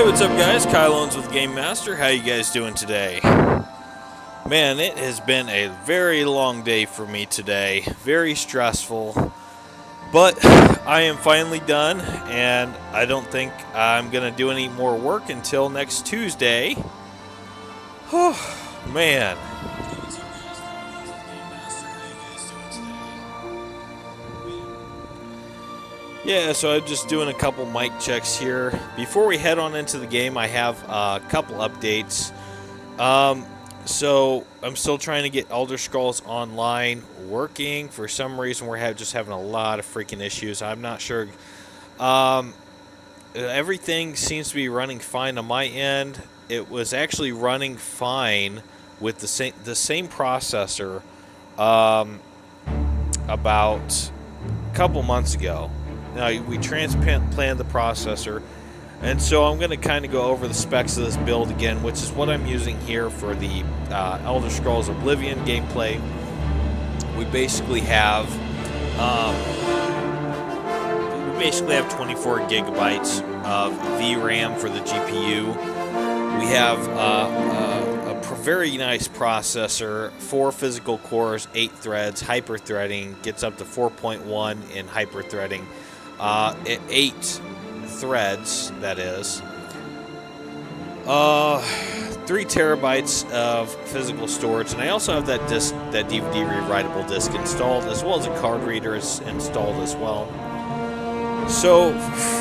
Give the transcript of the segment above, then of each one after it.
What's up guys? Kyle Owens with Game Master. How you guys doing today? Man, it has been a very long day for me today. Very stressful. But I am finally done, and I don't think I'm going to do any more work until next Tuesday. Oh, man. Yeah, so I'm just doing a couple mic checks here. Before we head on into the game, I have a couple updates. So I'm still trying to get Elder Scrolls Online working. For some reason, we're just having a lot of freaking issues. I'm not sure. Everything seems to be running fine on my end. It was actually running fine with the same processor about a couple months ago. Now, we transplanted the processor, and so I'm going to kind of go over the specs of this build again, which is what I'm using here for the Elder Scrolls Oblivion gameplay. We basically have 24 gigabytes of VRAM for the GPU. We have a very nice processor, 4 physical cores, 8 threads, hyper-threading, gets up to 4.1 in hyper-threading. 8 threads, that is. 3 terabytes of physical storage, and I also have that DVD rewritable disc installed, as well as a card reader is installed as well. So,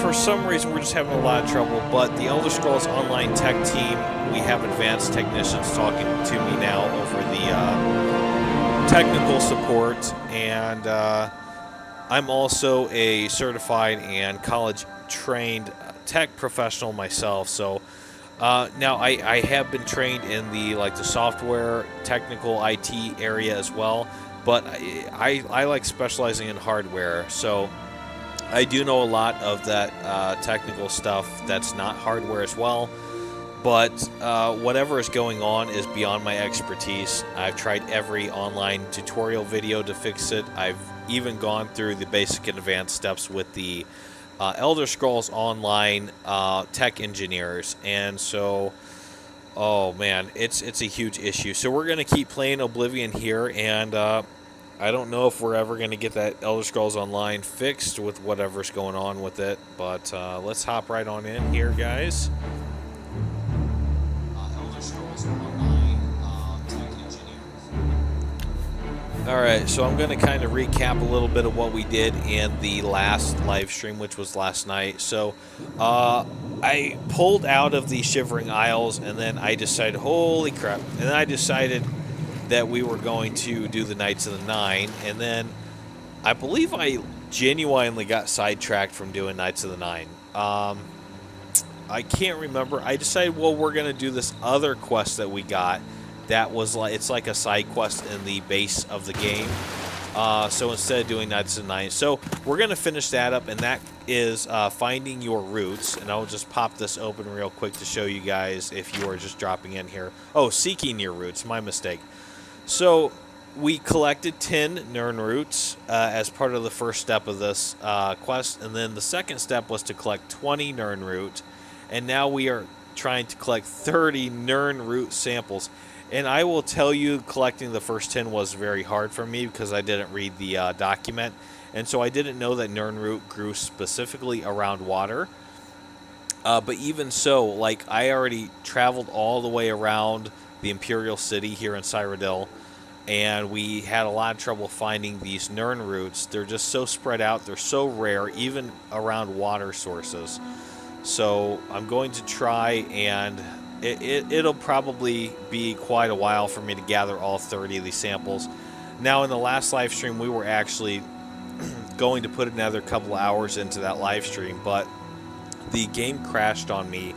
for some reason, we're just having a lot of trouble, but the Elder Scrolls Online tech team, we have advanced technicians talking to me now over the technical support, and I'm also a certified and college-trained tech professional myself. So now I have been trained in the software, technical IT area as well. But I like specializing in hardware. So I do know a lot of that technical stuff that's not hardware as well. But whatever is going on is beyond my expertise. I've tried every online tutorial video to fix it. I've even gone through the basic and advanced steps with the Elder Scrolls Online tech engineers. And so, oh man, it's a huge issue. So we're going to keep playing Oblivion here, and I don't know if we're ever going to get that Elder Scrolls Online fixed with whatever's going on with it. But let's hop right on in here, guys. Alright, so I'm going to kind of recap a little bit of what we did in the last live stream, which was last night. So, I pulled out of the Shivering Isles, and then I decided, holy crap, and then I decided that we were going to do the Knights of the Nine, and then I believe I genuinely got sidetracked from doing Knights of the Nine. I can't remember. I decided, well, we're going to do this other quest that we got. That was it's like a side quest in the base of the game. So instead of doing Knights of the Nine, so we're gonna finish that up, and that is finding your roots. And I'll just pop this open real quick to show you guys if you are just dropping in here. Oh, seeking your roots, my mistake. So we collected 10 Nirn roots as part of the first step of this quest, and then the second step was to collect 20 Nirn roots, and now we are trying to collect 30 Nirn root samples. And I will tell you, collecting the first 10 was very hard for me because I didn't read the document. And so I didn't know that Nirn root grew specifically around water. But even so, I already traveled all the way around the Imperial City here in Cyrodiil. And we had a lot of trouble finding these Nirn roots. They're just so spread out. They're so rare, even around water sources. So I'm going to try and... It'll probably be quite a while for me to gather all 30 of these samples. Now, in the last live stream, we were actually going to put another couple of hours into that live stream, but the game crashed on me.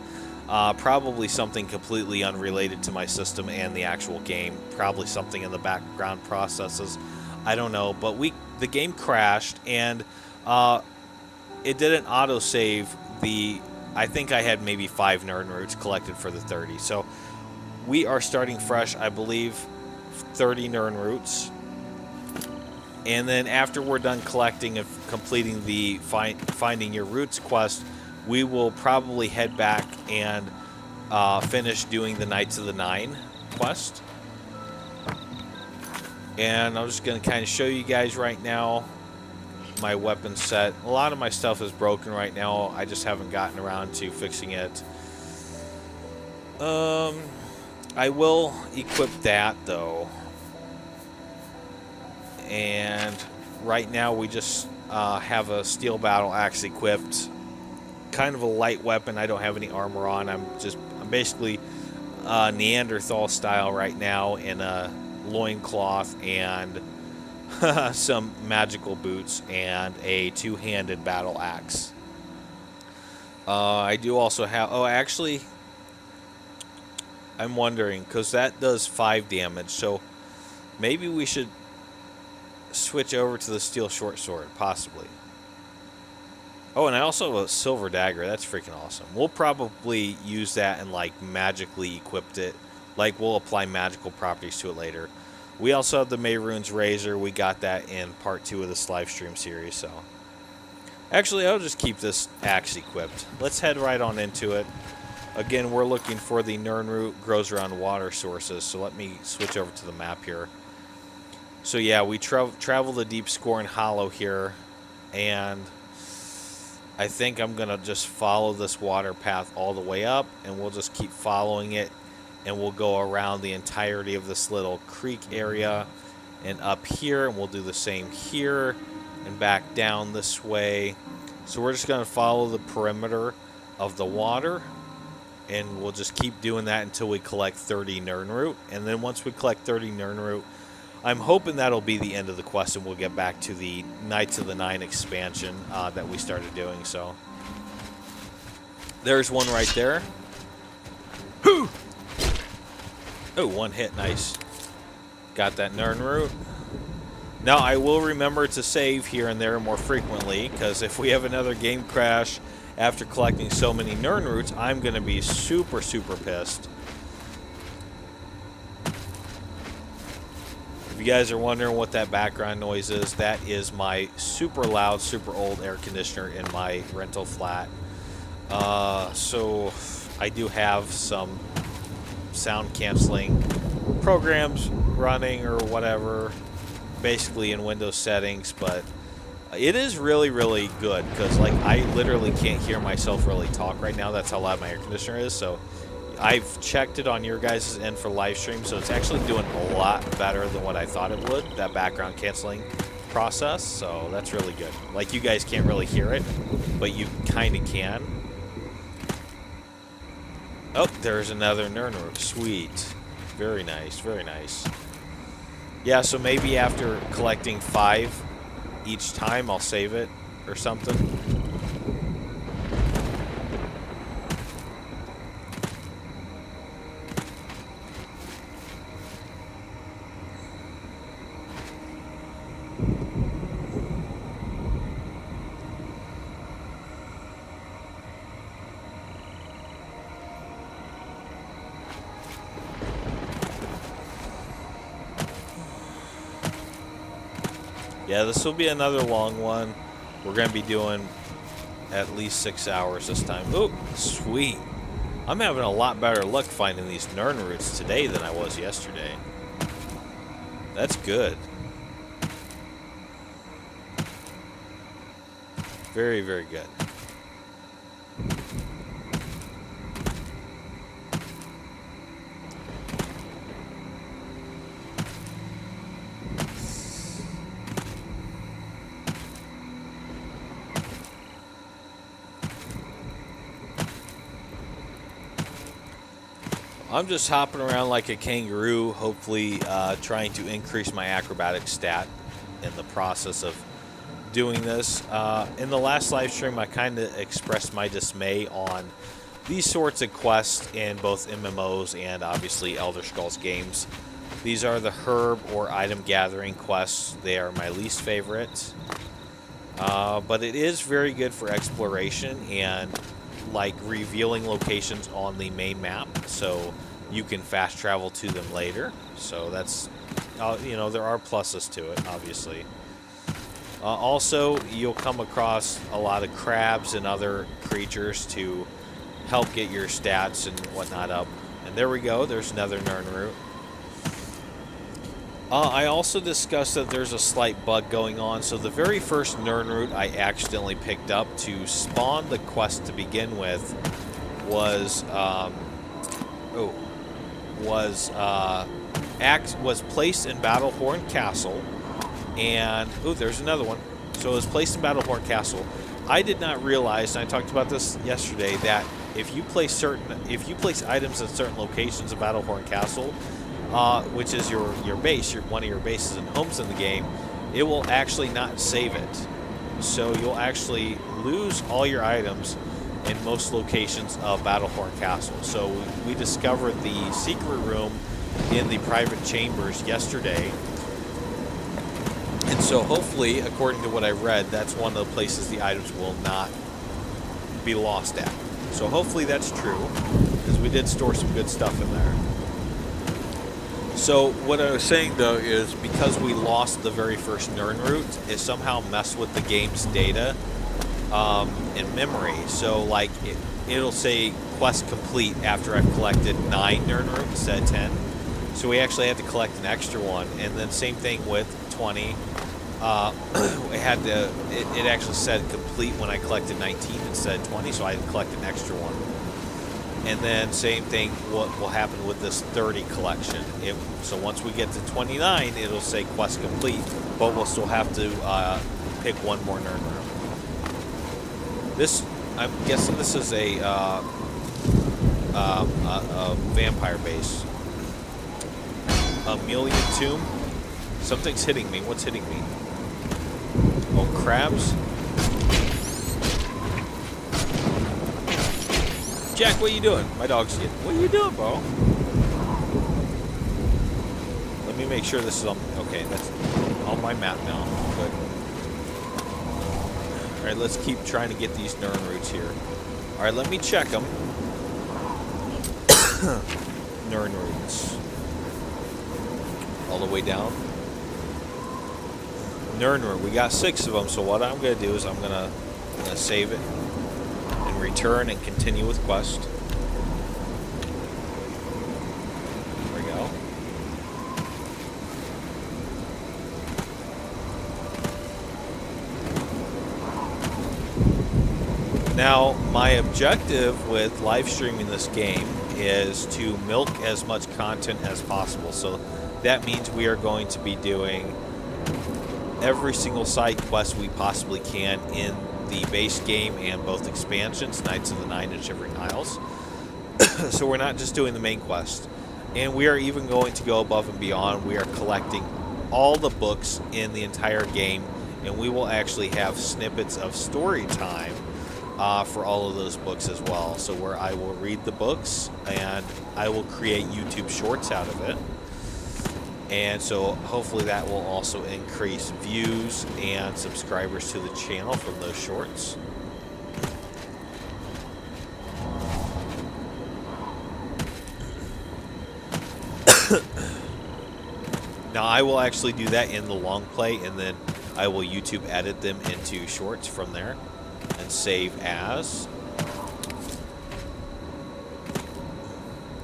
Probably something completely unrelated to my system and the actual game. Probably something in the background processes. I don't know, but the game crashed, and it didn't autosave the... I think I had maybe 5 Nirn roots collected for the 30. So we are starting fresh, I believe, 30 Nirn roots. And then after we're done collecting and completing the Finding Your Roots quest, we will probably head back and finish doing the Knights of the Nine quest. And I'm just going to kind of show you guys right now my weapon set. A lot of my stuff is broken right now. I just haven't gotten around to fixing it. I will equip that though. And right now we just have a steel battle axe equipped. Kind of a light weapon. I don't have any armor on. I'm basically Neanderthal style right now in a loincloth and some magical boots and a two-handed battle axe. I do also have... Oh, actually, I'm wondering, because that does 5 damage, so maybe we should switch over to the steel short sword, possibly. Oh, and I also have a silver dagger. That's freaking awesome. We'll probably use that and, like, magically equip it. Like, we'll apply magical properties to it later. We also have the Mehrunes Razor. We got that in part 2 of this live stream series, so... Actually, I'll just keep this axe equipped. Let's head right on into it. Again, we're looking for the Nirnroot, grows around water sources, so let me switch over to the map here. So yeah, we travel the Deep Scorn Hollow here, and I think I'm going to just follow this water path all the way up, and we'll just keep following it, and we'll go around the entirety of this little creek area and up here, and we'll do the same here and back down this way. So we're just going to follow the perimeter of the water, and we'll just keep doing that until we collect 30 Nirnroot. And then once we collect 30 Nirnroot, I'm hoping that'll be the end of the quest, and we'll get back to the Knights of the Nine expansion that we started doing. So there's one right there. Oh, one hit. Nice. Got that Nirnroot. Now, I will remember to save here and there more frequently, because if we have another game crash after collecting so many Nirnroots, I'm going to be super, super pissed. If you guys are wondering what that background noise is, that is my super loud, super old air conditioner in my rental flat. So I do have some sound canceling programs running or whatever, basically in Windows settings, but it is really, really good, because like I literally can't hear myself really talk right now. That's how loud my air conditioner is. So I've checked it on your guys' end for live stream, so it's actually doing a lot better than what I thought it would, that background canceling process. So that's really good. Like, you guys can't really hear it, but you kind of can. Oh, there's another Nirnroot. Sweet. Very nice, very nice. Yeah, so maybe after collecting 5 each time, I'll save it or something. Yeah, this will be another long one. We're going to be doing at least 6 hours this time. Oh, sweet. I'm having a lot better luck finding these Nirnroots today than I was yesterday. That's good. Very, very good. I'm just hopping around like a kangaroo, hopefully trying to increase my acrobatic stat in the process of doing this. In the last live stream, I kind of expressed my dismay on these sorts of quests in both MMOs and obviously Elder Scrolls games. These are the herb or item gathering quests. They are my least favorite. But it is very good for exploration and like revealing locations on the main map, so you can fast travel to them later. So that's, you know, there are pluses to it, obviously. Also, you'll come across a lot of crabs and other creatures to help get your stats and whatnot up. And there we go. There's another Nern root. I also discussed that there's a slight bug going on. So the very first Nern root I accidentally picked up to spawn the quest to begin with was was placed in Battlehorn Castle, and there's another one. So it was placed in Battlehorn Castle. I did not realize, and I talked about this yesterday, that if you place items at certain locations of Battlehorn Castle, which is your base, one of your bases and homes in the game, it will actually not save it. So you'll actually lose all your items in most locations of Battlehorn Castle. So we discovered the secret room in the private chambers yesterday. And so hopefully, according to what I read, that's one of the places the items will not be lost at. So hopefully that's true, because we did store some good stuff in there. So what I was saying, though, is because we lost the very first Nern root, it somehow messed with the game's data in memory. So, like, it'll say quest complete after I've collected 9 Nern roots instead of 10. So we actually had to collect an extra one. And then same thing with 20. It actually said complete when I collected 19 instead of 20, so I had to collect an extra one. And then same thing what will happen with this 30 collection. So once we get to 29, it'll say quest complete, but we'll still have to pick one more Nern room. I'm guessing this is a vampire base. Amelia Tomb. Something's hitting me. What's hitting me? Oh, crabs. Jack, what are you doing? My dog's getting. What are you doing, bro? Let me make sure this is on. Okay, that's on my map now. Good. All right, let's keep trying to get these Nern roots here. All right, let me check them. Nern roots. All the way down. Nern root. We got 6 of them. So what I'm gonna do is I'm gonna save it. Return and continue with quest. There we go. Now, my objective with live streaming this game is to milk as much content as possible. So that means we are going to be doing every single side quest we possibly can in the base game and both expansions, Knights of the Nine and Shivering Isles. So we're not just doing the main quest. And we are even going to go above and beyond. We are collecting all the books in the entire game, and we will actually have snippets of story time for all of those books as well. So where I will read the books, and I will create YouTube shorts out of it. And so hopefully that will also increase views and subscribers to the channel from those shorts. Now I will actually do that in the long play, and then I will YouTube edit them into shorts from there and save as.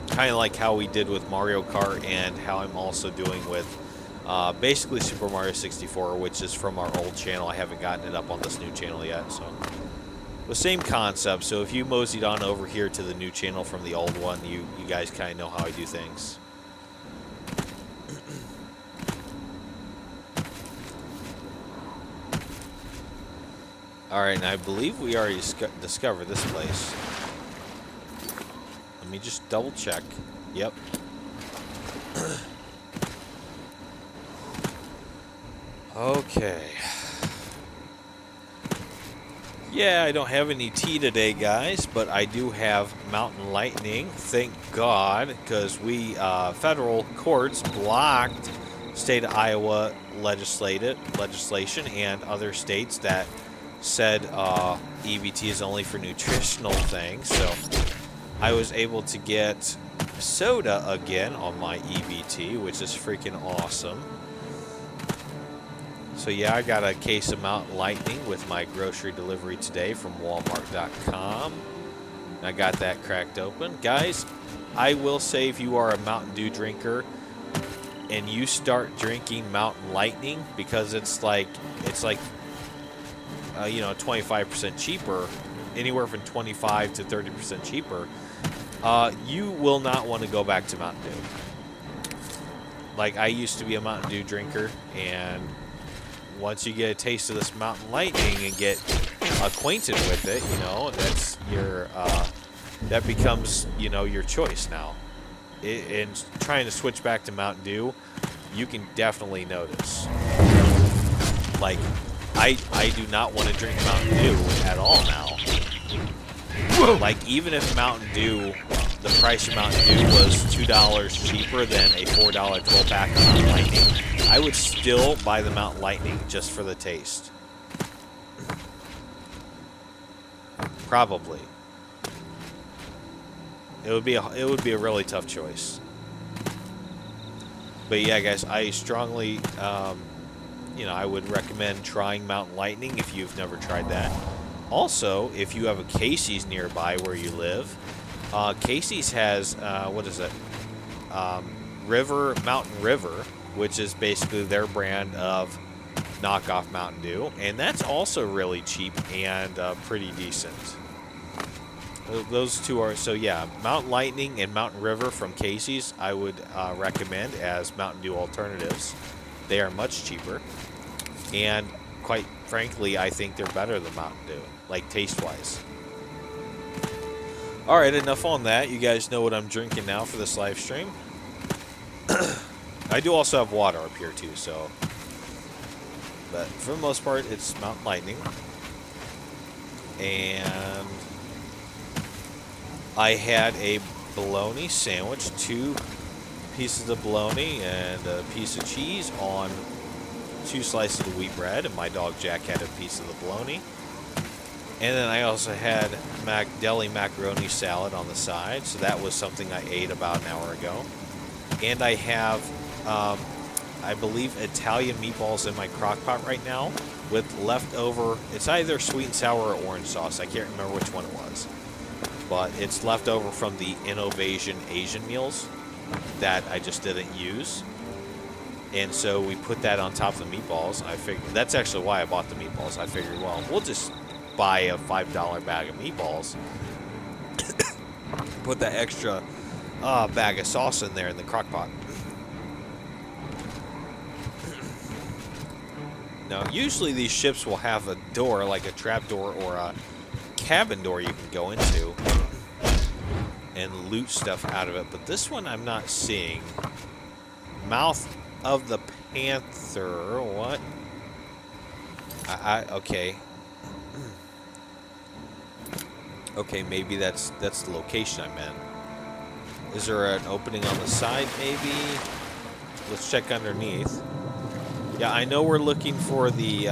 Kind of like how we did with Mario Kart, and how I'm also doing with basically Super Mario 64, which is from our old channel. I haven't gotten it up on this new channel yet, so the same concept. So if you moseyed on over here to the new channel from the old one, you guys kind of know how I do things. Alright, and I believe we already discovered this place. Let me just double check. Yep. Okay. Yeah, I don't have any tea today, guys, but I do have Mountain Lightning. Thank God, because we, federal courts blocked state of Iowa legislation and other states that said EBT is only for nutritional things. So I was able to get soda again on my EBT, which is freaking awesome. So yeah, I got a case of Mountain Lightning with my grocery delivery today from Walmart.com. I got that cracked open. Guys, I will say if you are a Mountain Dew drinker and you start drinking Mountain Lightning because it's like 25% cheaper, anywhere from 25 to 30% cheaper, you will not want to go back to Mountain Dew. Like, I used to be a Mountain Dew drinker, and once you get a taste of this Mountain Lightning and get acquainted with it, that's your that becomes your choice now. And trying to switch back to Mountain Dew, you can definitely notice. Like, I do not want to drink Mountain Dew at all now. Like, even if Mountain Dew, the price of Mountain Dew was $2 cheaper than a $4 12-pack of Mountain Lightning, I would still buy the Mountain Lightning just for the taste. Probably. It would be a really tough choice. But yeah, guys, I strongly, I would recommend trying Mountain Lightning if you've never tried that. Also, if you have a Casey's nearby where you live, Casey's has, Mountain River, which is basically their brand of knockoff Mountain Dew. And that's also really cheap and pretty decent. Those two are, so yeah, Mountain Lightning and Mountain River from Casey's I would recommend as Mountain Dew alternatives. They are much cheaper. And quite frankly, I think they're better than Mountain Dew, like taste-wise. Alright, enough on that. You guys know what I'm drinking now for this live stream. I do also have water up here too, so. But for the most part, it's Mountain Lightning. And I had a bologna sandwich, 2 pieces of bologna and a piece of cheese on 2 slices of wheat bread, and my dog Jack had a piece of the bologna. And then I also had deli macaroni salad on the side, so that was something I ate about an hour ago. And I have, I believe, Italian meatballs in my crock pot right now with leftover, it's either sweet and sour or orange sauce. I can't remember which one it was. But it's left over from the Innovation Asian meals that I just didn't use. And so we put that on top of the meatballs. I figured that's actually why I bought the meatballs. I figured, well, we'll just buy a $5 bag of meatballs, put that extra bag of sauce in there in the crock pot. Now, usually these ships will have a door, like a trap door or a cabin door you can go into and loot stuff out of it, but this one I'm not seeing. Mouth of the Panther, what? Okay. Okay, maybe that's the location I'm in. Is there an opening on the side, maybe? Let's check underneath. Yeah, I know we're looking for the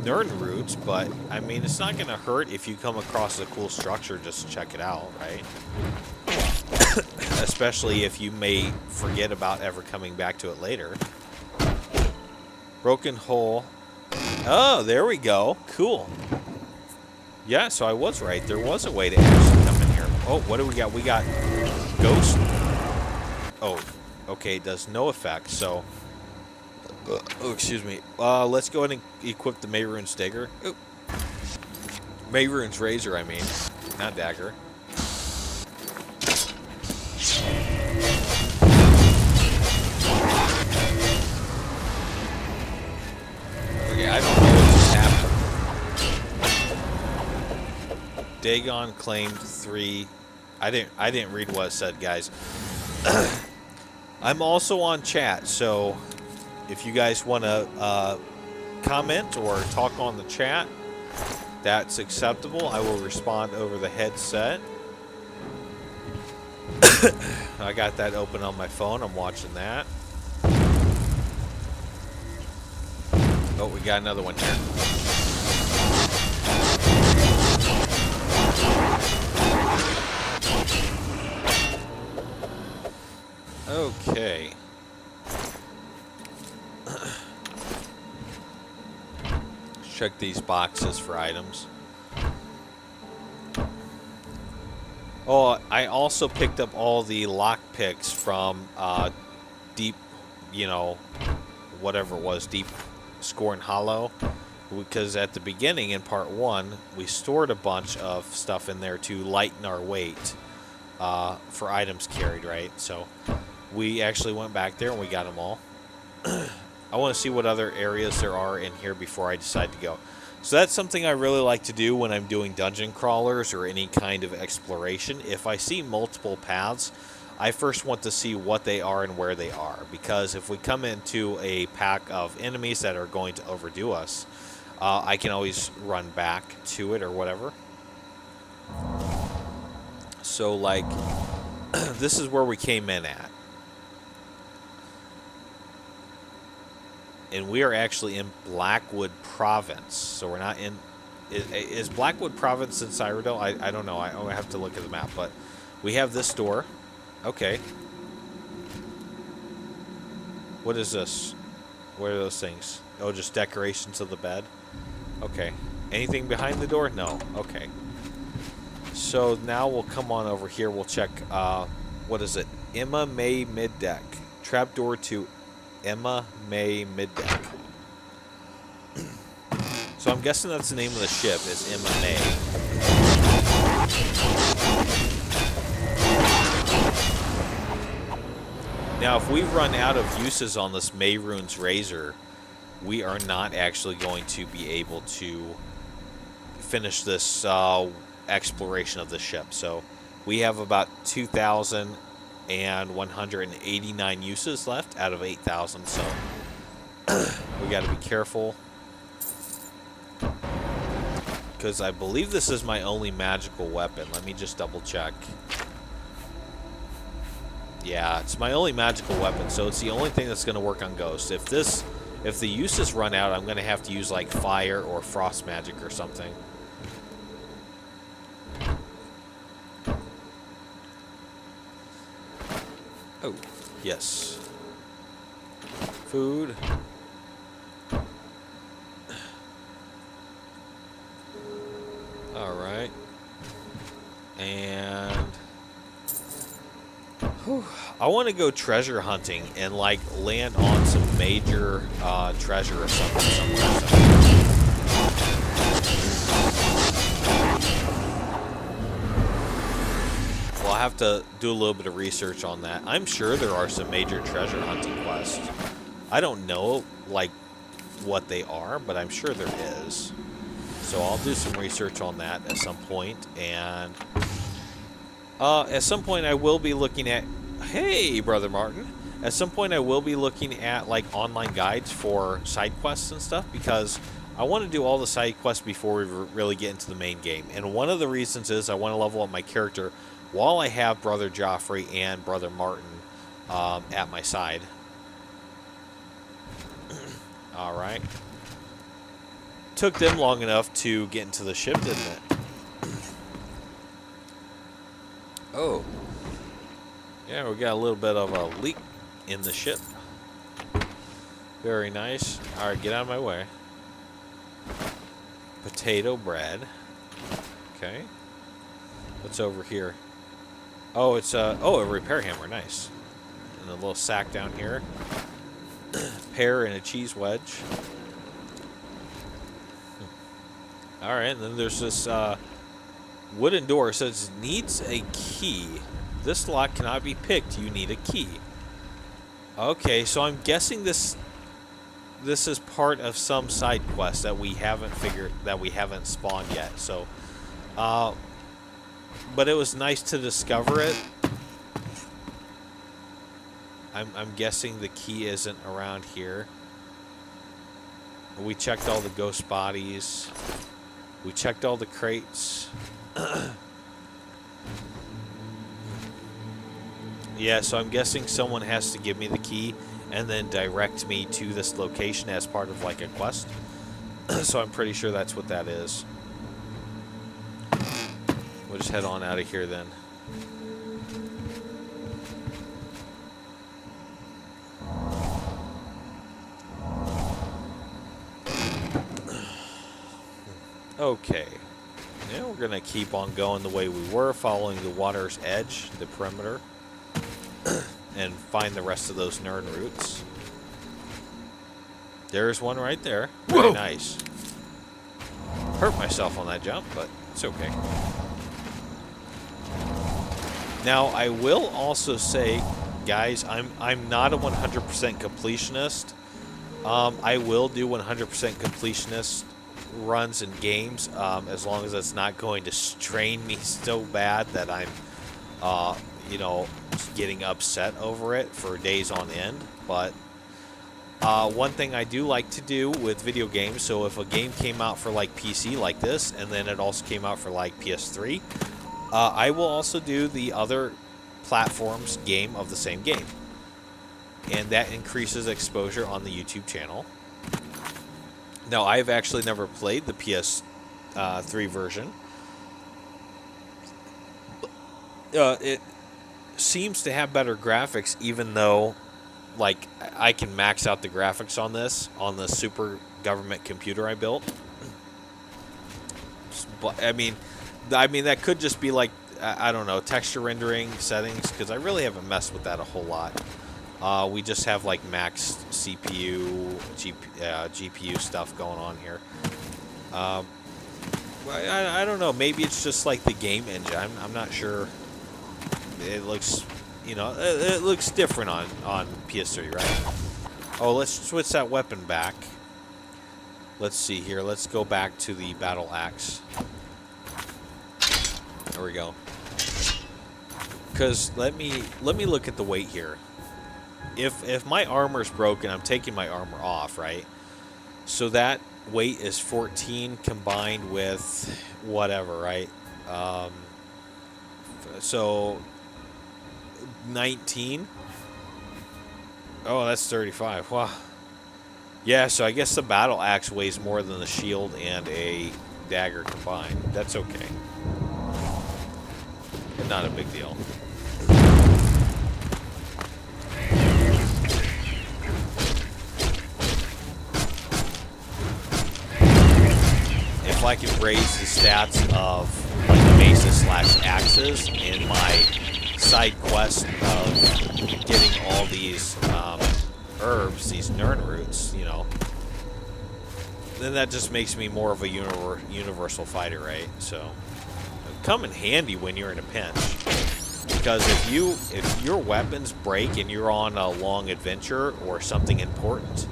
Nern roots, but I mean, it's not gonna hurt if you come across a cool structure just to check it out, right? Especially if you may forget about ever coming back to it later. Broken hole. Oh, there we go. Cool. Yeah, so I was right. There was a way to actually come in here. Oh, what do we got? We got ghost. Oh, okay. It does no effect, so. Oh, excuse me. Let's go ahead and equip the Mayrune's dagger. Oh. Mayrune's razor, I mean. Not dagger. Okay, I don't know what just happened. Dagon claimed 3. I didn't read what it said, guys. I'm also on chat, so if you guys want to comment or talk on the chat, that's acceptable. I will respond over the headset. I got that open on my phone. I'm watching that. Oh, we got another one here. Okay. Check these boxes for items. Oh, I also picked up all the lockpicks from Deep, you know, whatever it was, Deep Scorn Hollow. Because at the beginning in part 1, we stored a bunch of stuff in there to lighten our weight for items carried, right? So we actually went back there and we got them all. I want to see what other areas there are in here before I decide to go. So that's something I really like to do when I'm doing dungeon crawlers or any kind of exploration. If I see multiple paths, I first want to see what they are and where they are. Because if we come into a pack of enemies that are going to overdo us, I can always run back to it or whatever. So, like, this is where we came in at. And we are actually in Blackwood Province. So we're not in... Is Blackwood Province in Cyrodiil? I don't know. I have to look at the map. But we have this door. Okay. What is this? What are those things? Oh, just decorations of the bed? Okay. Anything behind the door? No. Okay. So now we'll come on over here. We'll check, what is it? Emma May Middeck. Trapdoor to Emma May Middeck. So I'm guessing that's the name of the ship, is Emma May. Now, if we run out of uses on this Mayrune's Razor, we are not actually going to be able to finish this exploration of the ship. So we have about 2,189 uses left out of 8,000. So we got to be careful, because I believe this is my only magical weapon. Let me just double check. Yeah, it's my only magical weapon, so it's the only thing that's going to work on ghosts. If the uses run out, I'm going to have to use like fire or frost magic or something. Oh, yes. Food. All right. And I want to go treasure hunting and like land on some major treasure or something somewhere. Well, I have to do a little bit of research on that. I'm sure there are some major treasure hunting quests. I don't know like what they are, but I'm sure there is. So I'll do some research on that at some point, and at some point I will be looking at, hey, Brother Martin, at some point I will be looking at like online guides for side quests and stuff, because I want to do all the side quests before we really get into the main game. And one of the reasons is I want to level up my character while I have Brother Joffrey and Brother Martin at my side. All right. Took them long enough to get into the ship, didn't it? Oh. Yeah, we got a little bit of a leak in the ship. Very nice. Alright, get out of my way. Potato bread. Okay. What's over here? Oh, it's a repair hammer. Nice. And a little sack down here. Pear and a cheese wedge. Alright, and then there's this wooden door. It says needs a key. This lock cannot be picked. You need a key. Okay, so I'm guessing this is part of some side quest that we haven't spawned yet. So, but it was nice to discover it. I'm guessing the key isn't around here. We checked all the ghost bodies. We checked all the crates. Yeah, so I'm guessing someone has to give me the key and then direct me to this location as part of like a quest. So I'm pretty sure that's what that is. We'll just head on out of here then. Okay. Now we're going to keep on going the way we were, following the water's edge, the perimeter, and find the rest of those Nern roots. There's one right there. Very Whoa. nice. Hurt myself on that jump, but it's okay. Now, I will also say, guys, I'm not a 100% completionist. I will do 100% completionist runs in games, as long as it's not going to strain me so bad that I'm, you know, getting upset over it for days on end. But one thing I do like to do with video games, so if a game came out for like PC like this, and then it also came out for like PS3, I will also do the other platforms game of the same game. And that increases exposure on the YouTube channel. Now, I've actually never played the PS3 version. It seems to have better graphics, even though, like, I can max out the graphics on this on the super government computer I built. But I mean that could just be like, I don't know, texture rendering settings, because I really haven't messed with that a whole lot. We just have like maxed CPU, GPU stuff going on here. I don't know. Maybe it's just like the game engine. I'm not sure. It looks, you know, it looks different on PS3, right? Oh, let's switch that weapon back. Let's see here. Let's go back to the battle axe. There we go. Because let me look at the weight here. If my armor's broken, I'm taking my armor off, right? So that weight is 14 combined with whatever, right? So 19. Oh, that's 35. Wow. Yeah, so I guess the battle axe weighs more than the shield and a dagger combined. That's okay. Not a big deal. If I can raise the stats of like maces / axes in my side quest of getting all these herbs, these Nern roots, you know, then that just makes me more of a universal fighter, right? So come in handy when you're in a pinch, because if your weapons break and you're on a long adventure or something important,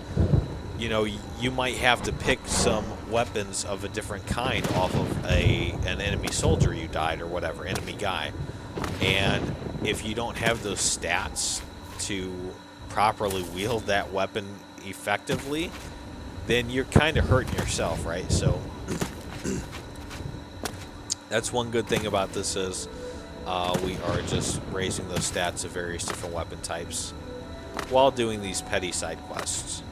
you know, you might have to pick some weapons of a different kind off of an enemy soldier you died or whatever, enemy guy. And if you don't have those stats to properly wield that weapon effectively, then you're kind of hurting yourself, right? So that's one good thing about this is we are just raising those stats of various different weapon types while doing these petty side quests.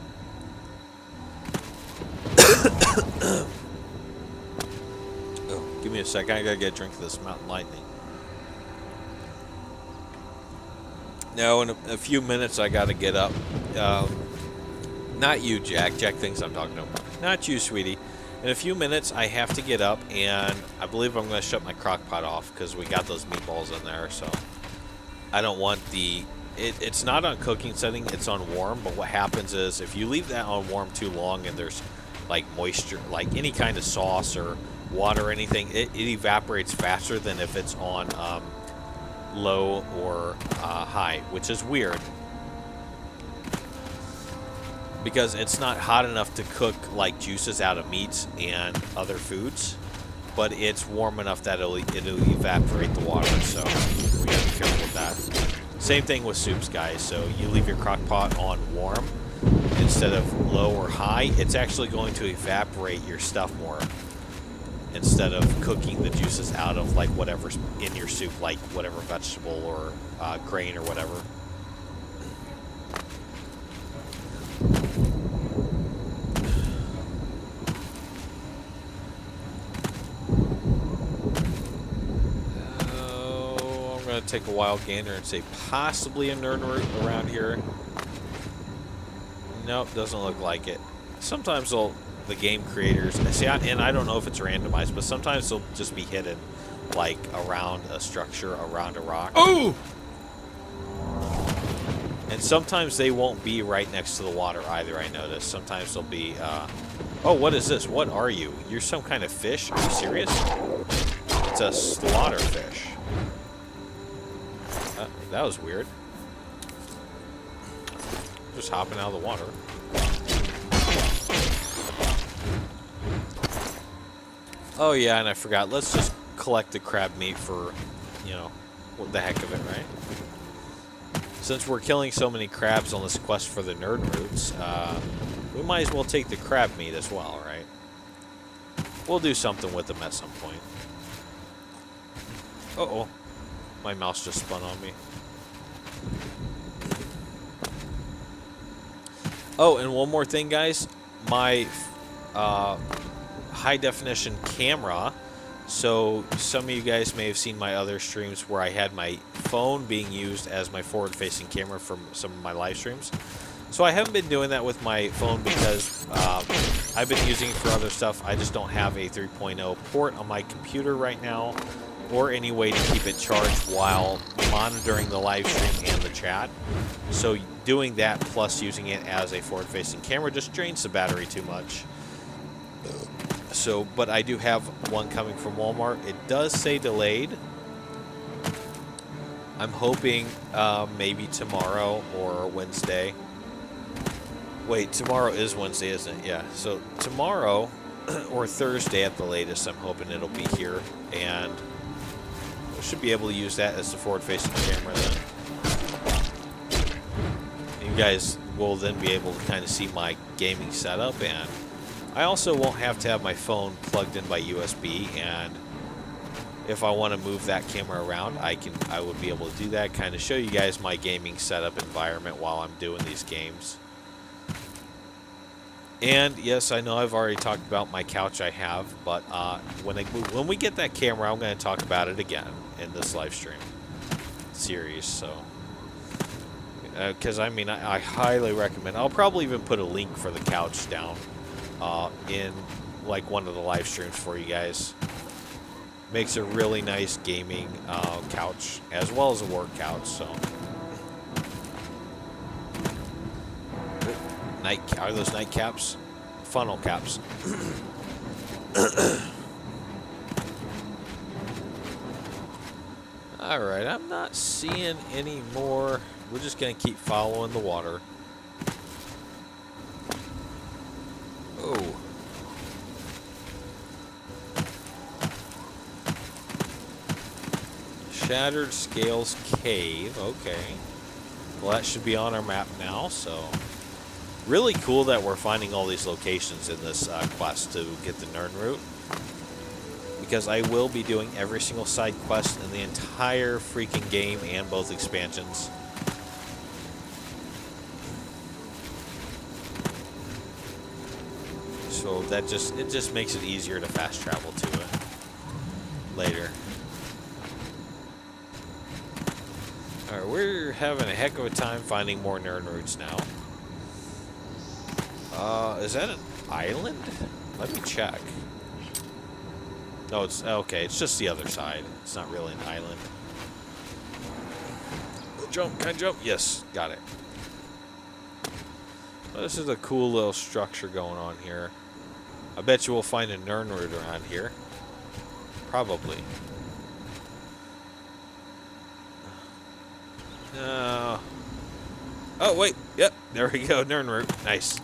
Oh, give me a second. I gotta get a drink of this Mountain Lightning. Now, in a few minutes, I gotta get up. Not you, Jack. Jack thinks I'm talking to him. Not you, sweetie. In a few minutes, I have to get up, and I believe I'm going to shut my crock pot off because we got those meatballs in there, so I don't want the... It's not on cooking setting, it's on warm, but what happens is if you leave that on warm too long and there's like moisture, like any kind of sauce or water or anything, it evaporates faster than if it's on low or high, which is weird. Because it's not hot enough to cook like juices out of meats and other foods, but it's warm enough that it'll evaporate the water, so we gotta be careful with that. Same thing with soups, guys. So you leave your crock pot on warm instead of low or high, it's actually going to evaporate your stuff more instead of cooking the juices out of like whatever's in your soup, like whatever vegetable or grain or whatever. Take a wild gander and say possibly a Nern root around here. Nope, doesn't look like it. Sometimes they'll the game creators, see, and I don't know if it's randomized, but sometimes they'll just be hidden, like around a structure, around a rock. Oh! And sometimes they won't be right next to the water either, I noticed. Sometimes they'll be, oh, what is this? What are you? You're some kind of fish? Are you serious? It's a slaughterfish. That was weird. Just hopping out of the water. Oh yeah, and I forgot. Let's just collect the crab meat for, you know, the heck of it, right? Since we're killing so many crabs on this quest for the nerd roots, we might as well take the crab meat as well, right? We'll do something with them at some point. Uh-oh. My mouse just spun on me. Oh, and one more thing, guys. My high-definition camera. So some of you guys may have seen my other streams where I had my phone being used as my forward-facing camera for some of my live streams. So I haven't been doing that with my phone because I've been using it for other stuff. I just don't have a 3.0 port on my computer right now, or any way to keep it charged while monitoring the live stream and the chat. So doing that plus using it as a forward-facing camera just drains the battery too much. So, but I do have one coming from Walmart. It does say delayed. I'm hoping maybe tomorrow or Wednesday. Wait, tomorrow is Wednesday, isn't it? Yeah. So tomorrow or Thursday at the latest, I'm hoping it'll be here, and we should be able to use that as the forward-facing camera then. You guys will then be able to kind of see my gaming setup, and I also won't have to have my phone plugged in by USB, and if I want to move that camera around, I would be able to do that, kind of show you guys my gaming setup environment while I'm doing these games. And yes, I know I've already talked about my couch I have, but when we get that camera, I'm going to talk about it again in this live stream series. So, because I mean, I highly recommend. I'll probably even put a link for the couch down in like one of the live streams for you guys. Makes a really nice gaming couch as well as a work couch. So, are those night caps? Funnel caps. All right, I'm not seeing any more. We're just gonna keep following the water. Oh. Shattered Scales Cave. Okay. Well, that should be on our map now, so. Really cool that we're finding all these locations in this quest to get the Nern route. Because I will be doing every single side quest in the entire freaking game and both expansions. So that it just makes it easier to fast travel to it later. Alright, we're having a heck of a time finding more Nern routes now. Is that an island? Let me check. No, it's okay. It's just the other side. It's not really an island. Jump. Can I jump? Yes. Got it. Well, this is a cool little structure going on here. I bet you we'll find a Nern route around here. Probably. Oh, wait. Yep. There we go. Nern route. Nice.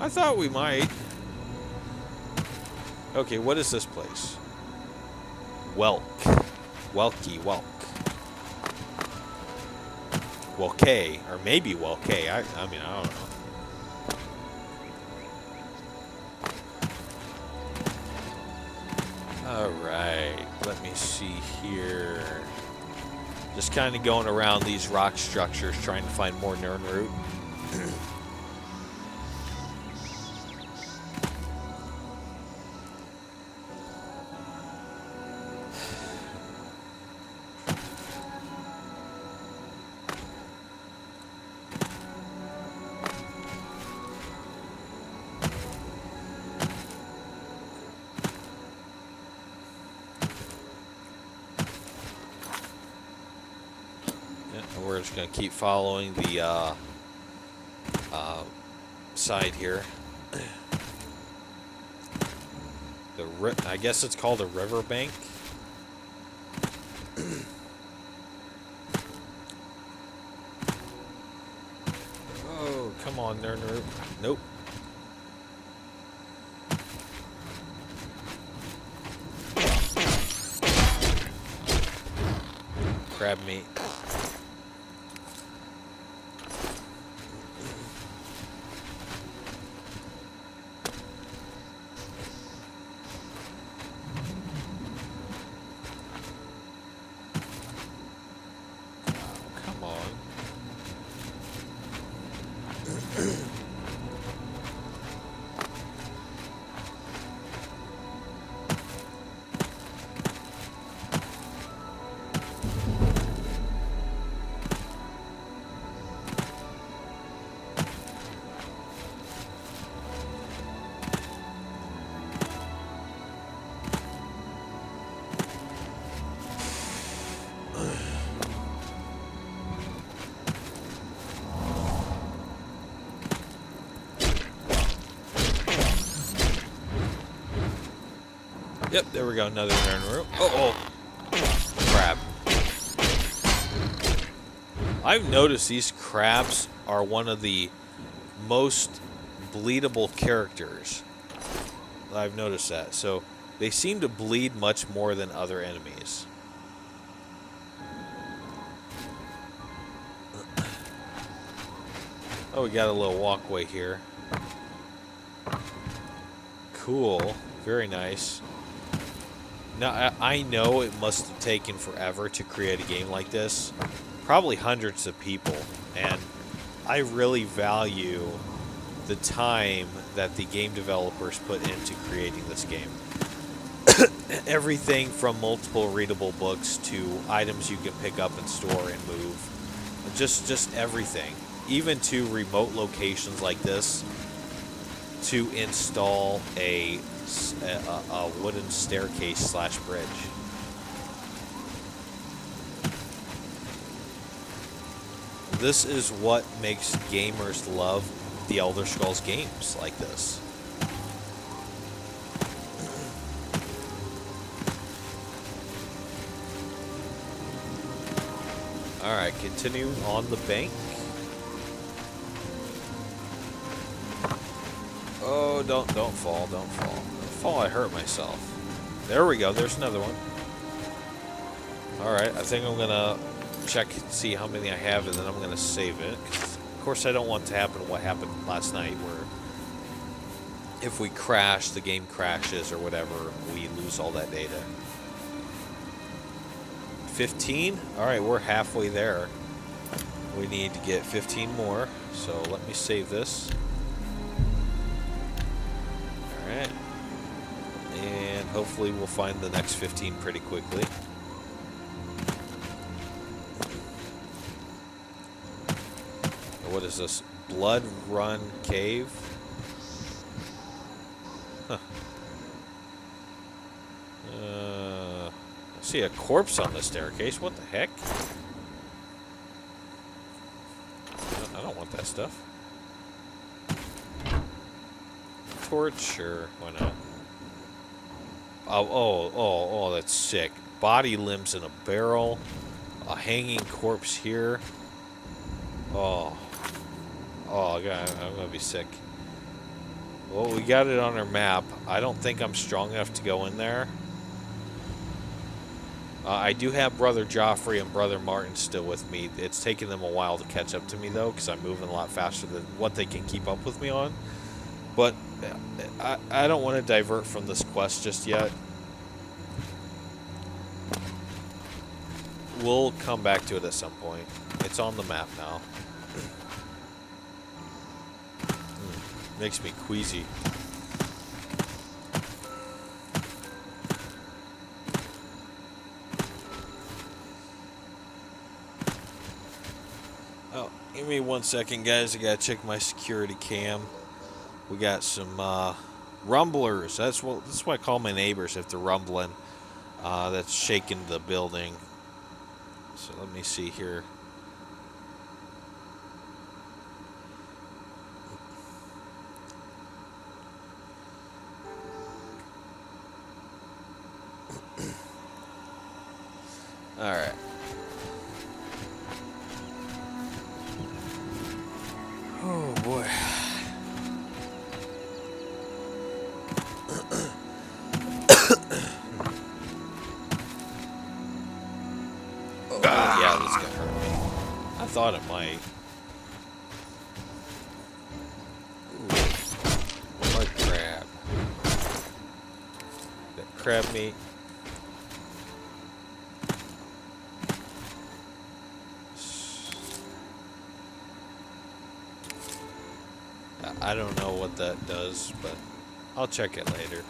I thought we might. Okay, what is this place? Welk. Welky Welk. Welke. Or maybe Welke. I mean, I don't know. Alright. Let me see here. Just kind of going around these rock structures trying to find more Nern route. going to keep following the side here. I guess it's called a riverbank. Oh, come on, nerd. Nope. Crab meat. Come on. Yep, there we go. Another nerd room. Oh, crab. I've noticed these crabs are one of the most bleedable characters. I've noticed that. So they seem to bleed much more than other enemies. Oh, we got a little walkway here. Cool. Very nice. Now, I know it must have taken forever to create a game like this. Probably hundreds of people. And I really value the time that the game developers put into creating this game. Everything from multiple readable books to items you can pick up and store and move. Just everything. Even to remote locations like this to install a wooden staircase / bridge. This is what makes gamers love the Elder Scrolls games like this. Alright, continue on the bank. Oh, don't fall, don't fall. Don't fall, I hurt myself. There we go, there's another one. Alright, I think I'm gonna check and see how many I have, and then I'm gonna save it. Of course, I don't want to happen what happened last night, where if we crash, the game crashes or whatever, we lose all that data. 15? Alright, we're halfway there. We need to get 15 more, so let me save this. Alright. And hopefully we'll find the next 15 pretty quickly. What is this? Blood Run Cave? Huh. I see a corpse on the staircase. What the heck? I don't want that stuff. Torch? Sure, why not? Oh, that's sick. Body limbs in a barrel. A hanging corpse here. Oh, God, I'm gonna be sick. Well, we got it on our map. I don't think I'm strong enough to go in there. I do have Brother Joffrey and Brother Martin still with me. It's taken them a while to catch up to me, though, because I'm moving a lot faster than what they can keep up with me on. But I don't want to divert from this quest just yet. We'll come back to it at some point. It's on the map now. Makes me queasy. Oh, give me 1 second, guys. I gotta check my security cam. We got some rumblers. That's what I call my neighbors if they're rumbling. That's shaking the building. So let me see here. Alright. Oh boy. Oh yeah, this gonna hurt me. I thought it might. Ooh, mud crab. That crab meat. I don't know what that does, but I'll check it later.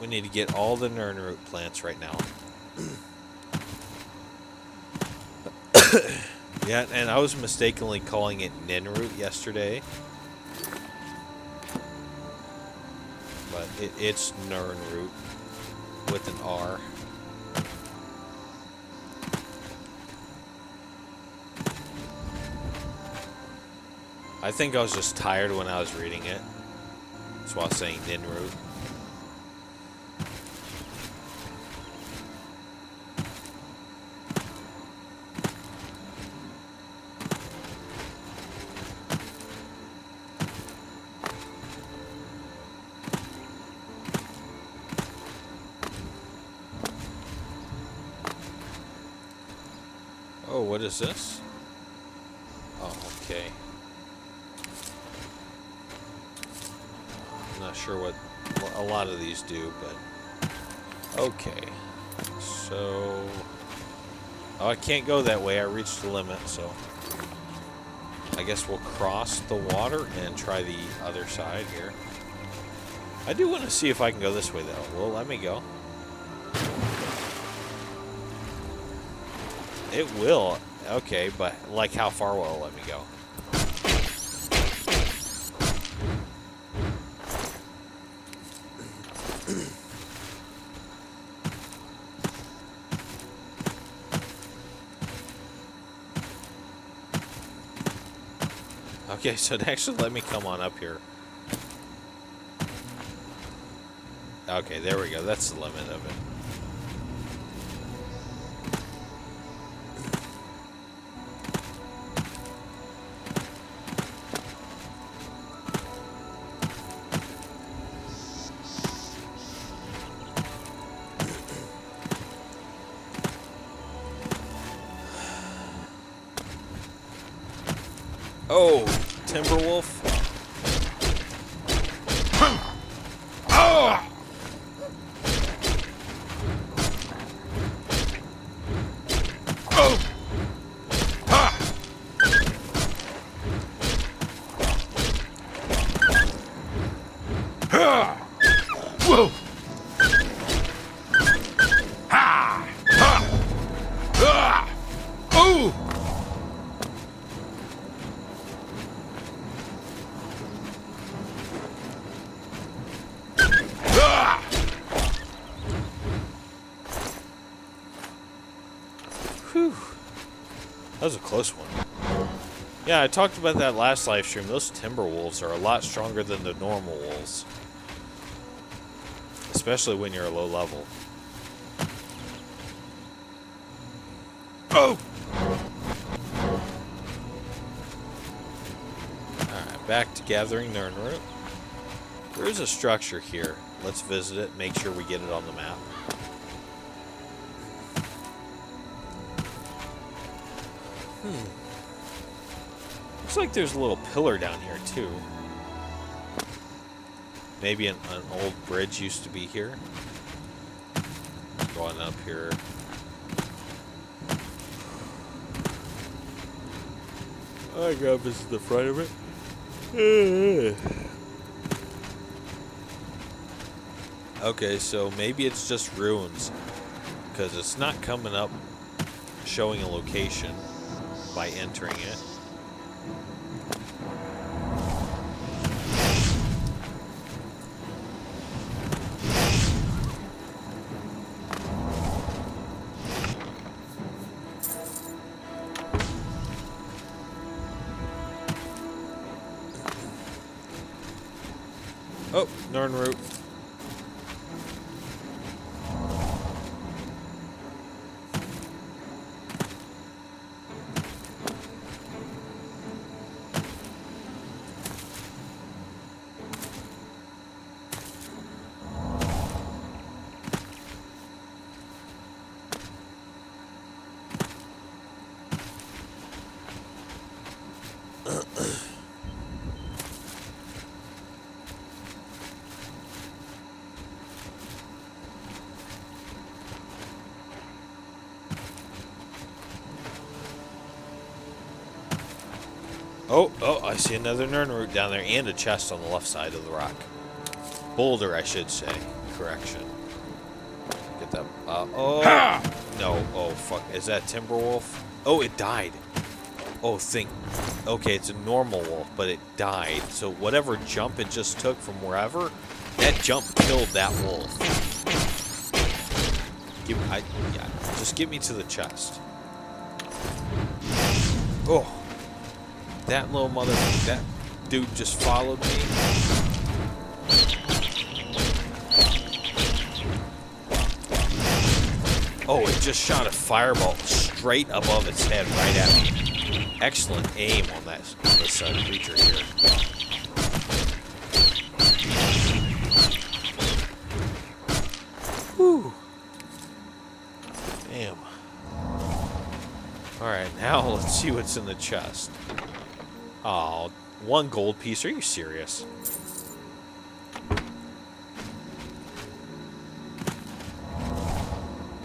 We need to get all the nernroot plants right now. Yeah, and I was mistakenly calling it ninroot yesterday. But it's nernroot with an R. I think I was just tired when I was reading it. That's why I was saying ninroot. Oh, what is this? Oh, okay. I'm not sure what a lot of these do, but okay. So, oh, I can't go that way. I reached the limit, so I guess we'll cross the water and try the other side here. I do want to see if I can go this way, though. Well, let me go. It will. Okay, but like how far will it let me go? Okay, so it actually let me come on up here. Okay, there we go. That's the limit of it. Oh, Timberwolf. Oh! Oh! Ha! Ha! Whoa! Ha! Ha! Ah! Oh! Whew. That was a close one. Yeah, I talked about that last live stream. Those timber wolves are a lot stronger than the normal wolves. Especially when you're a low level. Oh! Alright, back to gathering nernroot. There is a structure here. Let's visit it, make sure we get it on the map. Looks like there's a little pillar down here, too. Maybe an old bridge used to be here. Going up here. I gotta visit the front of it. Okay, so maybe it's just ruins. Because it's not coming up showing a location by entering it. Oh, nernroot. Oh, I see another Nern root down there and a chest on the left side of the rock. Boulder, I should say. Correction. Get that. Oh. No. Oh, fuck. Is that Timberwolf? Oh, it died. Oh, okay, it's a normal wolf, but it died. So whatever jump it just took from wherever, that jump killed that wolf. Just get me to the chest. Oh. That little that dude just followed me. Oh, it just shot a fireball straight above its head right at me. Excellent aim on this creature here. Whew. Damn. Alright, now let's see what's in the chest. Oh, 1 gold piece. Are you serious?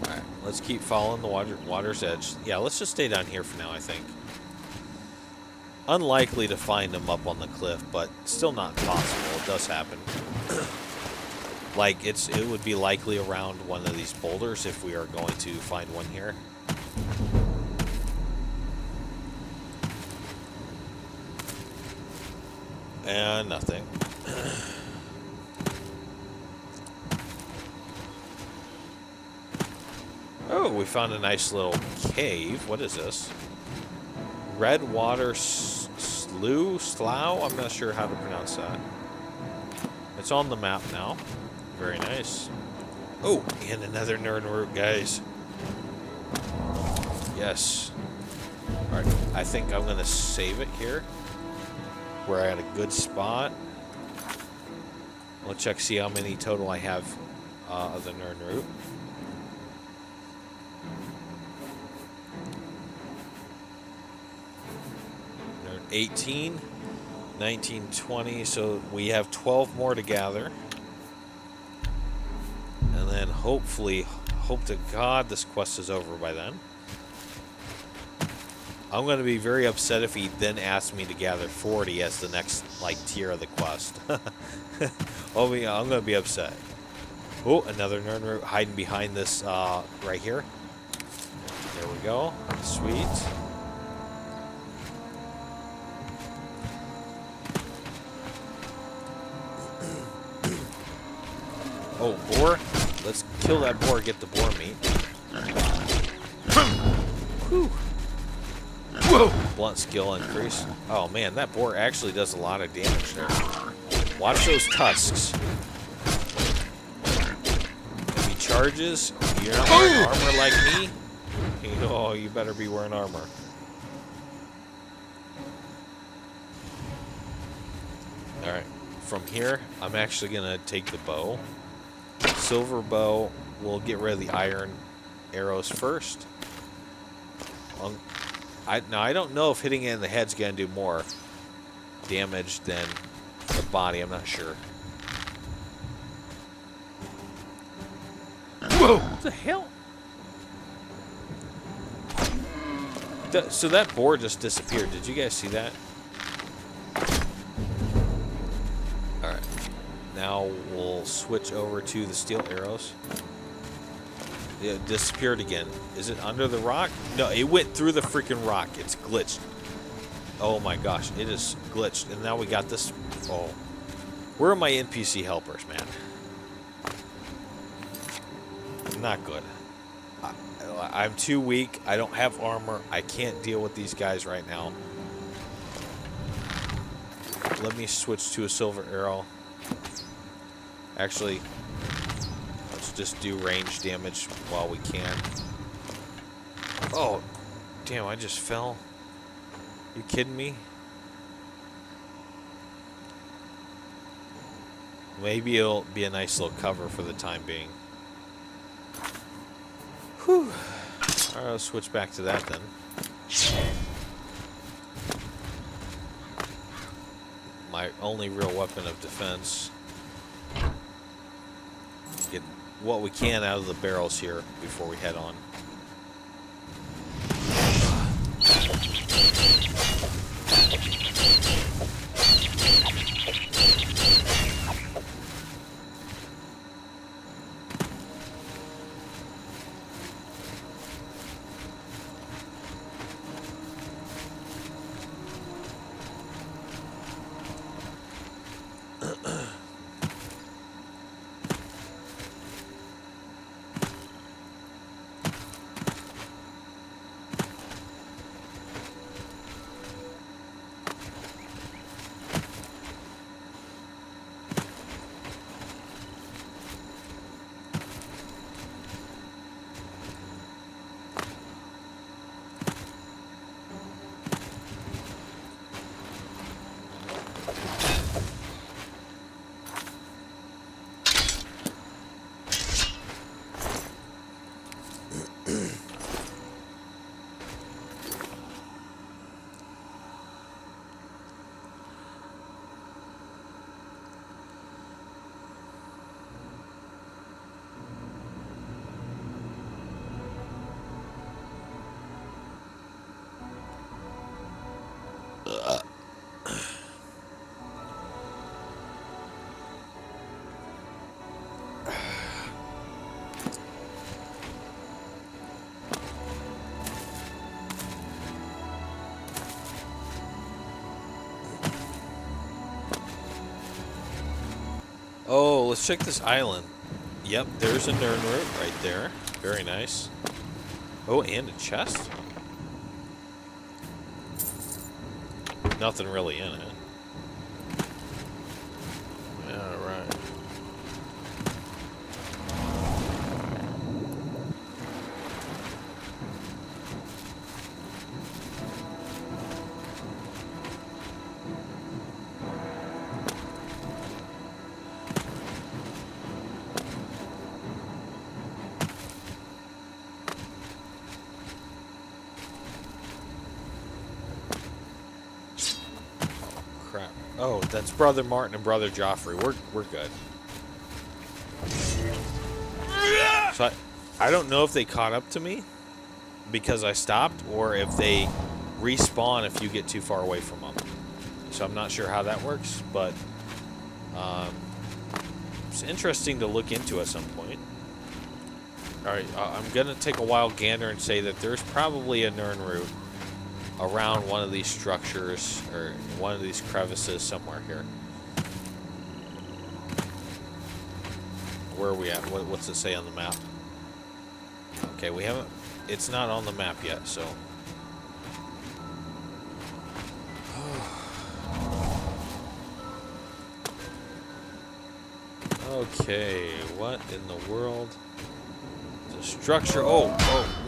Alright, let's keep following the water's edge. Yeah, let's just stay down here for now, I think. Unlikely to find them up on the cliff, but still not impossible. It does happen. Like, it would be likely around one of these boulders if we are going to find one here. And nothing. Oh, we found a nice little cave. What is this? Redwater Slough? I'm not sure how to pronounce that. It's on the map now. Very nice. Oh, and another Nern root, guys. Yes. Alright, I think I'm going to save it here. We're at a good spot. We'll check, see how many total I have of the Nern root. Nern 18, 19, 20. So we have 12 more to gather. And then hopefully, hope to God this quest is over by then. I'm going to be very upset if he then asks me to gather 40 as the next, like, tier of the quest. I'm going to be upset. Oh, another Nern root hiding behind this right here. There we go. Sweet. Oh, boar. Let's kill that boar, get the boar meat. Whew. Whoa. Blunt skill increase. Oh man, that boar actually does a lot of damage there. Watch those tusks. If he charges, you're not wearing armor like me. Oh, you better be wearing armor. Alright, from here, I'm actually going to take the bow. Silver bow, we'll get rid of the iron arrows first. Now, I don't know if hitting it in the head's going to do more damage than the body. I'm not sure. Whoa! What the hell? So that boar just disappeared. Did you guys see that? Alright. Now we'll switch over to the steel arrows. It disappeared again. Is it under the rock? No, it went through the freaking rock. It's glitched. Oh my gosh, it is glitched. And now we got this. Oh. Where are my NPC helpers, man? Not good. I'm too weak. I don't have armor. I can't deal with these guys right now. Let me switch to a silver arrow. Actually, let's just do range damage while we can. Oh, damn, I just fell. You kidding me? Maybe it'll be a nice little cover for the time being. Whew. Alright, let's switch back to that then. My only real weapon of defense. Get what we can out of the barrels here before we head on. let's check this island. Yep, there's a Nern root right there. Very nice. Oh, and a chest? Nothing really in it. Alright. Oh, that's Brother Martin and Brother Joffrey. We're good. So I don't know if they caught up to me because I stopped, or if they respawn if you get too far away from them. So I'm not sure how that works, but it's interesting to look into at some point. All right, I'm gonna take a wild gander and say that there's probably a Nern root around one of these structures or one of these crevices somewhere here. Where are we at? What's it say on the map? Okay, we haven't. It's not on the map yet, so. Okay, what in the world? The structure. Oh,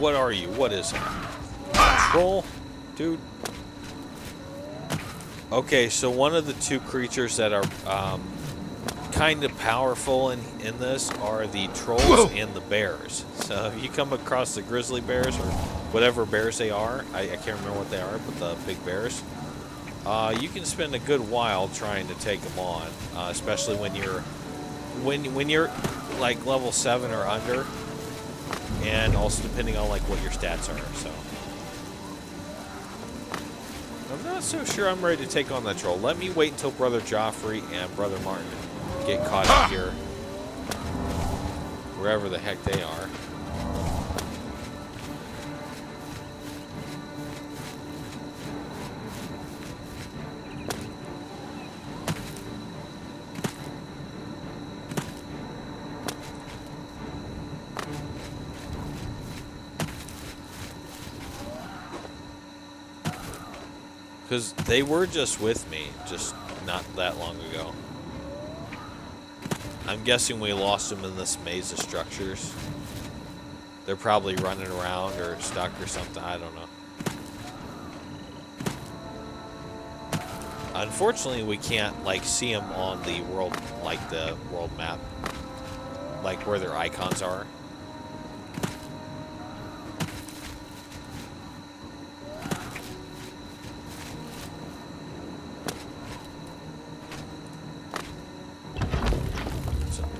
what are you? What is it? Troll? Dude. Okay, so one of the two creatures that are kind of powerful in this are the trolls and the bears. So if you come across the grizzly bears or whatever bears they are, I can't remember what they are, but the big bears, you can spend a good while trying to take them on, especially when you're like level 7 or under, and also depending on like what your stats are. So I'm not so sure I'm ready to take on that troll. Let me wait until Brother Joffrey and Brother Martin get caught up here, wherever the heck they are. Because they were just with me, just not that long ago. I'm guessing we lost them in this maze of structures. They're probably running around or stuck or something. I don't know. Unfortunately, we can't like see them on the world, like the world map, like where their icons are.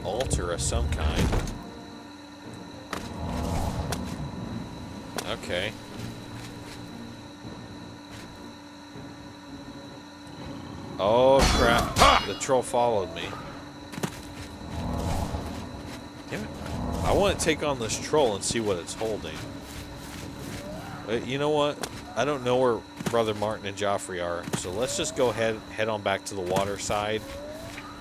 Altar of some kind. Okay. Oh crap. The troll followed me. Damn it. I want to take on this troll and see what it's holding. But you know what? I don't know where Brother Martin and Joffrey are, so let's just go head on back to the water side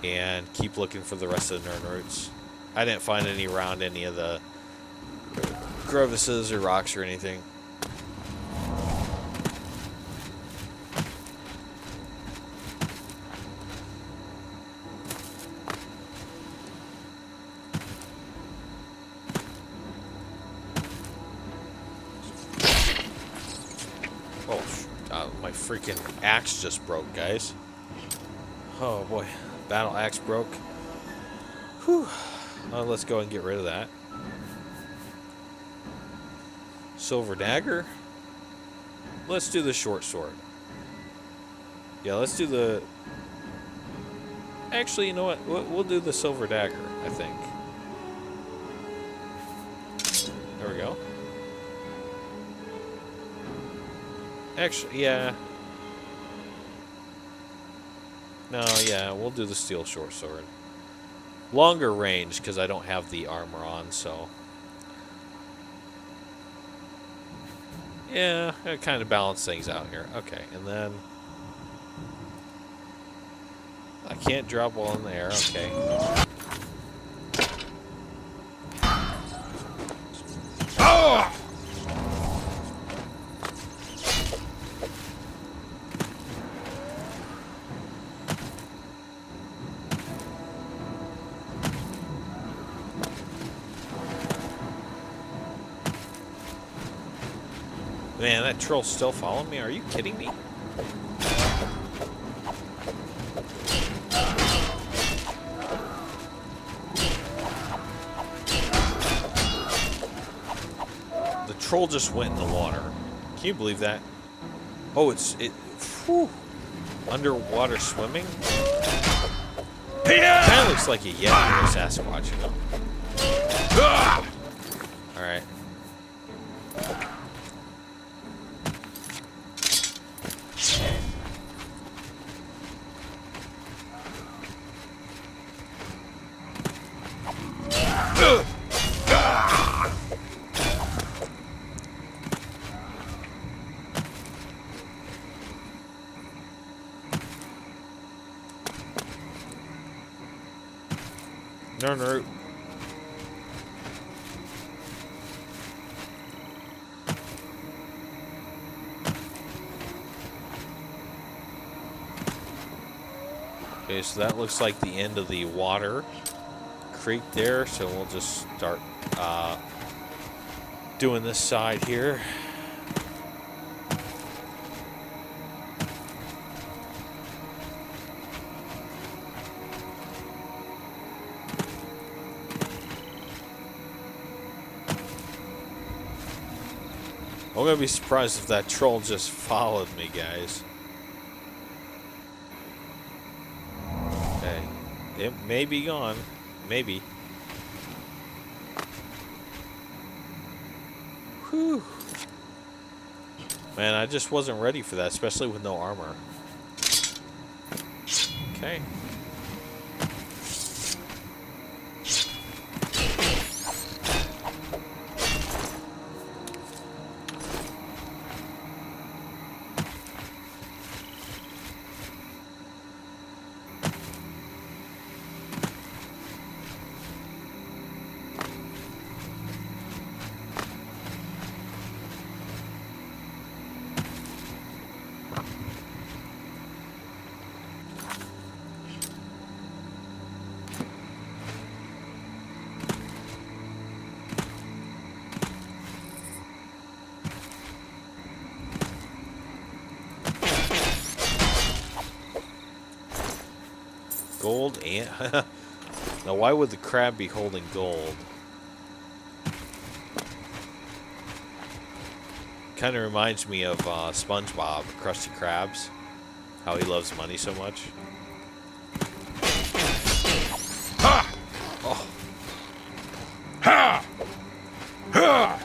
and keep looking for the rest of the Nern roots. I didn't find any around any of the crevices or rocks or anything. Oh, my freaking axe just broke, guys. Oh boy. Battle axe broke. Whew. Well, let's go and get rid of that. Silver dagger. Let's do the short sword. Yeah, let's do the... Actually, you know what? We'll do the silver dagger, I think. There we go. Actually, yeah. No, yeah, we'll do the steel short sword. Longer range, because I don't have the armor on, so... Yeah, it kind of balance things out here. Okay, and then... I can't drop while in the air, okay. Man, that troll's still following me? Are you kidding me? The troll just went in the water. Can you believe that? Oh, whew, underwater swimming? Kind of looks like a Yeti or a Sasquatch, you know? Alright. No. Okay, so that looks like the end of the water creek there, so we'll just start doing this side here. I'm gonna be surprised if that troll just followed me, guys. Okay. It may be gone. Maybe. Whew. Man, I just wasn't ready for that, especially with no armor. Okay. Gold and... Now, why would the crab be holding gold? Kind of reminds me of SpongeBob, Krusty Krabs. How he loves money so much. Ha! Oh. Ha! Ha!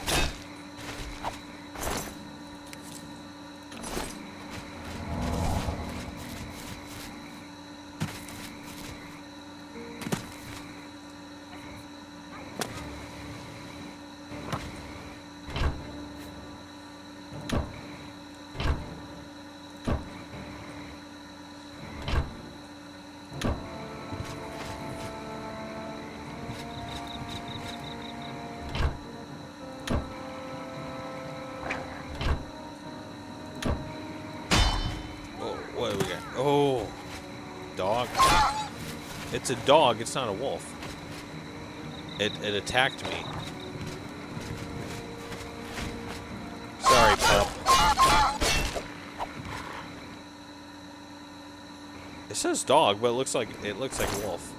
What do we got? Oh, dog. It's a dog. It's not a wolf. It attacked me. Sorry, pup. It says dog, but it looks like a wolf.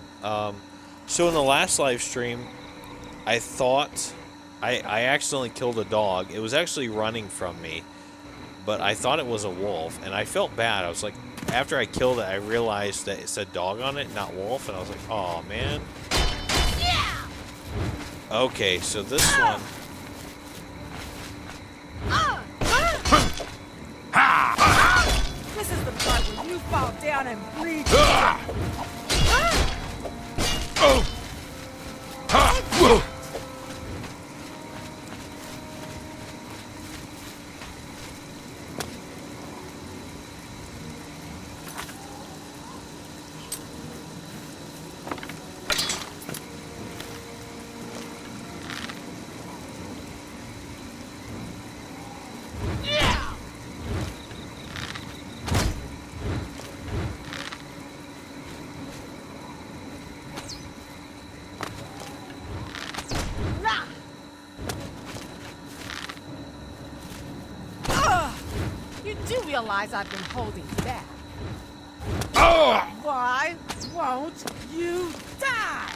So in the last live stream, I thought I accidentally killed a dog. It was actually running from me, but I thought it was a wolf, and I felt bad. I was like, after I killed it, I realized that it said dog on it, not wolf, and I was like, oh man. Yeah. Okay, so this one. This is the part where you fall down and breathe. realize I've been holding back. Oh! Why won't you die?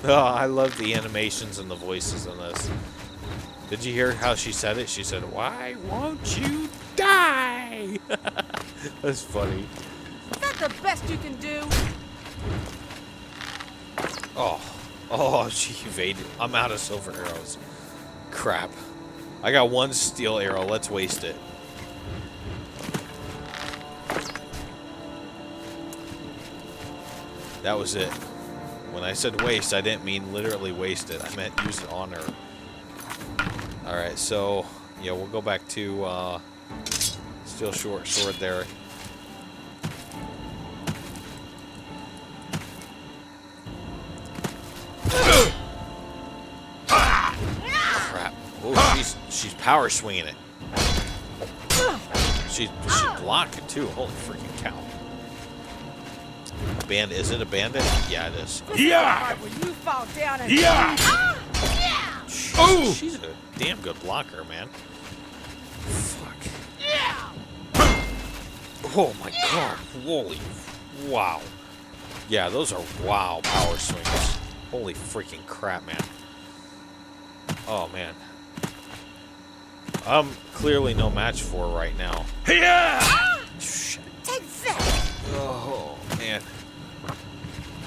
Oh, I love the animations and the voices in this. Did you hear how she said it? She said, "Why won't you die?" That's funny. Is that the best you can do? Oh, she evaded. I'm out of silver arrows. Crap. I got one steel arrow. Let's waste it. That was it. When I said waste, I didn't mean literally waste it. I meant use it on her. Alright, so, yeah, we'll go back to steel short sword there. Crap. Oh, she's power swinging it. She's blocking too. Holy freaking cow. Bandit. Is it a bandit? Yeah, it is. Yeah! Where you fall down and Yeah! Oh! She's a damn good blocker, man. Fuck. Oh my god. Holy. Wow. Yeah, those are wow power swings. Holy freaking crap, man. Oh, man. I'm clearly no match for her right now. Yeah! Shit. take that. Oh, man.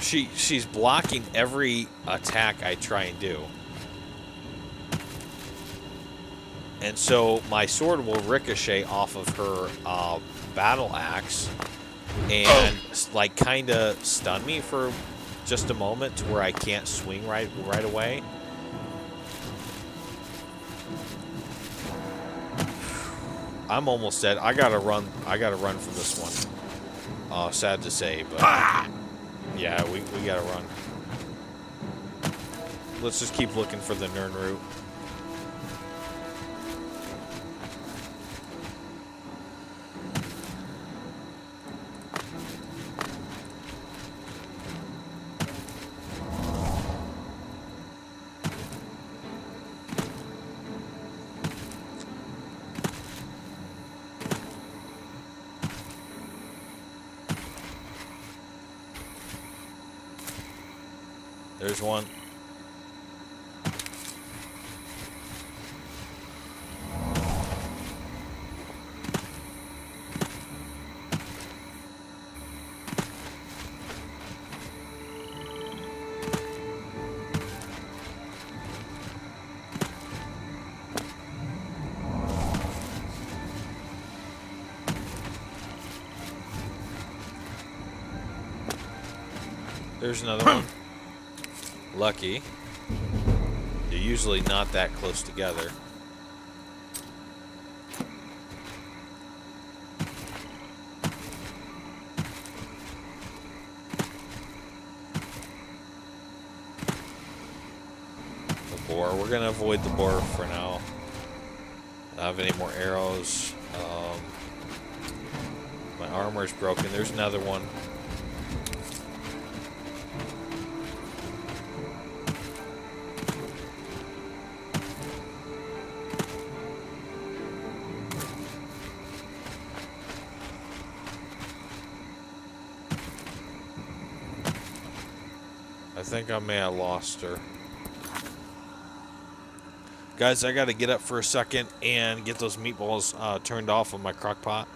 She's blocking every attack I try and do. And so my sword will ricochet off of her battle axe and like kind of stun me for just a moment to where I can't swing right away. I'm almost dead. I gotta run from this one. Sad to say, but yeah, we gotta run. Let's just keep looking for the Nern route. There's one. There's another one. Lucky. They're usually not that close together. The boar. We're gonna avoid the boar for now. I don't have any more arrows. My armor's broken. There's another one. I think I may have lost her. Guys, I gotta get up for a second and get those meatballs turned off on my crock pot.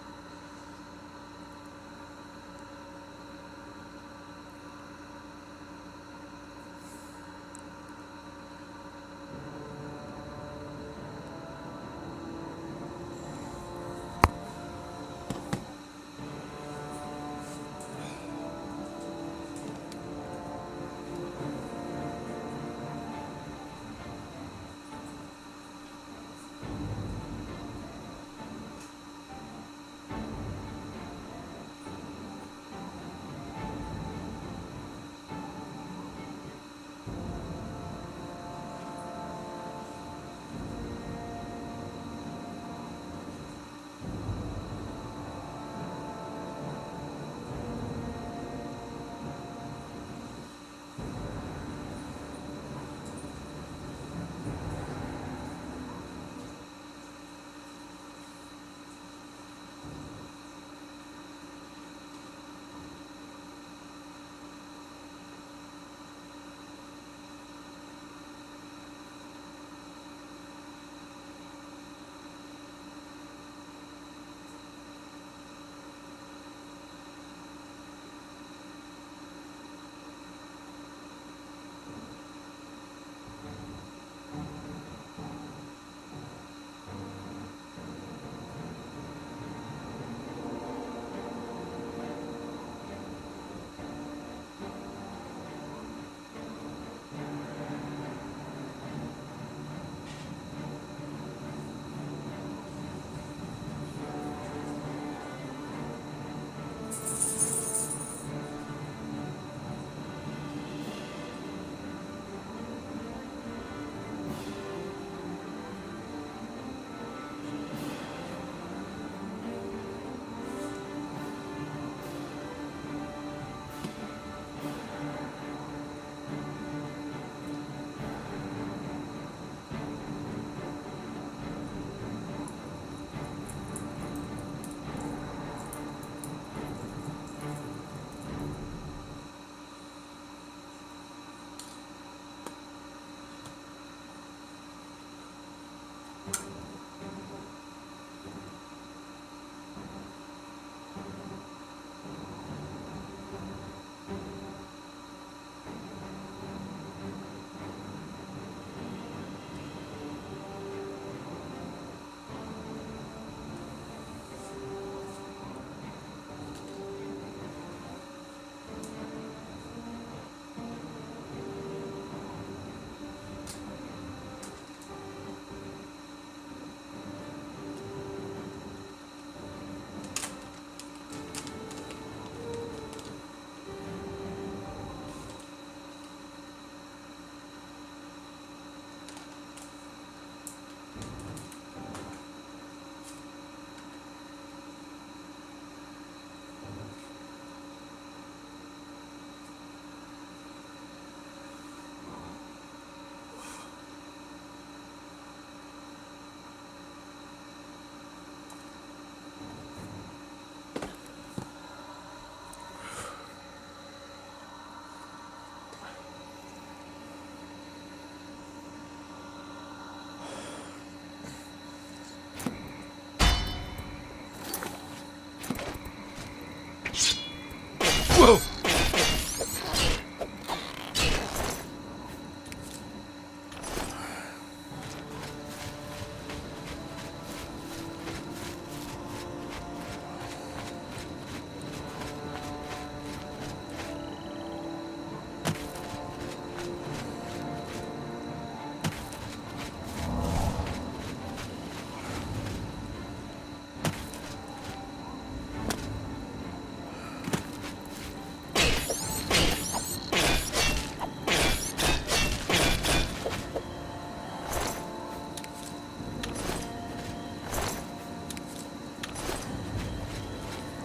Oh!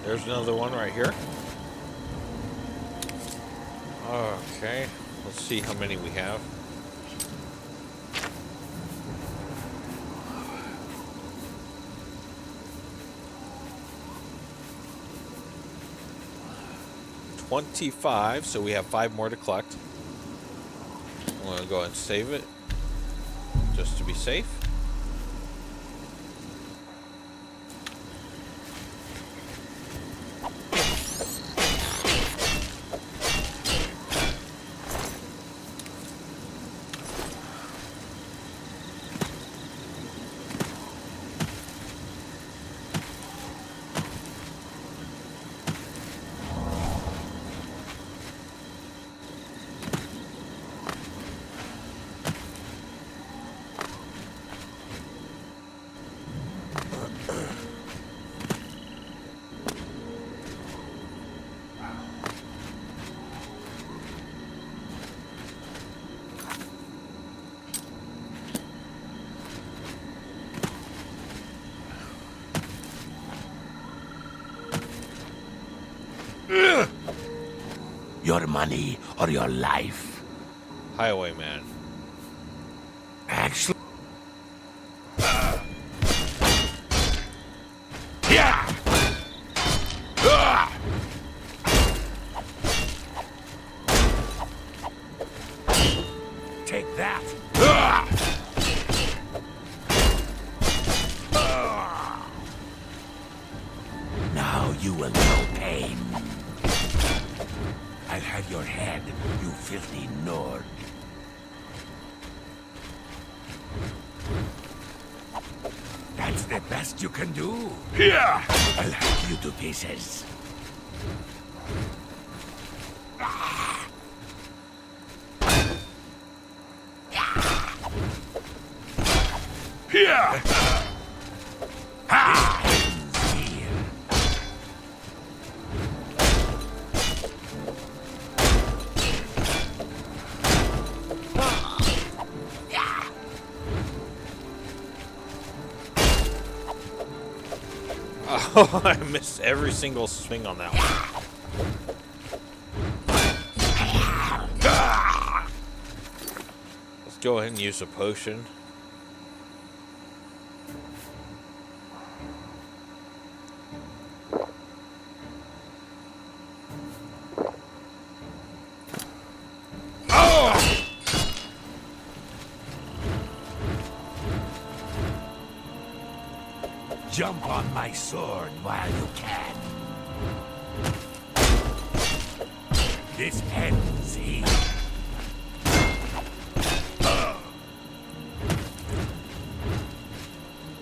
There's another one right here. Okay, let's see how many we have. $25, so we have 5 more to collect. I'm going to go ahead and save it, just to be safe. Your money or your life. Highwayman. Actually... Yeah! Take that. Now you will know pain. I'll have your head, you filthy Nord. That's the best you can do. Yeah! I'll hack you to pieces. Yeah! Ha! Here. Oh, I missed every single swing on that one. Let's go ahead and use a potion. Jump on my sword while you can. This ends here.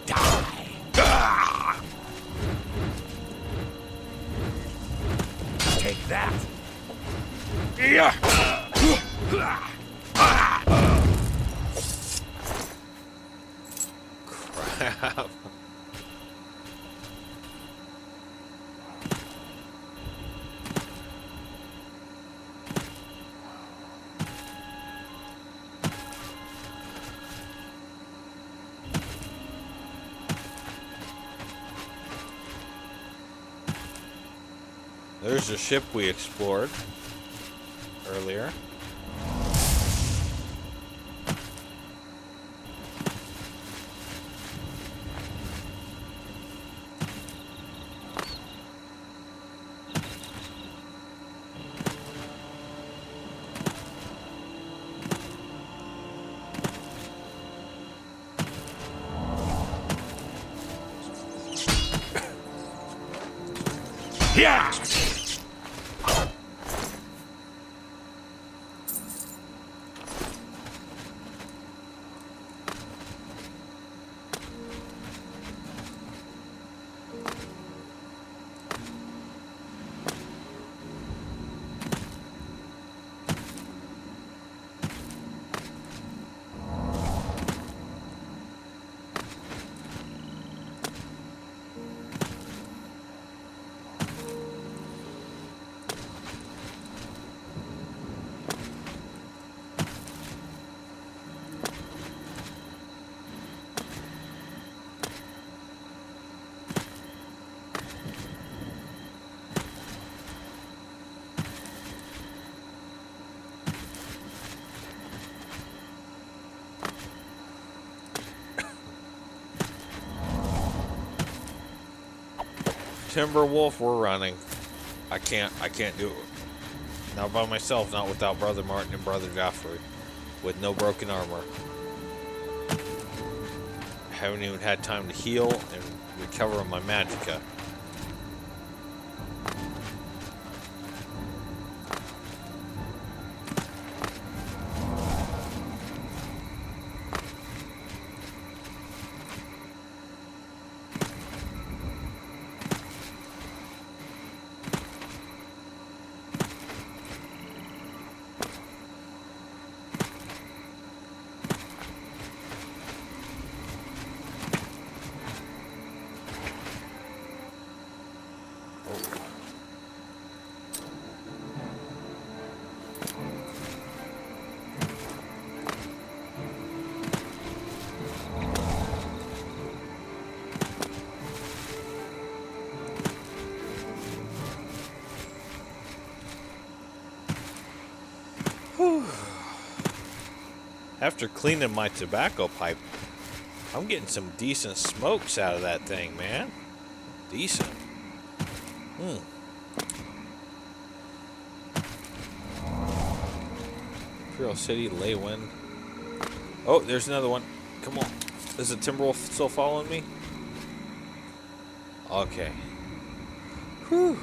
Die. Take that. Yeah! Crap. There's the ship we explored earlier. Yeah! Timberwolf, we're running. I can't do it. Not by myself, not without Brother Martin and Brother Joffrey. With no broken armor. I haven't even had time to heal and recover my magicka. After cleaning my tobacco pipe, I'm getting some decent smokes out of that thing, man. Decent. Imperial City, Leywind. Oh, there's another one. Come on. Is the Timberwolf still following me? Okay. Whew.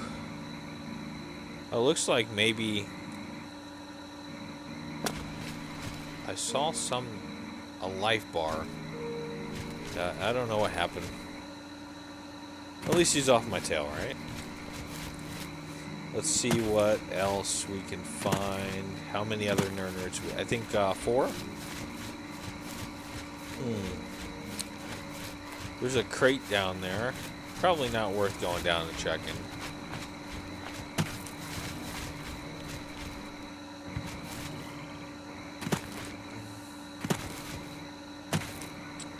Oh, looks like maybe I saw a life bar. I don't know what happened. At least he's off my tail, right? Let's see what else we can find. How many other nerds? I think 4. There's a crate down there. Probably not worth going down and checking.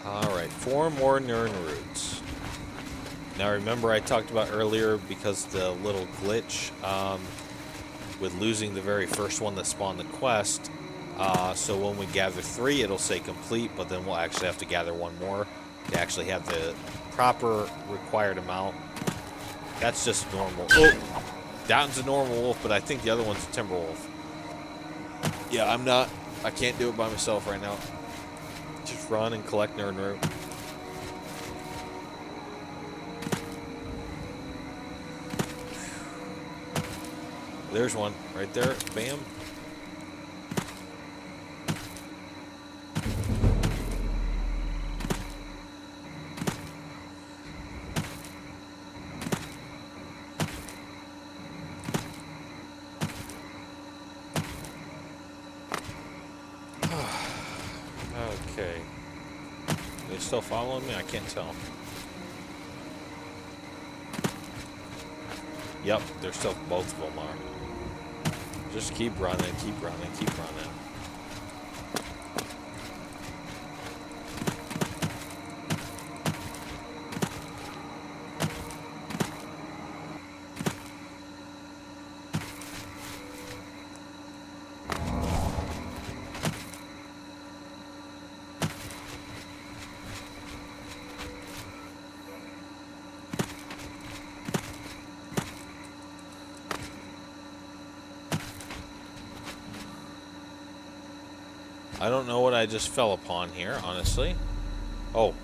Alright, 4 more Nern roots. Now remember I talked about earlier, because the little glitch with losing the very first one that spawned the quest, so when we gather 3 it'll say complete, but then we'll actually have to gather 1 more to actually have the proper required amount. That's just normal. Oh, that one's a normal wolf, but I think the other one's a timber wolf. Yeah, I can't do it by myself right now. Just run and collect Nern root. There's one right there. Bam. Okay. Are they still following me? I can't tell. Yep, they're still, both of them are. Just keep running, keep running, keep running. I don't know what I just fell upon here, honestly. Oh,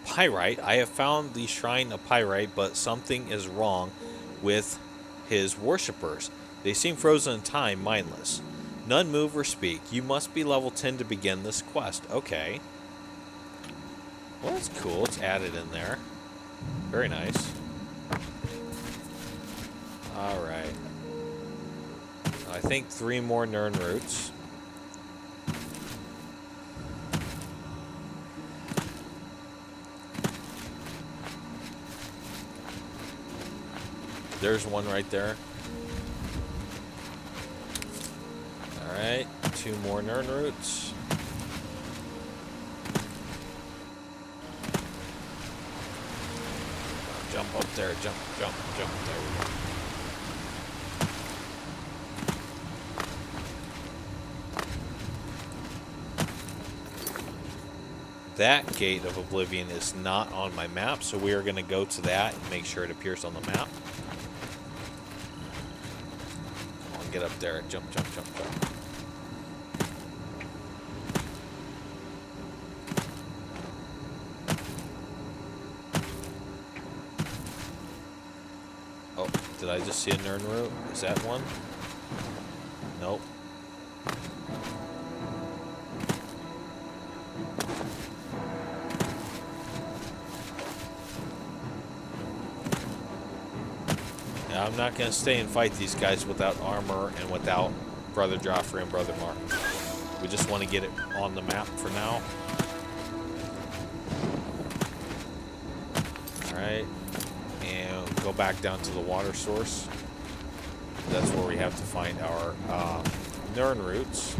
Pyrite. I have found the Shrine of Pyrite, but something is wrong with his worshippers. They seem frozen in time, mindless. None move or speak. You must be level 10 to begin this quest. Okay. Well, that's cool. It's added in there. Very nice. Alright. I think 3 more Nern roots. There's one right there. Alright, 2 more Nern roots. Jump up there, jump there. that gate of Oblivion is not on my map, so we are going to go to that and make sure it appears on the map. Come on, get up there. Jump, jump, jump, jump. Oh, did I just see a Nern route? Is that one? Nope. Now, I'm not going to stay and fight these guys without armor and without Brother Joffrey and Brother Mark. We just want to get it on the map for now. Alright. And go back down to the water source. That's where we have to find our Nern routes.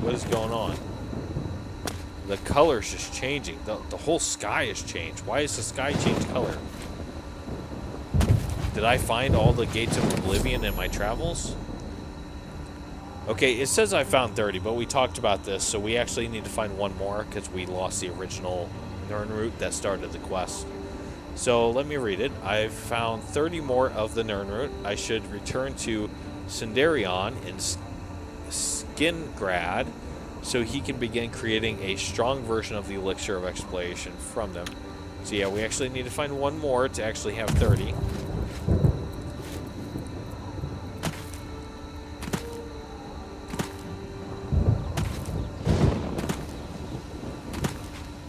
What is going on? The color's just changing. The whole sky has changed. Why has the sky changed color? Did I find all the gates of Oblivion in my travels? Okay, it says I found 30, but we talked about this, so we actually need to find one more because we lost the original Nern route that started the quest. So let me read it. I've found 30 more of the Nern route. I should return to Sindarion in Skingrad so he can begin creating a strong version of the elixir of exploration from them. So yeah, we actually need to find one more to actually have 30.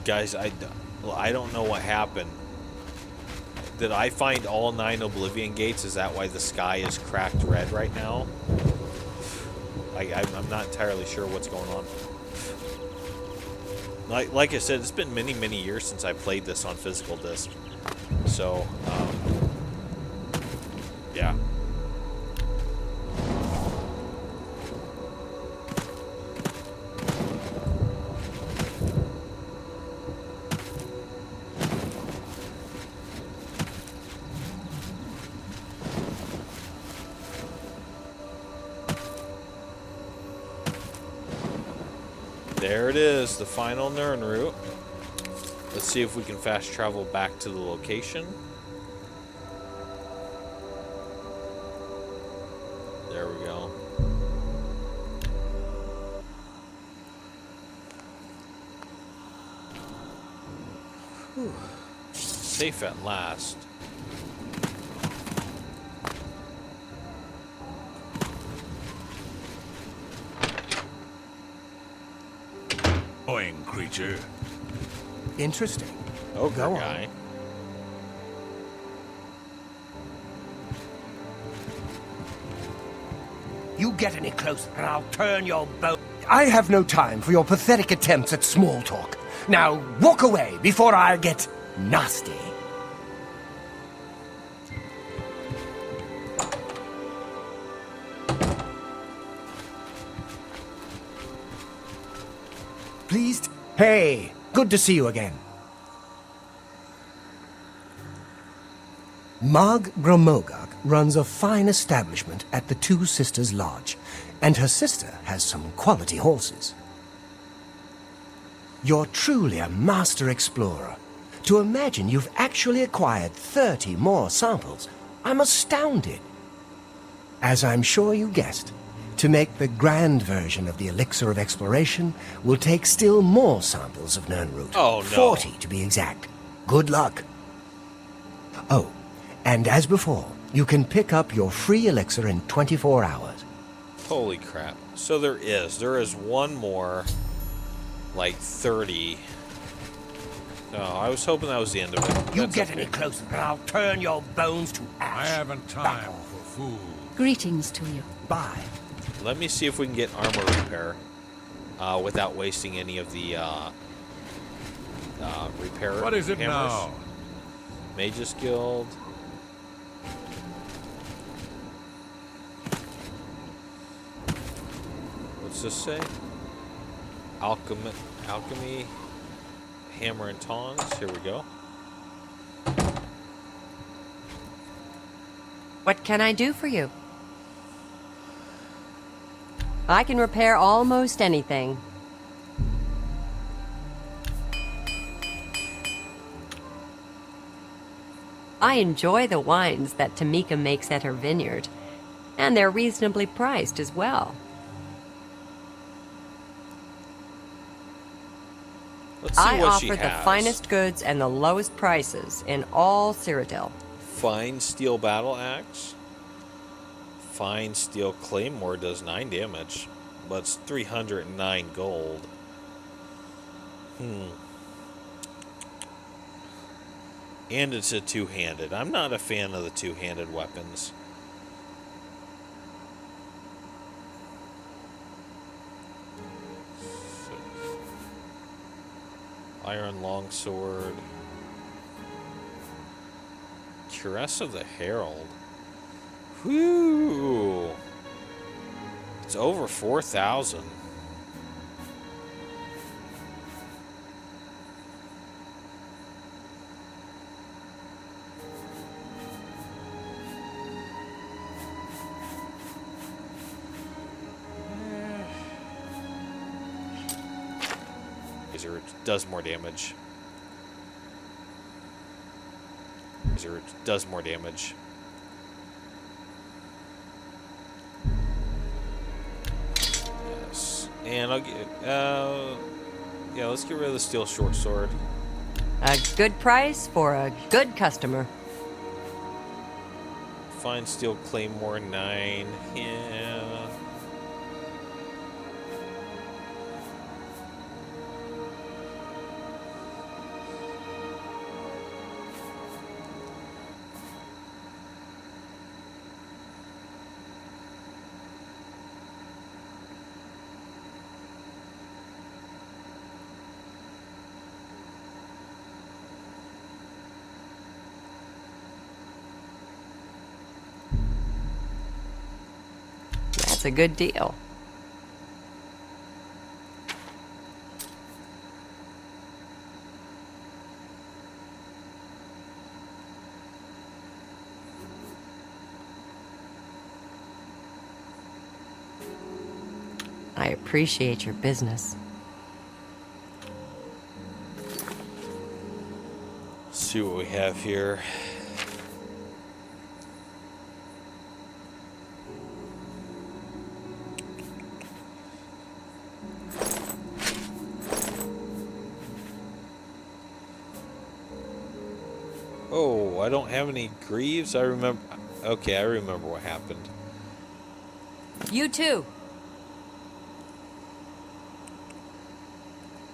Guys, I don't know what happened. Did I find all 9 Oblivion gates? Is that why the sky is cracked red right now? I'm not entirely sure what's going on. Like I said, it's been many, many years since I played this on physical disc. So, yeah. There it is, the final Nern route. Let's see if we can fast travel back to the location. There we go. Whew. Safe at last. Annoying creature. Interesting. Ogre Go on. guy. You get any closer and I'll turn your bow. I have no time for your pathetic attempts at small talk. Now walk away before I get nasty. Pleased? Hey, good to see you again. Mag Gromogak runs a fine establishment at the Two Sisters Lodge, and her sister has some quality horses. You're truly a master explorer. To imagine you've actually acquired 30 more samples, I'm astounded. As I'm sure you guessed, to make the grand version of the elixir of exploration will take still more samples of Nernroot. Oh, no. 40 to be exact. Good luck. Oh, and as before, you can pick up your free elixir in 24 hours. Holy crap. So there is one more, like 30. No, I was hoping that was the end of it. You That's get okay. any closer and I'll turn your bones to ash. I haven't Back time off. for food. Greetings to you. Bye. Let me see if we can get armor repair without wasting any of the repair What is it hammers. now? Mage's Guild. What's this say? Alchemy, hammer and tongs. Here we go. What can I do for you? I can repair almost anything. I enjoy the wines that Tamika makes at her vineyard, and they're reasonably priced as well. Let's see I what she offer the has. finest goods and the lowest prices in all Cyrodiil. Fine steel battle axe. Fine steel claymore does 9 damage, but it's 309 gold. And it's a two-handed. I'm not a fan of the two-handed weapons. Iron longsword. Cuirass of the Herald. Whew. It's over 4,000. It does more damage. It does more damage. Yes. And I'll get yeah, let's get rid of the steel short sword. A good price for a good customer. Fine steel claymore 9. Yeah. That's a good deal. I appreciate your business. Let's see what we have here. Oh, I don't have any greaves. I remember. Okay, I remember what happened. You too.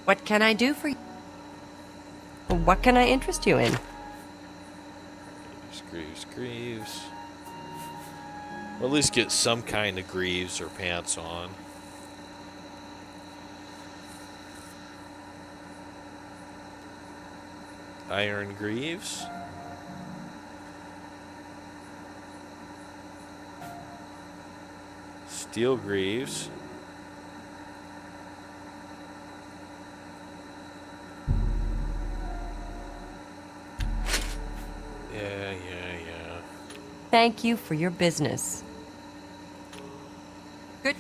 What can I do for you? What can I interest you in? Greaves. Or at least get some kind of greaves or pants on. Iron greaves. Steel greaves. Yeah. Thank you for your business. Good.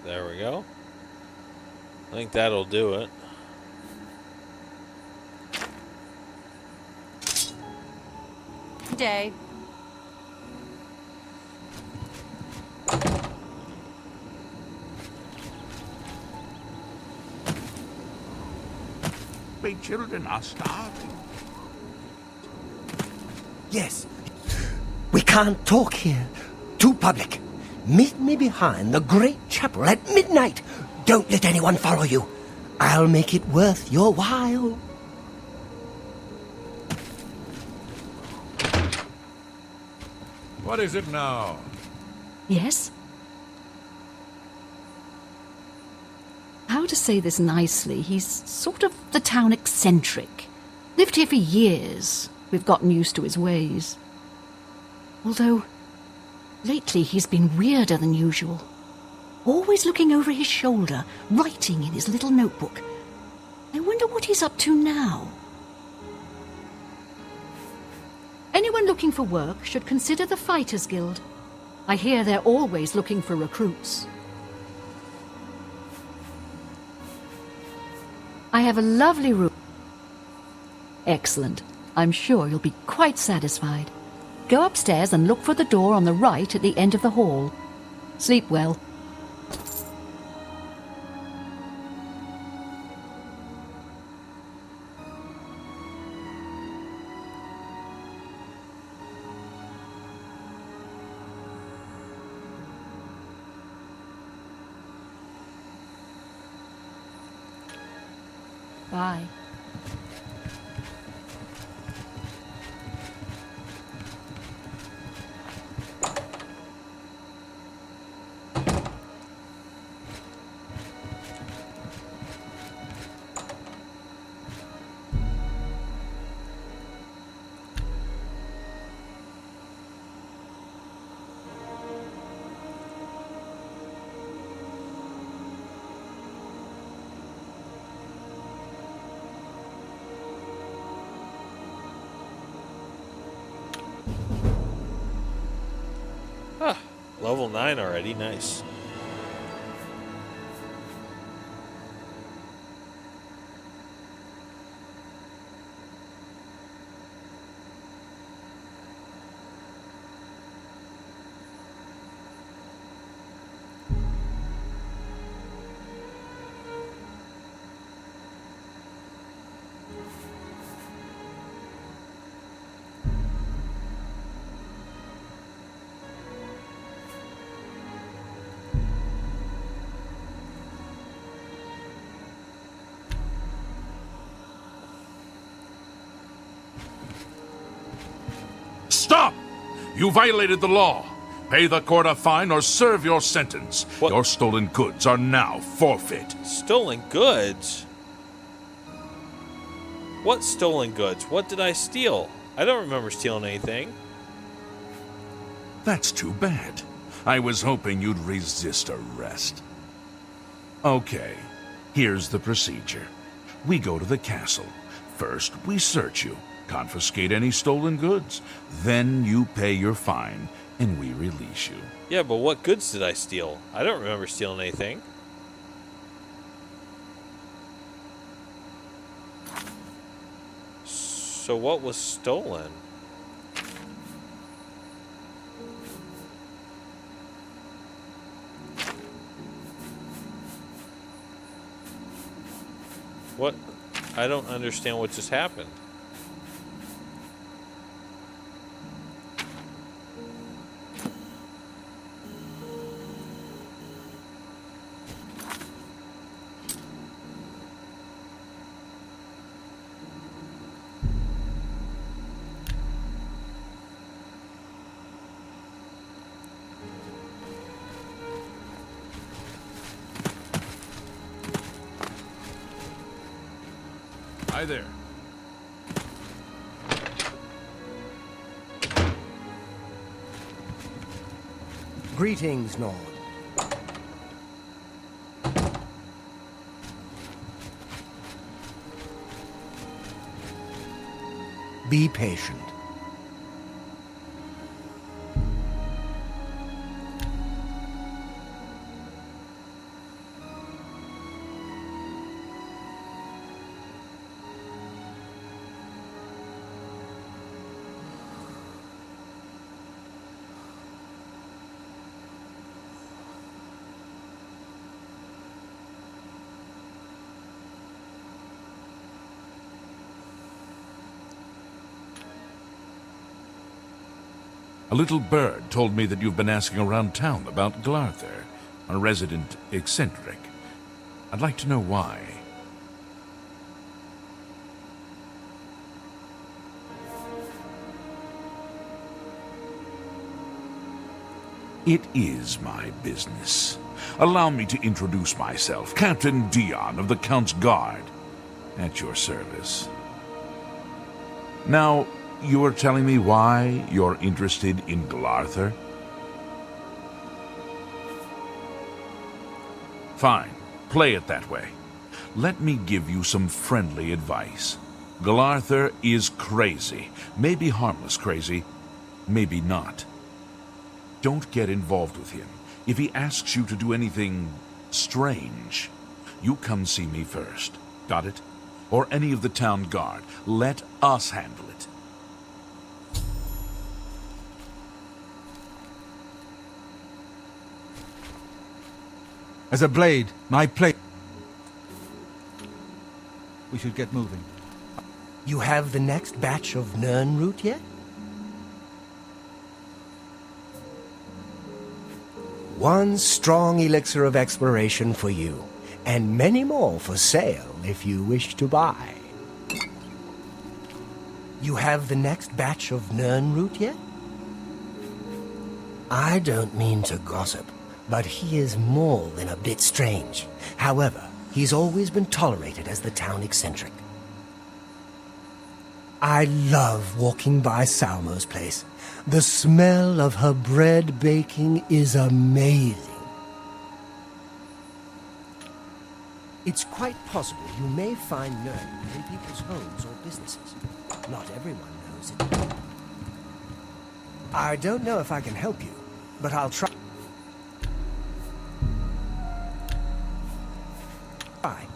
There we go. I think that'll do it. Day. My children are starving. Yes. We can't talk here. Too public. Meet me behind the great chapel at midnight. Don't let anyone follow you. I'll make it worth your while. What is it now? Yes? How to say this nicely, he's sort of the town eccentric. Lived here for years. We've gotten used to his ways. Although, lately he's been weirder than usual. Always looking over his shoulder, writing in his little notebook. I wonder what he's up to now. Anyone looking for work should consider the Fighters Guild. I hear they're always looking for recruits. I have a lovely room. Excellent. I'm sure you'll be quite satisfied. Go upstairs and look for the door on the right at the end of the hall. Sleep well. Bye. Ah, level 9 already. Nice. Stop! You violated the law. Pay the court a fine or serve your sentence. What? Your stolen goods are now forfeit. Stolen goods? What stolen goods? What did I steal? I don't remember stealing anything. That's too bad. I was hoping you'd resist arrest. Okay, here's the procedure. We go to the castle. First, we search you, confiscate any stolen goods. Then you pay your fine, and we release you. Yeah, but what goods did I steal? I don't remember stealing anything. So what was stolen? What? I don't understand what just happened. Hi there. Greetings, Nord. Be patient. A little bird told me that you've been asking around town about Glarther, a resident eccentric. I'd like to know why. It is my business. Allow me to introduce myself, Captain Dion of the Count's Guard, at your service. Now, you are telling me why you're interested in Glarther? Fine. Play it that way. Let me give you some friendly advice. Galarther is crazy. Maybe harmless crazy, maybe not. Don't get involved with him. If he asks you to do anything strange, you come see me first. Got it? Or any of the town guard. Let us handle it. As a blade, my plate. We should get moving. You have the next batch of Nern root yet? One strong elixir of exploration for you, and many more for sale if you wish to buy. You have the next batch of Nern root yet? I don't mean to gossip, but he is more than a bit strange. However, he's always been tolerated as the town eccentric. I love walking by Salmo's place. The smell of her bread baking is amazing. It's quite possible you may find Nern in people's homes or businesses. Not everyone knows it. I don't know if I can help you, but I'll try. Bye.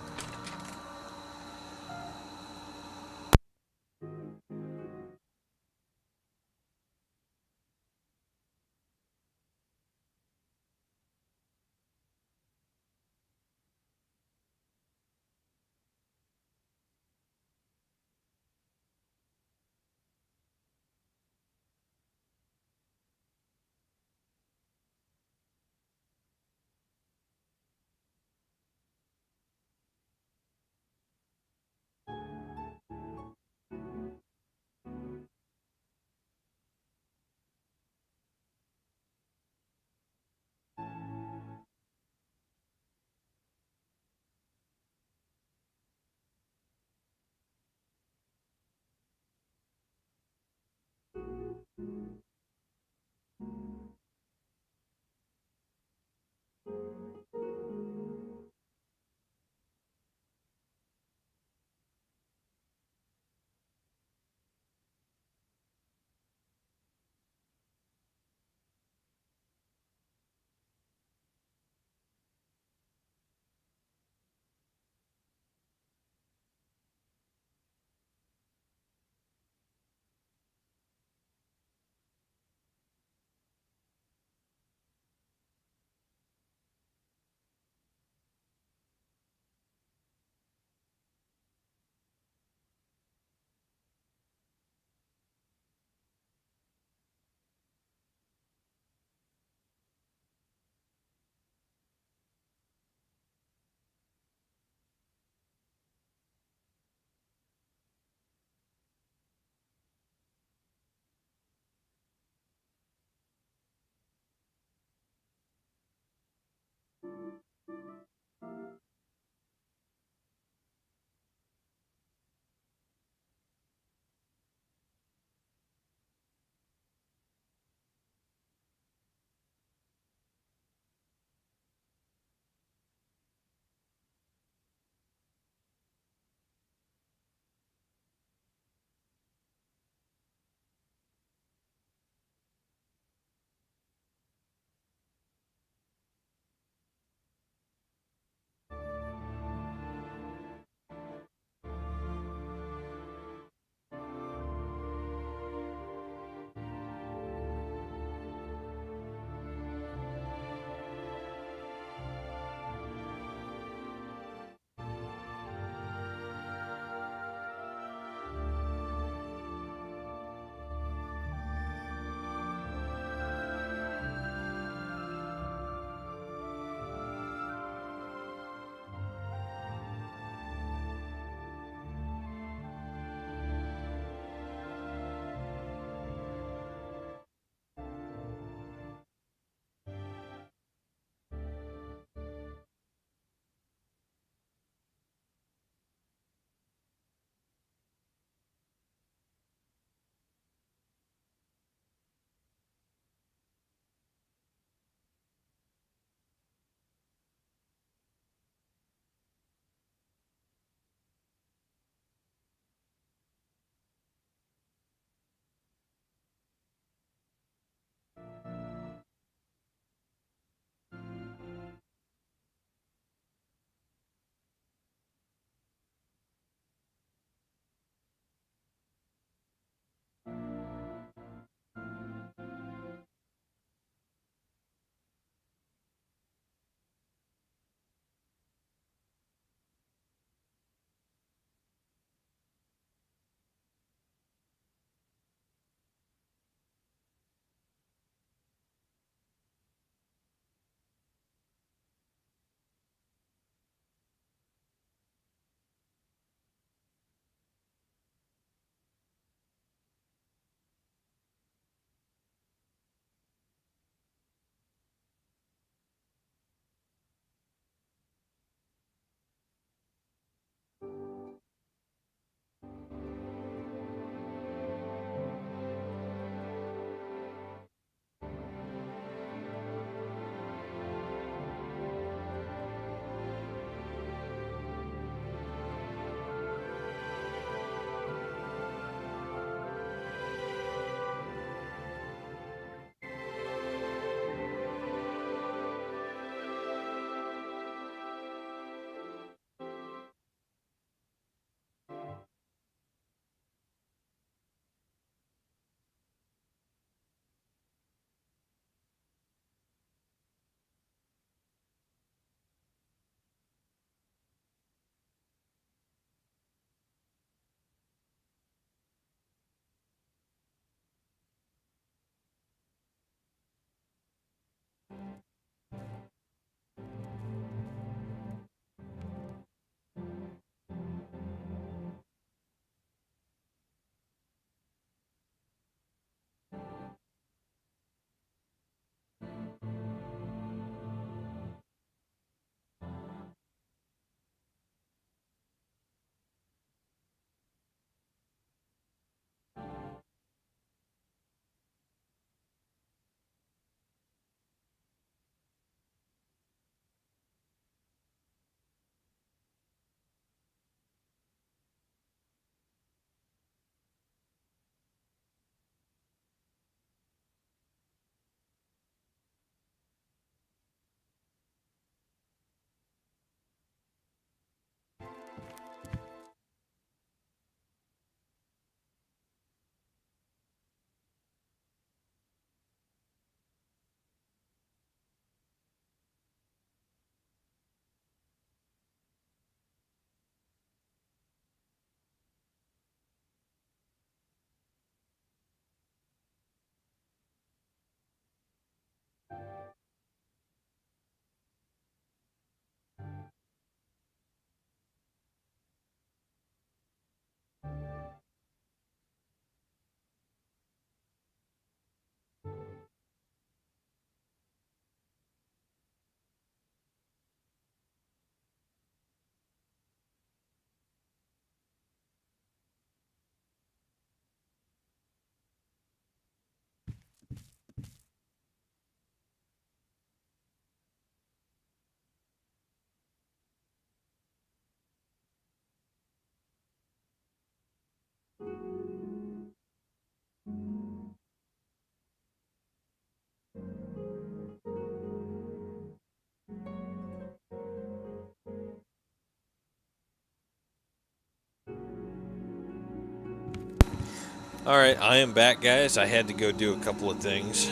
Alright, I am back, guys. I had to go do a couple of things.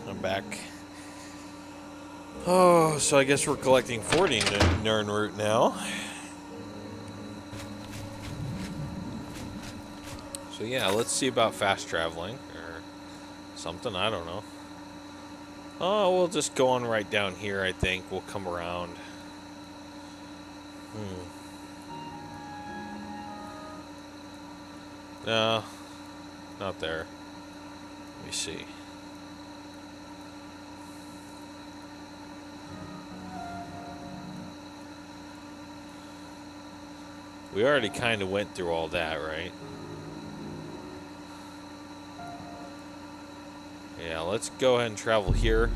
I'm back. Oh, so I guess we're collecting 40 Nern root now. So yeah, let's see about fast traveling or something. I don't know. Oh, we'll just go on right down here, I think. We'll come around. No, not there. Let me see. We already kind of went through all that, right? Yeah, let's go ahead and travel here.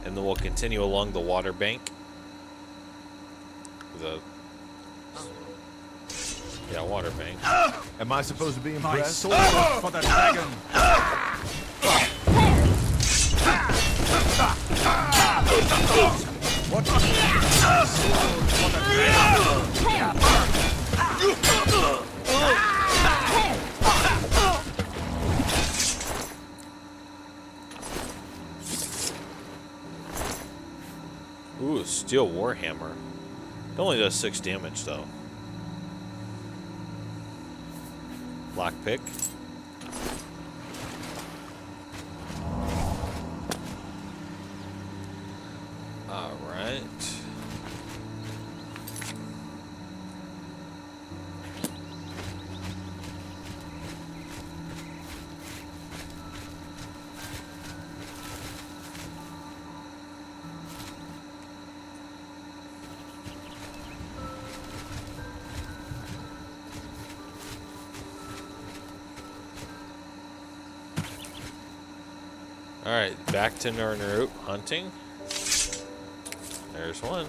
And then we'll continue along the water bank. Yeah, water bank. Am I supposed to be My impressed? sword for the dragon! What? Sword for the dragon! Ooh, steel warhammer. It only does 6 damage, though. Lockpick. Alright. Alright, back to Nernroot hunting. There's one.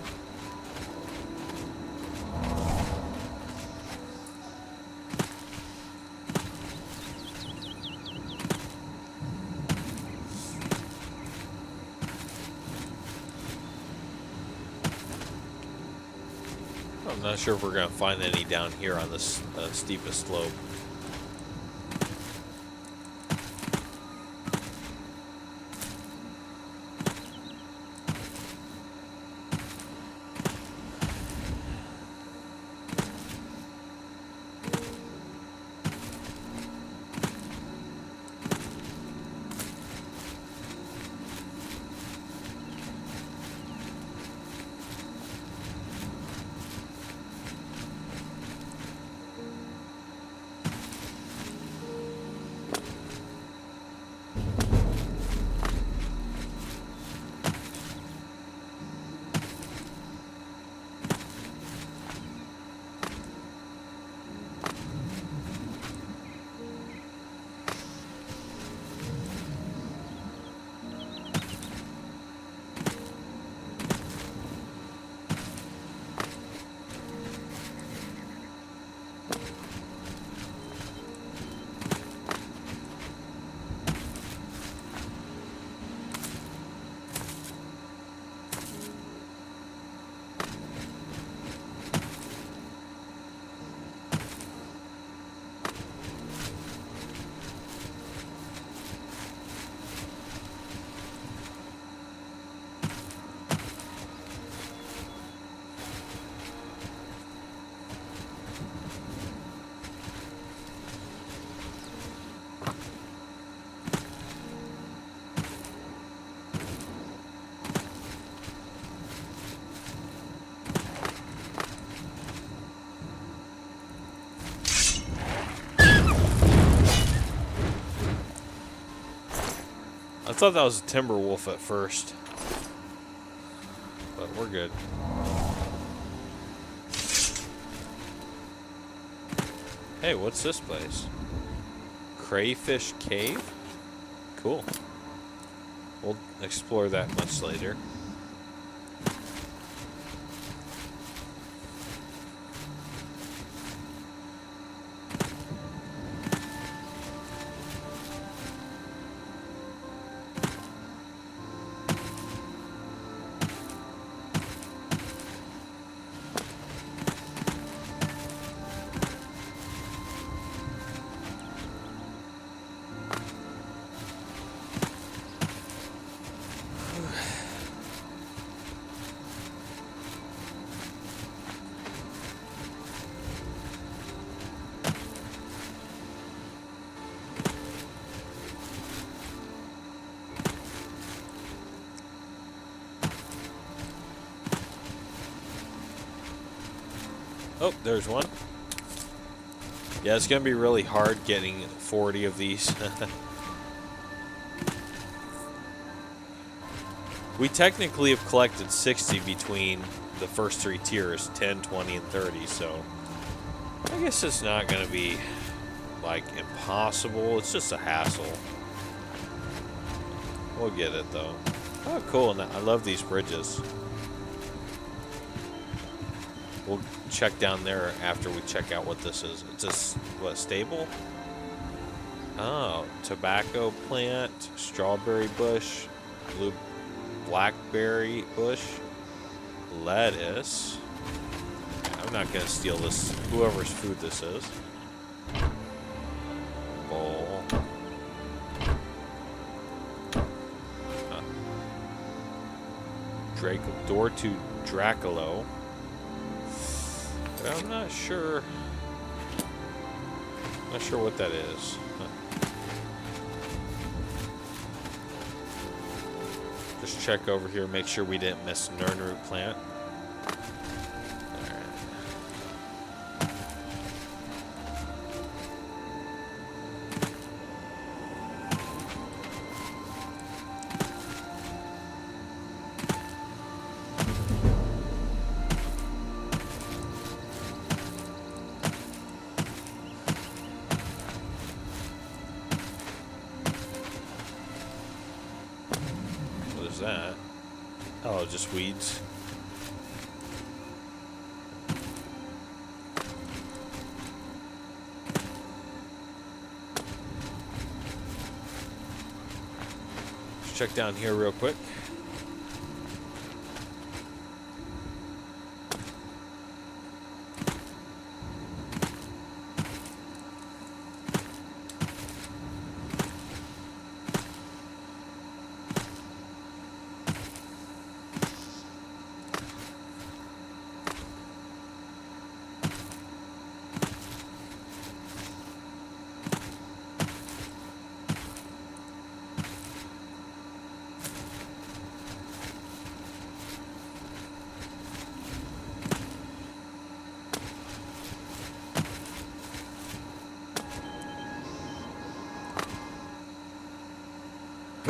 I'm not sure if we're going to find any down here on this steepest slope. I thought that was a timber wolf at first, but we're good. Hey, what's this place? Crayfish Cave? Cool. We'll explore that much later. Oh, there's one. Yeah, it's going to be really hard getting 40 of these. We technically have collected 60 between the first 3 tiers, 10, 20, and 30, so I guess it's not going to be, like, impossible. It's just a hassle. We'll get it, though. Oh, cool. I love these bridges. We'll check down there after we check out what this is. It's just, what, stable? Oh, tobacco plant, strawberry bush, blackberry bush, lettuce. I'm not going to steal this, whoever's food this is. Bowl. Door to Dracula. I'm not sure. Not sure what that is. Just check over here, make sure we didn't miss Nernroot plant. That? Oh, just weeds. Let's check down here real quick.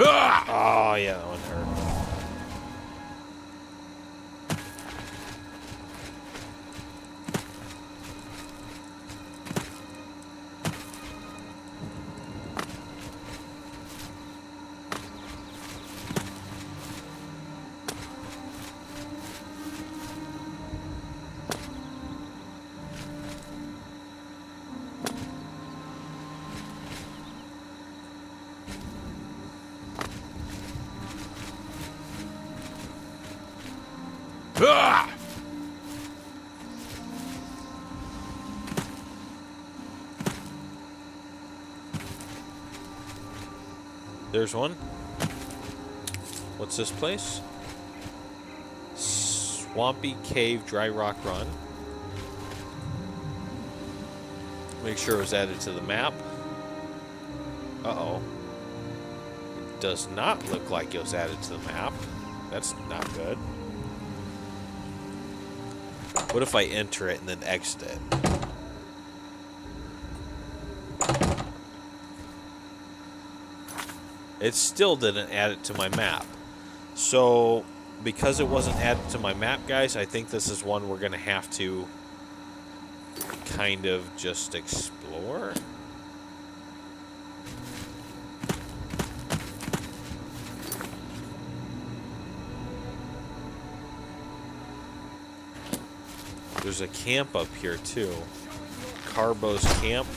Oh, yeah, that one hurt. There's one. What's this place? Swampy Cave Dry Rock Run. Make sure it was added to the map. Uh-oh. It does not look like it was added to the map. That's not good. What if I enter it and then exit it? It still didn't add it to my map. So, because it wasn't added to my map, guys, I think this is one we're going to have to kind of just explore. There's a camp up here, too. Carbo's camp.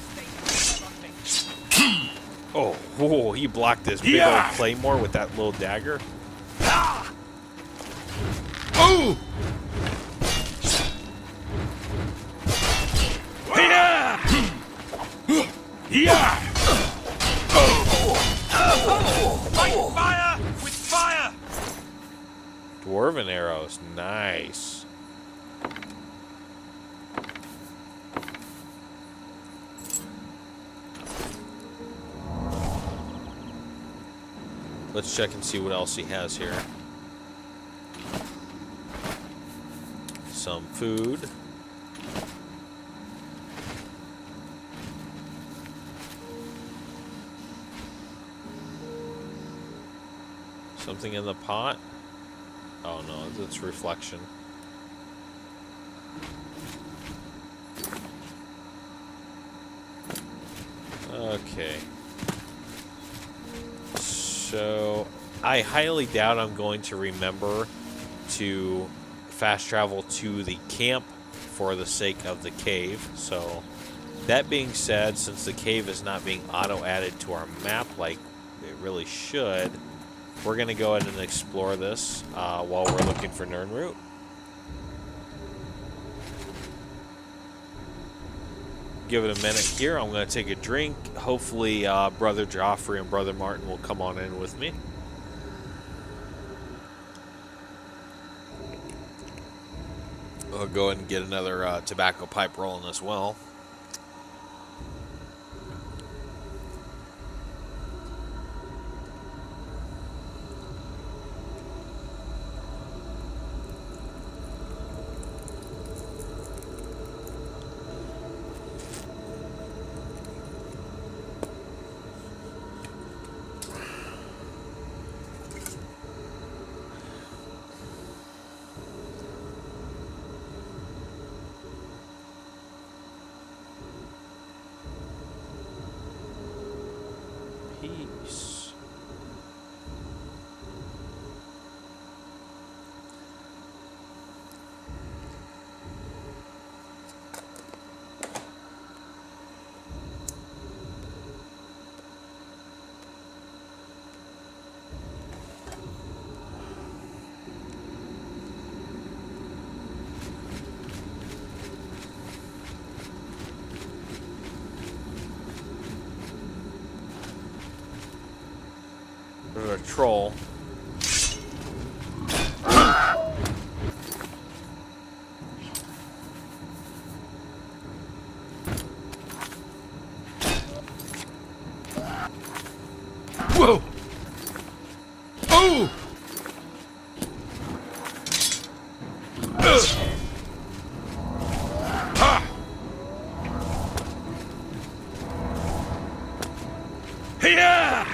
Oh, whoa, he blocked this big old claymore with that little dagger. Oh! Yeah! Fight fire with fire! Dwarven arrows, nice. Let's check and see what else he has here. Some food. Something in the pot? Oh no, it's reflection. Okay. So, I highly doubt I'm going to remember to fast travel to the camp for the sake of the cave. So, that being said, since the cave is not being auto-added to our map like it really should, we're going to go ahead and explore this while we're looking for Nirnroot. Give it a minute here. I'm going to take a drink. Hopefully, Brother Joffrey and Brother Martin will come on in with me. I'll go ahead and get another tobacco pipe rolling as well. Peace. There's a troll. Whoa! Oh! Ha! Hiya!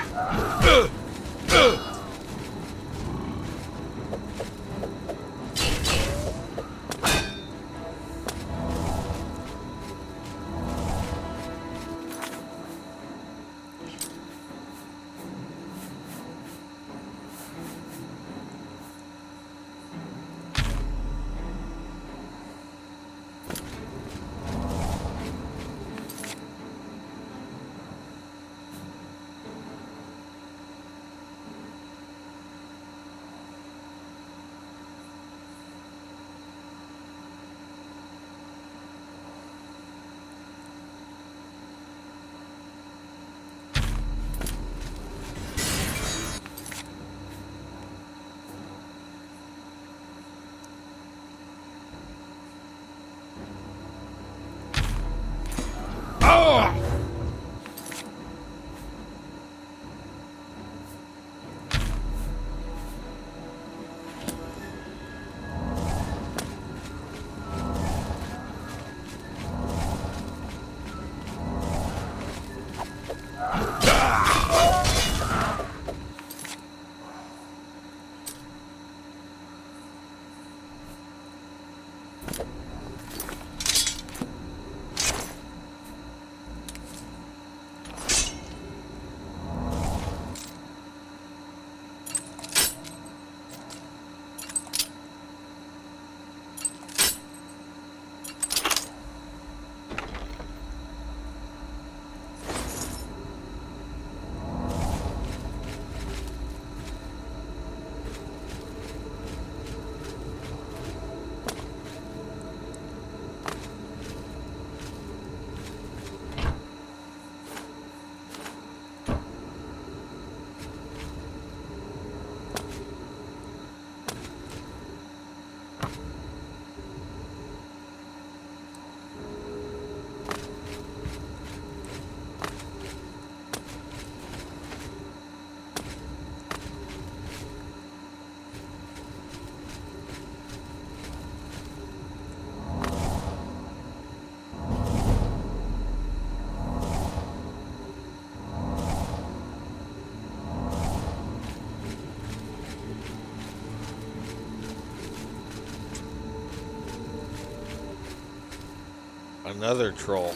Another troll.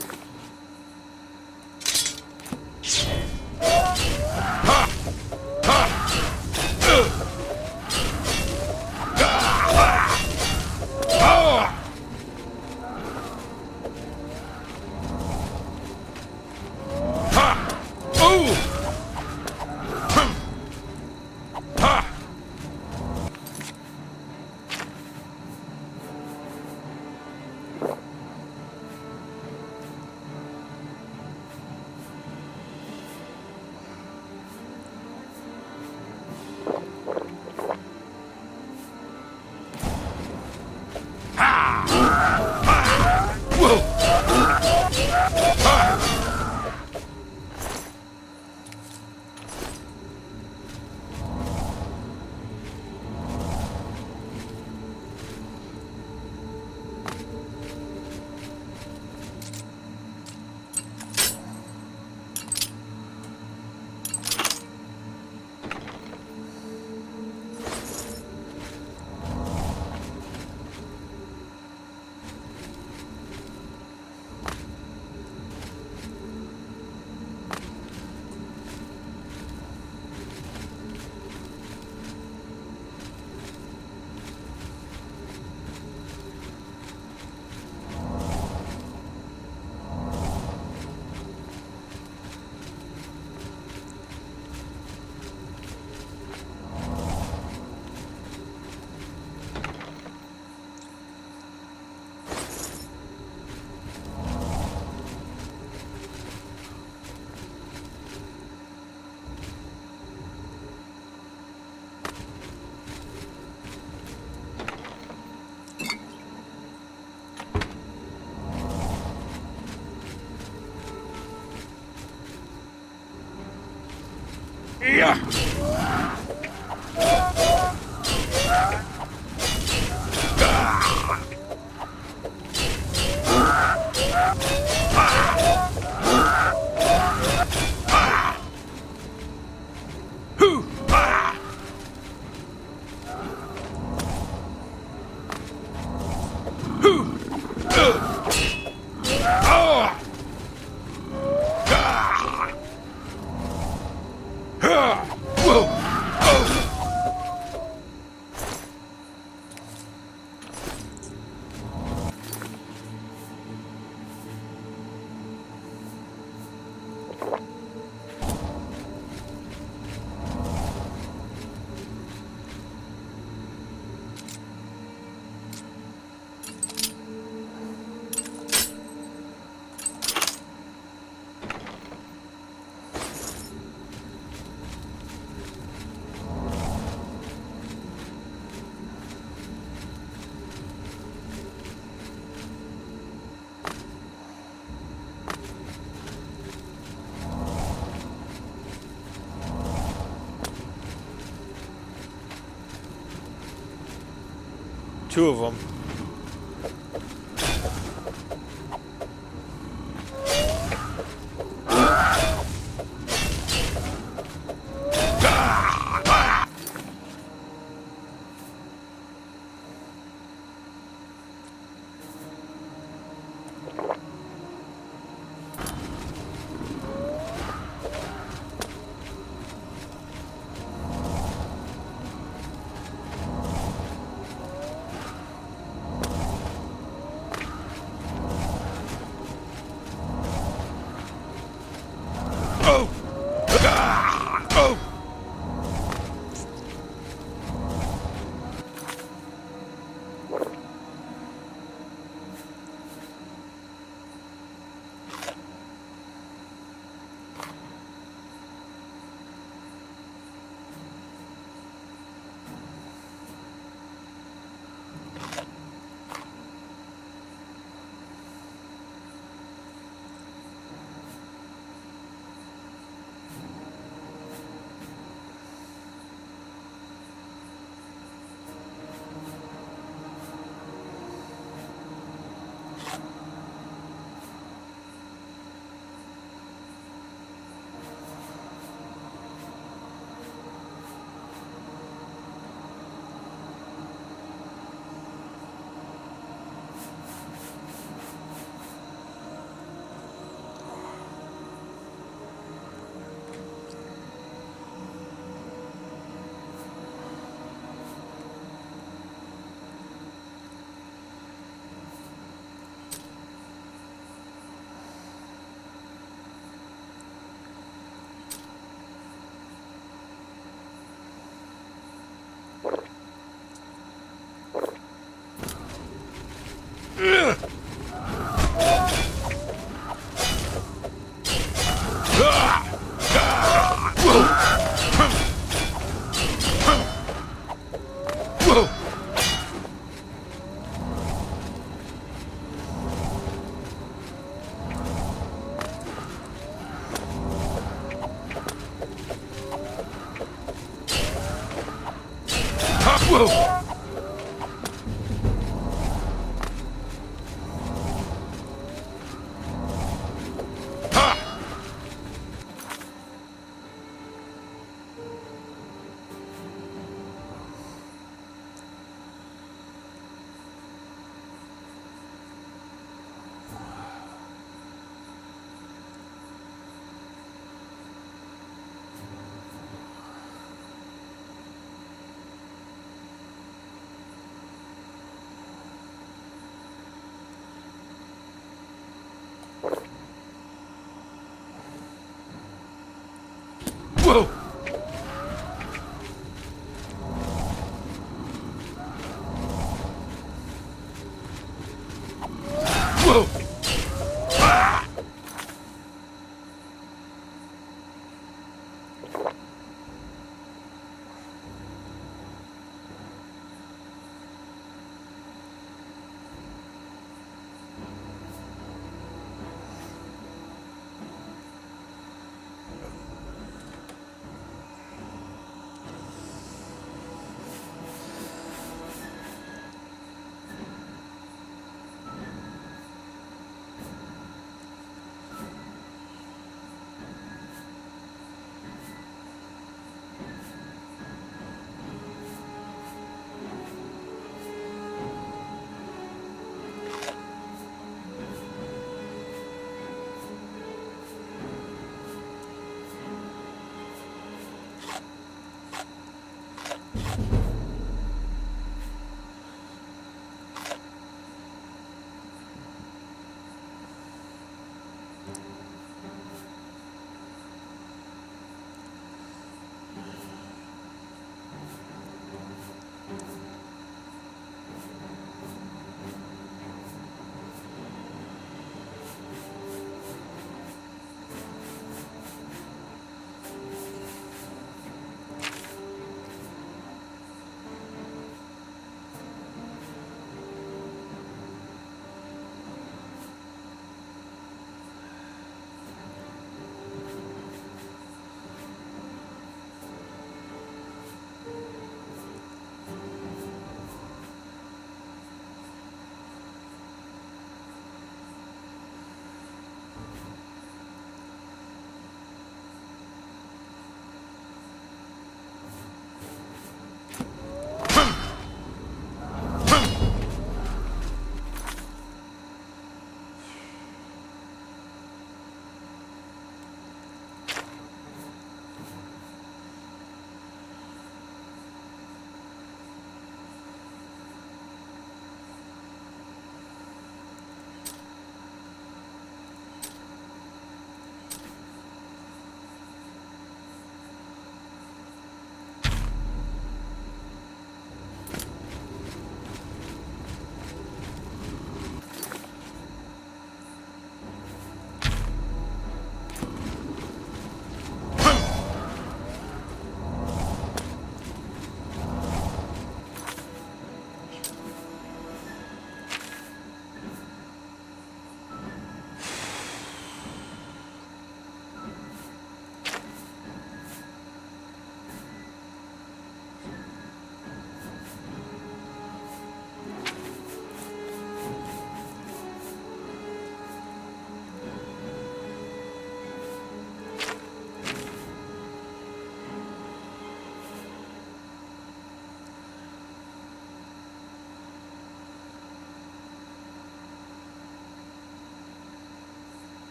Two of them.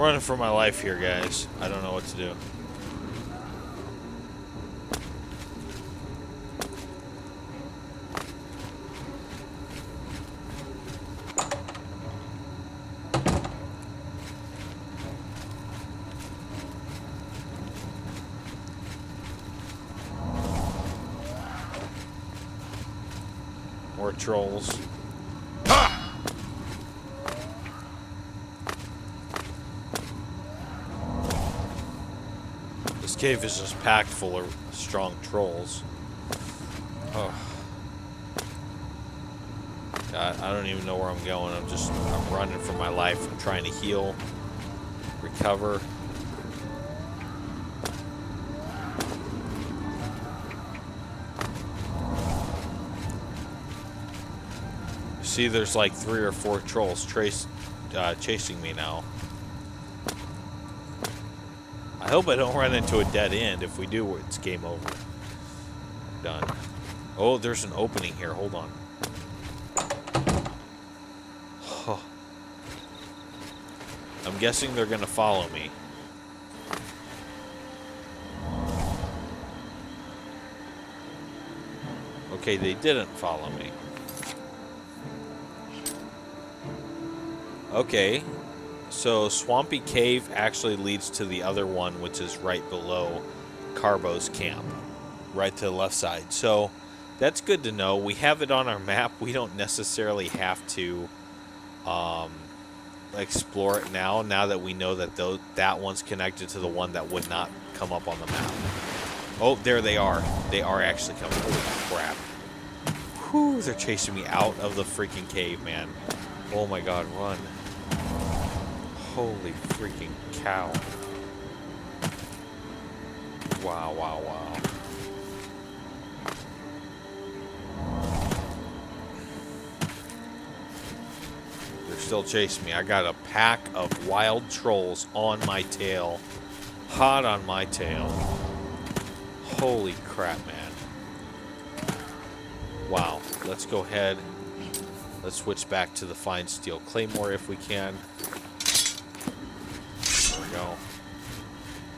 running for my life here, guys. I don't know what to do. More trolls. This cave is just packed full of strong trolls. Oh. God, I don't even know where I'm going. I'm running for my life. I'm trying to heal, recover. See, there's like 3 or 4 trolls chasing me now. I hope I don't run into a dead end. If we do, it's game over. Done. Oh, there's an opening here. Hold on. Oh. I'm guessing they're going to follow me. Okay, they didn't follow me. Okay, so Swampy Cave actually leads to the other one, which is right below Carbo's camp, right to the left side. So that's good to know. We have it on our map. We don't necessarily have to explore it now that we know that that one's connected to the one that would not come up on the map. Oh, there they are. They are actually coming. Holy crap. Whew, they're chasing me out of the freaking cave, man. Oh my god, run. Holy freaking cow. Wow, wow, wow. They're still chasing me. I got a pack of wild trolls on my tail. Hot on my tail. Holy crap, man. Wow. Let's go ahead. Let's switch back to the fine steel claymore if we can. There we go.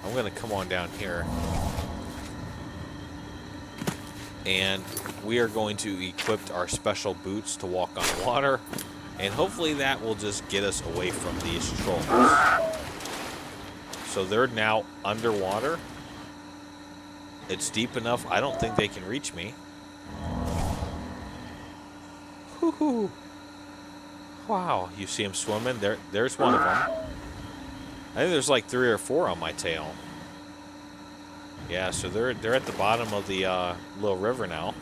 I'm going to come on down here. And we are going to equip our special boots to walk on water. And hopefully that will just get us away from these trolls. So they're now underwater. It's deep enough. I don't think they can reach me. Woohoo! Wow, you see them swimming? There's one of them. I think there's like 3 or 4 on my tail. Yeah, so they're at the bottom of the little river now,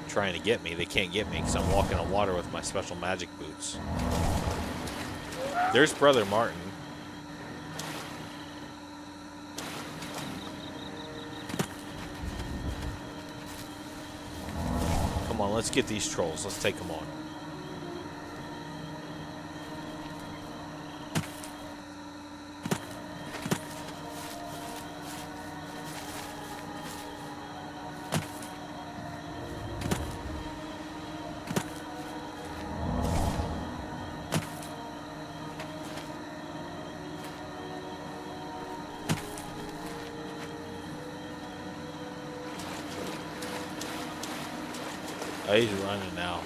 trying to get me. They can't get me because I'm walking on water with my special magic boots. There's Brother Martin. Come on, let's get these trolls. Let's take them on. Oh, he's running now.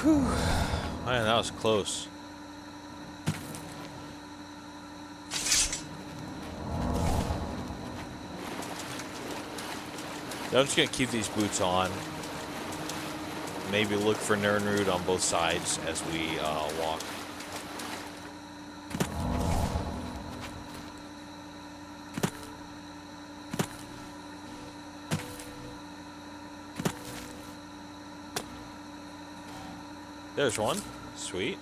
Whew. Man, that was close. I'm just going to keep these boots on. Maybe look for Nernrud on both sides as we walk. There's one. Sweet.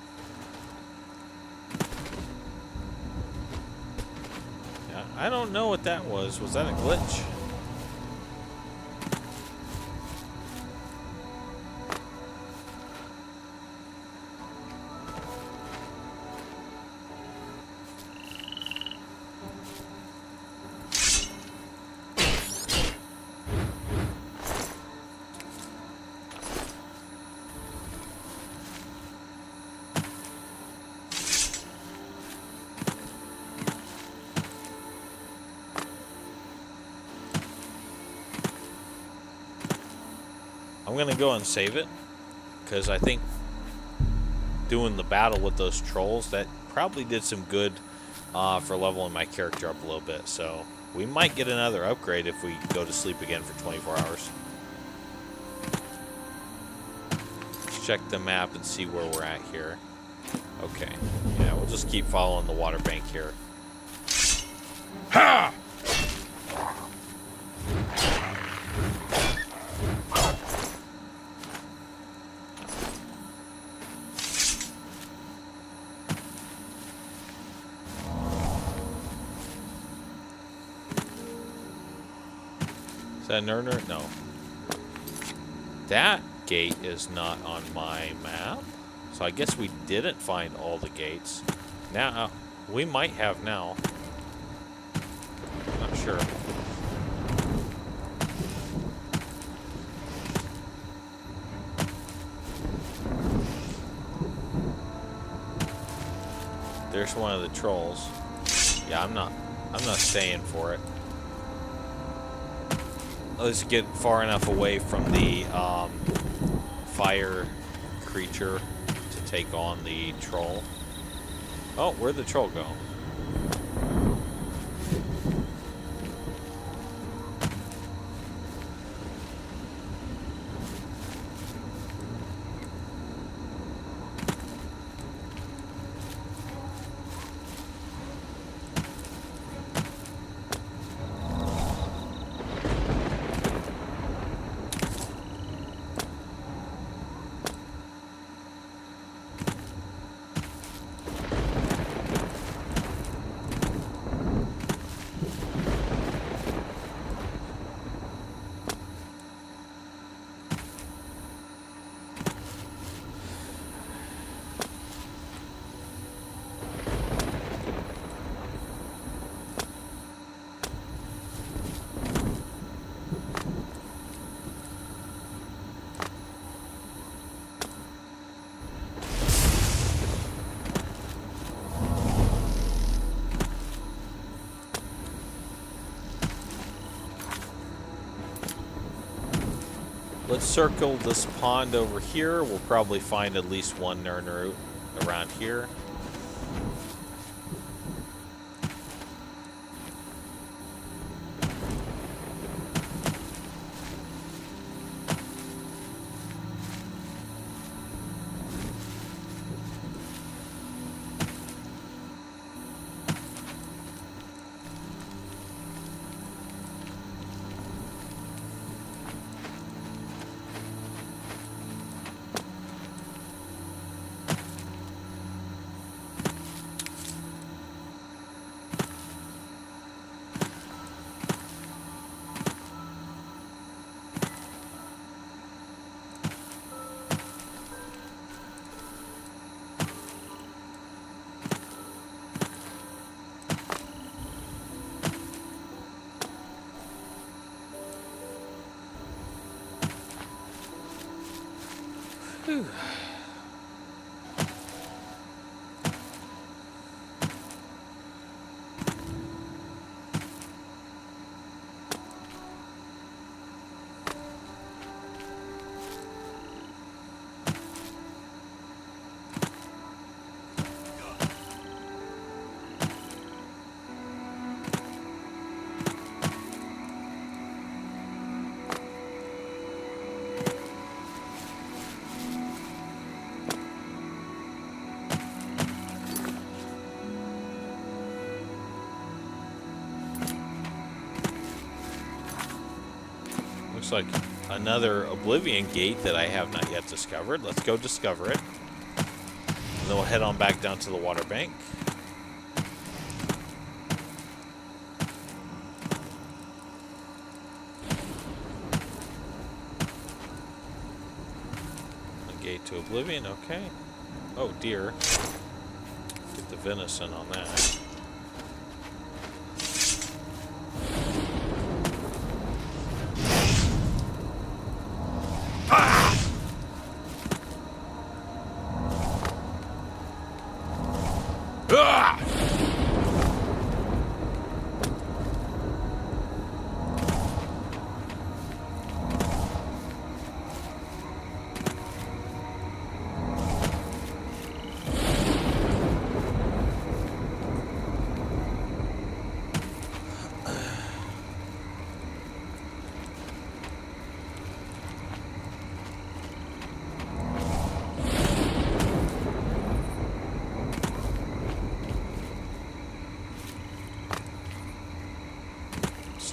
Yeah, I don't know what that was. Was that a glitch? I'm going to go and save it, because I think doing the battle with those trolls, that probably did some good for leveling my character up a little bit. So we might get another upgrade if we go to sleep again for 24 hours. Let's check the map and see where we're at here. Okay. Yeah, we'll just keep following the water bank here. Ha! Is that Nerner? No. That gate is not on my map. So I guess we didn't find all the gates. Now, we might have now. Not sure. There's one of the trolls. Yeah, I'm not staying for it. Let's get far enough away from the fire creature to take on the troll. Oh, where'd the troll go? Let's circle this pond over here. We'll probably find at least one Nerner around here. Whew. Looks like another Oblivion gate that I have not yet discovered. Let's go discover it. And then we'll head on back down to the water bank. A gate to Oblivion, okay. Oh dear. Get the venison on that.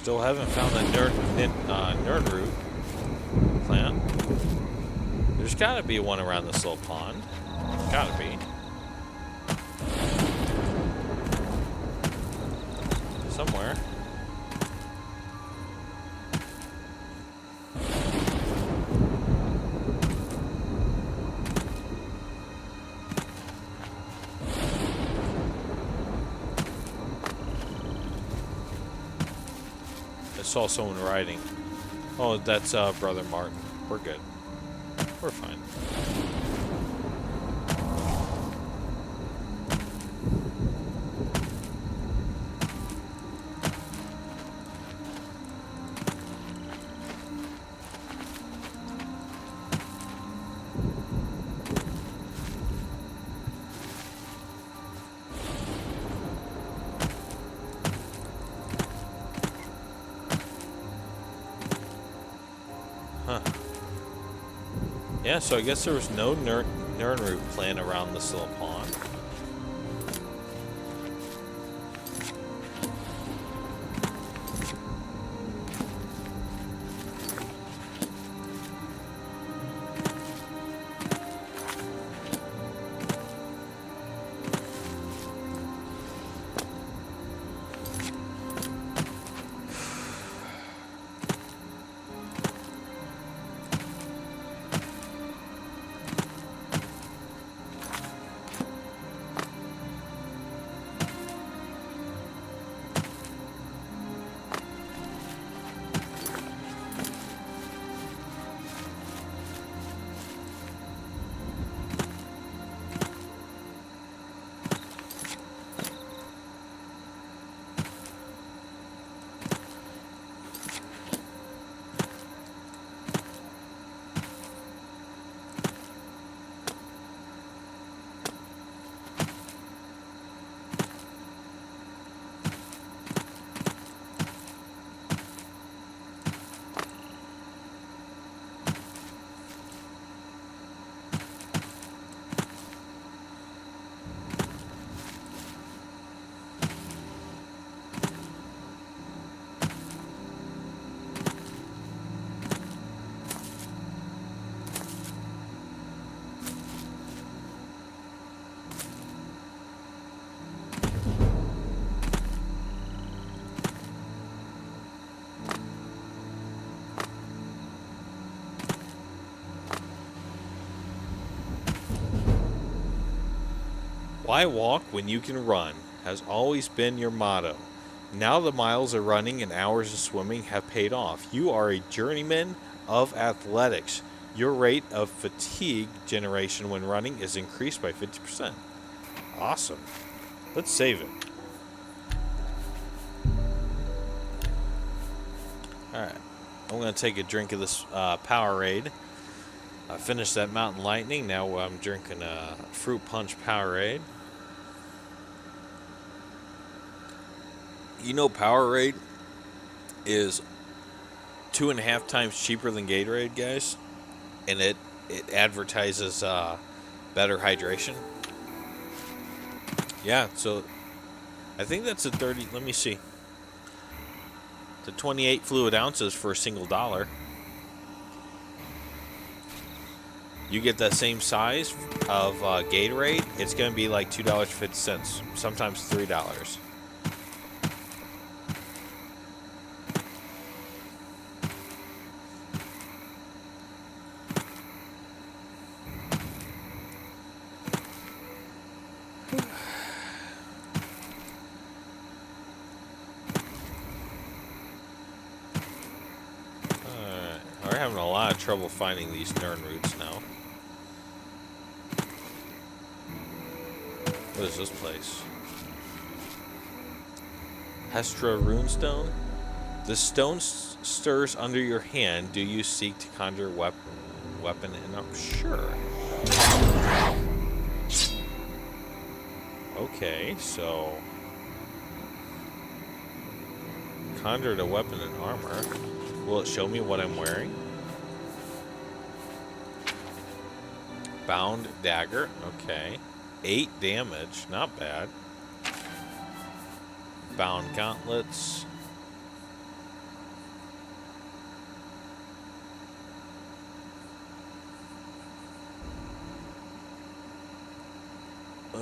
Still haven't found the Nerdroot plant. There's gotta be one around this little pond. Gotta be. Somewhere. I saw someone riding. Oh, that's Brother Martin. We're good. We're fine. Huh. Yeah, so I guess there was no Nernroot plant around this little pond. Why walk when you can run has always been your motto. Now the miles of running and hours of swimming have paid off. You are a journeyman of athletics. Your rate of fatigue generation when running is increased by 50%. Awesome. Let's save it. Alright. I'm going to take a drink of this Powerade. I finished that Mountain Lightning. Now I'm drinking a Fruit Punch Powerade. You know Powerade is 2.5 times cheaper than Gatorade, guys. And it advertises better hydration. Yeah, so I think that's a 30, let me see. The 28 fluid ounces for a single $1. You get the same size of Gatorade, it's going to be like $2.50, sometimes $3. We're having a lot of trouble finding these Nernroots now. What is this place? Hestra Runestone? The stone stirs under your hand. Do you seek to conjure weapon and up? Sure. Okay, so conjured a weapon and armor. Will it show me what I'm wearing? Bound dagger. Okay. 8 damage. Not bad. Bound gauntlets.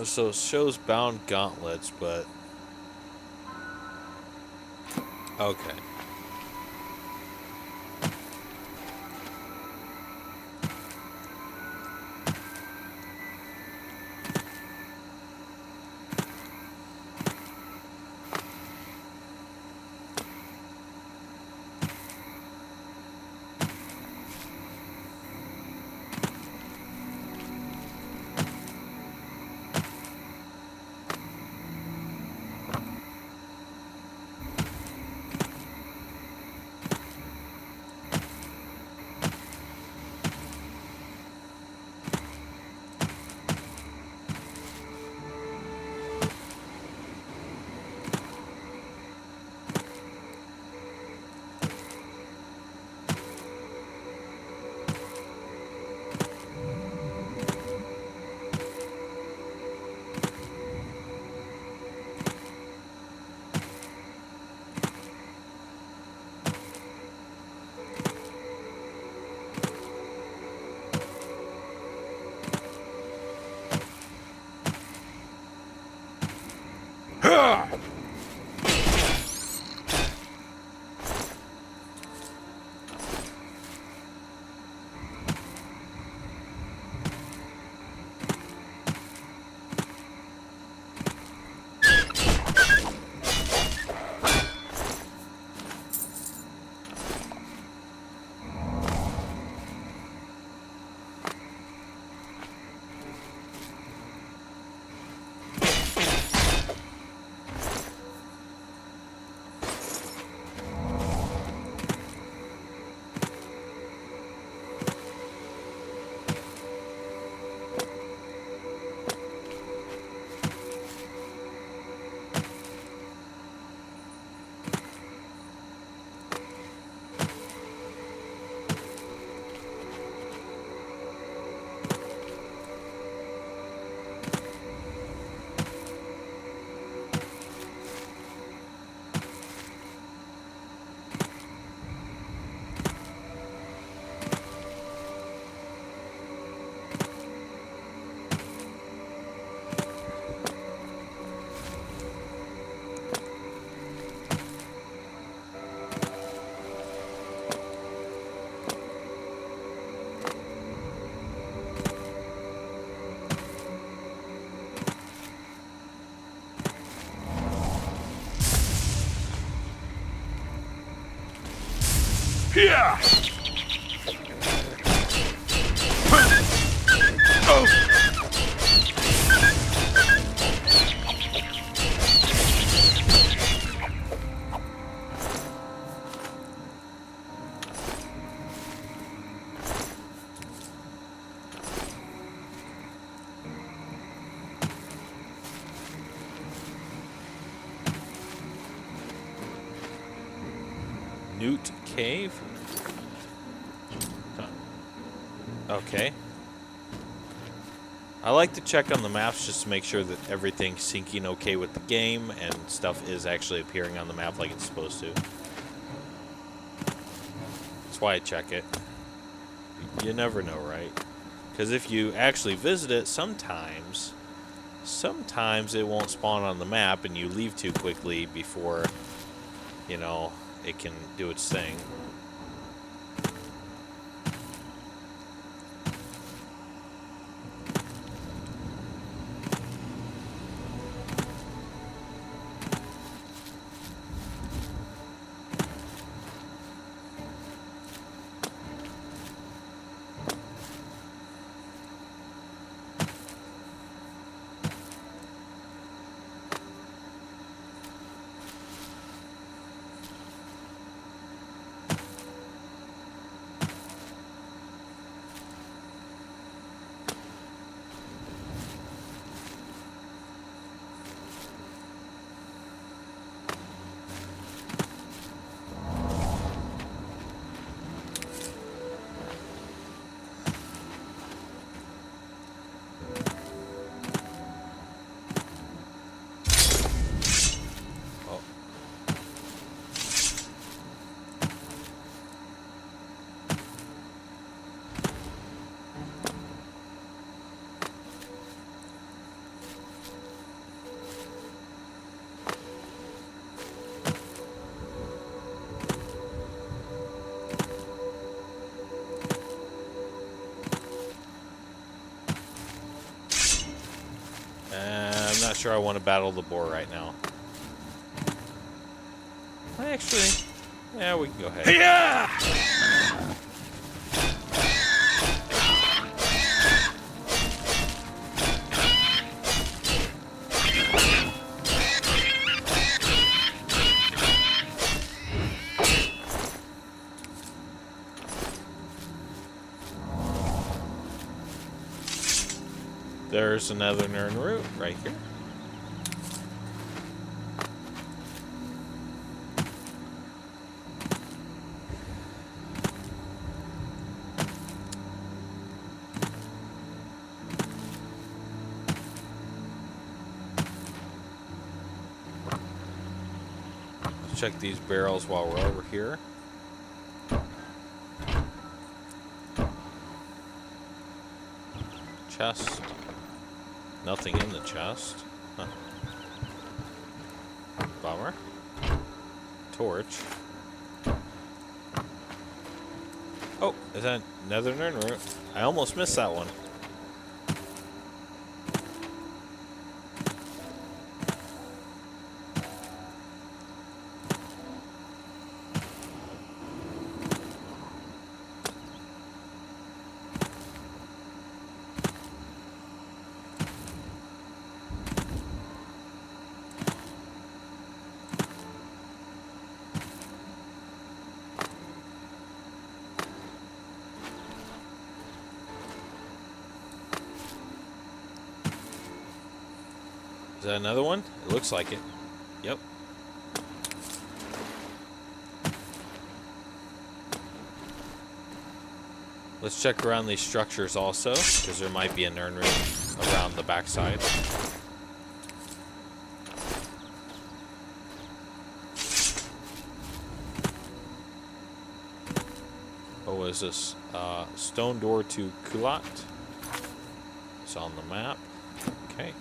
So it shows bound gauntlets, but... Okay. Yeah! Newt Cave? Okay. I like to check on the maps just to make sure that everything's syncing okay with the game and stuff is actually appearing on the map like it's supposed to. That's why I check it. You never know, right? Because if you actually visit it, sometimes it won't spawn on the map and you leave too quickly before, you know, it can do its thing. sure I want to battle the boar right now. Actually, yeah, we can go ahead. Yeah! There's another Nern route right here. Let's check these barrels while we're over here. Chest. Nothing in the chest. Huh. Bummer. Torch. Oh, is that another Nern route? I almost missed that one. Is that another one? It looks like it. Yep. Let's check around these structures also, because there might be a Nern route around the backside. Oh, what is this? Stone door to Kulat. It's on the map. Okay.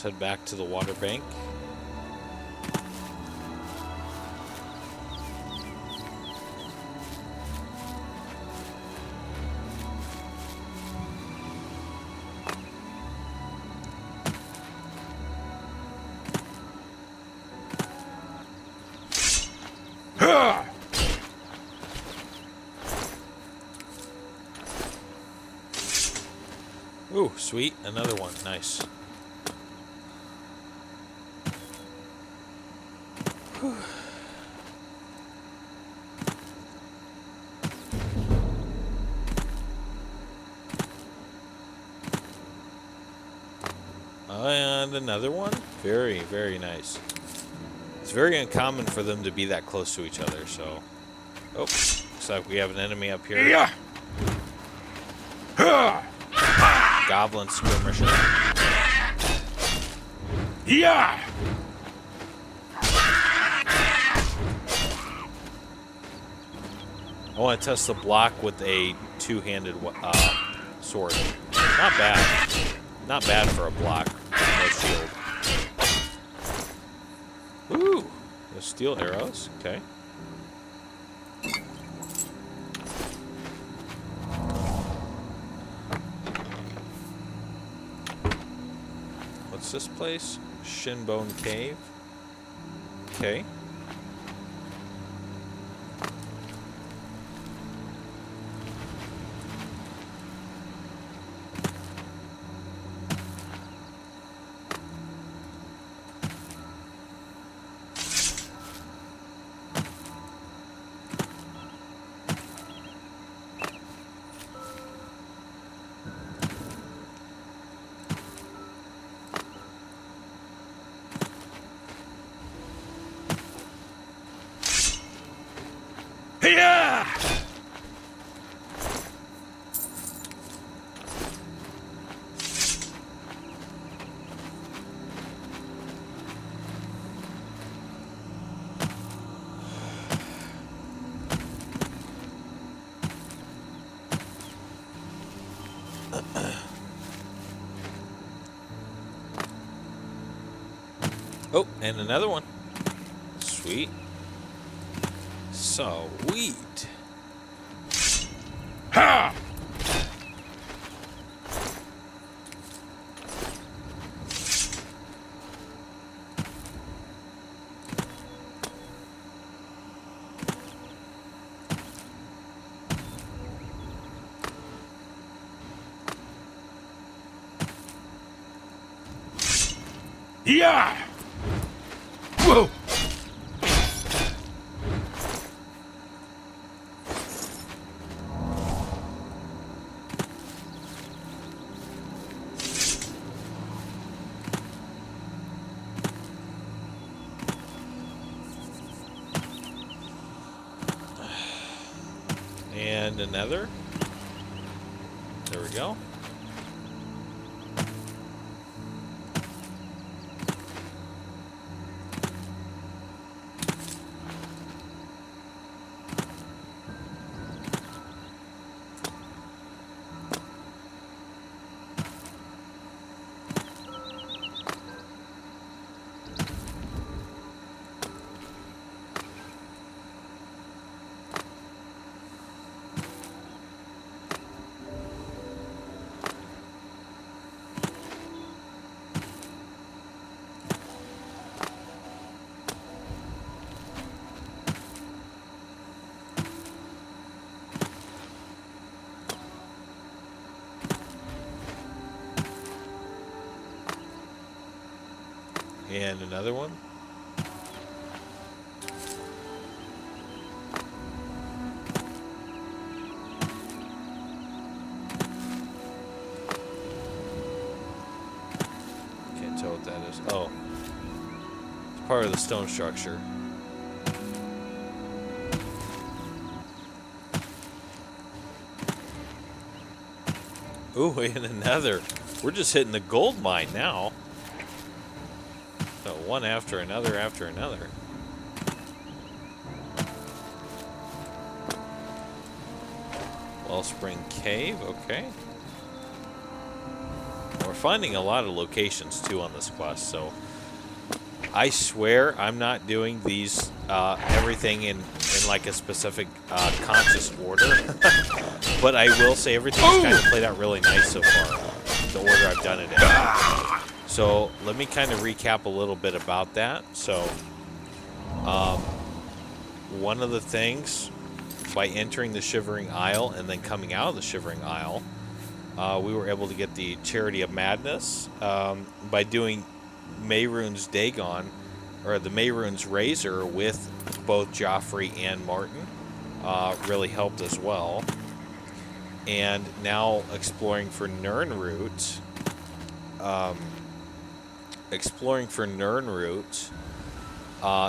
Head back to the water bank. Ooh, sweet. Another one. Nice. And another one. Very, very nice. It's very uncommon for them to be that close to each other, so... Oh, looks like we have an enemy up here. Yeah. Goblin skirmisher. Yeah. I want to test the block with a two-handed sword. Not bad. Not bad for a block. No shield. Ooh. There's steel arrows. Okay. What's this place? Shinbone Cave. Okay. Yeah. Oh, and another one. Sweet. Sweet. Ha! Yeah! Whoa! And another. There we go. And another one. Can't tell what that is. Oh. It's part of the stone structure. Ooh, and another. We're just hitting the gold mine now. So one after another after another. Wellspring Cave, okay. We're finding a lot of locations too on this quest, so I swear I'm not doing these everything in like a specific conscious order. But I will say everything's kind of played out really nice so far. The order I've done it in. So let me kind of recap a little bit about that. So one of the things, by entering the Shivering Isle and then coming out of the Shivering Isle, we were able to get the Charity of Madness by doing Mehrunes Dagon, or the Mehrunes Razor with both Joffrey and Martin. Really helped as well. And now exploring for Nirnroot. Exploring for Nirnroot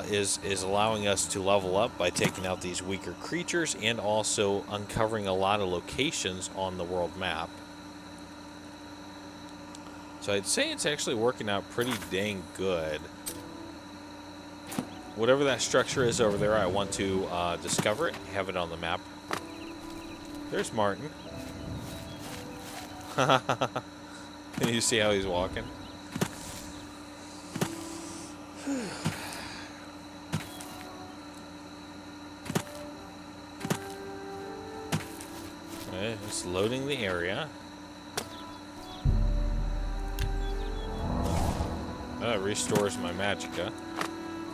is allowing us to level up by taking out these weaker creatures and also uncovering a lot of locations on the world map. So I'd say it's actually working out pretty dang good. Whatever that structure is over there, I want to discover it, have it on the map. There's Martin. You see how he's walking? Okay, it's loading the area. That restores my magicka.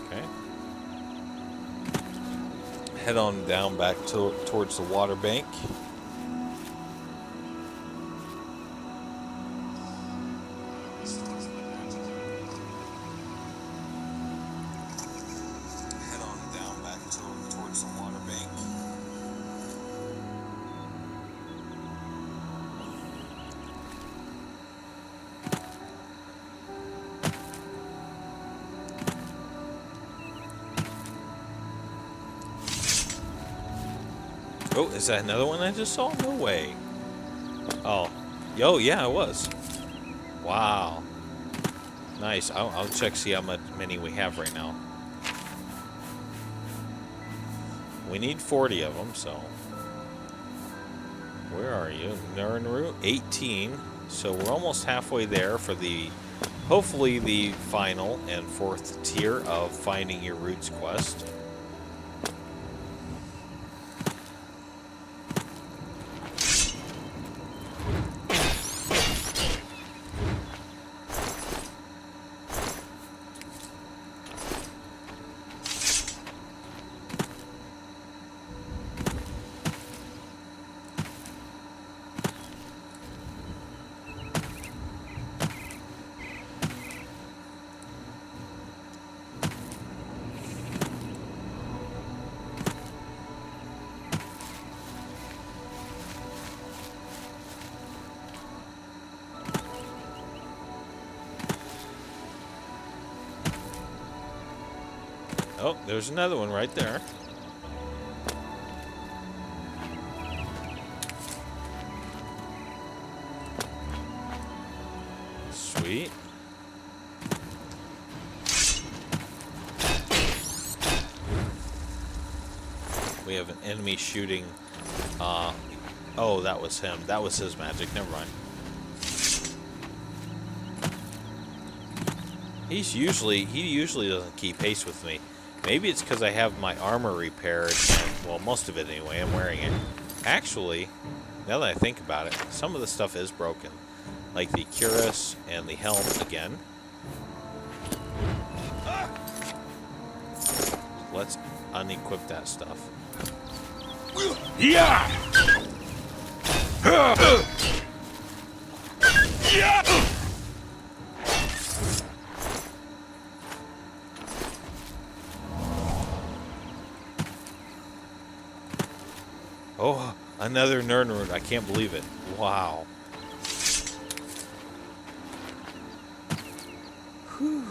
Okay. Head on down back towards the water bank. Oh, is that another one I just saw? No way. Oh. Yo, yeah, it was. Wow. Nice. I'll check, see how many we have right now. We need 40 of them, so. Where are you? Nirnroot? 18. So we're almost halfway there for the hopefully the final and 4th tier of Finding Your Roots quest. Oh, there's another one right there. Sweet. We have an enemy shooting. Oh, that was him. That was his magic. Never mind. He usually doesn't keep pace with me. Maybe it's because I have my armor repaired, and, well, most of it anyway, I'm wearing it. Actually, now that I think about it, some of the stuff is broken. Like the cuirass and the helm again. Let's unequip that stuff. Yeah! Oh, another Nernroot. I can't believe it. Wow. Whew.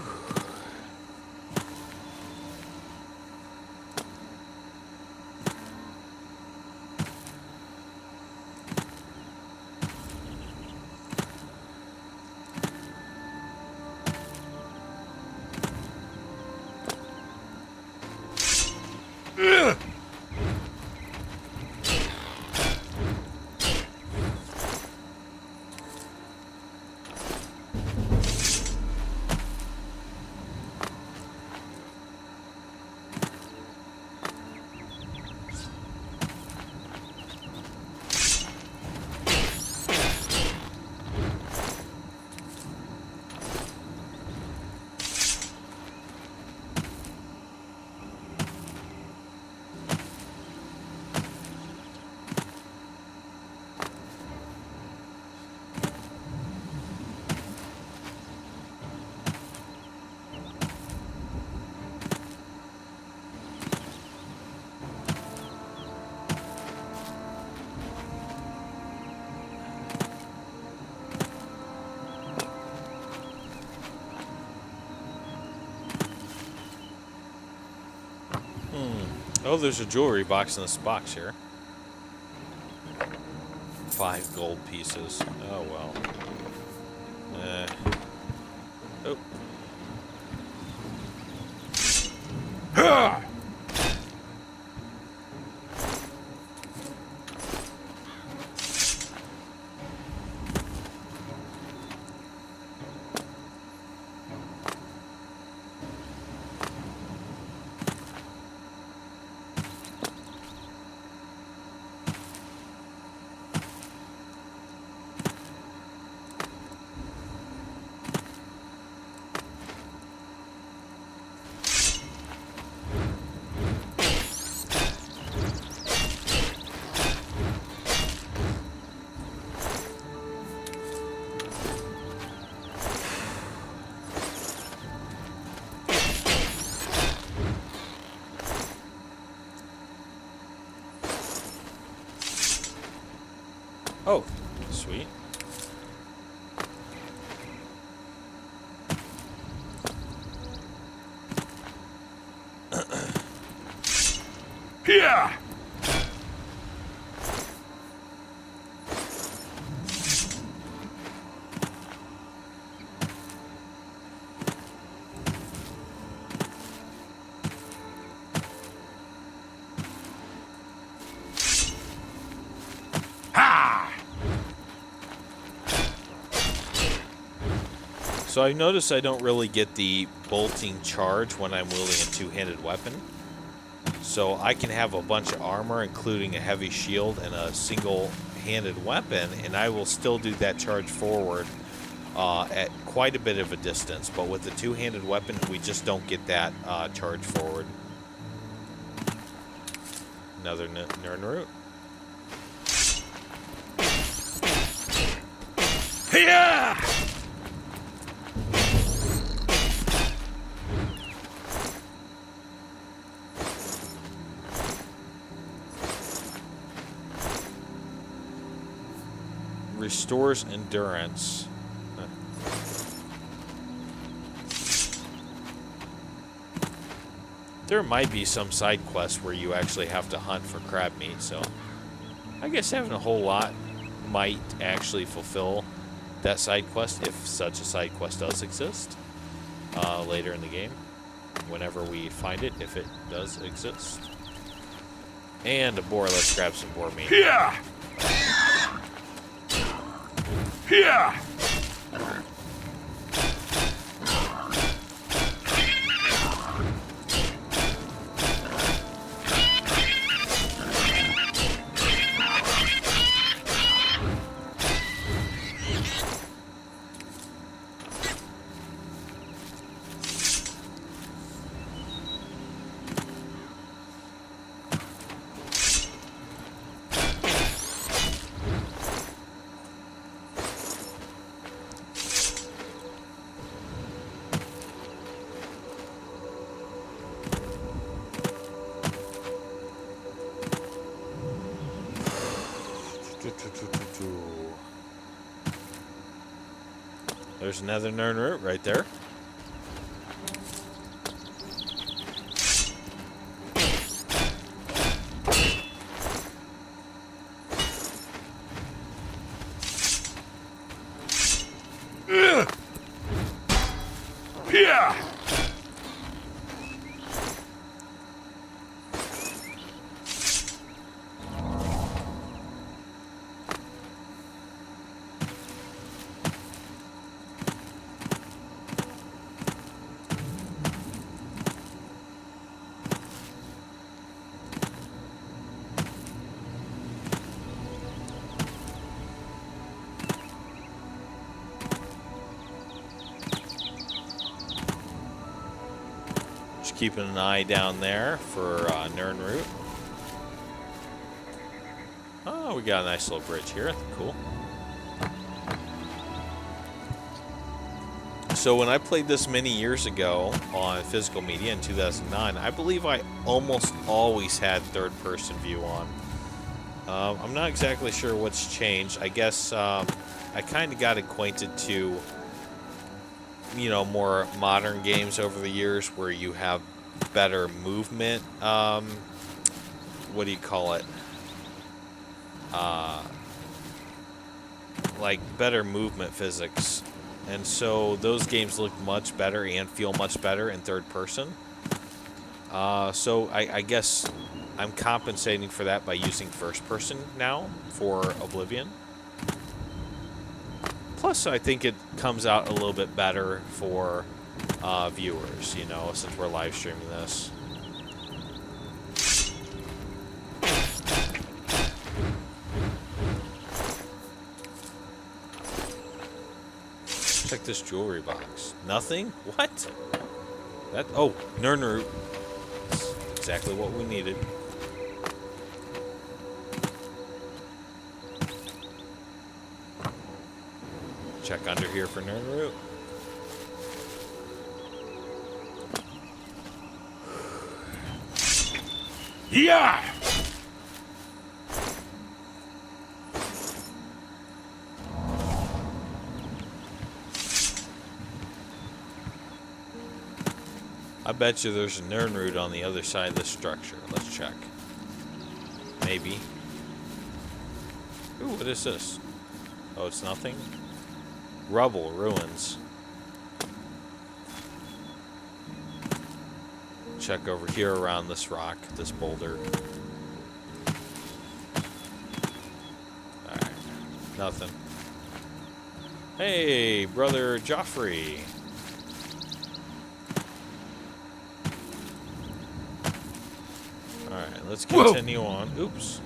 Oh, there's a jewelry box in this box here. 5 gold pieces. Oh, well. Oh. Oh, sweet. Yeah! So So I notice I don't really get the bolting charge when I'm wielding a two-handed weapon. So I can have a bunch of armor, including a heavy shield and a single-handed weapon, and I will still do that charge forward at quite a bit of a distance. But with the two-handed weapon, we just don't get that charge forward. Another Nern root. Yeah! Restores endurance. Huh. There might be some side quests where you actually have to hunt for crab meat, so I guess having a whole lot might actually fulfill that side quest, if such a side quest does exist later in the game, whenever we find it, if it does exist. And a boar. Let's grab some boar meat. Yeah! Yeah! There's another Nern root right there. Yeah! Keeping an eye down there for Nern root. Oh, we got a nice little bridge here. Cool. So when I played this many years ago on physical media in 2009, I believe I almost always had third-person view on. I'm not exactly sure what's changed. I guess I kind of got acquainted to, you know, more modern games over the years where you have better movement. What do you call it? Like better movement physics. And so those games look much better and feel much better in third person. So I guess I'm compensating for that by using first person now for Oblivion. Plus, I think it comes out a little bit better for viewers, you know, since we're live streaming this. Check this jewelry box. Nothing? What? That? Oh, Nern root. That's exactly what we needed. Check under here for Nern root. Yeah! I bet you there's a Nern root on the other side of the structure. Let's check. Maybe. Ooh, what is this? Oh, it's nothing? Rubble, ruins. Check over here around this rock, this boulder. Alright, nothing. Hey, brother Joffrey. Alright, let's continue on. Oops.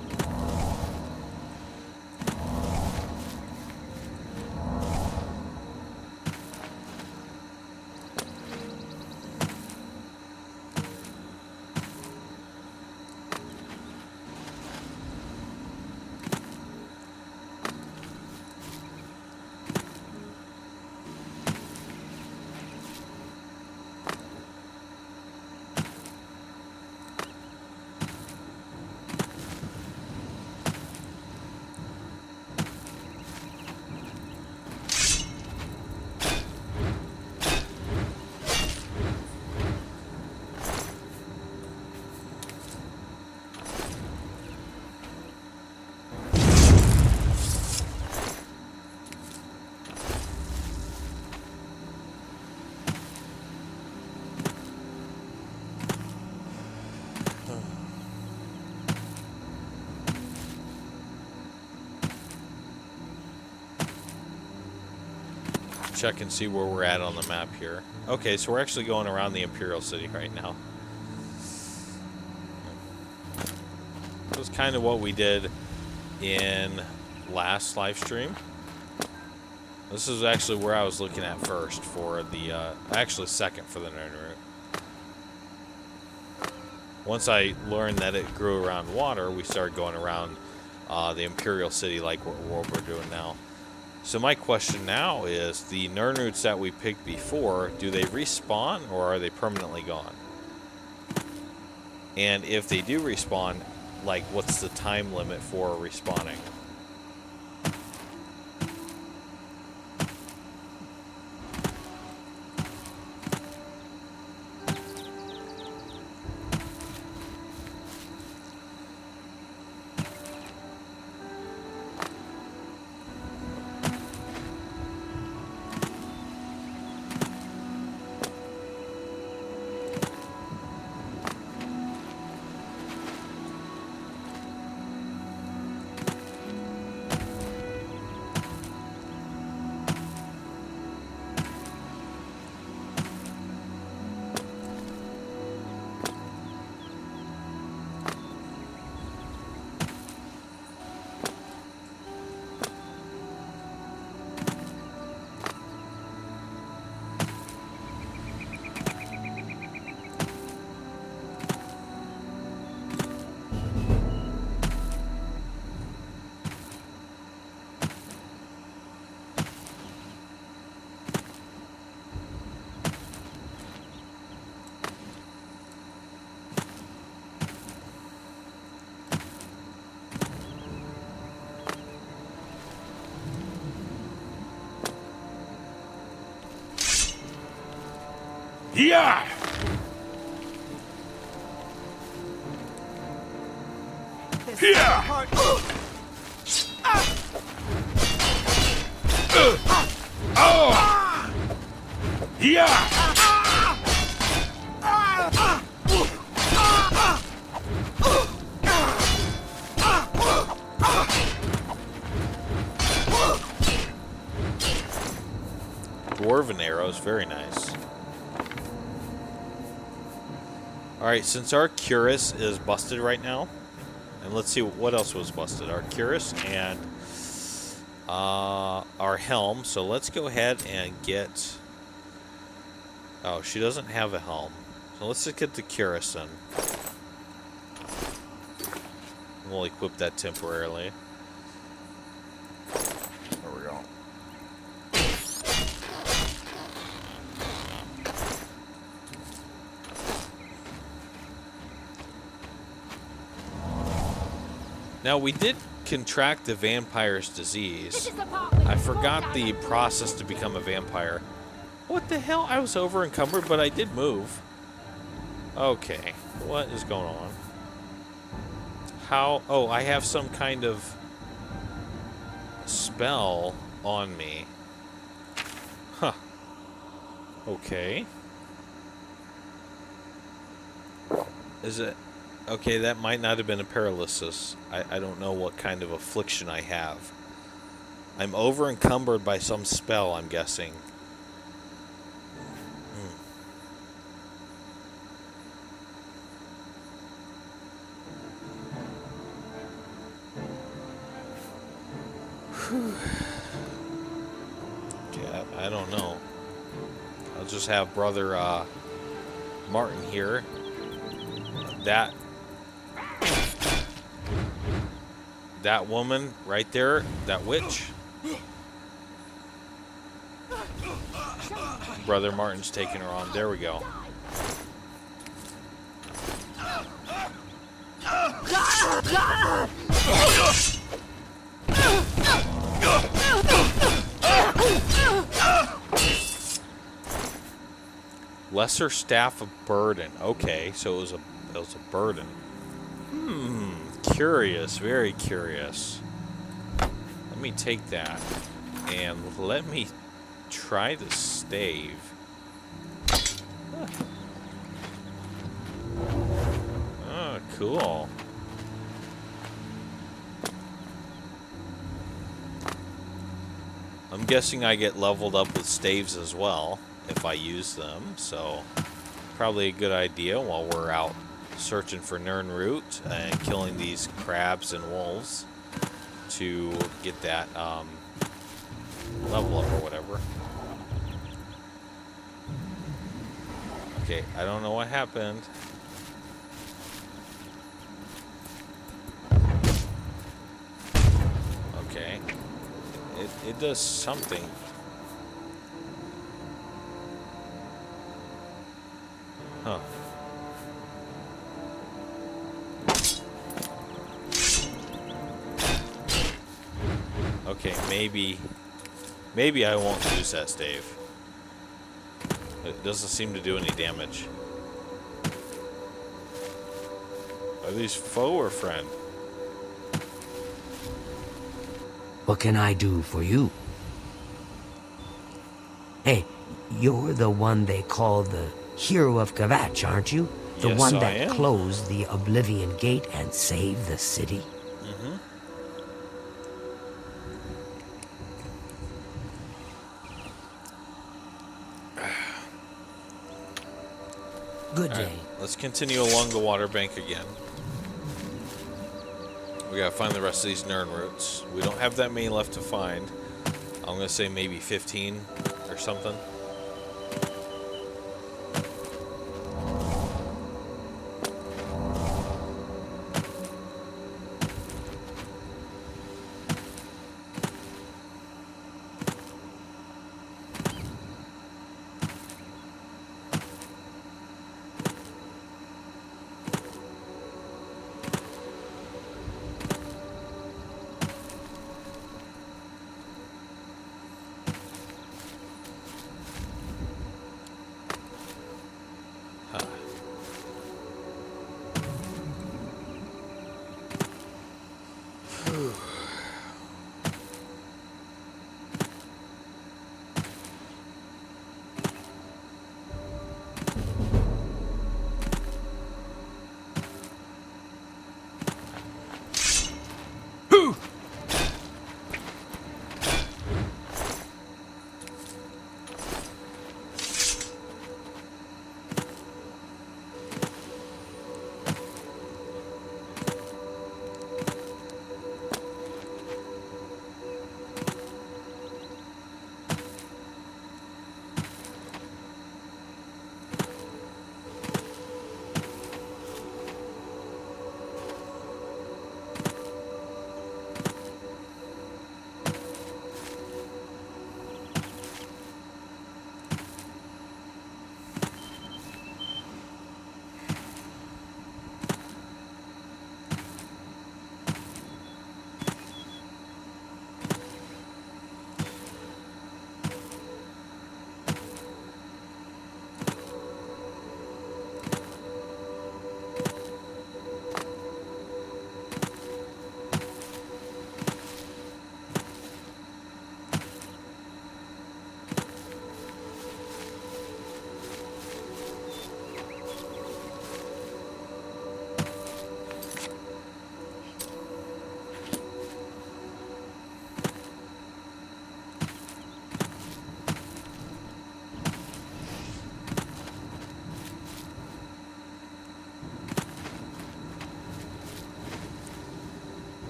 Check and see where we're at on the map here. Okay, so we're actually going around the Imperial City right now. That was kind of what we did in last live stream. This is actually where I was looking at first for the, actually second for the Nernroot. Once I learned that it grew around water, we started going around the Imperial City like what we're doing now. So my question now is, the Nernroots that we picked before, do they respawn or are they permanently gone? And if they do respawn, like what's the time limit for respawning? Yeah! Yeah! Oh! Yeah! Dwarven arrows, very nice. Alright, since our cuirass is busted right now, and let's see what else was busted. Our cuirass and our helm. So let's go ahead and get... Oh, she doesn't have a helm. So let's just get the cuirass then. We'll equip that temporarily. There we go. Now, we did contract the vampire's disease. I forgot the process to become a vampire. What the hell? I was over encumbered, but I did move. Okay. What is going on? How? Oh, I have some kind of spell on me. Huh. Okay. Is it... Okay, that might not have been a paralysis. I don't know what kind of affliction I have. I'm over encumbered by some spell, I'm guessing. Okay, I don't know. I'll just have Brother Martin here. That woman right there, that witch. Brother Martin's taking her on. There we go. Lesser Staff of Burden. Okay, so it was a burden. Curious, very curious. Let me take that and let me try the stave. Oh, cool. I'm guessing I get leveled up with staves as well if I use them, so probably a good idea while we're out searching for Nirnroot and killing these crabs and wolves to get that level up or whatever. Okay, I don't know what happened. Okay. It does something. Huh. Okay, maybe I won't use that stave. It doesn't seem to do any damage. Are these foe or friend? What can I do for you? Hey, you're the one they call the Hero of Kvatch, aren't you? The Yes, one I that am. closed the Oblivion Gate and saved the city? Mm-hmm. Good All day. right, let's continue along the water bank again. We gotta find the rest of these Nirnroots. We don't have that many left to find. I'm gonna say maybe 15 or something.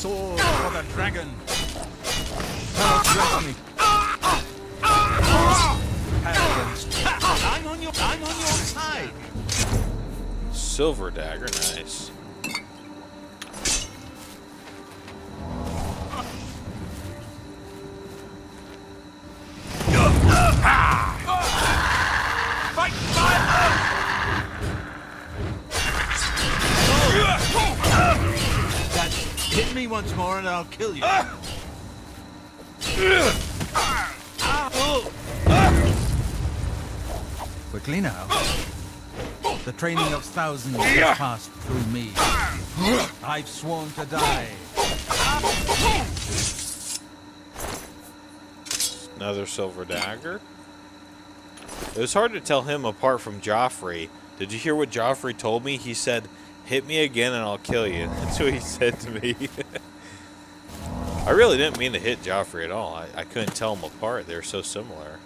sword for the dragon. Cannot rest me. I'm on your side. Silver dagger, nice. Fight fire! Hit me once more and I'll kill you. Quickly now. The training of thousands has passed through me. I've sworn to die. Another silver dagger. It was hard to tell him apart from Joffrey. Did you hear what Joffrey told me? He said, "Hit me again and I'll kill you." That's what he said to me. I really didn't mean to hit Joffrey at all. I couldn't tell them apart. They're so similar.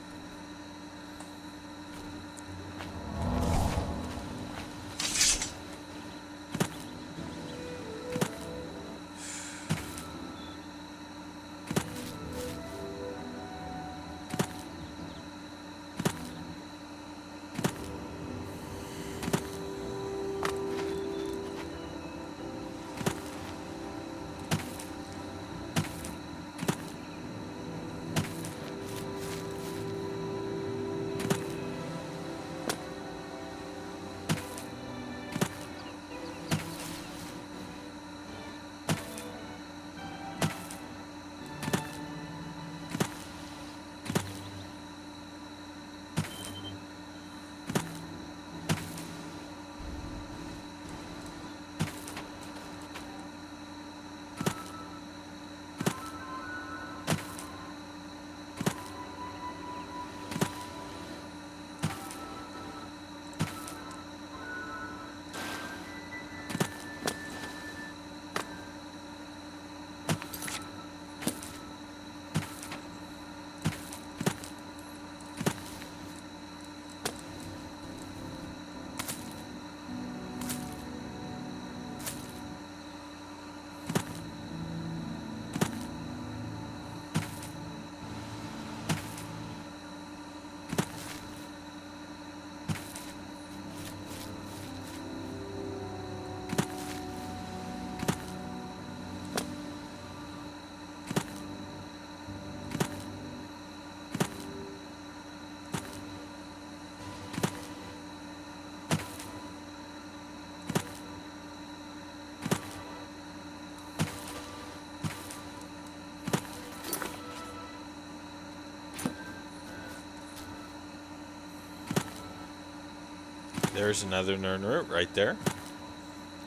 There's another Nern root right there.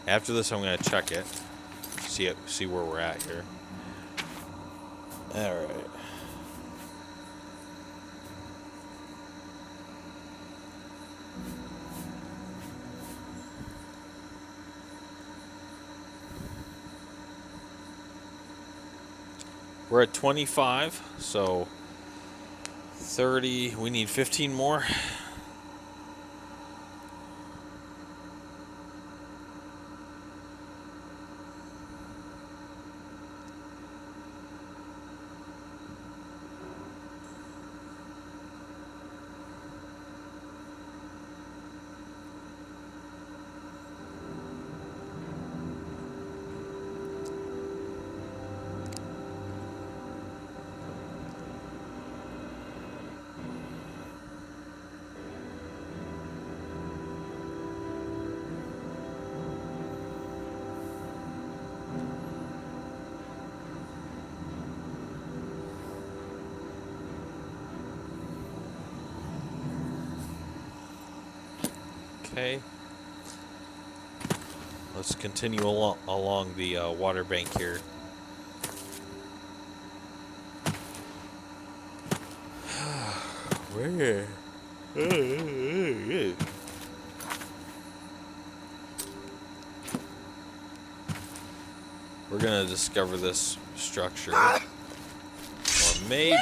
After this, I'm going to check it. See where we're at here. All right. We're at 25, so 30. We need 15 more. Okay. Let's continue along the water bank here. Where? We're gonna discover this structure, or maybe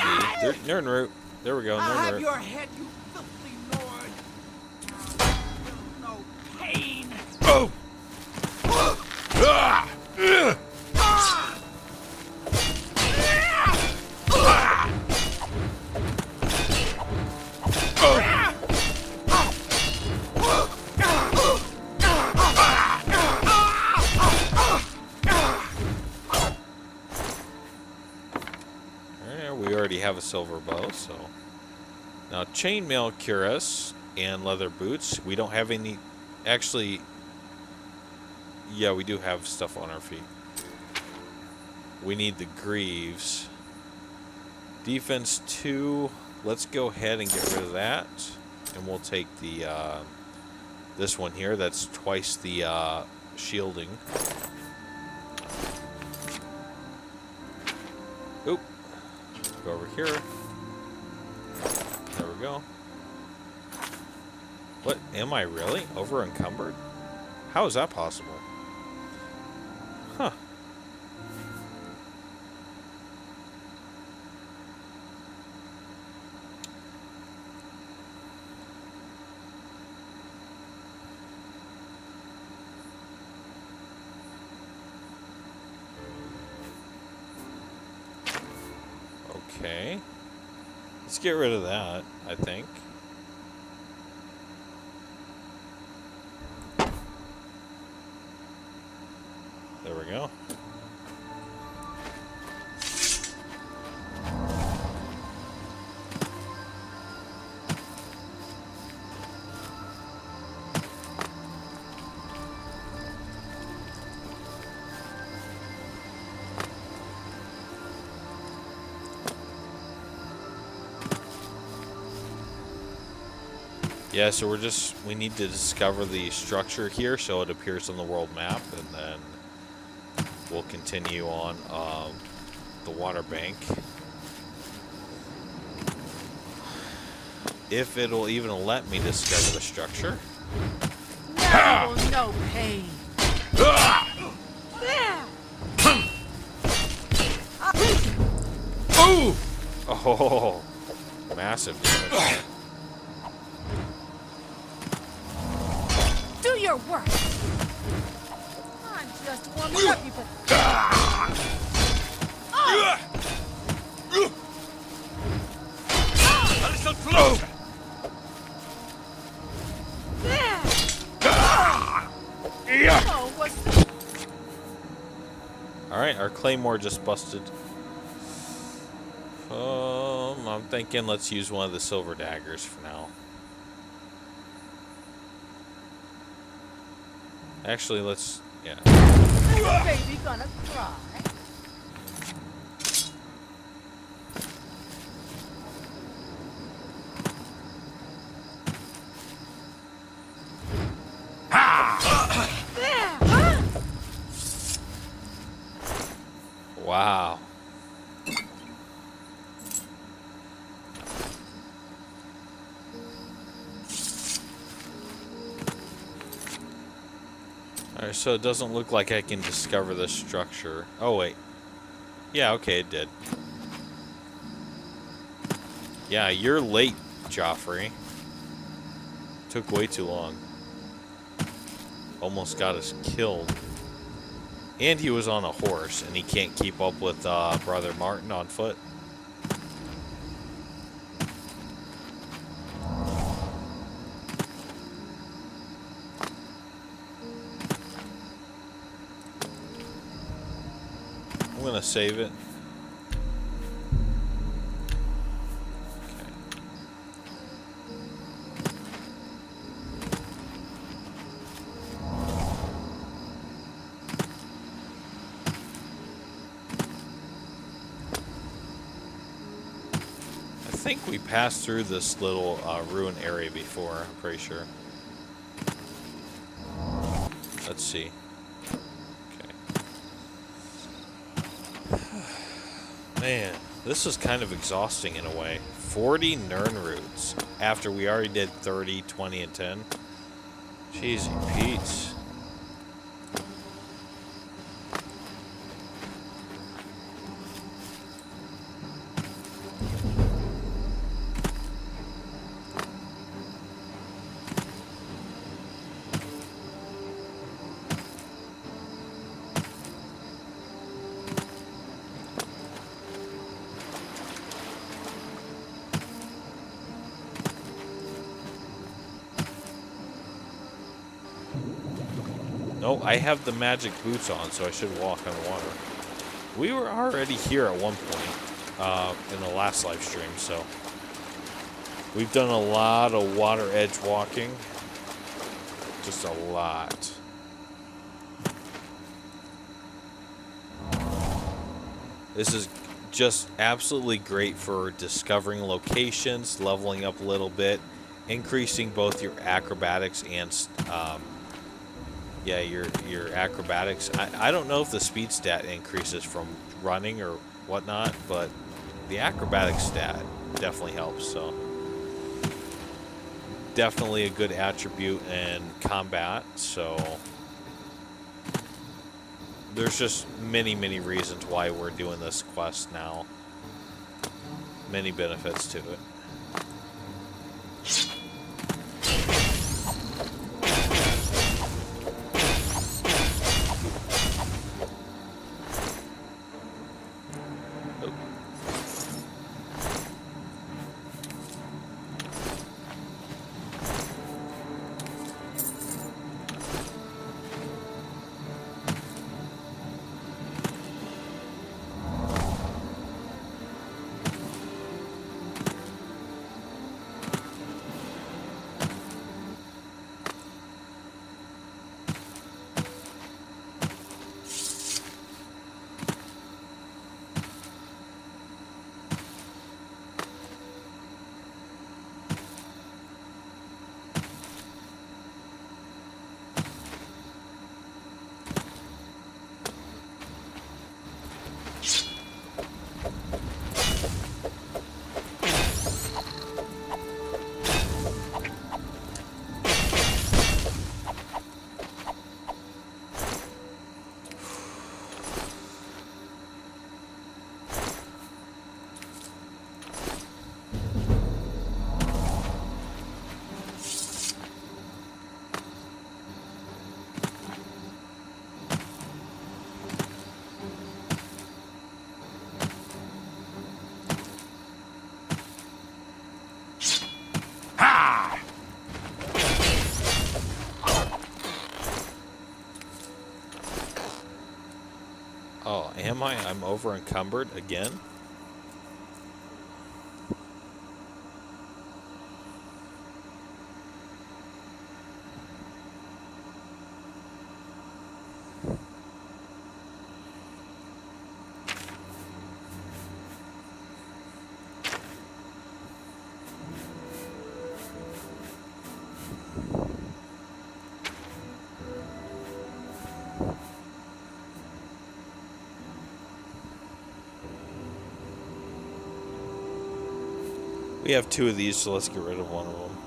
Nern root. There we go, Nern root. Your head, you filthy lord. No pain. Oh! already have a silver bow, so. Now, chainmail cuirass and leather boots. We don't have any. Actually, yeah, we do have stuff on our feet. We need the greaves. Defense 2. Let's go ahead and get rid of that. And we'll take the this one here. That's twice the shielding. Oop. Go over here. There we go. What? Am I really over encumbered? How is that possible? Huh. Okay. Let's get rid of that, I think. There we go. Yeah, so we need to discover the structure here so it appears on the world map, and then we'll continue on the water bank. If it'll even let me discover the structure. Now you will know pain. Oh, massive damage. Do your work. I'm just warming up, you A little closer. Oh, what's Alright, our claymore just busted. I'm thinking let's use one of the silver daggers for now. Actually, let's... yeah. the baby gonna cry? Wow. Alright, so it doesn't look like I can discover the structure. Oh, wait. Yeah, okay, it did. Yeah, you're late, Joffrey. Took way too long. Almost got us killed. And he was on a horse, and he can't keep up with Brother Martin on foot. I'm gonna save it. I think we passed through this little ruined area before, I'm pretty sure. Let's see. Okay. Man, this is kind of exhausting in a way. 40 Nern roots after we already did 30, 20, and 10. Jeezy Pete's. No, I have the magic boots on, so I should walk on water. We were already here at one point. in the last live stream. So we've done a lot of water edge walking, just a lot. This is just absolutely great for discovering locations, leveling up a little bit, increasing both your acrobatics and your acrobatics. I don't know if the speed stat increases from running or whatnot, but the acrobatic stat definitely helps. So definitely a good attribute in combat. So there's just many reasons why we're doing this quest now. Many benefits to it. Oh, am I? I'm over encumbered again? We have 2 of these, so let's get rid of one of them.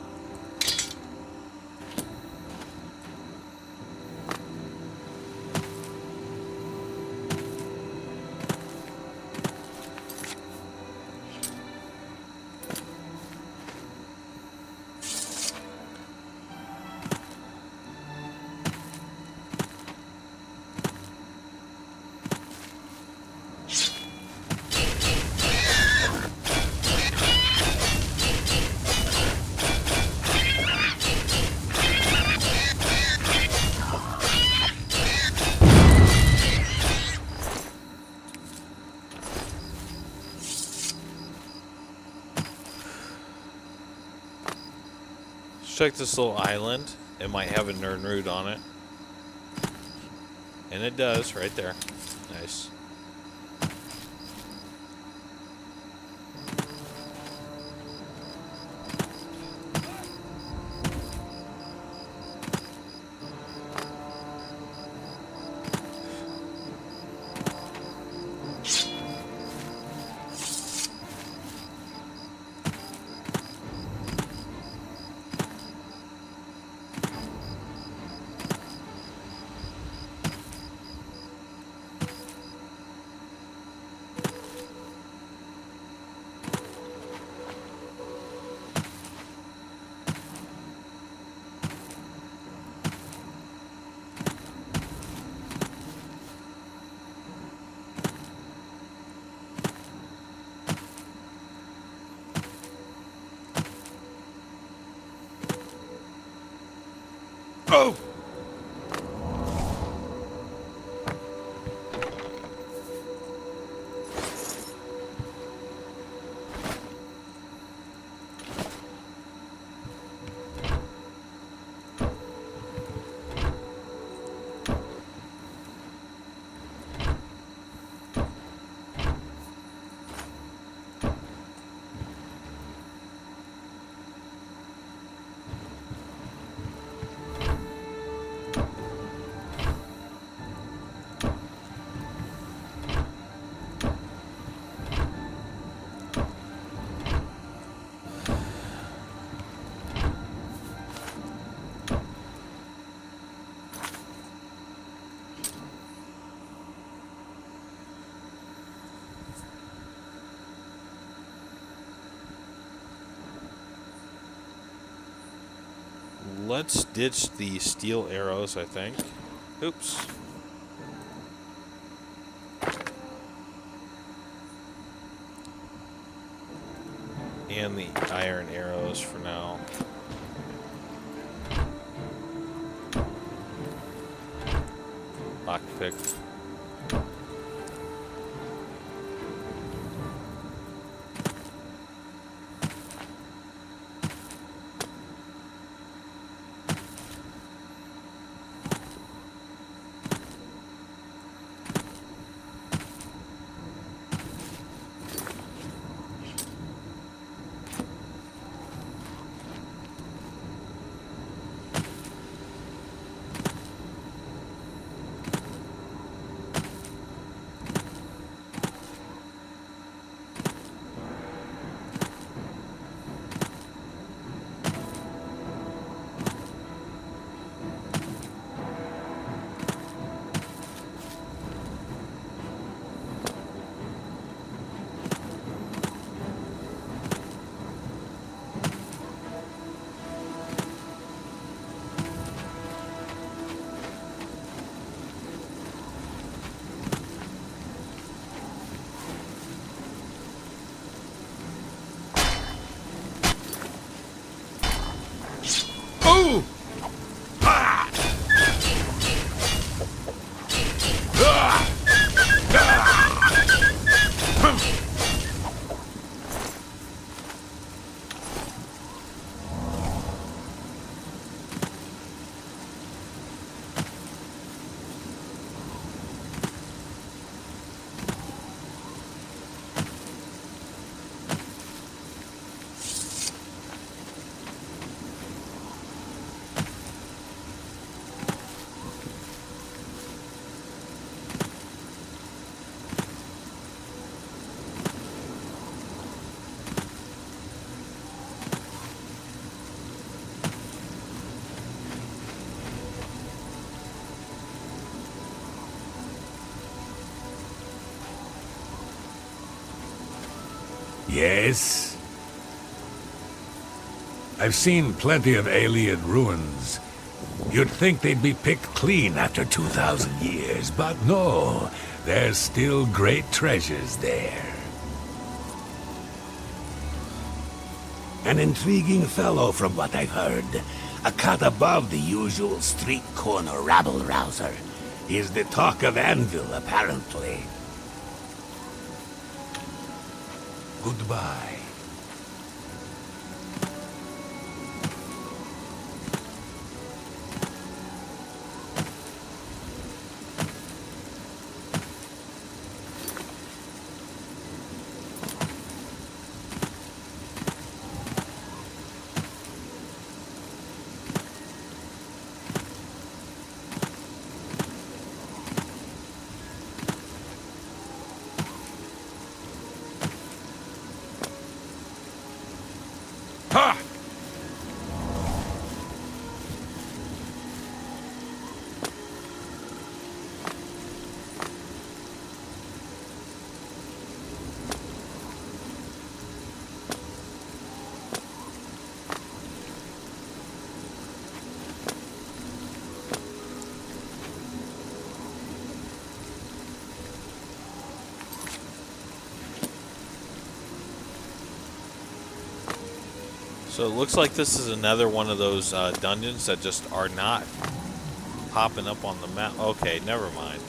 Check this little island. It might have a Nern root on it. And it does, right there. Nice. let's ditch the steel arrows, I think. Oops. And the iron arrows for now. Lockpick. Yes? I've seen plenty of alien ruins. You'd think they'd be picked clean after 2,000 years, but no. There's still great treasures there. An intriguing fellow from what I've heard. A cut above the usual street corner rabble-rouser. He's the talk of Anvil, apparently. Goodbye. Ha! So it looks like this is another one of those dungeons that just are not popping up on the map. Okay, never mind.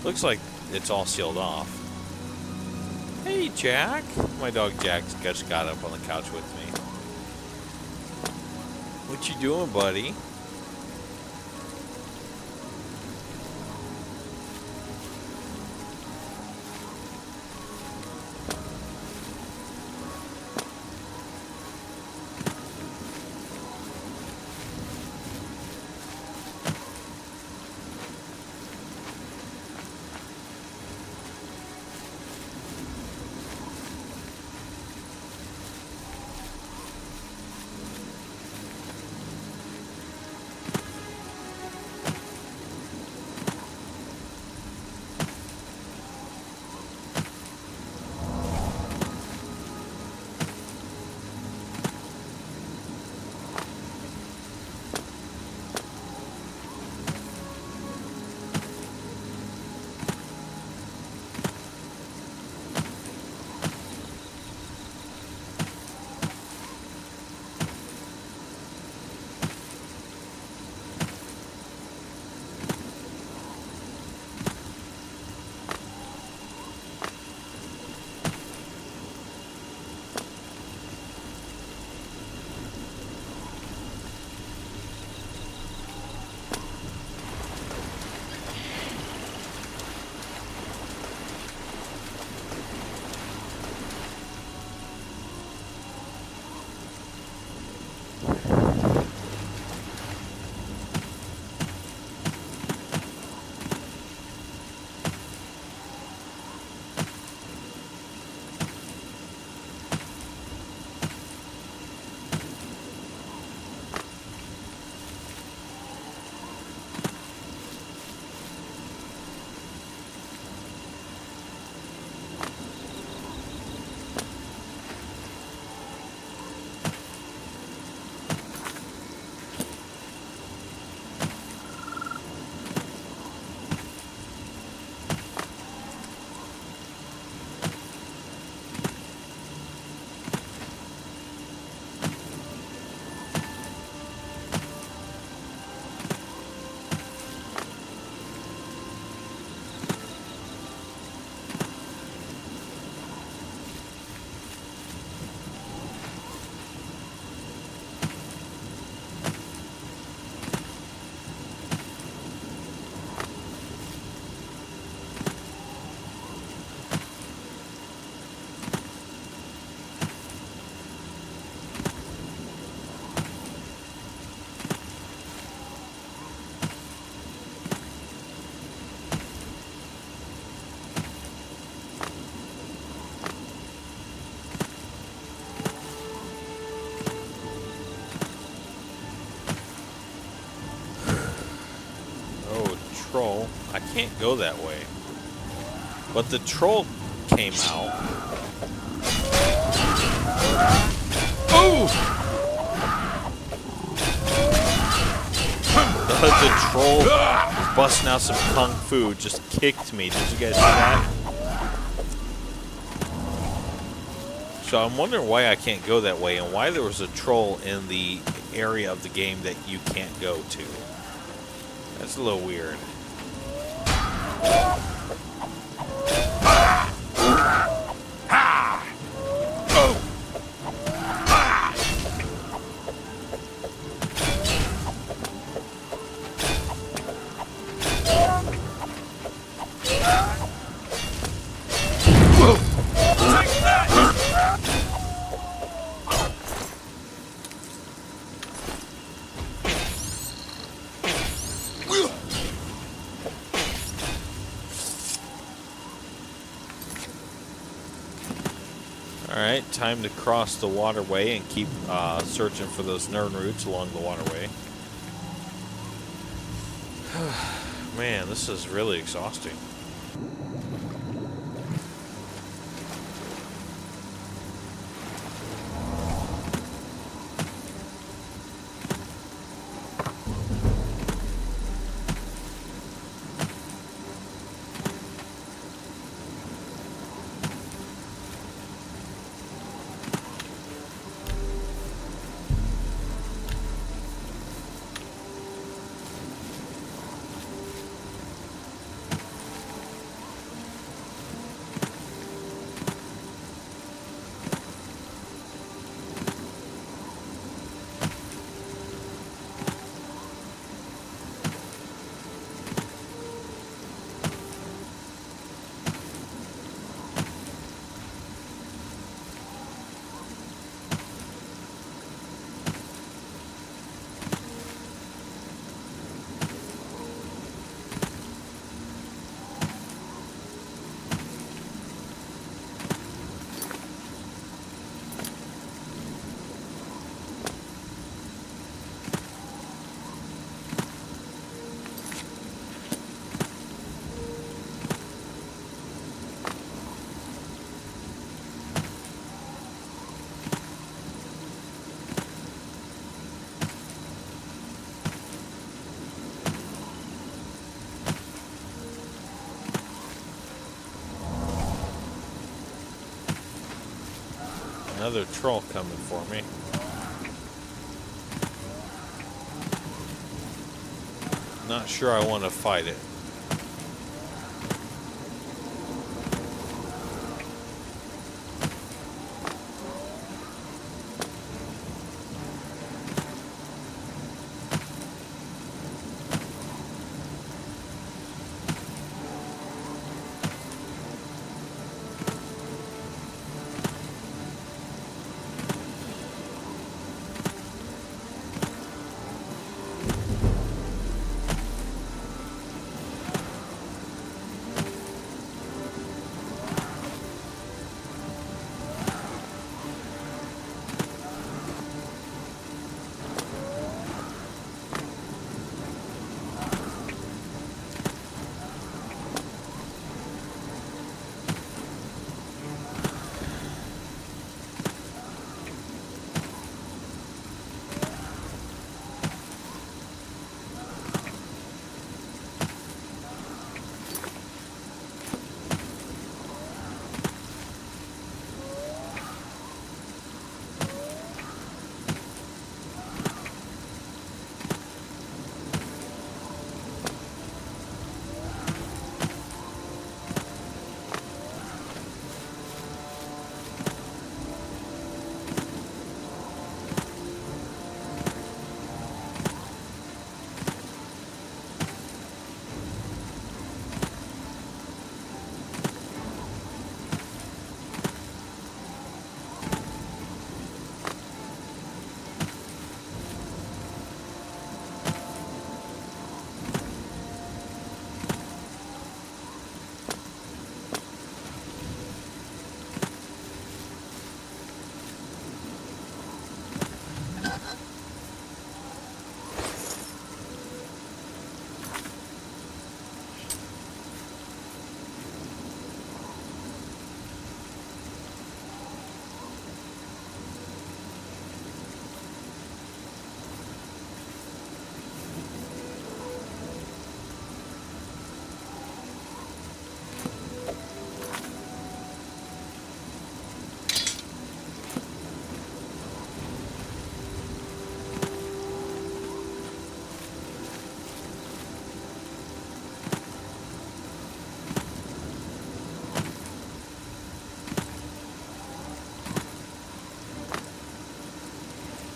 Looks like it's all sealed off. Hey, Jack. My dog Jack just got up on the couch with me. What you doing, buddy? can't go that way. But the troll came out. Oh! The troll busting out some kung fu just kicked me. Did you guys see that? So I'm wondering why I can't go that way and why there was a troll in the area of the game that you can't go to. That's a little weird. Alright, time to cross the waterway and keep searching for those Nern roots along the waterway. Man, this is really exhausting. Another troll coming for me. Not sure I want to fight it.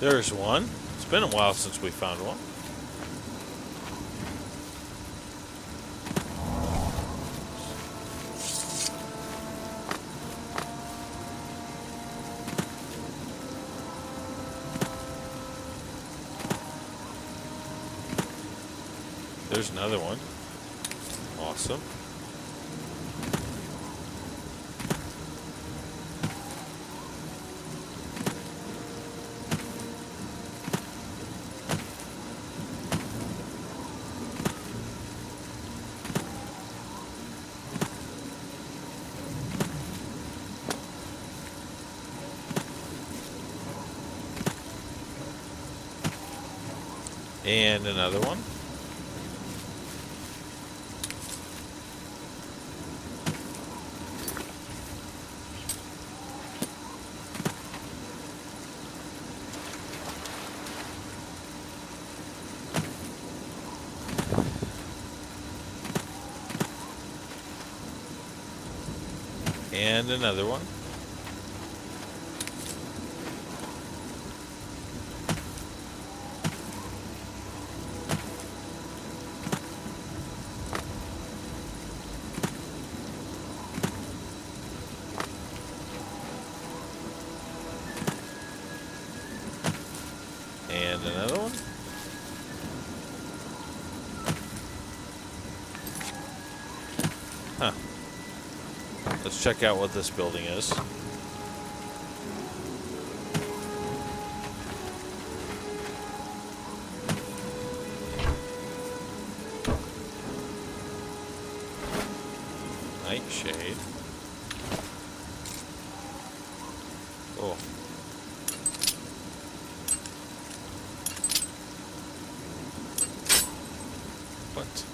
There's one. It's been a while since we found one. There's another one. Awesome. And another one. And another one. And another one. Huh. Let's check out what this building is. Nightshade. Oh. What?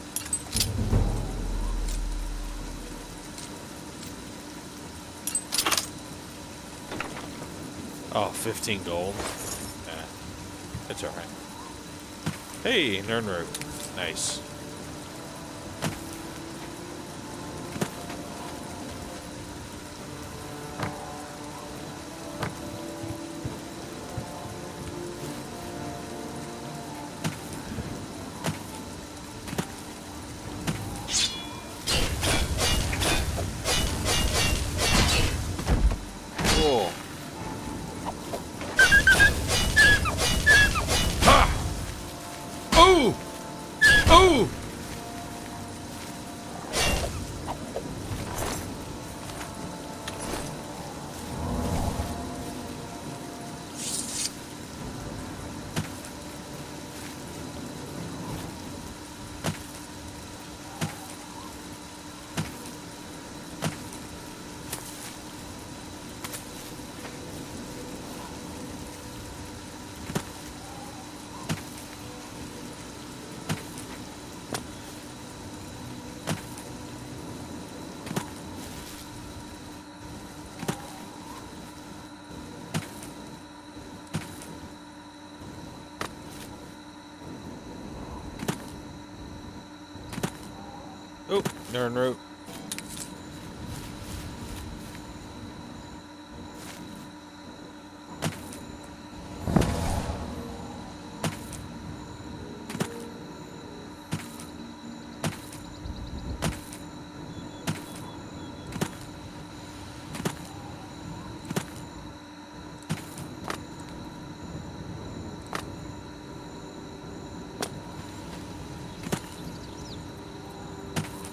Oh, 15 gold. Yeah, it's alright. Hey, Nernroot. Nice. Cool. Oh! Oh! Oh, Nernroot.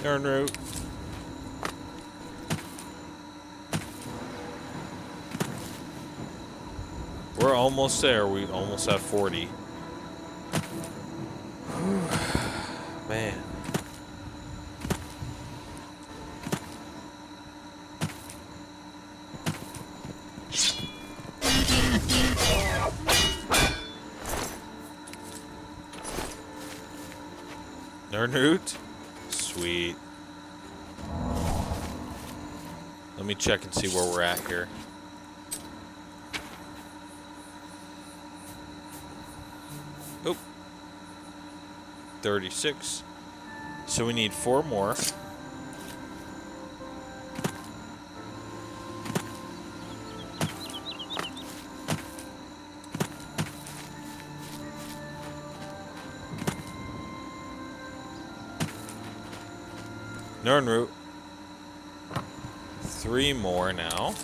Nernroot. We're almost there. We almost have 40. Man. Nernroot? Sweet. Let me check and see where we're at here. Oh. 36. So we need 4 more. Nernroot. 3 more now.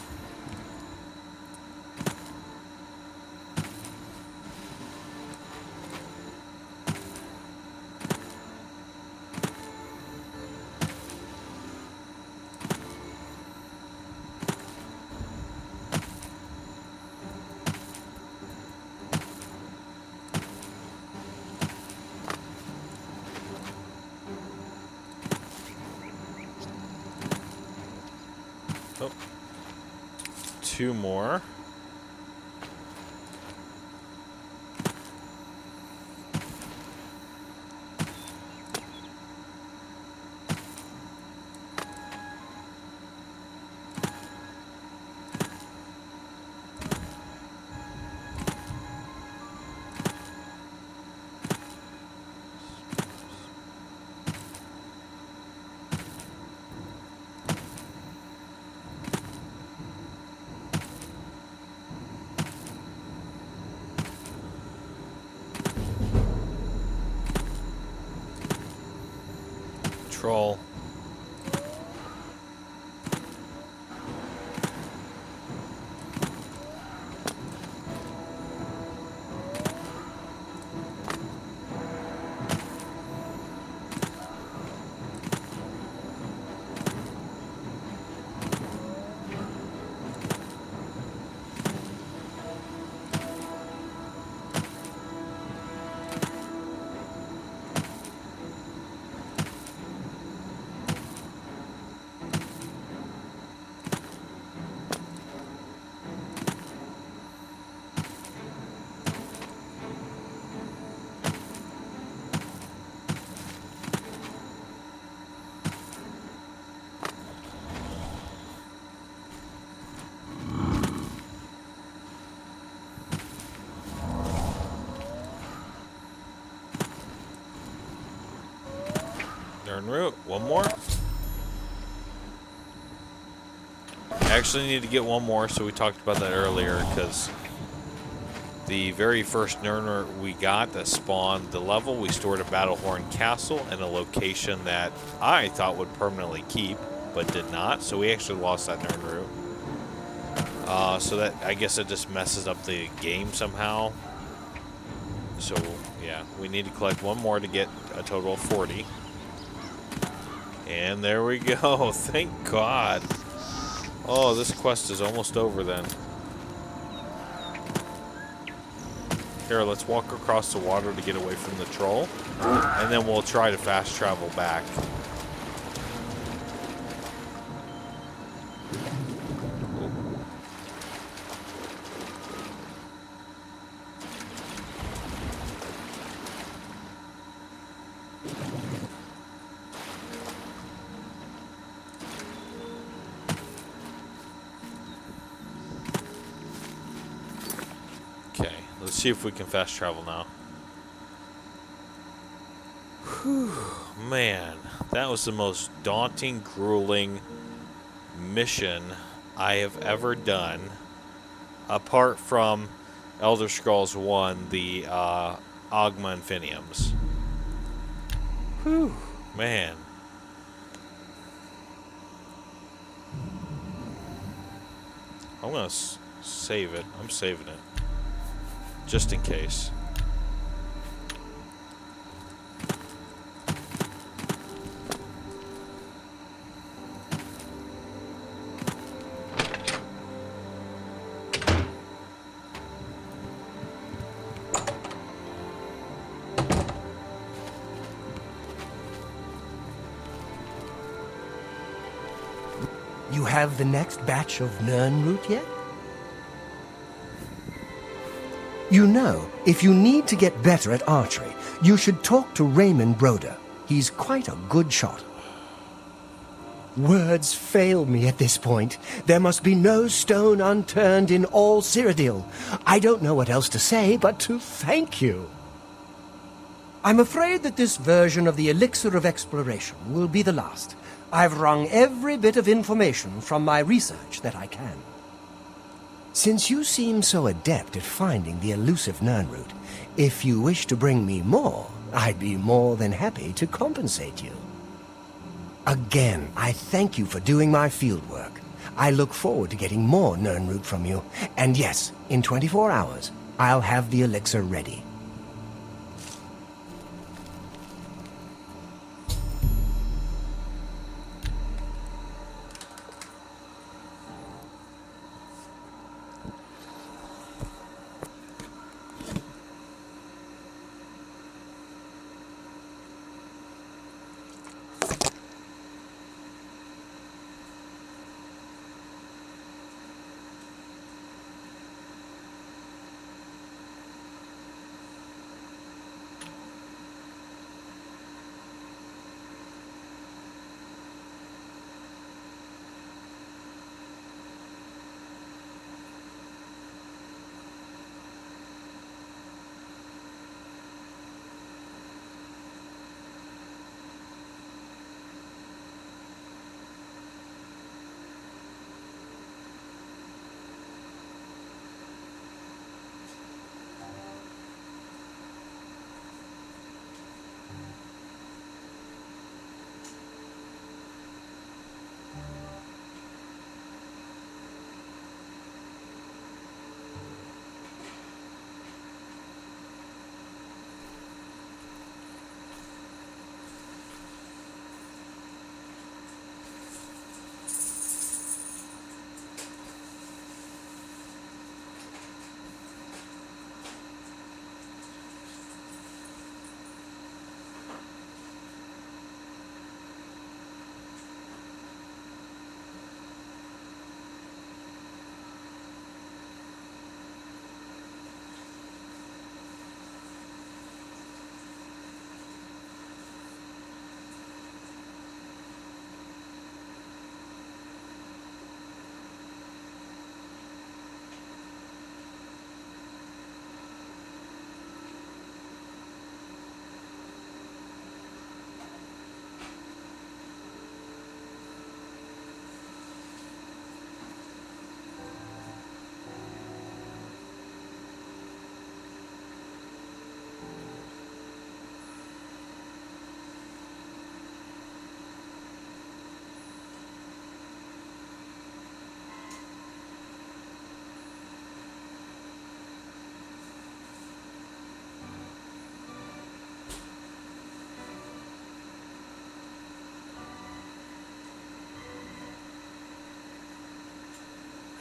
Oh. 2 more. Troll. Nernroot. 1 more. Actually need to get 1 more, so we talked about that earlier, because the very first Nernroot we got that spawned the level, we stored a Battlehorn Castle in a location that I thought would permanently keep, but did not, so we actually lost that Nernroot. So that, I guess it just messes up the game somehow. So, yeah, we need to collect 1 more to get a total of 40. And there we go. Thank God. Oh, this quest is almost over then. Here, let's walk across the water to get away from the troll. And then we'll try to fast travel back. Let's see if we can fast travel now. Whew, man, that was the most daunting, grueling mission I have ever done. Apart from Elder Scrolls 1, the Ogma Infiniums. Whew, man. I'm gonna save it. I'm saving it. Just in case. You have the next batch of Nernroot yet? You know, if you need to get better at archery, you should talk to Raymond Broder. He's quite a good shot. Words fail me at this point. There must be no stone unturned in all Cyrodiil. I don't know what else to say but to thank you. I'm afraid that this version of the Elixir of Exploration will be the last. I've wrung every bit of information from my research that I can. Since you seem so adept at finding the elusive Nernroot, if you wish to bring me more, I'd be more than happy to compensate you. Again, I thank you for doing my fieldwork. I look forward to getting more Nirnroot from you. And yes, in 24 hours, I'll have the elixir ready.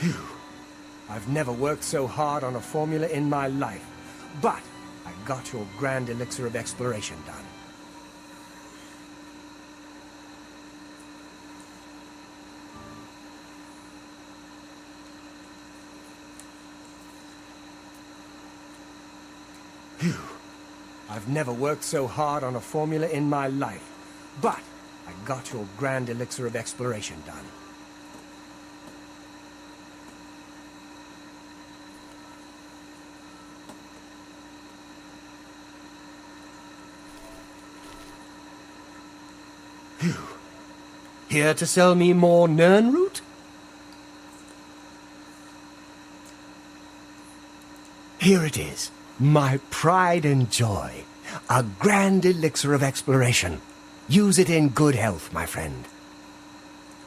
Phew. I've never worked so hard on a formula in my life. But I got your grand elixir of exploration done. Phew. I've never worked so hard on a formula in my life. But I got your grand elixir of exploration done. Phew. Here to sell me more Nirnroot? Here it is, my pride and joy. A grand elixir of exploration. Use it in good health, my friend.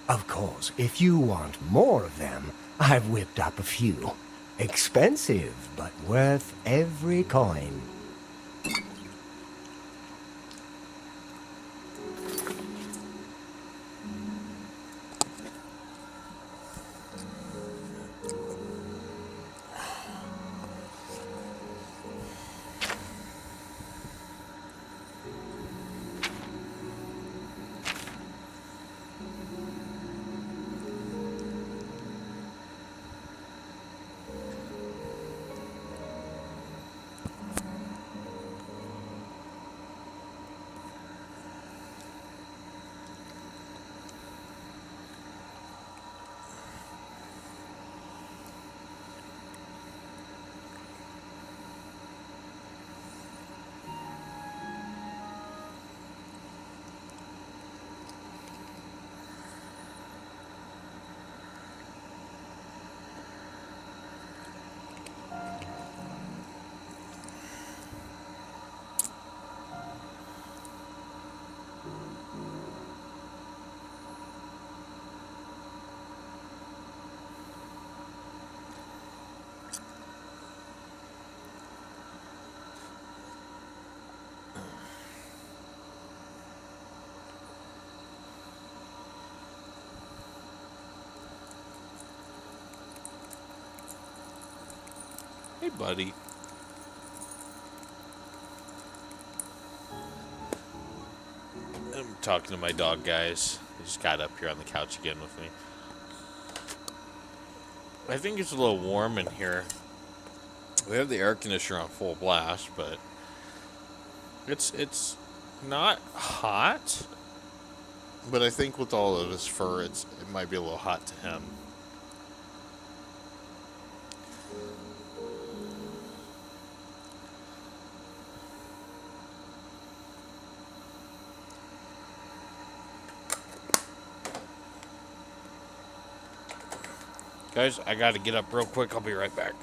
Of course, if you want more of them, I've whipped up a few. Expensive, but worth every coin. Hey, buddy. I'm talking to my dog, guys. He just got up here on the couch again with me. I think it's a little warm in here. We have the air conditioner on full blast, but it's not hot. But I think with all of his fur, it might be a little hot to him. Guys, I gotta get up real quick. I'll be right back.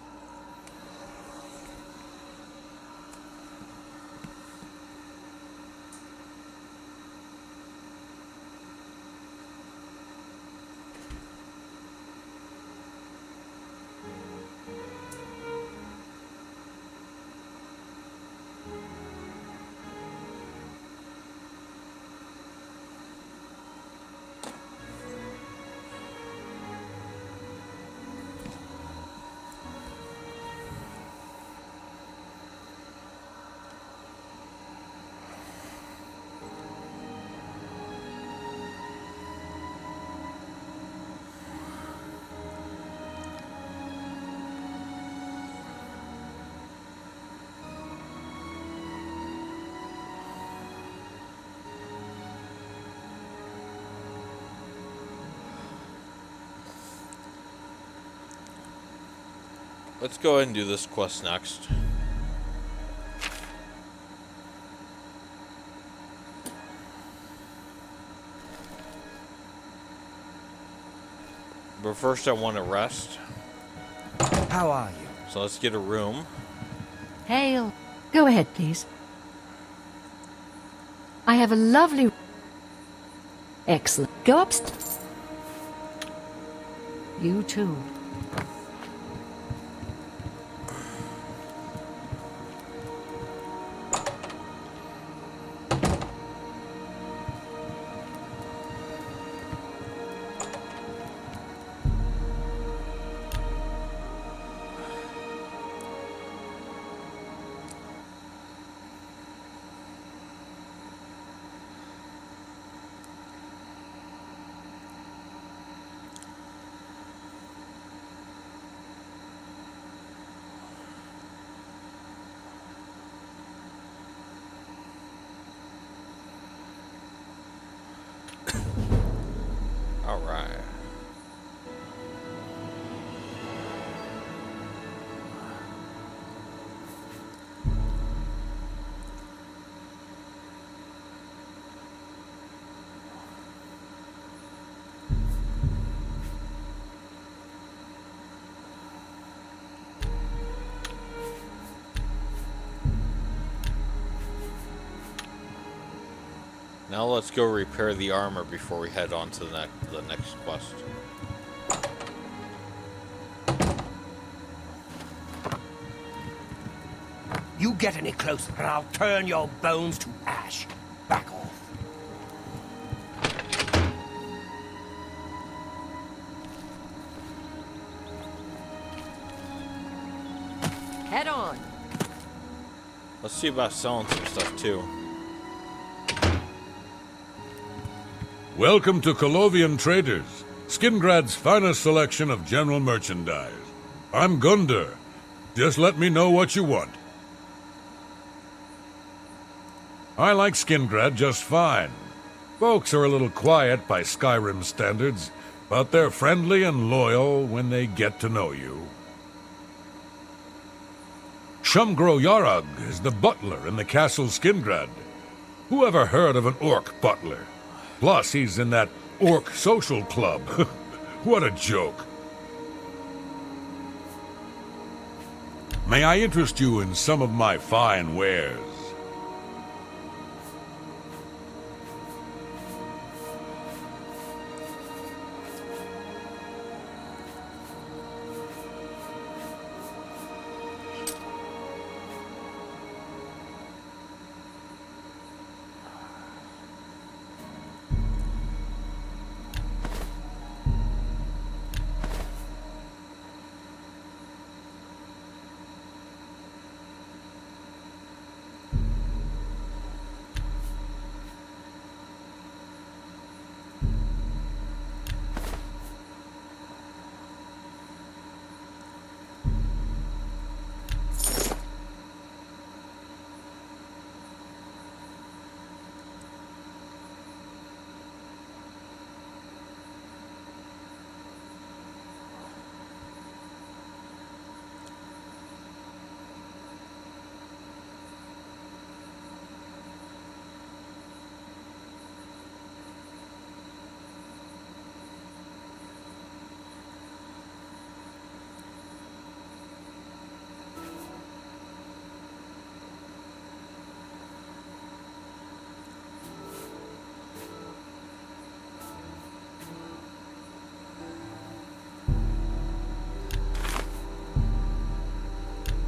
Let's go ahead and do this quest next. But first I want to rest. How are you? So let's get a room. Hail. Go ahead, please. I have a lovely... Excellent. Go upstairs. You too. All right. Now let's go repair the armor before we head on to the next quest. You get any closer and I'll turn your bones to ash. Back off. Head on. Let's see about selling some stuff too. Welcome to Colovian Traders, Skingrad's finest selection of general merchandise. I'm Gunder. Just let me know what you want. I like Skingrad just fine. Folks are a little quiet by Skyrim standards, but they're friendly and loyal when they get to know you. Shumgro Yarog is the butler in the castle Skingrad. Who ever heard of an orc butler? Plus, he's in that orc social club. What a joke. May I interest you in some of my fine wares?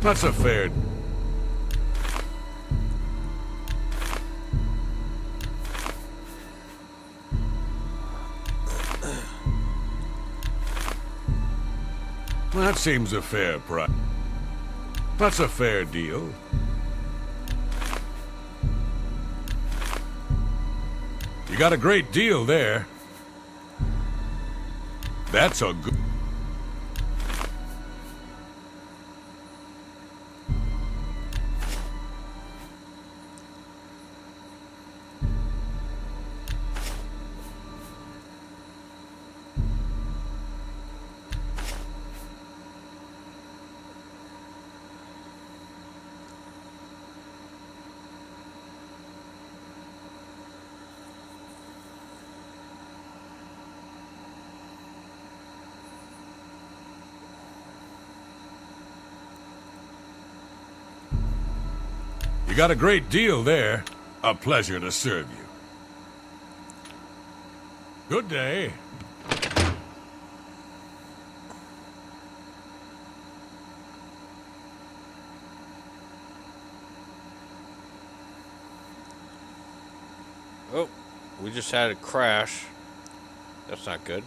That's a fair... That seems a fair price. That's a fair deal. You got a great deal there. That's a good... You got a great deal there. A pleasure to serve you. Good day. Oh, we just had a crash. That's not good.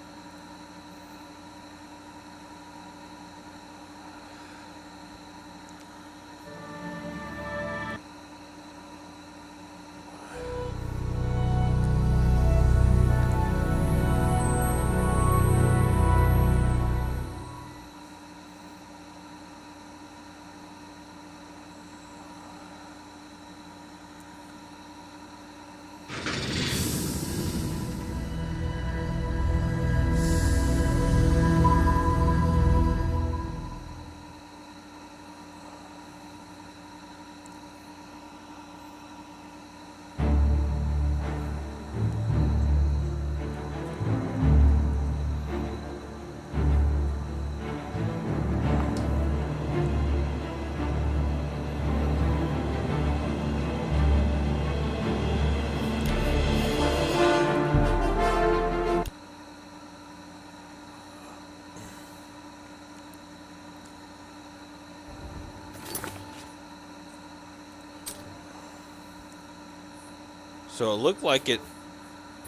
So it looked like it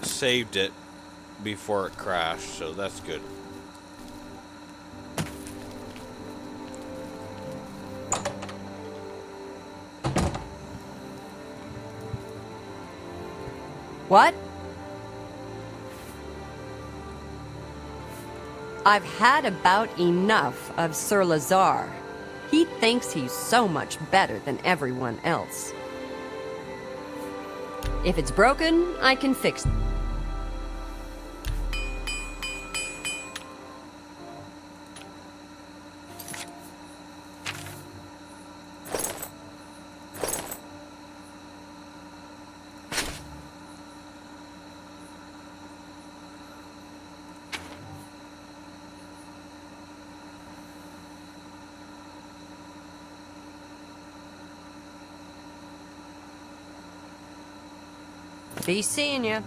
saved it before it crashed, so that's good. What? I've had about enough of Sir Lazar. He thinks he's so much better than everyone else. If it's broken, I can fix it. Be seeing ya.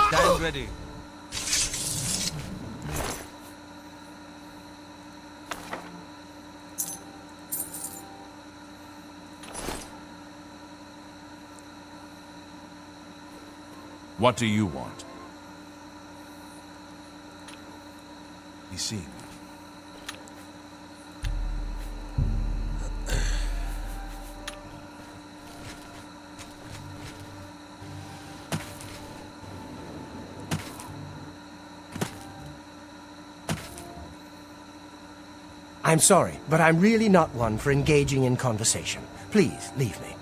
Stand ready. What do you want? You see. I'm sorry, but I'm really not one for engaging in conversation. Please, leave me.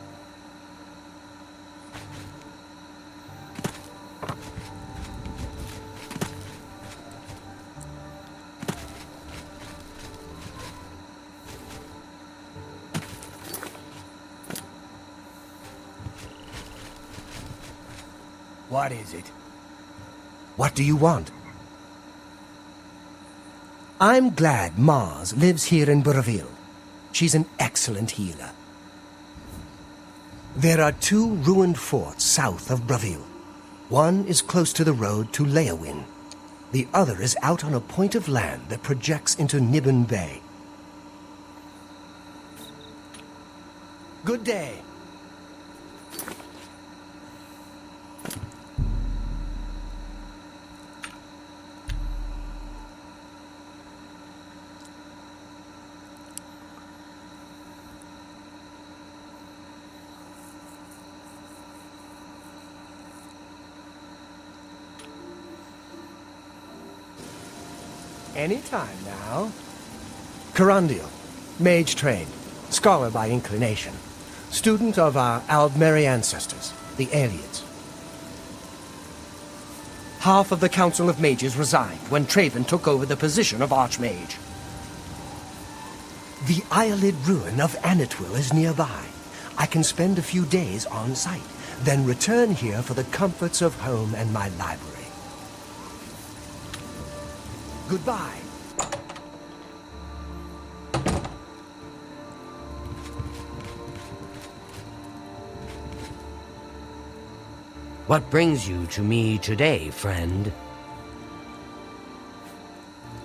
What is it? What do you want? I'm glad Mars lives here in Breville. She's an excellent healer. There are 2 ruined forts south of Breville. One is close to the road to Leowin. The other is out on a point of land that projects into Nibbin Bay. Good day. Anytime now. Carandial, mage trained, scholar by inclination, student of our Aldmeri ancestors, the Aliens. Half of the Council of Mages resigned when Traven took over the position of Archmage. The Eyelid ruin of Anatwil is nearby. I can spend a few days on site, then return here for the comforts of home and my library. Goodbye. What brings you to me today, friend?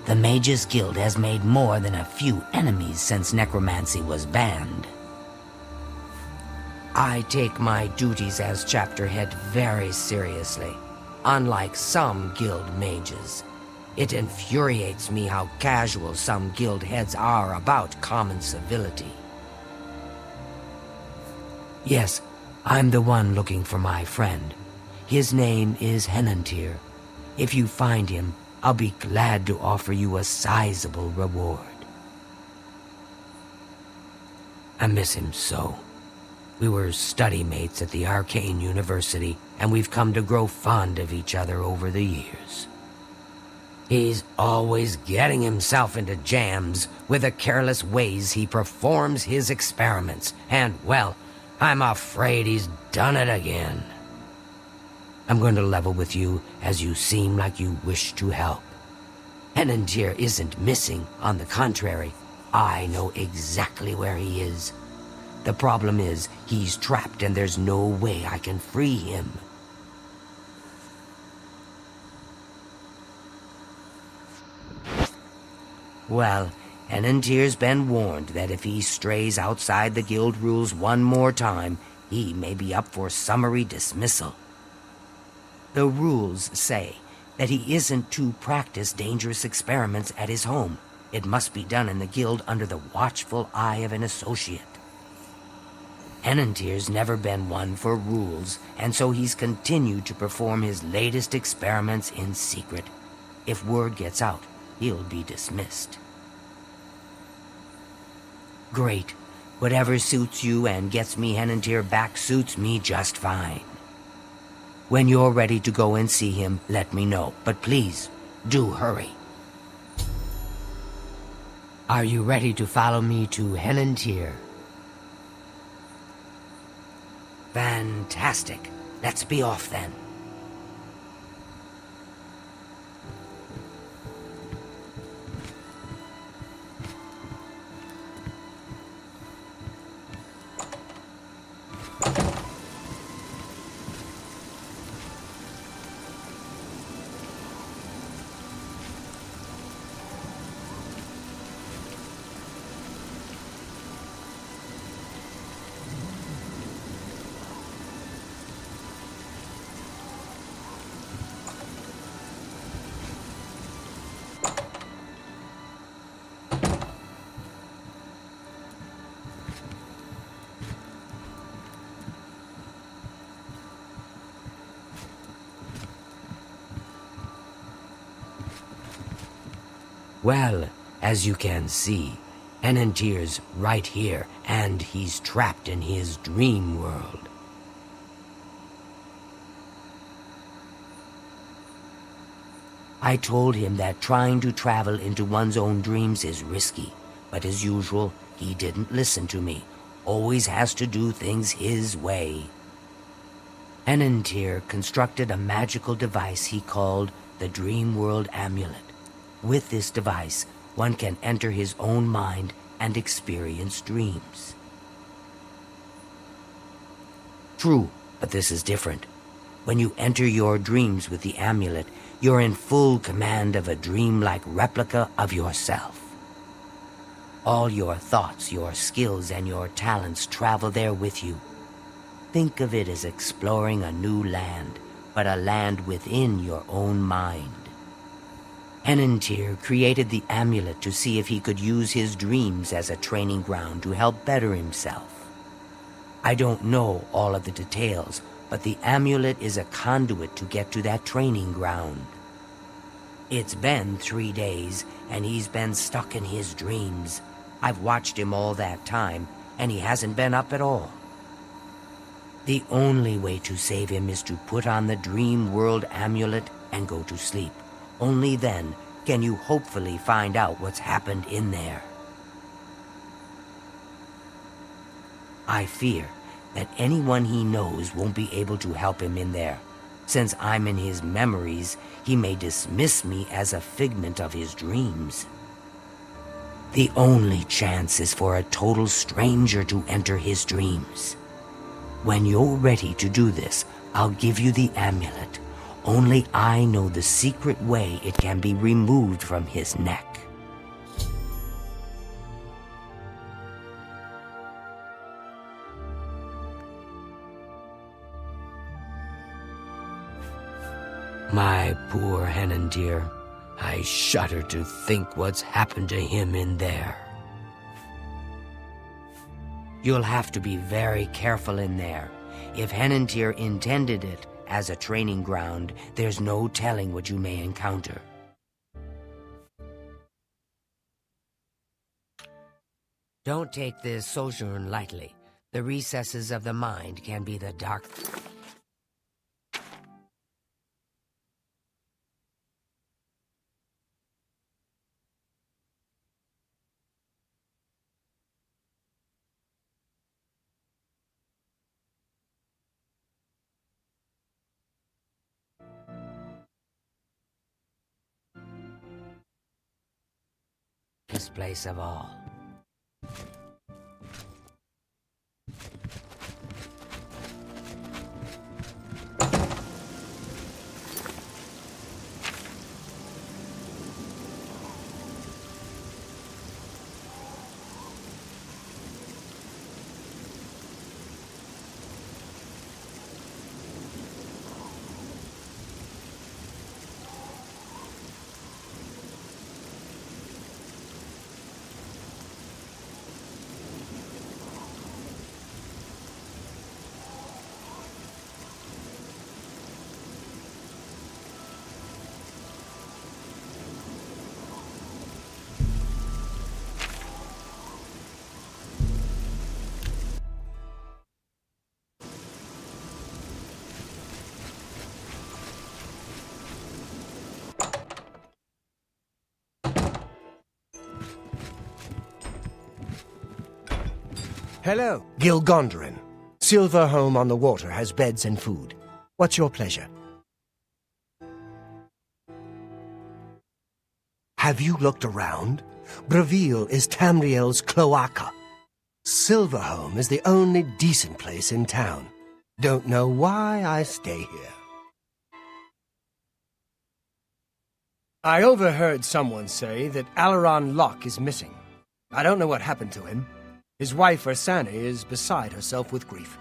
The Mages Guild has made more than a few enemies since necromancy was banned. I take my duties as chapter head very seriously, unlike some guild mages. It infuriates me how casual some guild heads are about common civility. Yes, I'm the one looking for my friend. His name is Henantir. If you find him, I'll be glad to offer you a sizable reward. I miss him so. We were study mates at the Arcane University, and we've come to grow fond of each other over the years. He's always getting himself into jams with the careless ways he performs his experiments, and, well, I'm afraid he's done it again. I'm going to level with you, as you seem like you wish to help. Henantir isn't missing. On the contrary, I know exactly where he is. The problem is, he's trapped and there's no way I can free him. Well, Henantir's been warned that if he strays outside the guild rules one more time, he may be up for summary dismissal. The rules say that he isn't to practice dangerous experiments at his home. It must be done in the guild under the watchful eye of an associate. Henantir's never been one for rules, and so he's continued to perform his latest experiments in secret. If word gets out, he'll be dismissed. Great. Whatever suits you and gets me Henantir back suits me just fine. When you're ready to go and see him, let me know. But please, do hurry. Are you ready to follow me to Henantir? Fantastic. Let's be off then. Well, as you can see, Henantir's right here, and he's trapped in his dream world. I told him that trying to travel into one's own dreams is risky, but as usual, he didn't listen to me. Always has to do things his way. Henantir constructed a magical device he called the Dream World Amulet. With this device, one can enter his own mind and experience dreams. True, but this is different. When you enter your dreams with the amulet, you're in full command of a dreamlike replica of yourself. All your thoughts, your skills, and your talents travel there with you. Think of it as exploring a new land, but a land within your own mind. Henantir created the amulet to see if he could use his dreams as a training ground to help better himself. I don't know all of the details, but the amulet is a conduit to get to that training ground. It's been 3 days, and he's been stuck in his dreams. I've watched him all that time, and he hasn't been up at all. The only way to save him is to put on the Dream World Amulet and go to sleep. Only then can you hopefully find out what's happened in there. I fear that anyone he knows won't be able to help him in there. Since I'm in his memories, he may dismiss me as a figment of his dreams. The only chance is for a total stranger to enter his dreams. When you're ready to do this, I'll give you the amulet. Only I know the secret way it can be removed from his neck. My poor Henantir. I shudder to think what's happened to him in there. You'll have to be very careful in there. If Henantir intended it as a training ground, there's no telling what you may encounter. Don't take this sojourn lightly. The recesses of the mind can be the dark... place of all. Hello, Gilgondrin. Silver Home on the Water has beds and food. What's your pleasure? Have you looked around? Breville is Tamriel's cloaca. Silver Home is the only decent place in town. Don't know why I stay here. I overheard someone say that Alaron Locke is missing. I don't know what happened to him. His wife, Ursani, is beside herself with grief.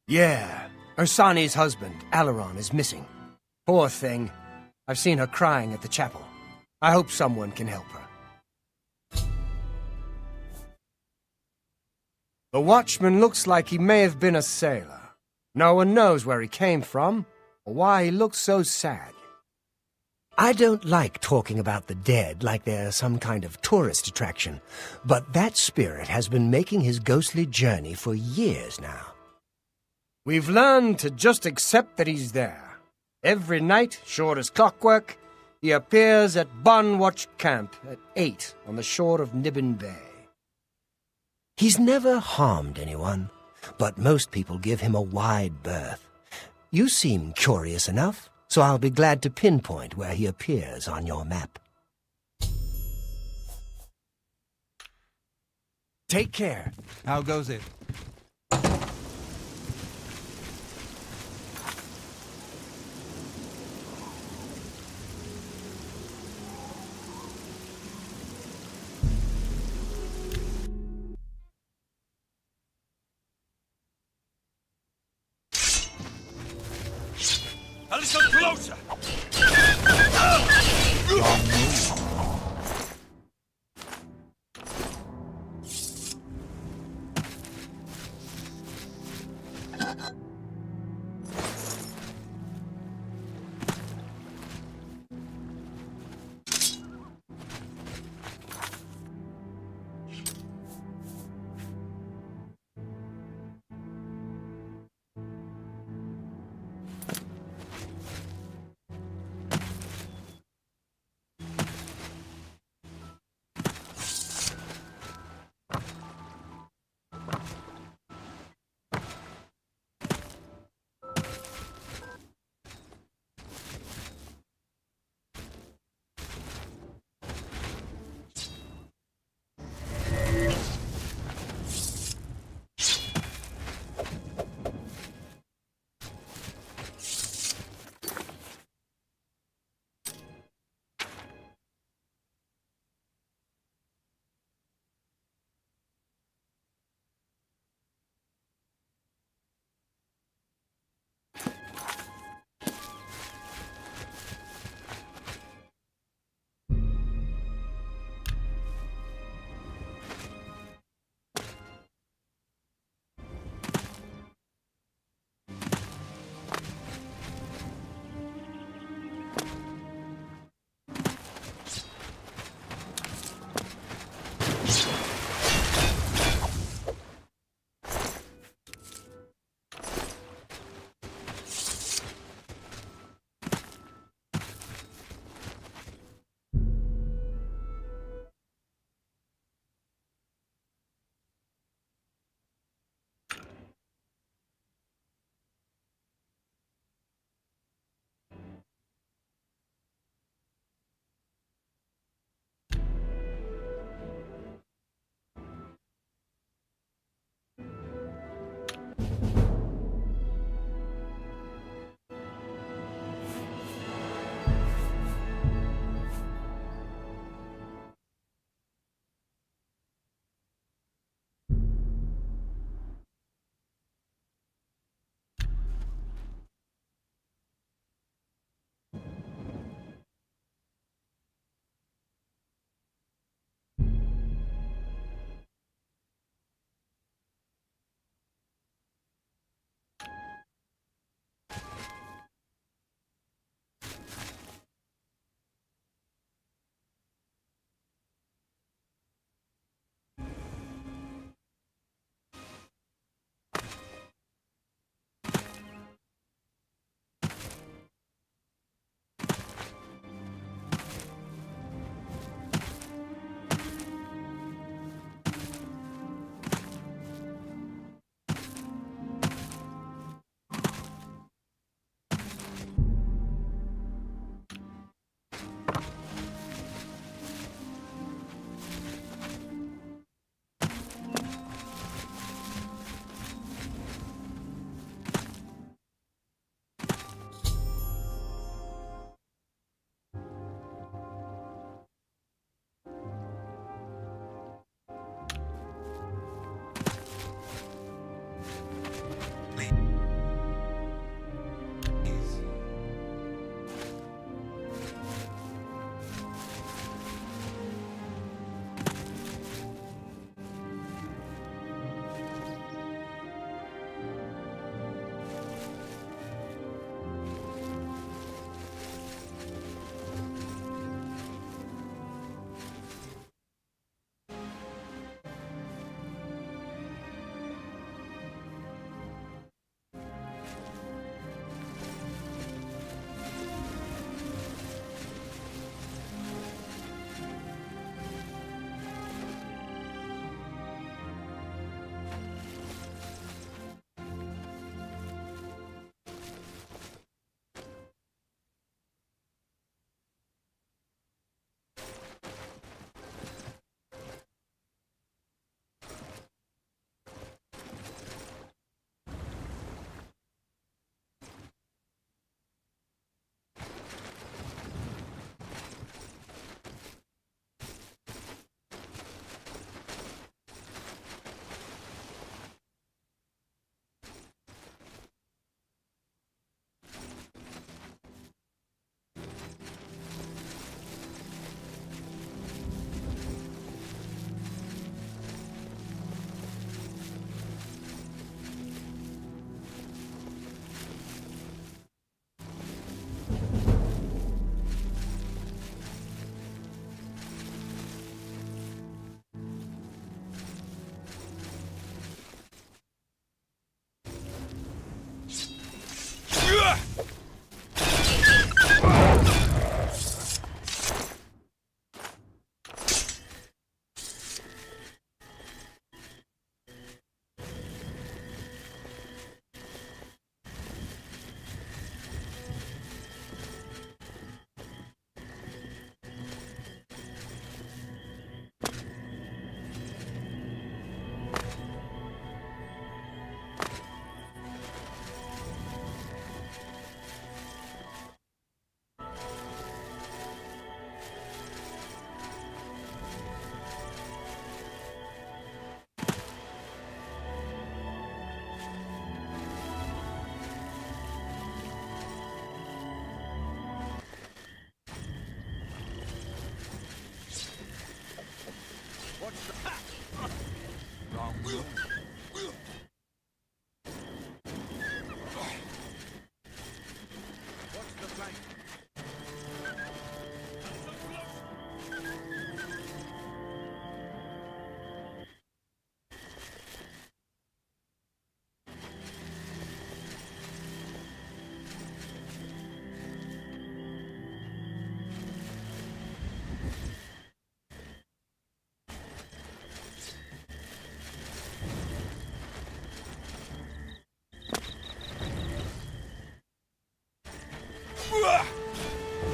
Yeah, Ursani's husband, Alaron, is missing. Poor thing. I've seen her crying at the chapel. I hope someone can help her. The watchman looks like he may have been a sailor. No one knows where he came from, or why he looks so sad. I don't like talking about the dead like they're some kind of tourist attraction, but that spirit has been making his ghostly journey for years now. We've learned to just accept that he's there. Every night, short as clockwork, he appears at Bunwatch Camp at 8 on the shore of Nibbin Bay. He's never harmed anyone, but most people give him a wide berth. You seem curious enough, so I'll be glad to pinpoint where he appears on your map. Take care. How goes it? A little closer!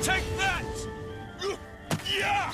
Take that! Yeah!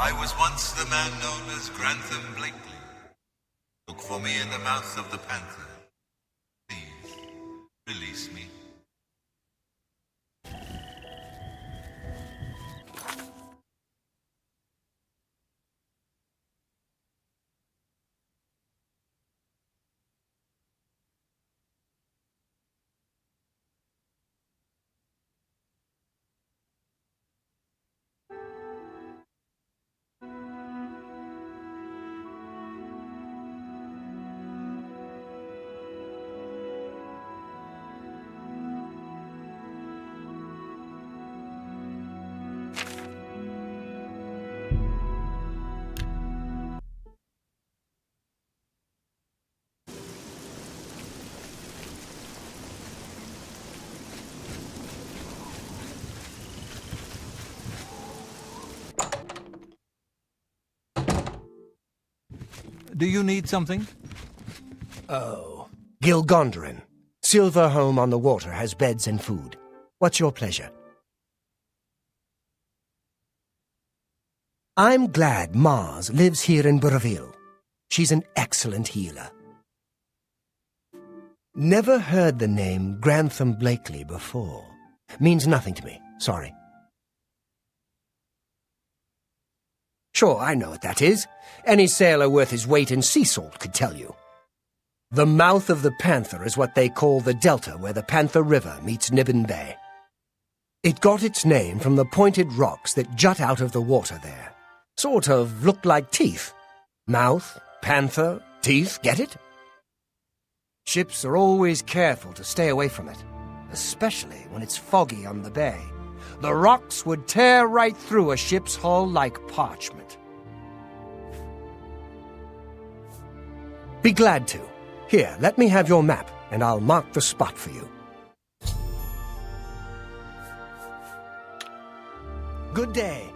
I was once the man known as Grantham Blakely. Look for me in the mouth of the panther. Please, release me. Do you need something? Oh. Gilgondrin. Silver Home on the Water has beds and food. What's your pleasure? I'm glad Mars lives here in Burville. She's an excellent healer. Never heard the name Grantham Blakely before. Means nothing to me. Sorry. Sure, I know what that is. Any sailor worth his weight in sea salt could tell you. The mouth of the Panther is what they call the delta where the Panther River meets Nibbin Bay. It got its name from the pointed rocks that jut out of the water there. Sort of look like teeth. Mouth, panther, teeth, get it? Ships are always careful to stay away from it, especially when it's foggy on the bay. The rocks would tear right through a ship's hull like parchment. Be glad to. Here, let me have your map, and I'll mark the spot for you. Good day.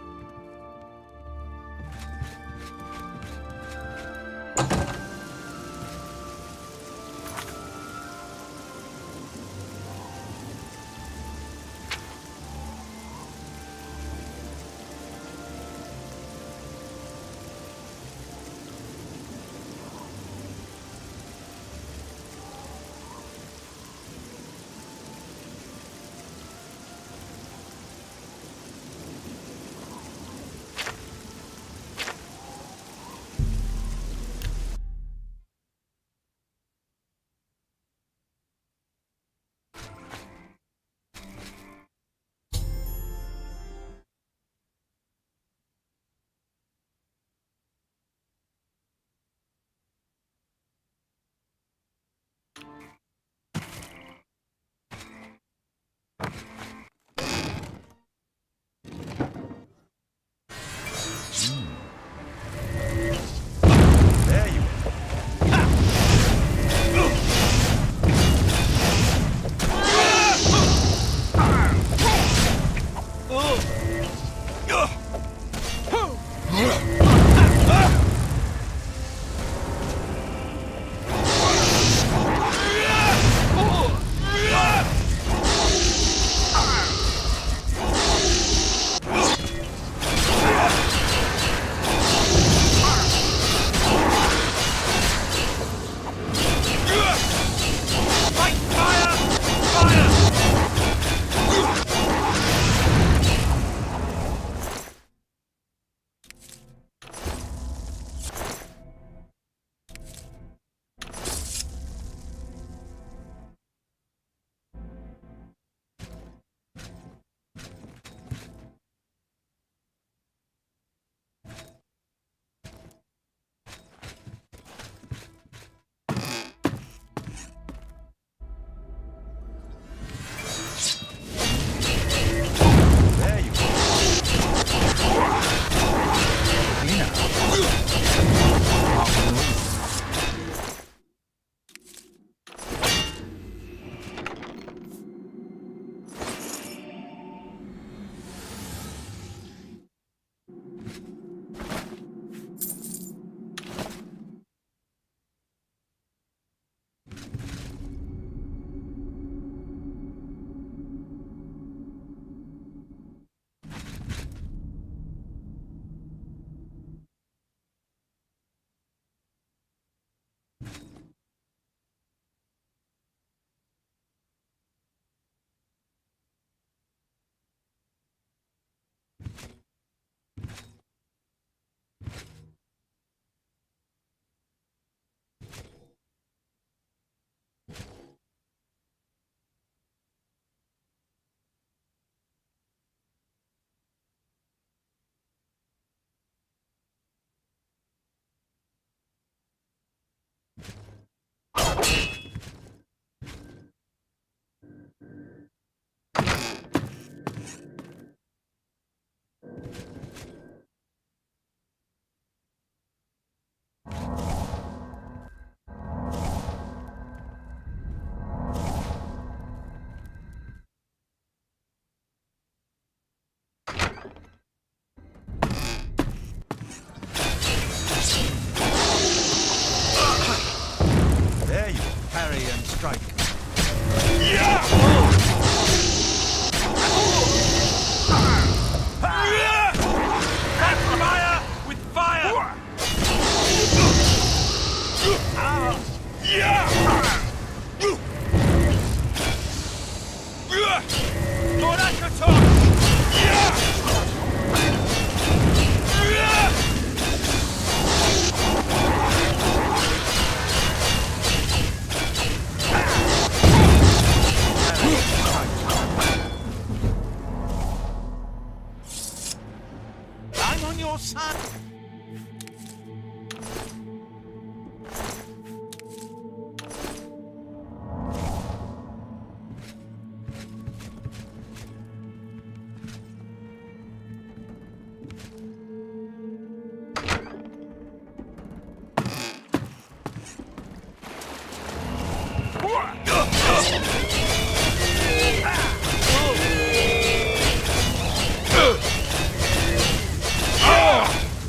strike. Fire with fire! I'm on your side.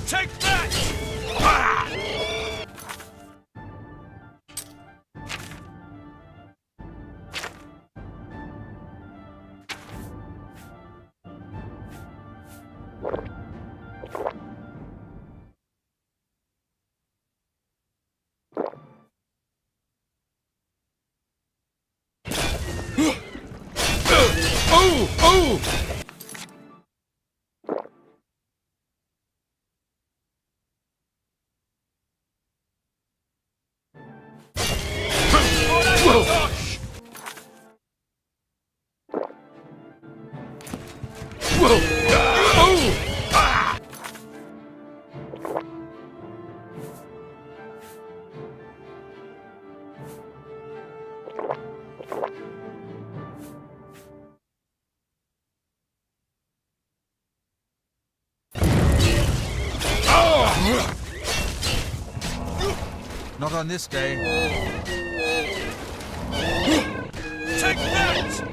Take that! Not on this day. Take that!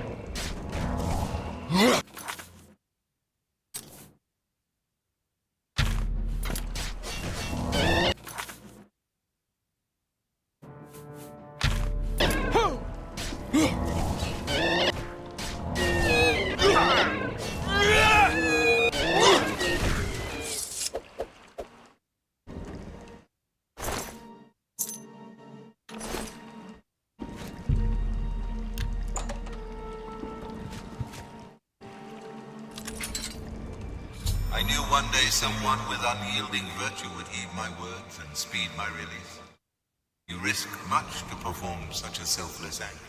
I knew one day someone with unyielding virtue would heed my words and speed my release. You risk much to perform such a selfless act.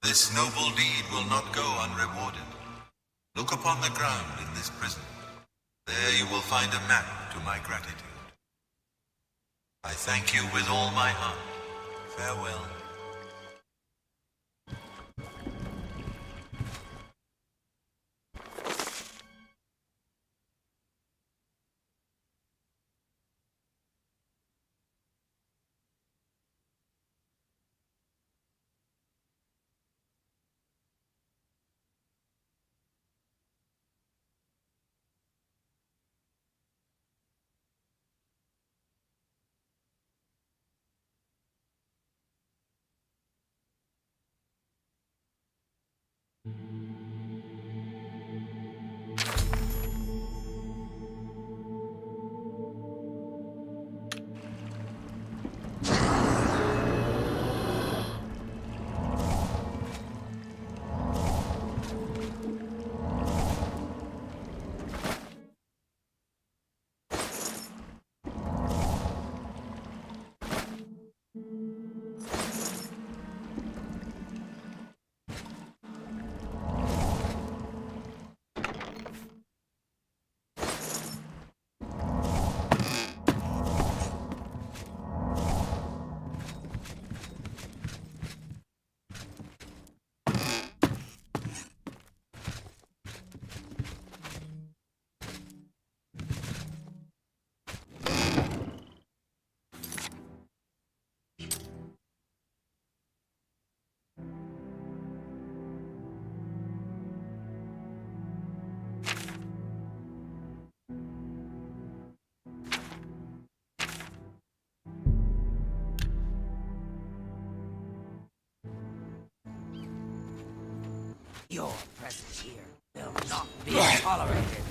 This noble deed will not go unrewarded. Look upon the ground in this prison. There you will find a map to my gratitude. I thank you with all my heart. Farewell. Your presence here will not be tolerated.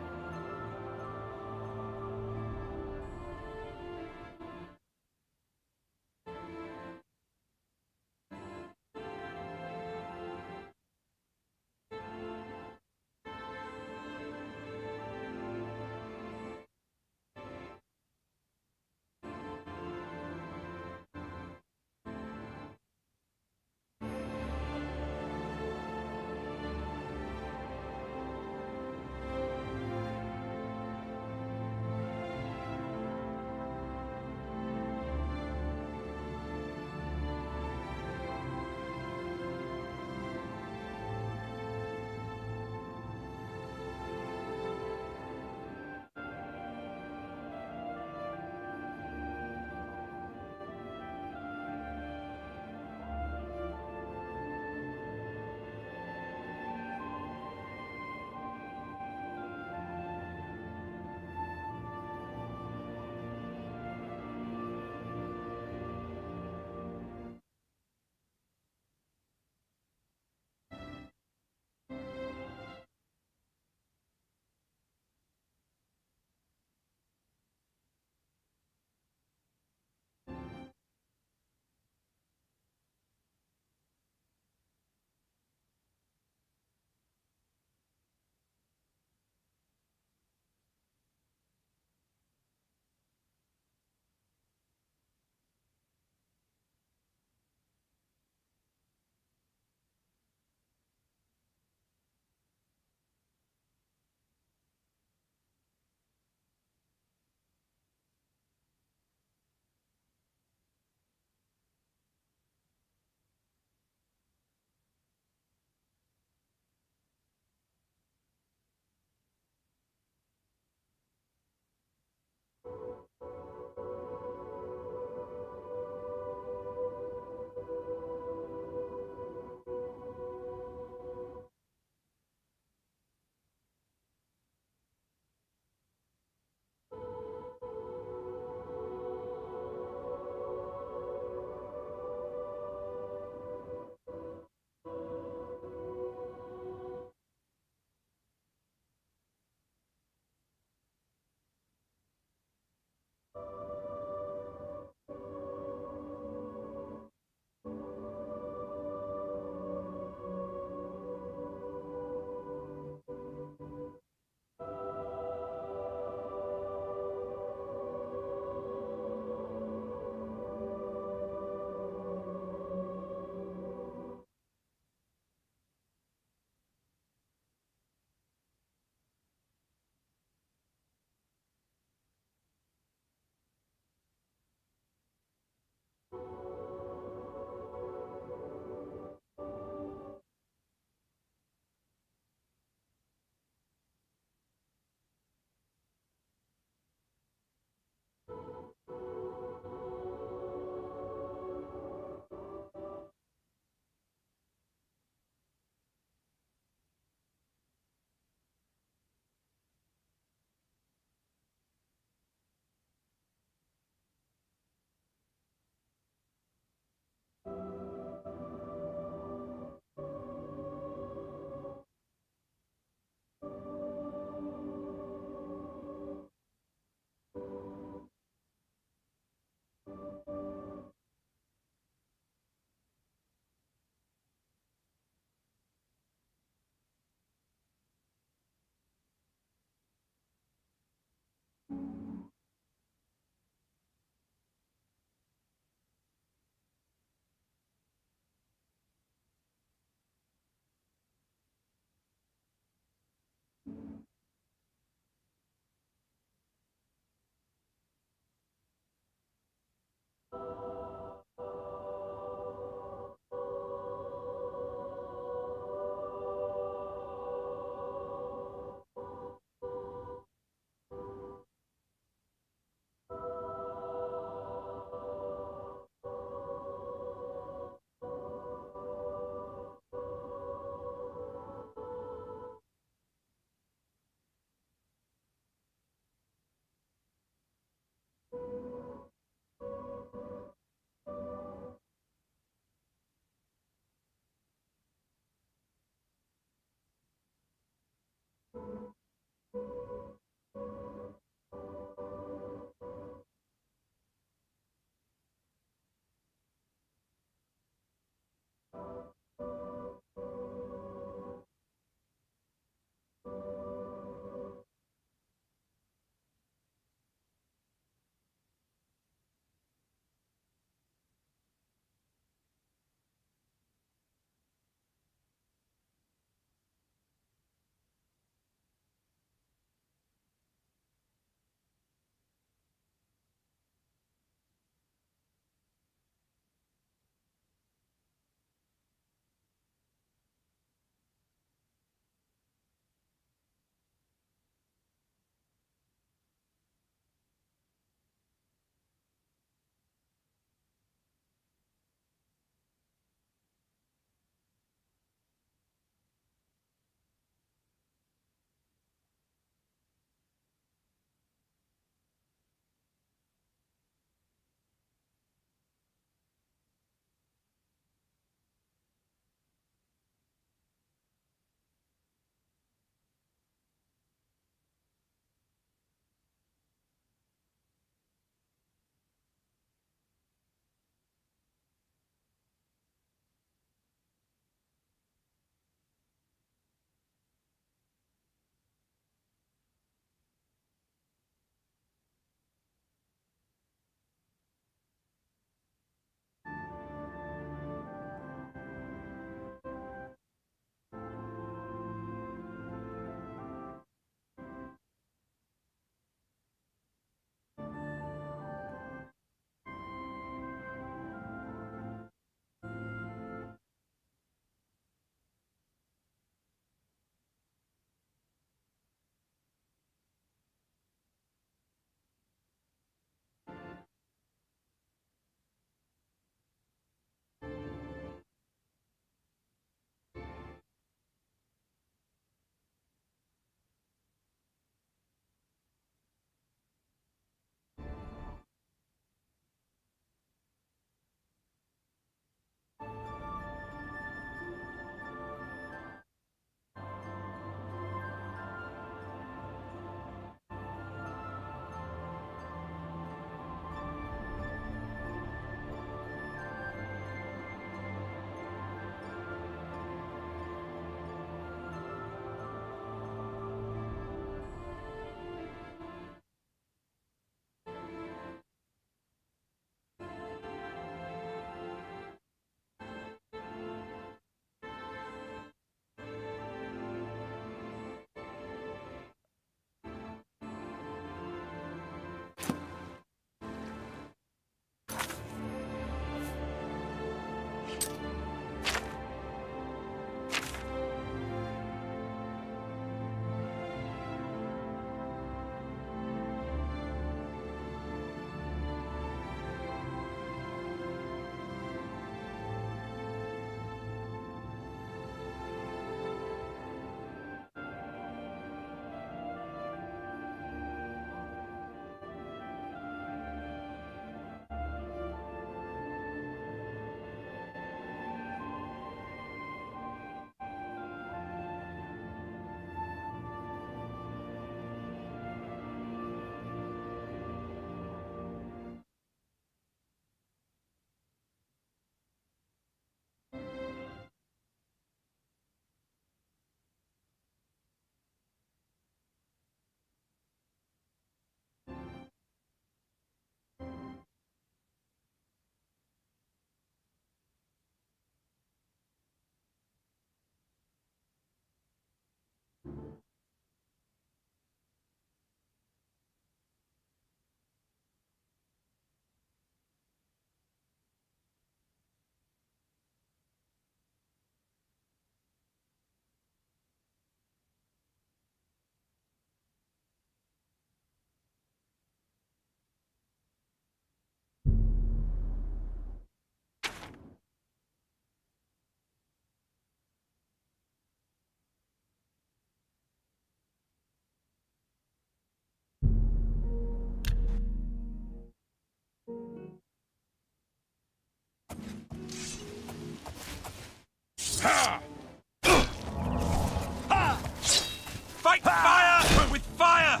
Fight fire with fire!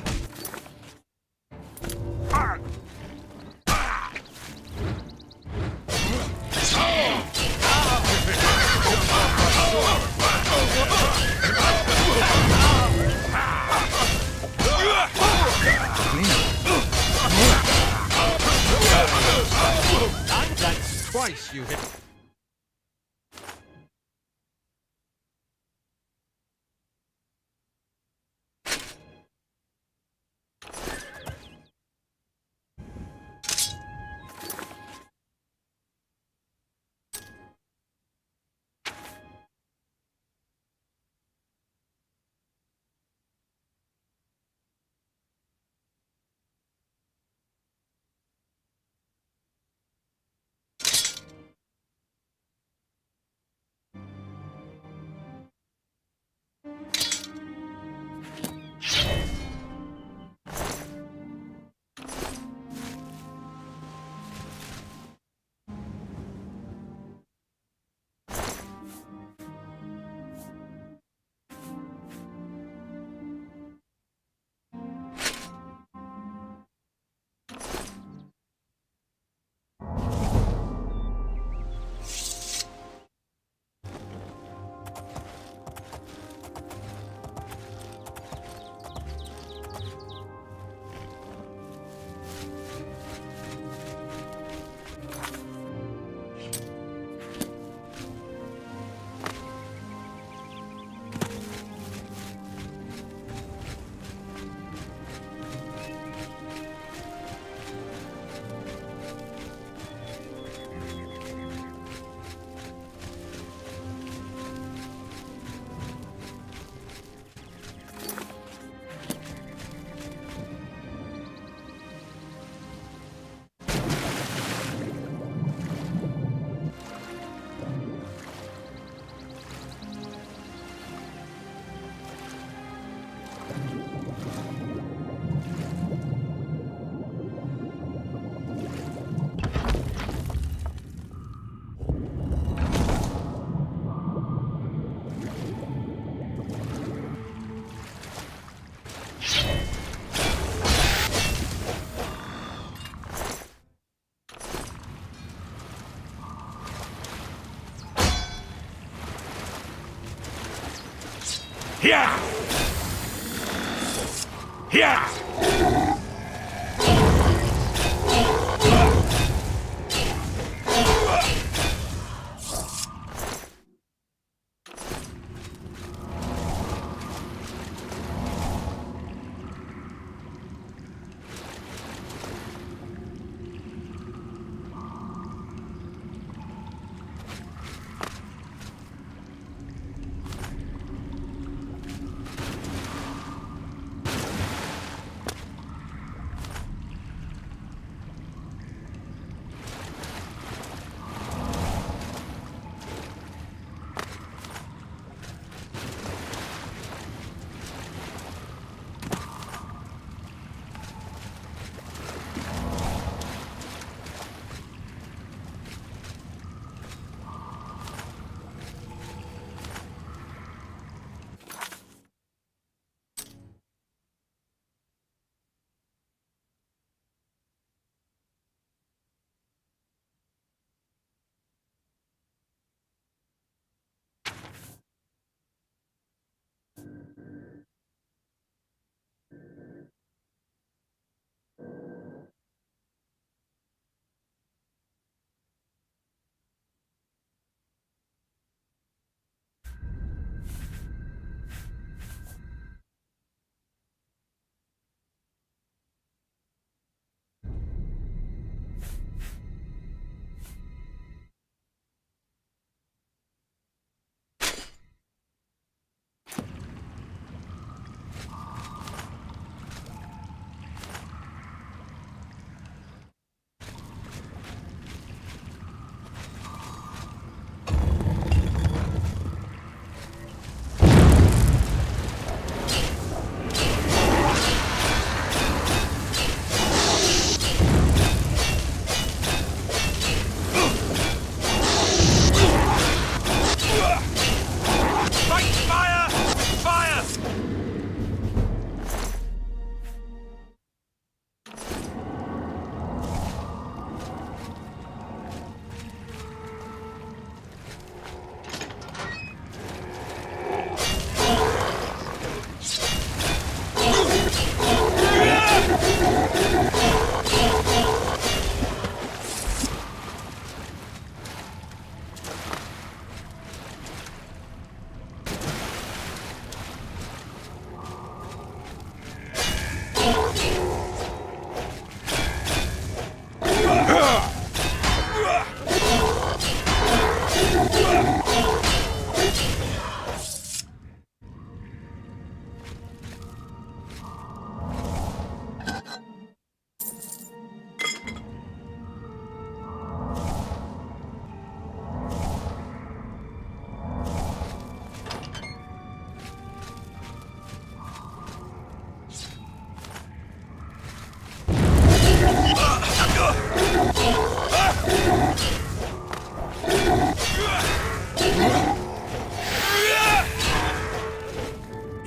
That's twice you hit. Yeah! Yeah!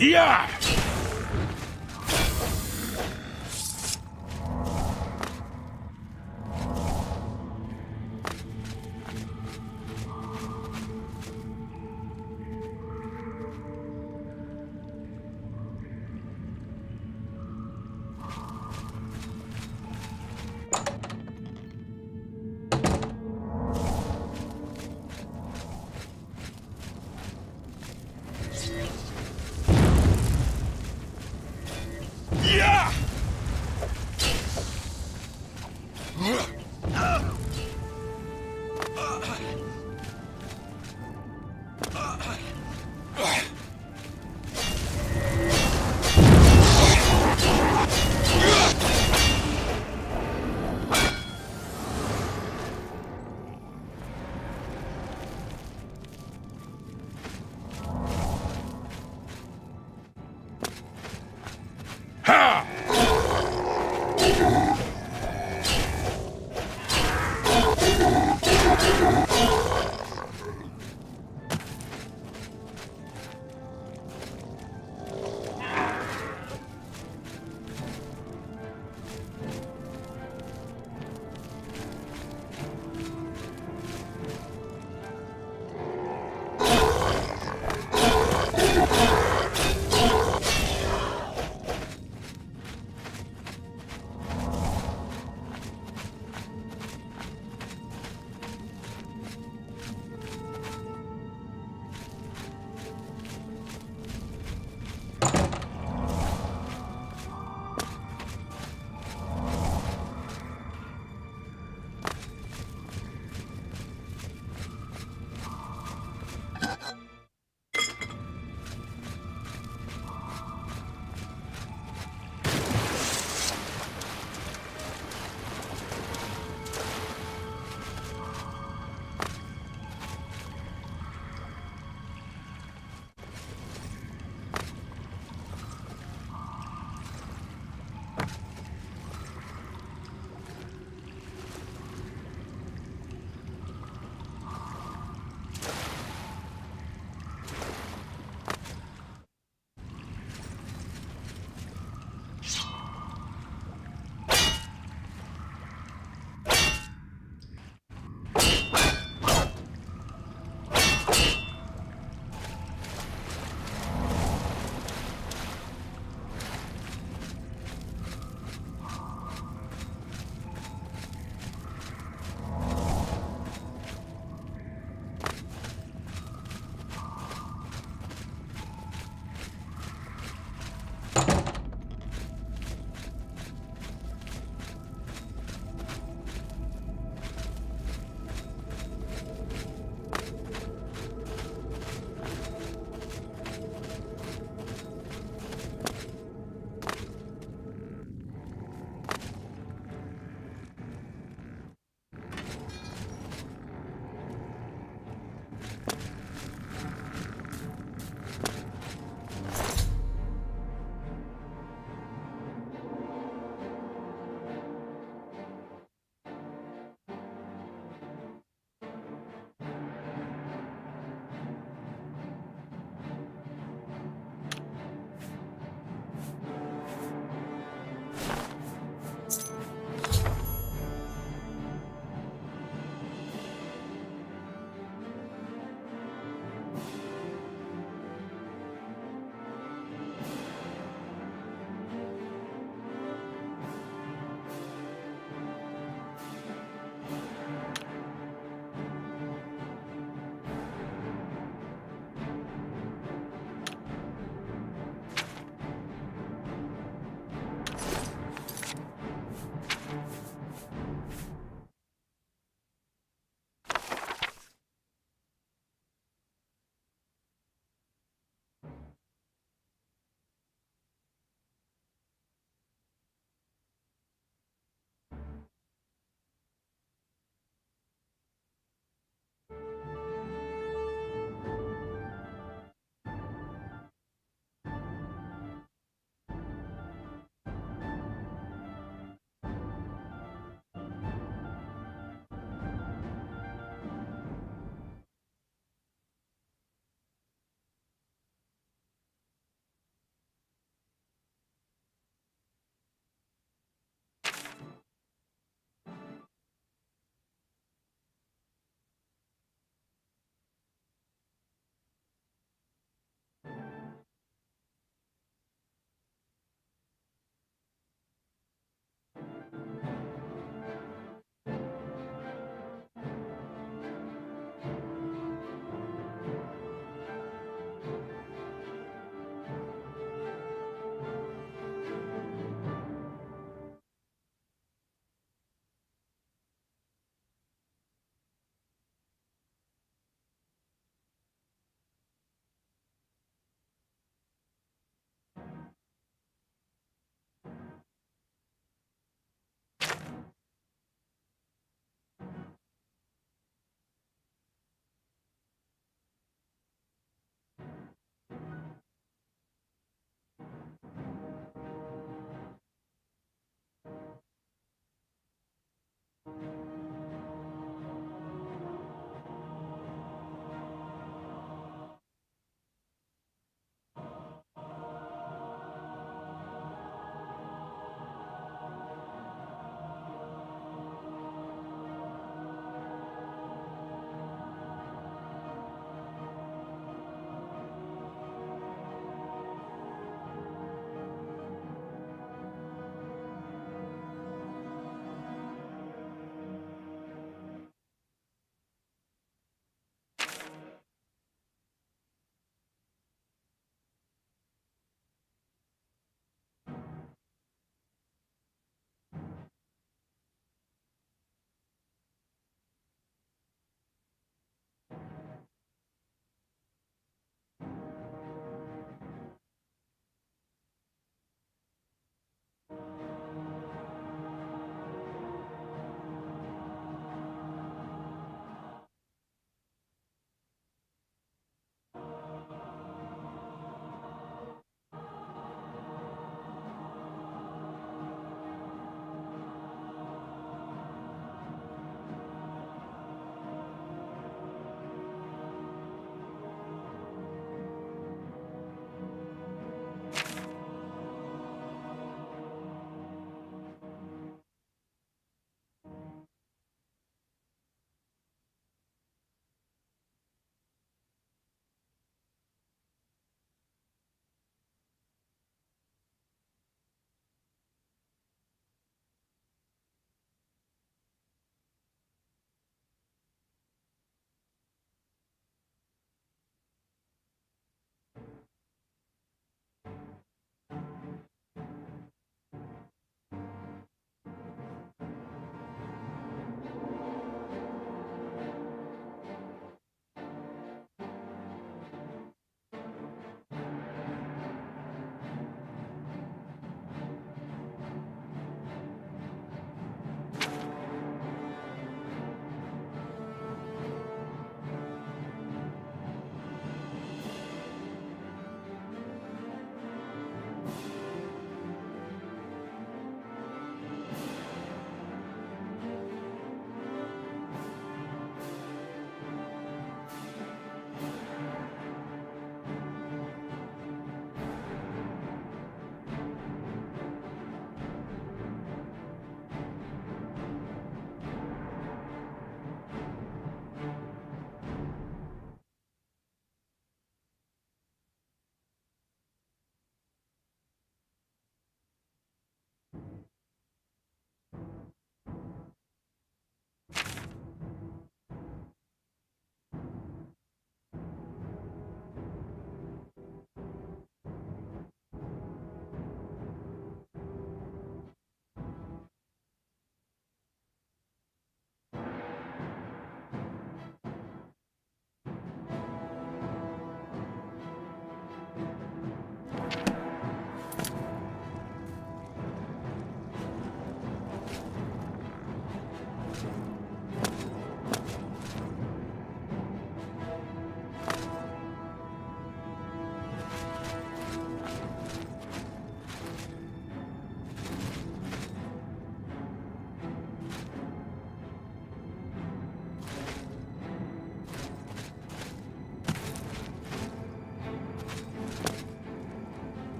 Yeah!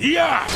Yeah!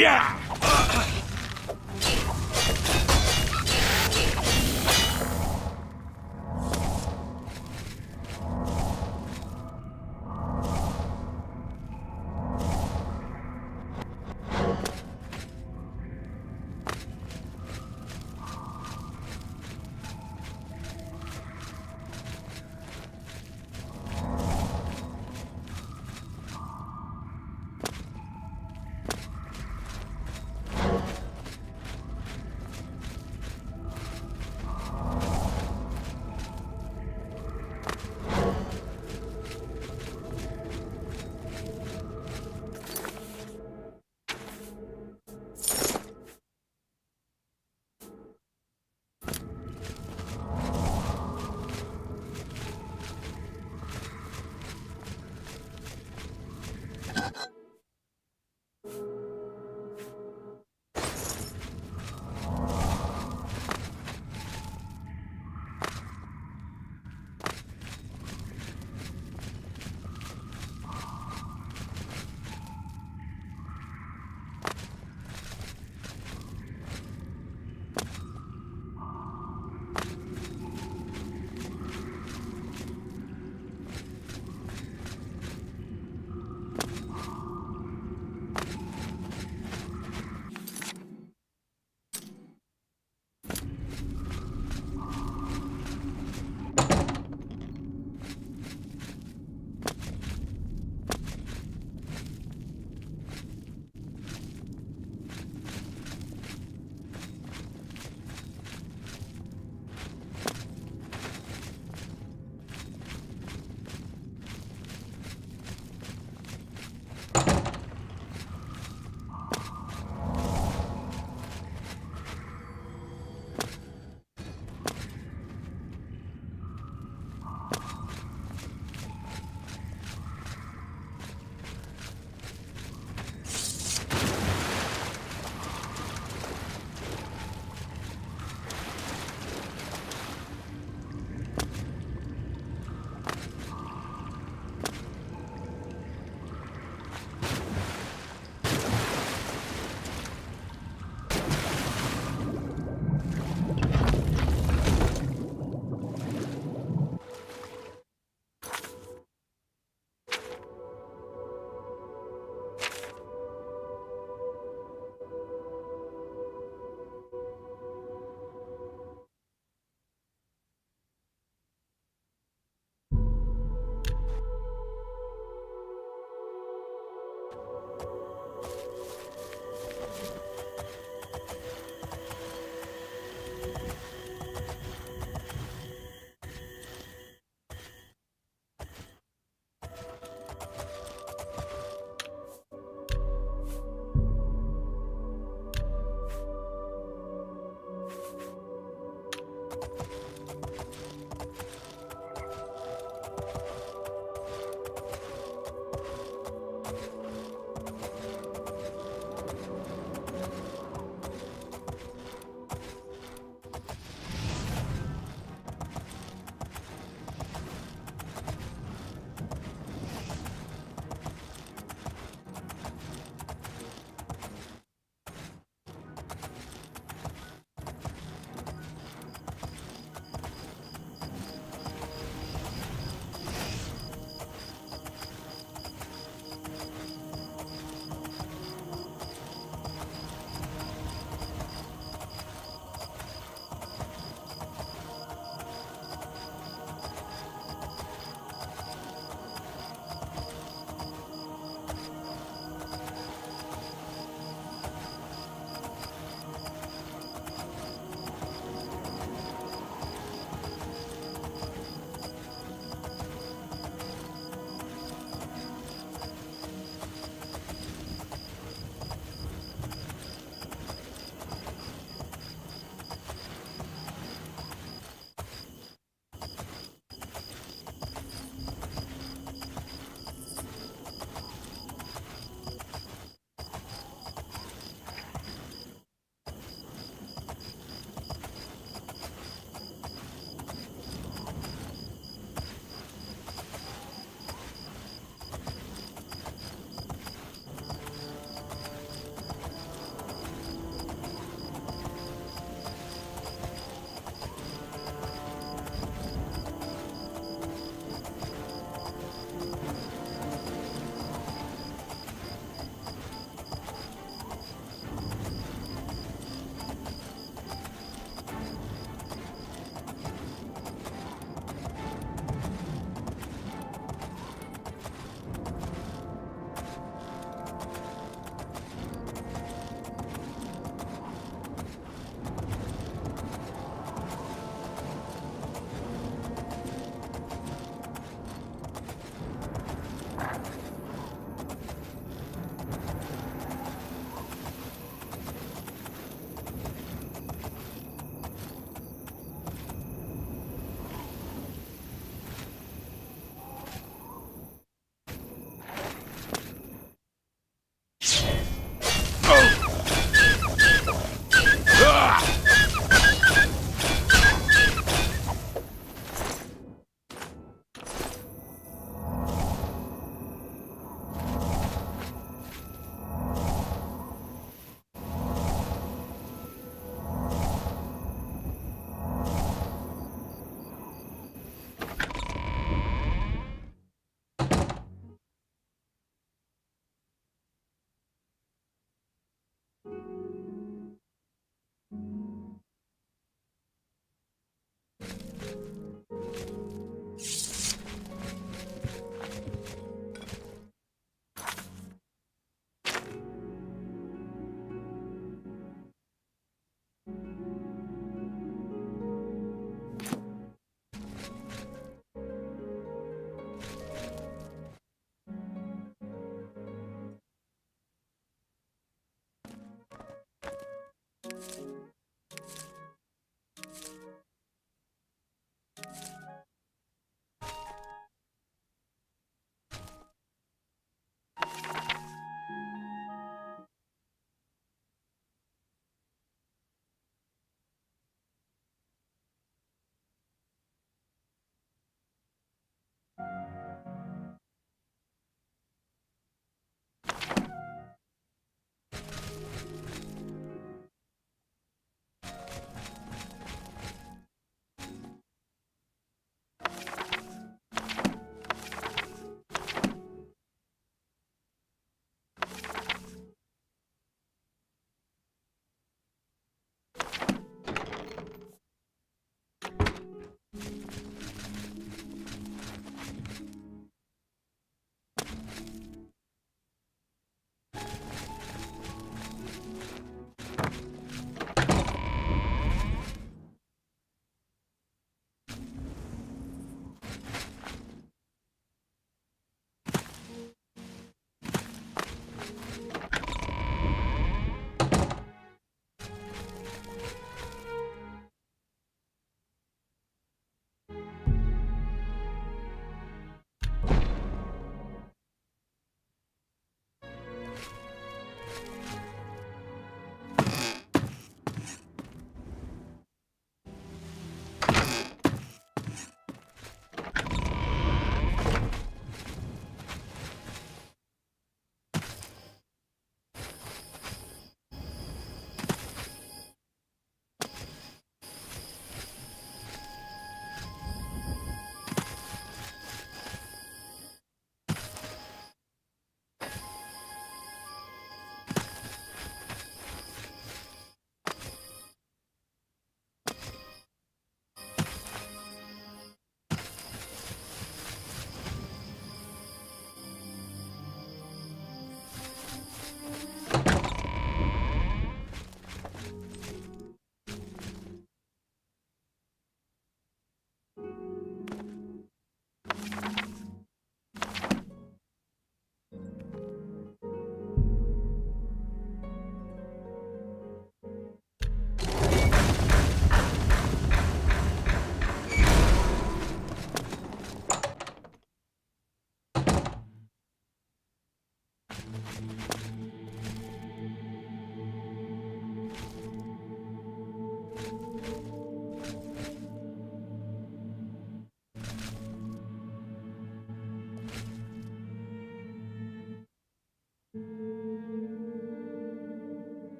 Yeah!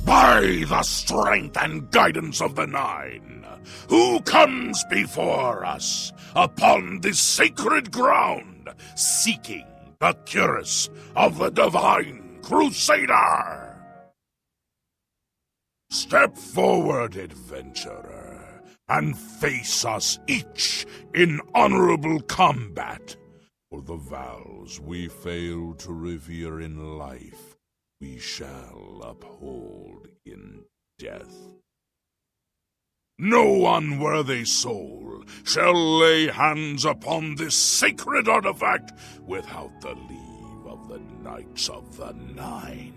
By the strength and guidance of the Nine, who comes before us upon this sacred ground, seeking the cuirass of the Divine Crusader? Step forward, adventurer, and face us each in honorable combat. For the vows we fail to revere in life, we shall uphold in death. No unworthy soul shall lay hands upon this sacred artifact without the leave of the Knights of the Nine.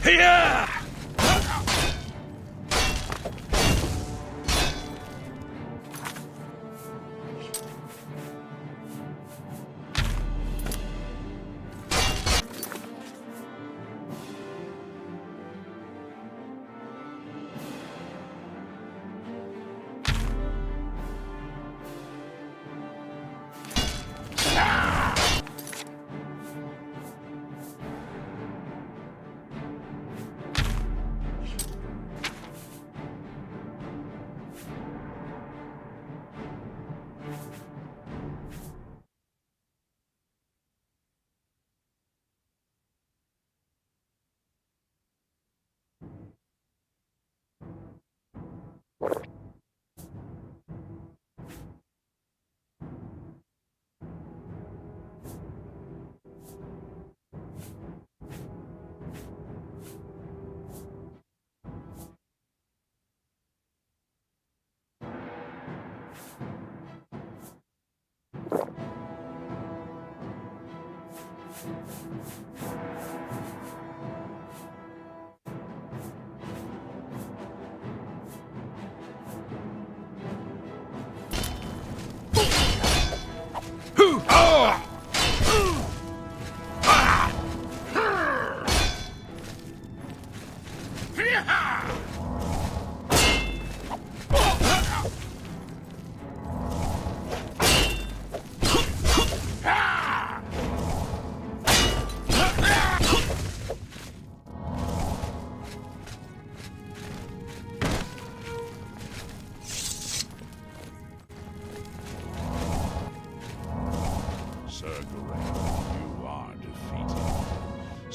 Here!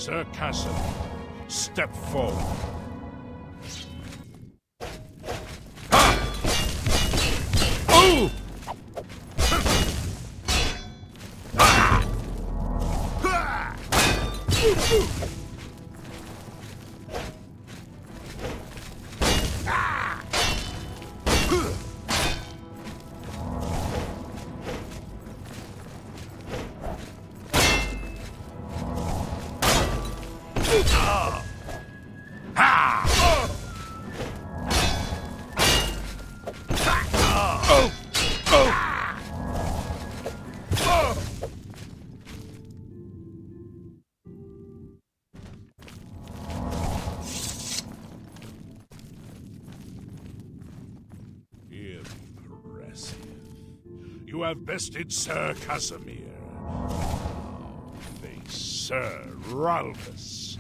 Sir Cassidy, step forward. Oh! You have bested Sir Casimir. Now face Sir Ralphus.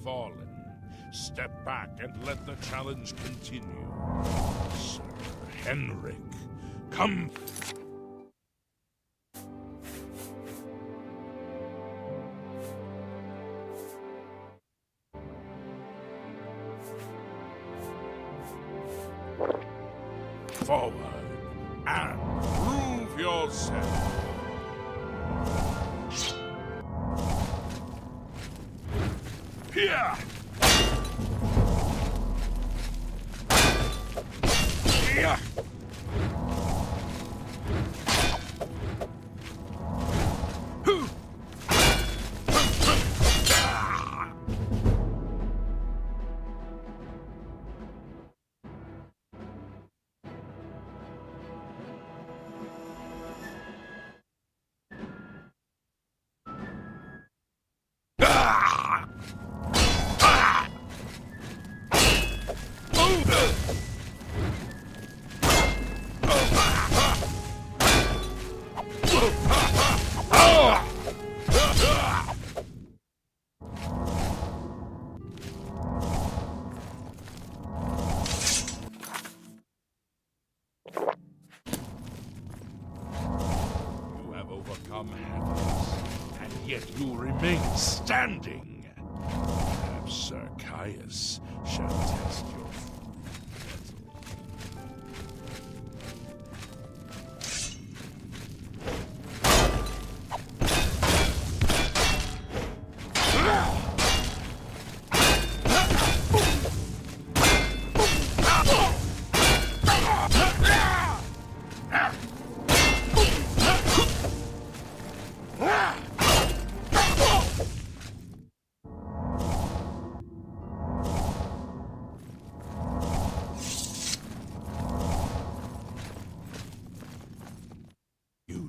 Fallen. Step back and let the challenge continue. Sir Henrik, come. Forward and prove yourself. Here! Here! And yet you remain standing. Perhaps Sir Caius shall test your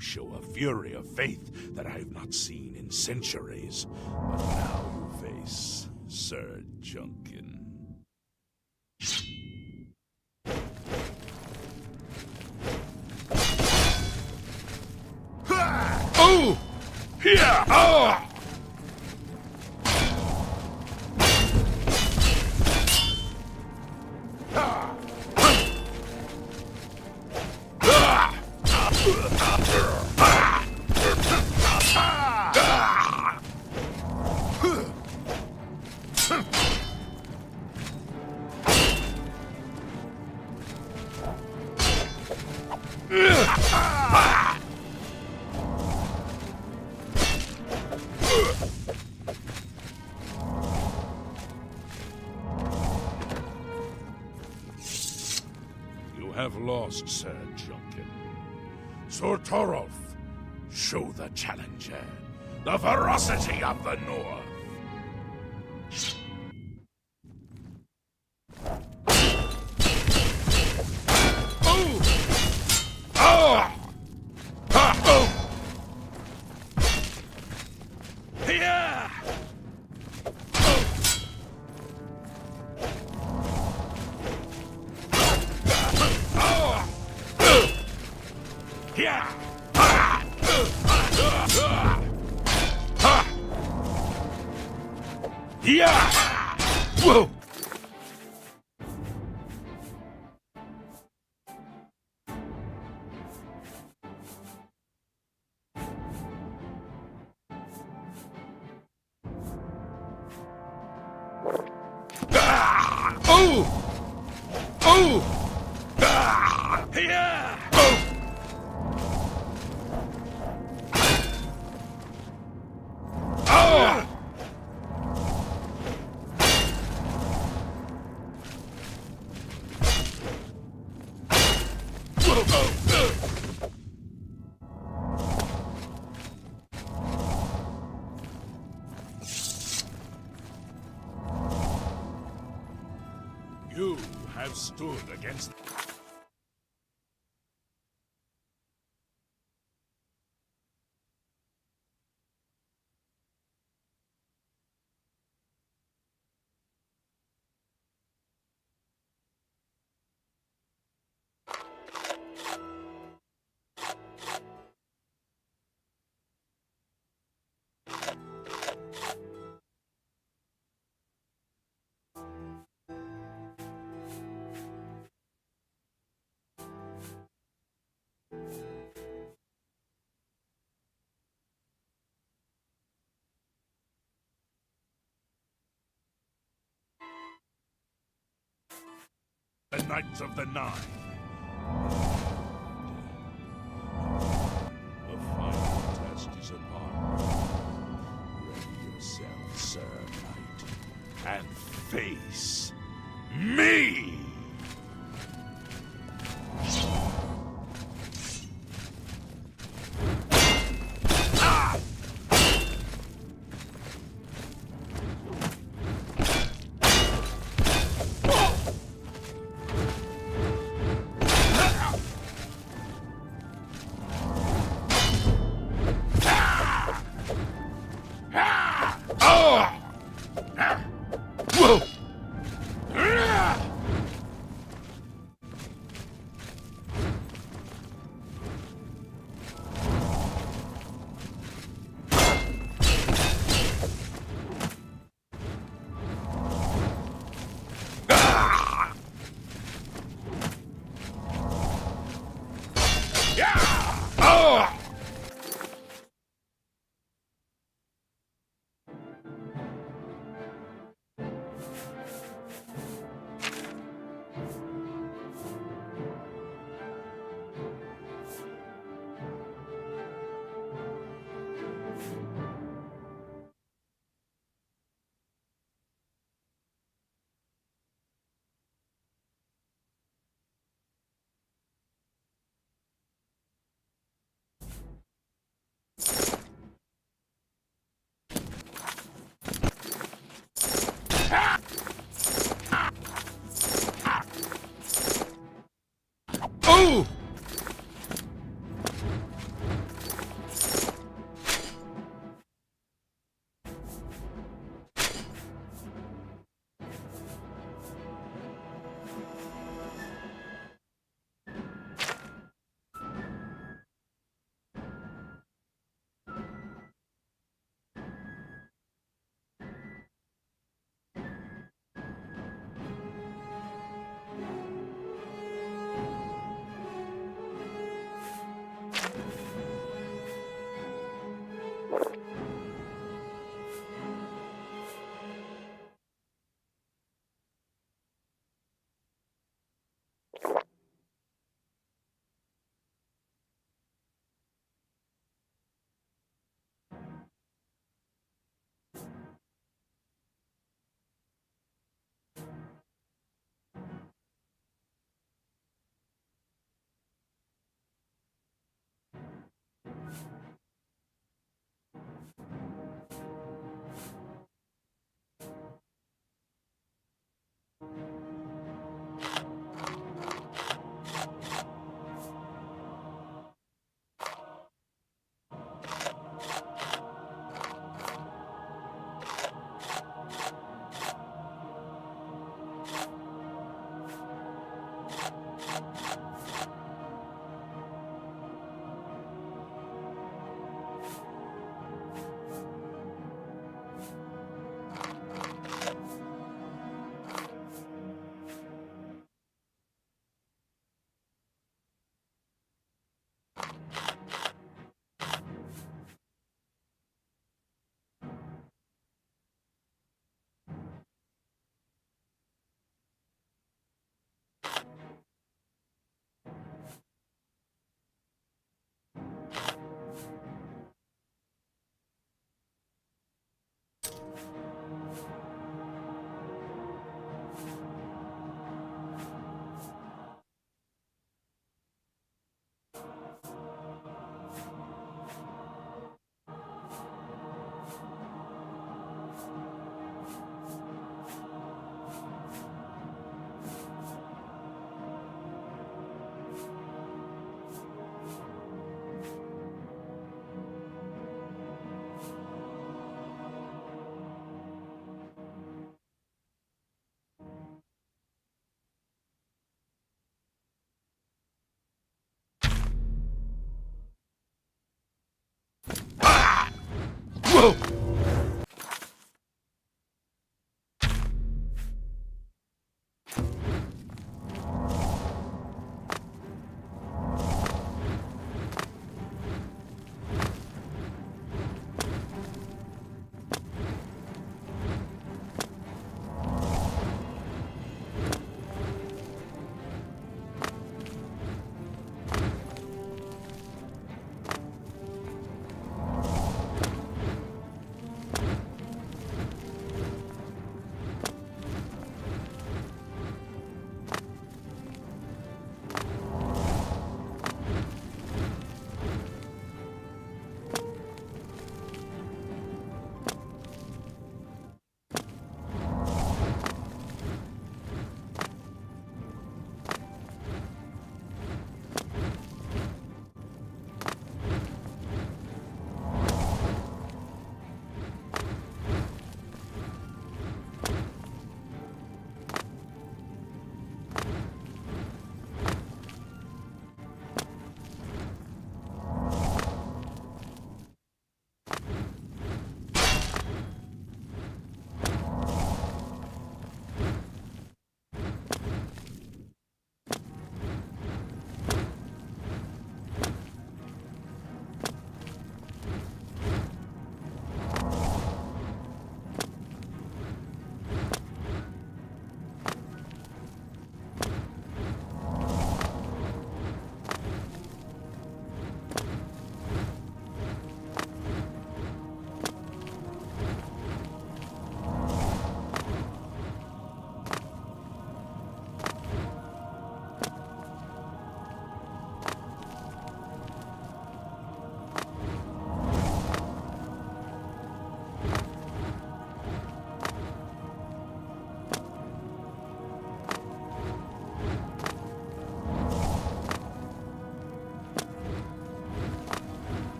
show a fury of faith that I have not seen in centuries. But now you face Sir Junkin. Oh! Here! Oh! You have lost, Sir Junkin. Sir Torolf, show the challenger the ferocity of the North. Whoa! You have stood against... the Knights of the Nine. The final test is upon you. Ready yourself, Sir Knight, and face me! Whoa!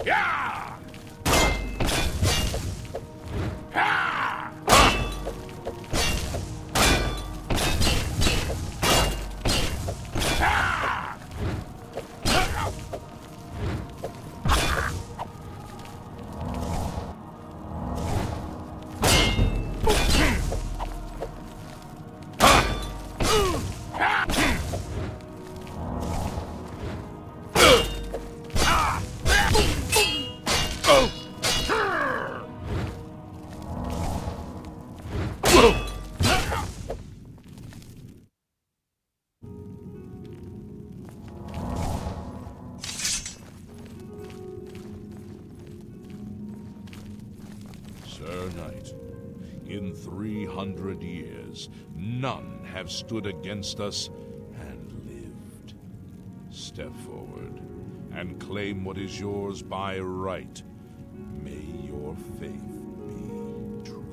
Yeah! Ah! Ah! Sir Knight, in 300 years, none have stood against us and lived. Step forward and claim what is yours by right. May your faith be true.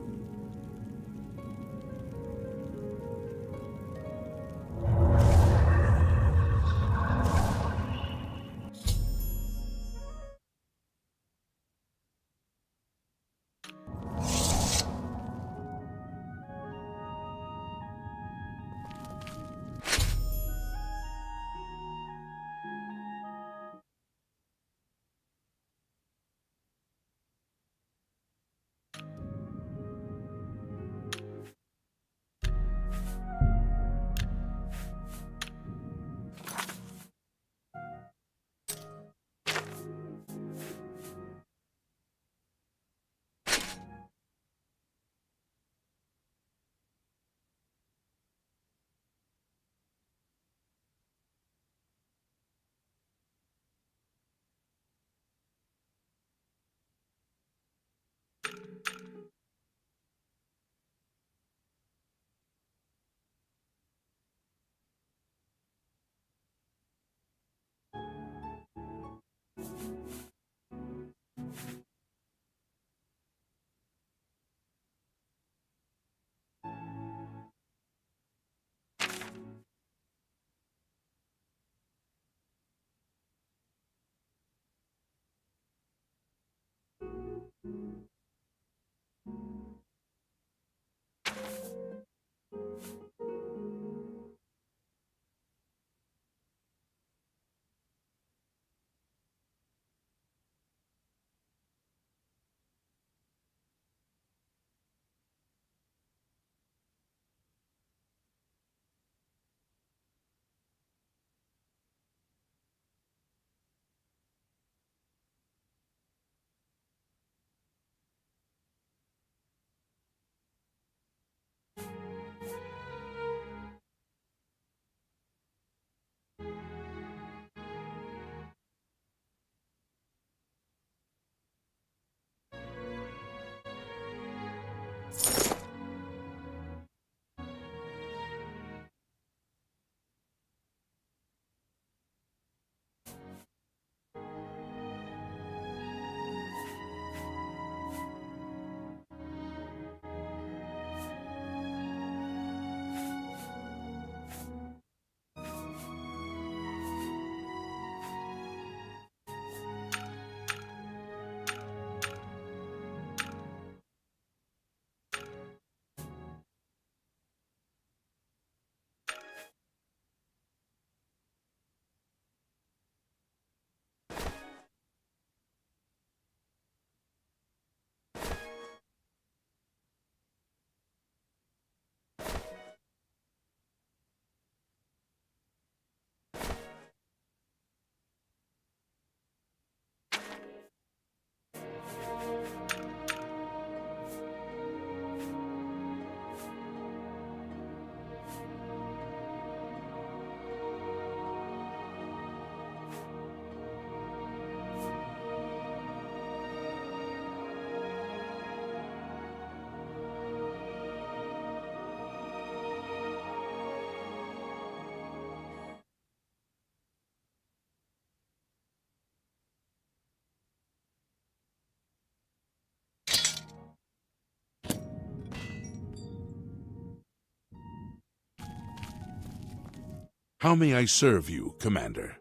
How may I serve you, Commander?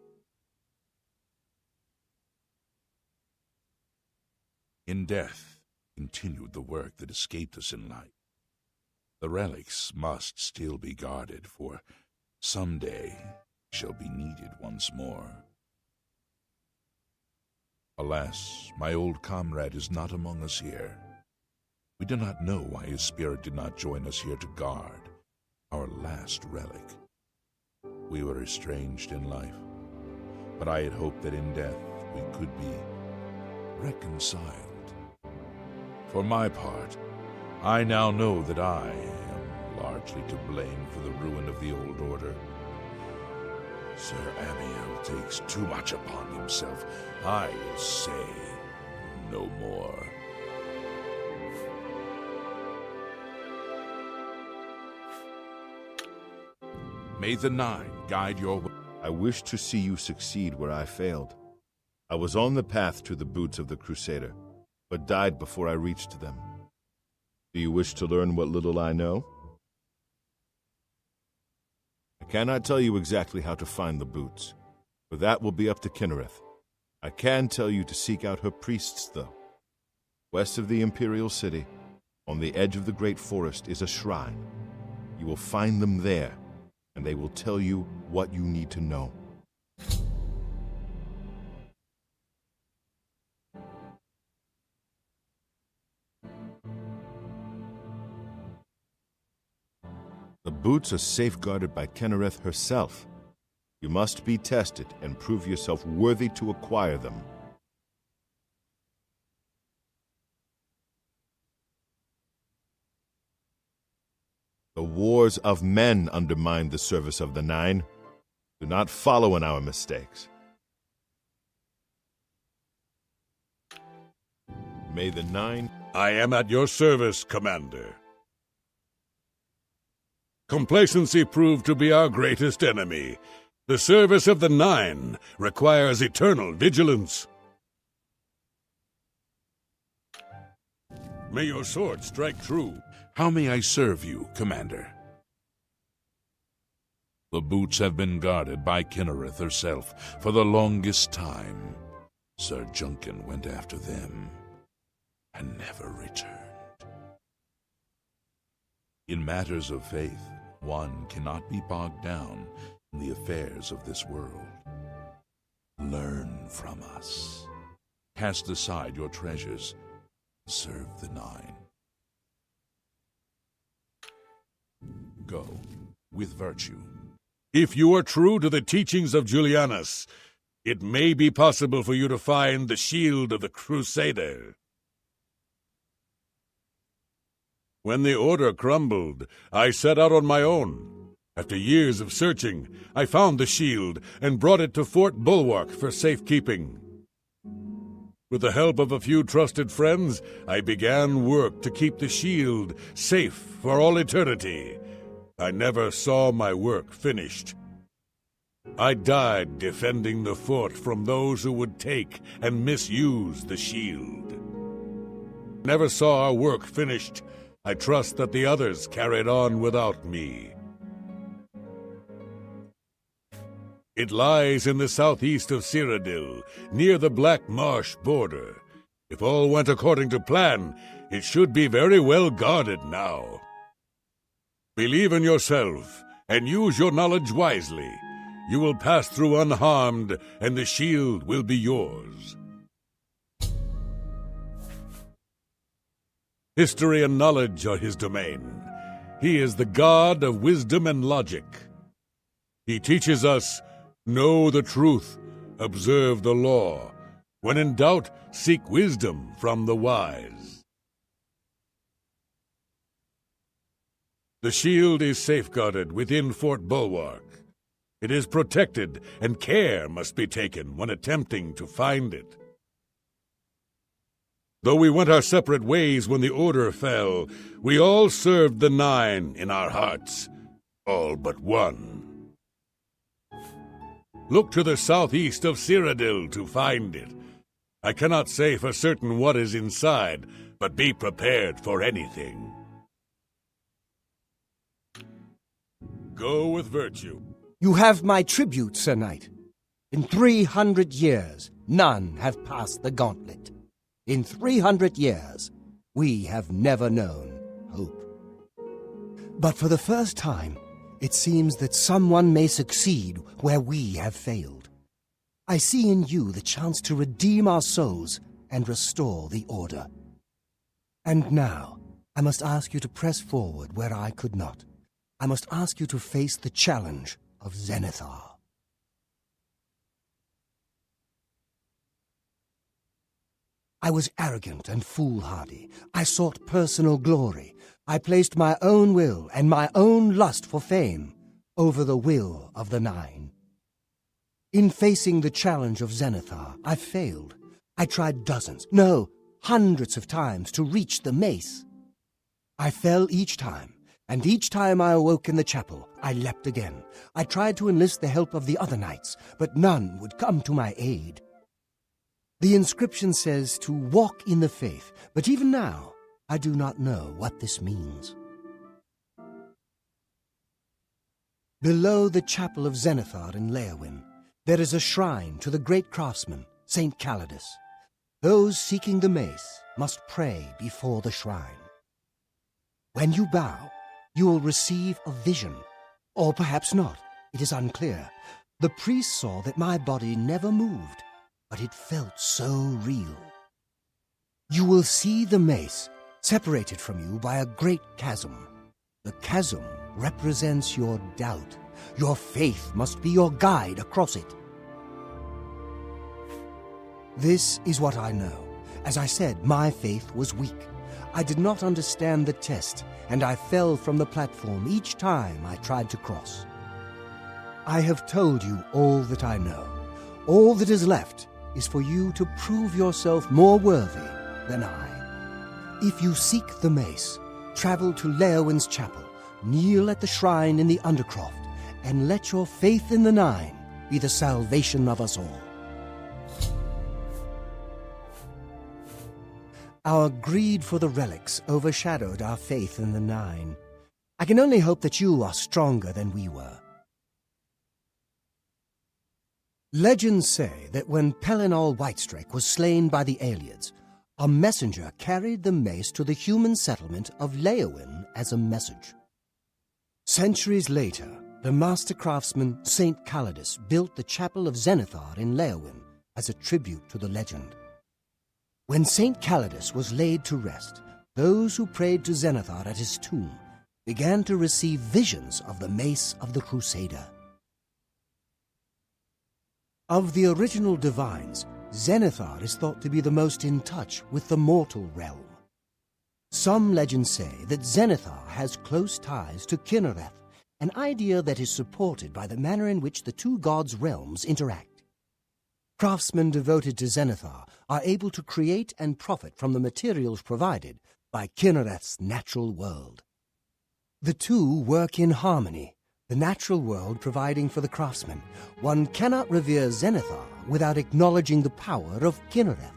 In death, continued the work that escaped us in life. The relics must still be guarded, for someday shall be needed once more. Alas, my old comrade is not among us here. We do not know why his spirit did not join us here to guard our last relic. We were estranged in life, but I had hoped that in death we could be reconciled. For my part, I now know that I am largely to blame for the ruin of the old order. Sir Amiel takes too much upon himself. I say no more. May the Nine guide your way. I wish to see you succeed where I failed. I was on the path to the boots of the Crusader, but died before I reached them. Do you wish to learn what little I know? I cannot tell you exactly how to find the boots, for that will be up to Kinnereth. I can tell you to seek out her priests, though. West of the Imperial City, on the edge of the Great Forest, is a shrine. You will find them there, and they will tell you what you need to know. The boots are safeguarded by Kinnereth herself. You must be tested and prove yourself worthy to acquire them. The wars of men undermine the service of the Nine. Do not follow in our mistakes. May the Nine... I am at your service, Commander. Complacency proved to be our greatest enemy. The service of the Nine requires eternal vigilance. May your sword strike true. How may I serve you, Commander? The boots have been guarded by Kinnereth herself for the longest time. Sir Junkin went after them and never returned. In matters of faith, one cannot be bogged down in the affairs of this world. Learn from us. Cast aside your treasures. Serve the Nine. Go with virtue. If you are true to the teachings of Julianus, it may be possible for you to find the shield of the Crusader. When the Order crumbled, I set out on my own. After years of searching, I found the shield and brought it to Fort Bulwark for safekeeping. With the help of a few trusted friends, I began work to keep the shield safe for all eternity. I never saw my work finished. I died defending the fort from those who would take and misuse the shield. Never saw our work finished. I trust that the others carried on without me. It lies in the southeast of Cyrodiil, near the Black Marsh border. If all went according to plan, it should be very well guarded now. Believe in yourself, and use your knowledge wisely. You will pass through unharmed, and the shield will be yours. History and knowledge are his domain. He is the god of wisdom and logic. He teaches us, know the truth, observe the law. When in doubt, seek wisdom from the wise. The shield is safeguarded within Fort Bulwark. It is protected, and care must be taken when attempting to find it. Though we went our separate ways when the Order fell, we all served the Nine in our hearts. All but one. Look to the southeast of Cyrodiil to find it. I cannot say for certain what is inside, but be prepared for anything. Go with virtue. You have my tribute, Sir Knight. In 300 years, none have passed the gauntlet. In 300 years, we have never known hope. But for the first time, it seems that someone may succeed where we have failed. I see in you the chance to redeem our souls and restore the Order. And now, I must ask you to press forward where I could not. I must ask you to face the challenge of Zenithar. I was arrogant and foolhardy. I sought personal glory. I placed my own will and my own lust for fame over the will of the Nine. In facing the challenge of Zenithar, I failed. I tried dozens, no, hundreds of times to reach the mace. I fell each time, and each time I awoke in the chapel, I leapt again. I tried to enlist the help of the other knights, but none would come to my aid. The inscription says to walk in the faith, but even now, I do not know what this means. Below the chapel of Zenithar in Leowin, there is a shrine to the great craftsman, Saint Calidus. Those seeking the mace must pray before the shrine. When you bow, you will receive a vision, or perhaps not, it is unclear. The priest saw that my body never moved, but it felt so real. You will see the mace separated from you by a great chasm. The chasm represents your doubt. Your faith must be your guide across it. This is what I know. As I said, my faith was weak. I did not understand the test, and I fell from the platform each time I tried to cross. I have told you all that I know. All that is left is for you to prove yourself more worthy than I. If you seek the mace, travel to Leowin's chapel, kneel at the shrine in the Undercroft, and let your faith in the Nine be the salvation of us all. Our greed for the relics overshadowed our faith in the Nine. I can only hope that you are stronger than we were. Legends say that when Pelinal Whitestrake was slain by the Aelids, a messenger carried the mace to the human settlement of Leowin as a message. Centuries later, the master craftsman Saint Calidus built the Chapel of Zenithar in Leowin as a tribute to the legend. When Saint Calidus was laid to rest, those who prayed to Zenithar at his tomb began to receive visions of the mace of the Crusader. Of the original divines, Zenithar is thought to be the most in touch with the mortal realm. Some legends say that Zenithar has close ties to Kinnereth, an idea that is supported by the manner in which the two gods' realms interact. Craftsmen devoted to Zenithar are able to create and profit from the materials provided by Kinnereth's natural world. The two work in harmony, the natural world providing for the craftsman. One cannot revere Zenithar without acknowledging the power of Kinnereth.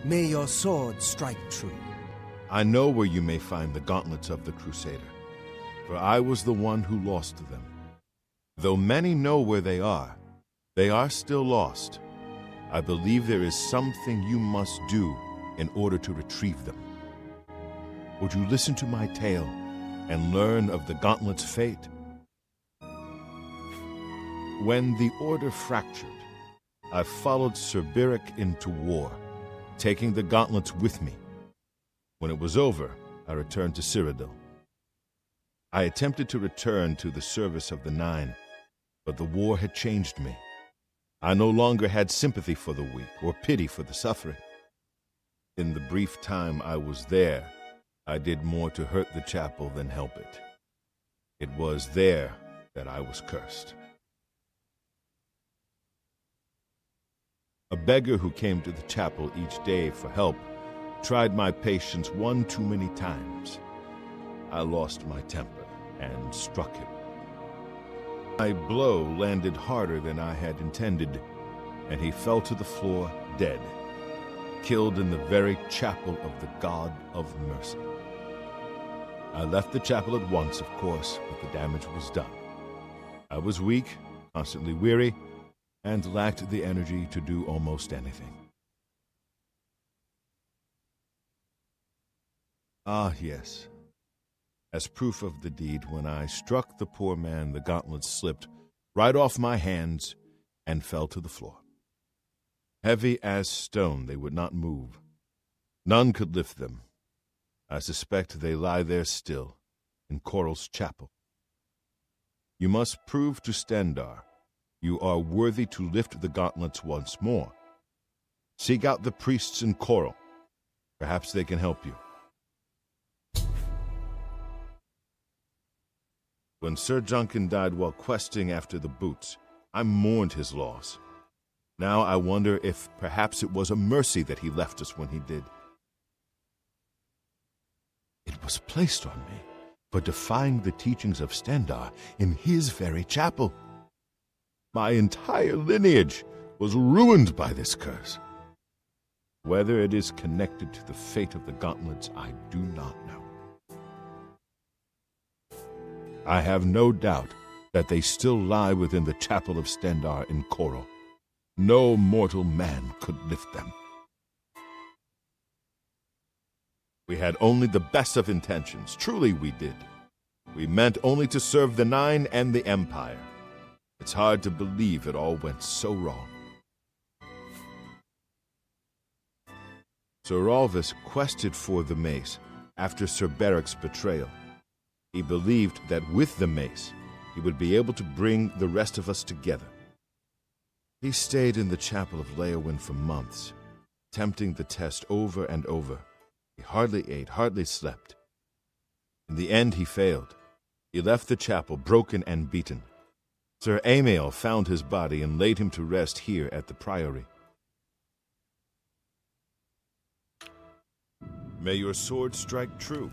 May your sword strike true. I know where you may find the gauntlets of the Crusader, for I was the one who lost them. Though many know where they are still lost. I believe there is something you must do in order to retrieve them. Would you listen to my tale and learn of the gauntlet's fate? When the Order fractured, I followed Sir Beric into war, taking the gauntlets with me. When it was over, I returned to Cyrodiil. I attempted to return to the service of the Nine, but the war had changed me. I no longer had sympathy for the weak or pity for the suffering. In the brief time I was there, I did more to hurt the chapel than help it. It was there that I was cursed. A beggar who came to the chapel each day for help tried my patience one too many times. I lost my temper and struck him. My blow landed harder than I had intended, and he fell to the floor dead, killed in the very chapel of the God of Mercy. I left the chapel at once, of course, but the damage was done. I was weak, constantly weary, and lacked the energy to do almost anything. Ah, yes. As proof of the deed, when I struck the poor man, the gauntlets slipped right off my hands and fell to the floor. Heavy as stone, they would not move. None could lift them. I suspect they lie there still, in Coral's chapel. You must prove to Stendarr you are worthy to lift the gauntlets once more. Seek out the priests in Coral. Perhaps they can help you. When Sir Duncan died while questing after the boots, I mourned his loss. Now I wonder if perhaps it was a mercy that he left us when he did. It was placed on me for defying the teachings of Stendarr in his very chapel. My entire lineage was ruined by this curse. Whether it is connected to the fate of the gauntlets, I do not know. I have no doubt that they still lie within the chapel of Stendarr in Coral. No mortal man could lift them. We had only the best of intentions. Truly we did. We meant only to serve the Nine and the Empire. It's hard to believe it all went so wrong. Sir Alvis quested for the mace after Sir Beric's betrayal. He believed that with the mace, he would be able to bring the rest of us together. He stayed in the chapel of Leowyn for months, attempting the test over and over. He hardly ate, hardly slept. In the end, he failed. He left the chapel broken and beaten. Sir Amiel found his body and laid him to rest here at the priory. May your sword strike true.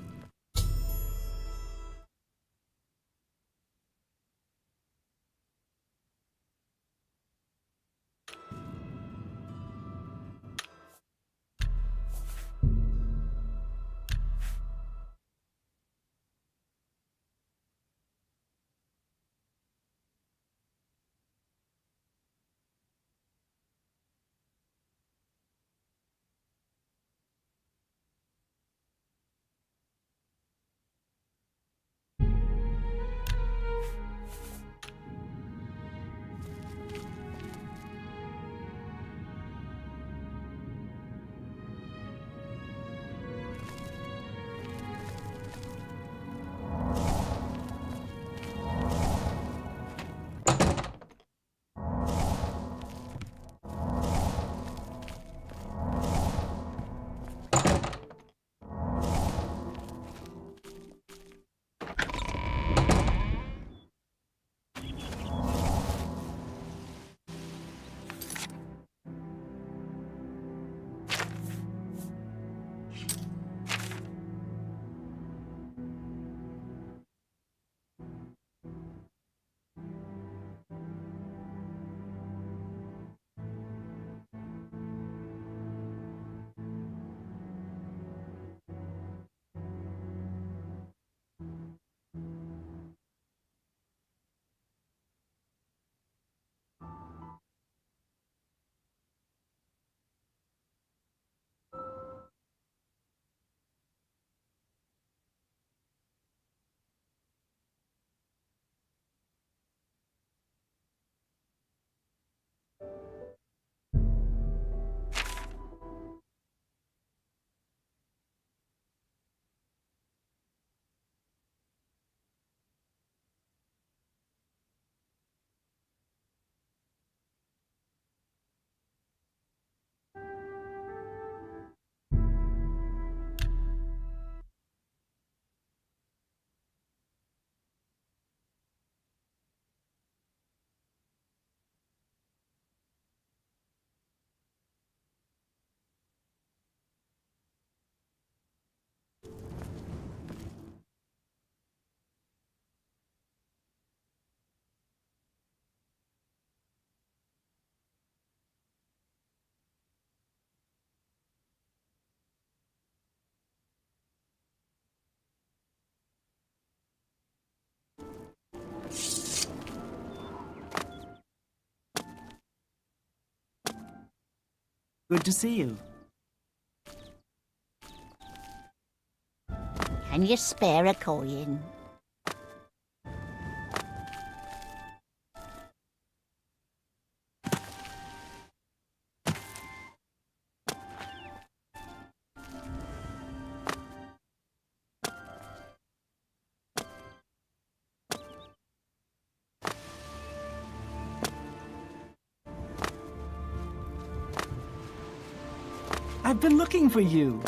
Good to see you. Can you spare a coin? I've been looking for you.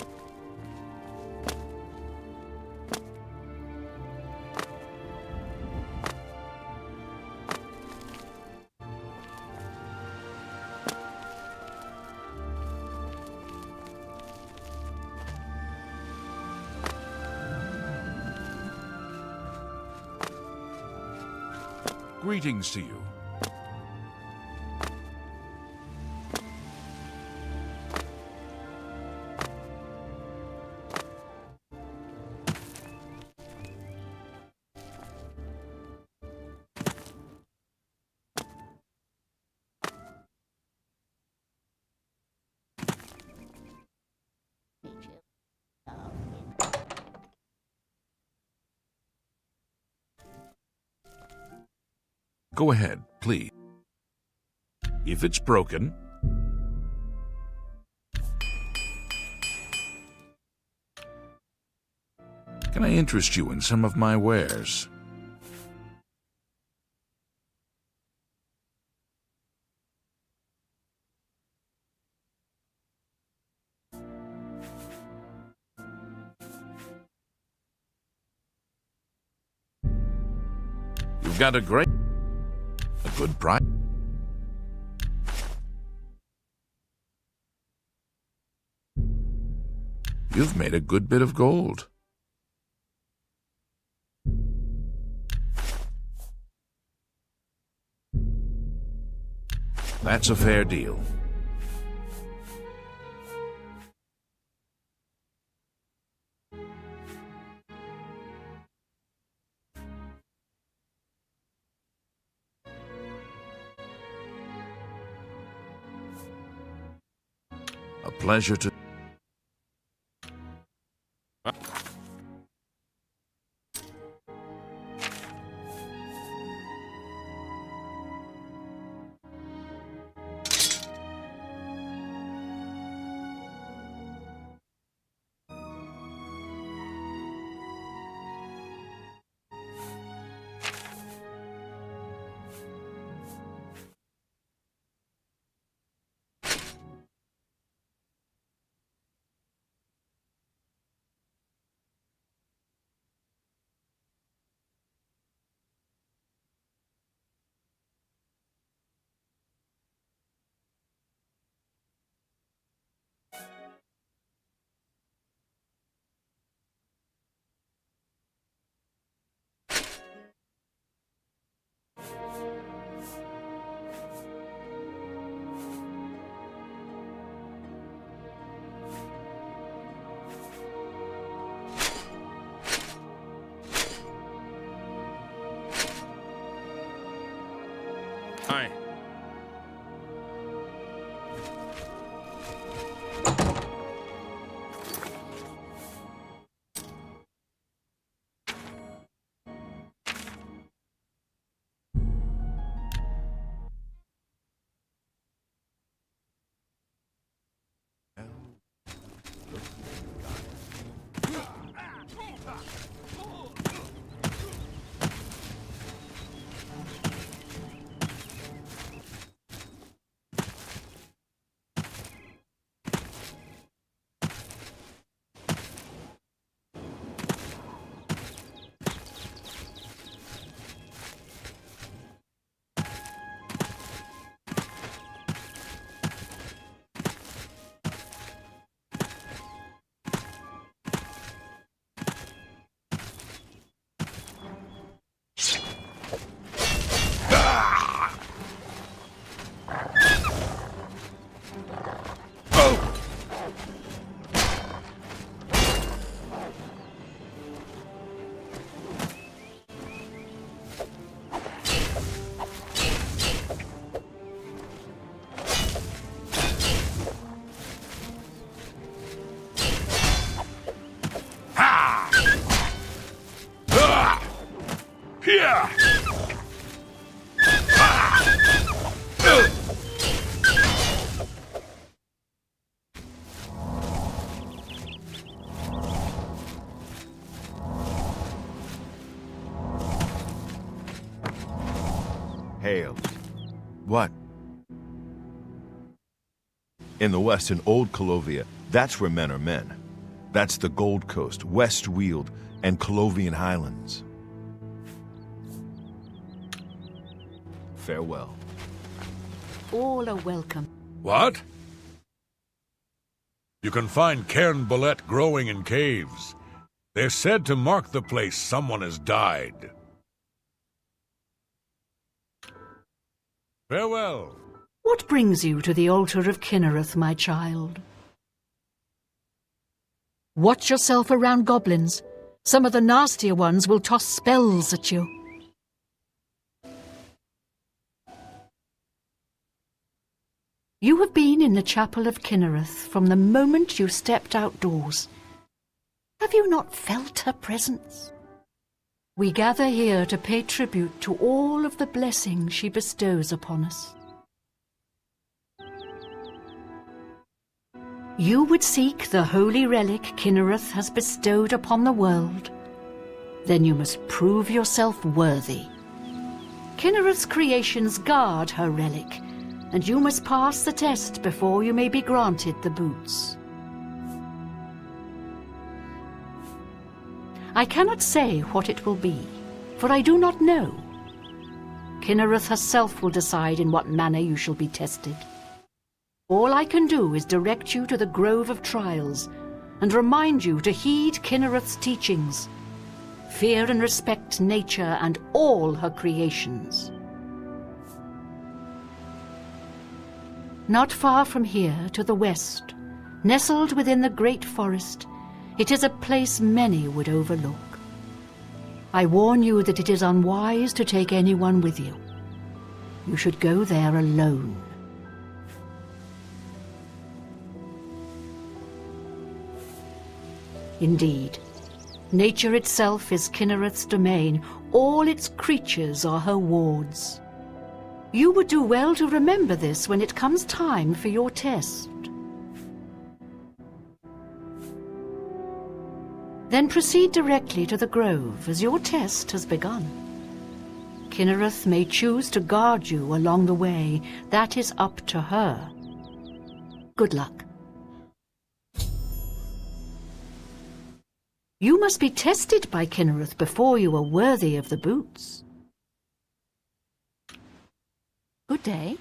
Greetings to you. Go ahead, please. If it's broken... Can I interest you in some of my wares? You've got a good price. You've made a good bit of gold. That's a fair deal. A pleasure to... What? In the west, in Old Colovia, that's where men are men. That's the Gold Coast, West Weald, and Colovian Highlands. Farewell. All are welcome. What? You can find cairn bullet growing in caves. They're said to mark the place someone has died. Farewell. What brings you to the altar of Kinnereth, my child? Watch yourself around goblins. Some of the nastier ones will toss spells at you. You have been in the chapel of Kinnereth from the moment you stepped outdoors. Have you not felt her presence? We gather here to pay tribute to all of the blessings she bestows upon us. You would seek the holy relic Kinnereth has bestowed upon the world. Then you must prove yourself worthy. Kinnereth's creations guard her relic, and you must pass the test before you may be granted the boots. I cannot say what it will be, for I do not know. Kinnereth herself will decide in what manner you shall be tested. All I can do is direct you to the Grove of Trials, and remind you to heed Kinnereth's teachings. Fear and respect nature and all her creations. Not far from here, to the west, nestled within the great forest, it is a place many would overlook. I warn you that it is unwise to take anyone with you. You should go there alone. Indeed, nature itself is Kinnereth's domain. All its creatures are her wards. You would do well to remember this when it comes time for your test. Then proceed directly to the grove, as your test has begun. Kinnereth may choose to guard you along the way. That is up to her. Good luck. You must be tested by Kinnereth before you are worthy of the boots. Good day.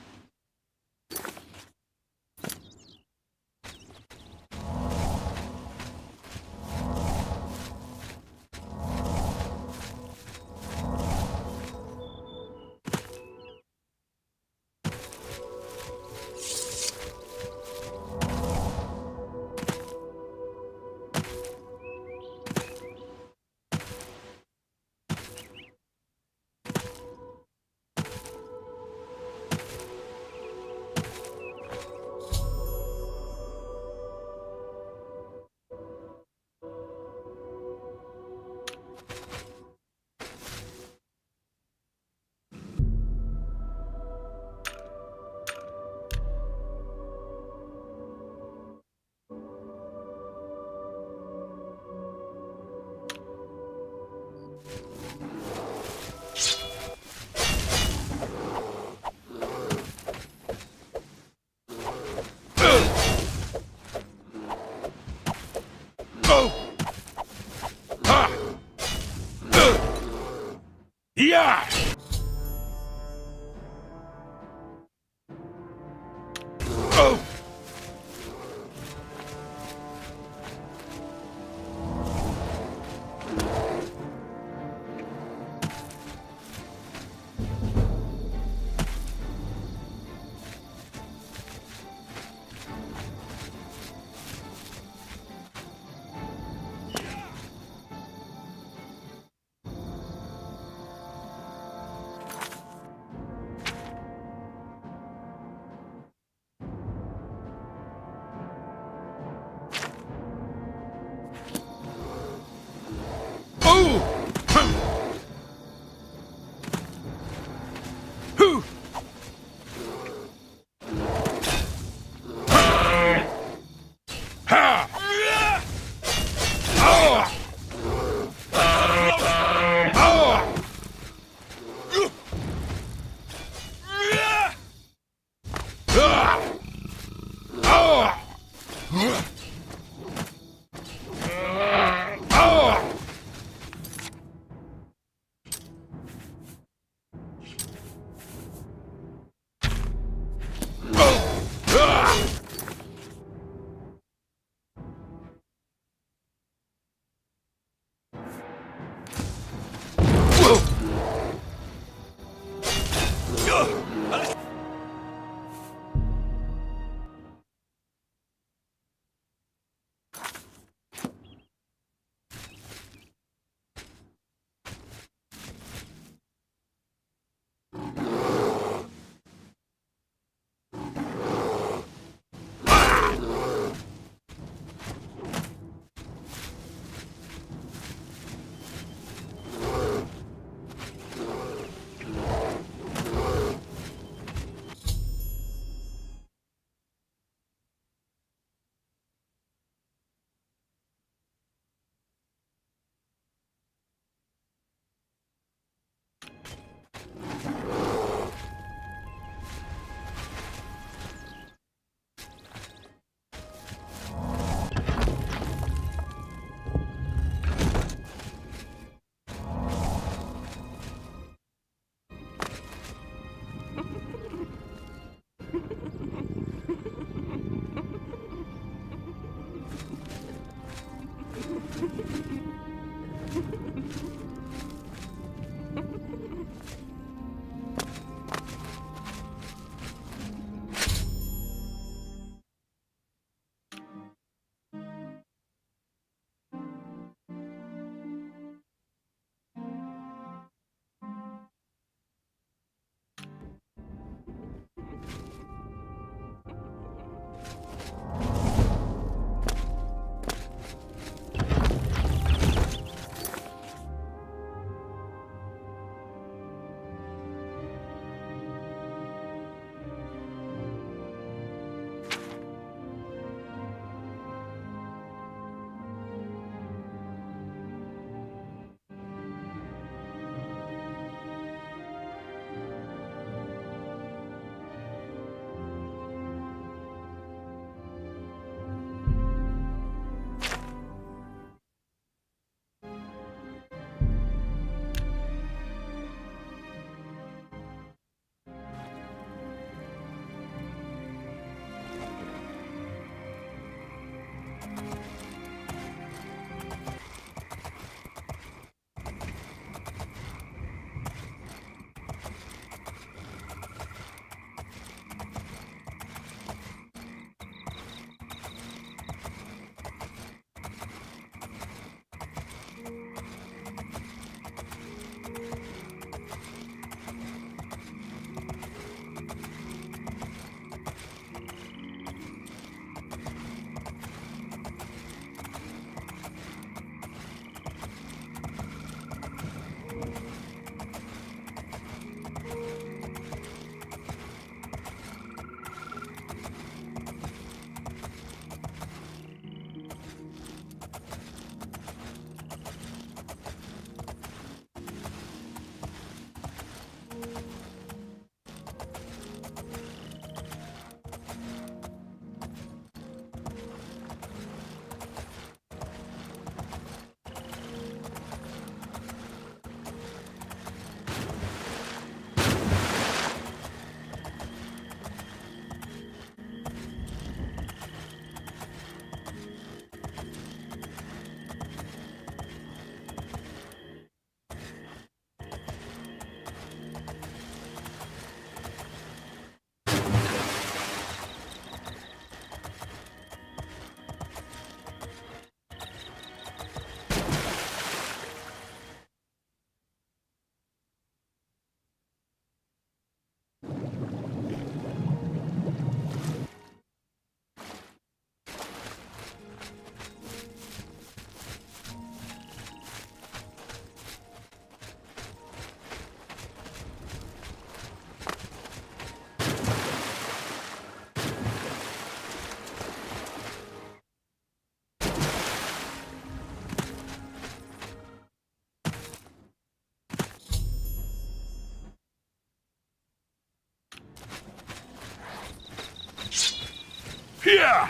Here!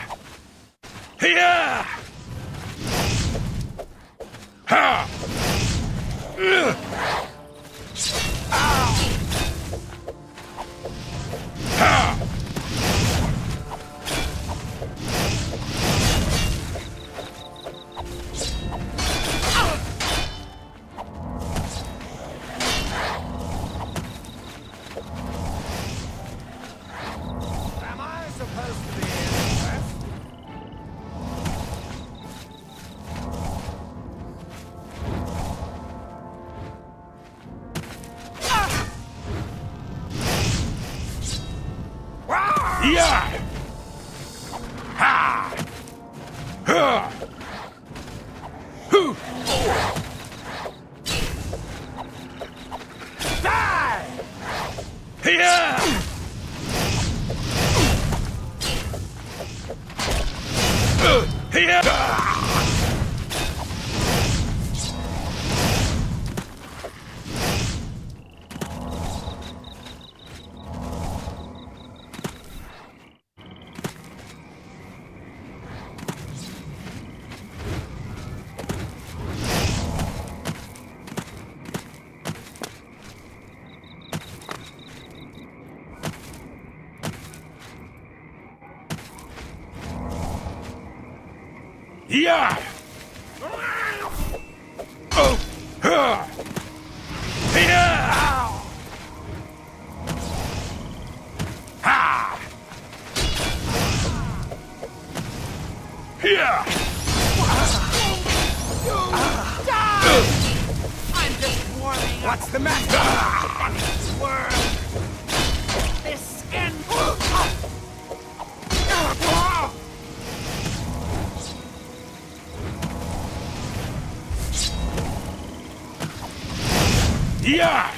Here! Ha! Ha! Yeah! Ha! Ha! Hoo! Die! Yeah! Yeah! Yeah! Oh! Yeah! Ha! Yeah! I'm just warming up. What's the matter? Worm. This skin. Yeah!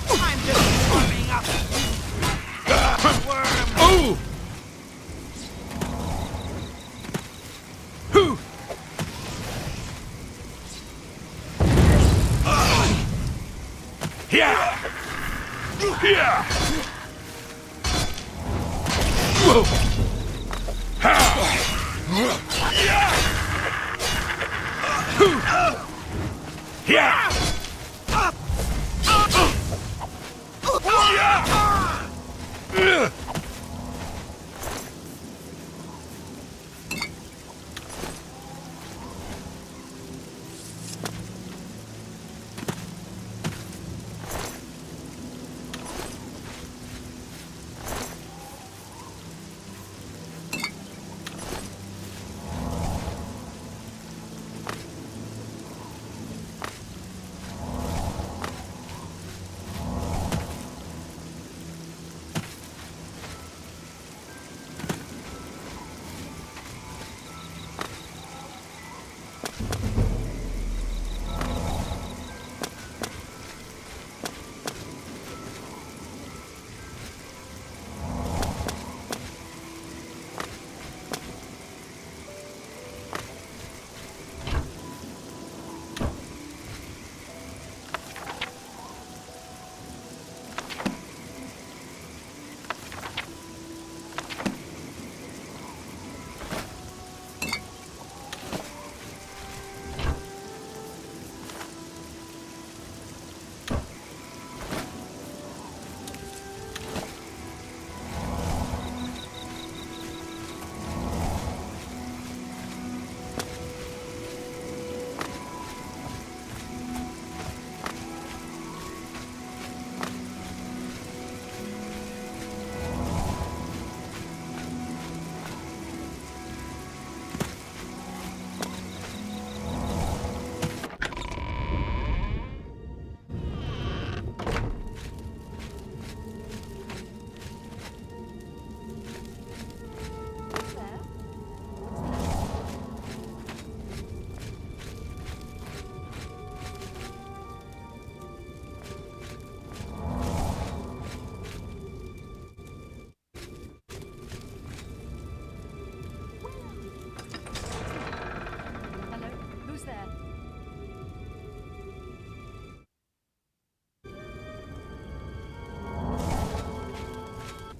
I'm just warming up. Worm. Oh! Hoo! Yeah! Yeah! Whoa! Ha! Yeah! Hoo! Yeah! Yeah!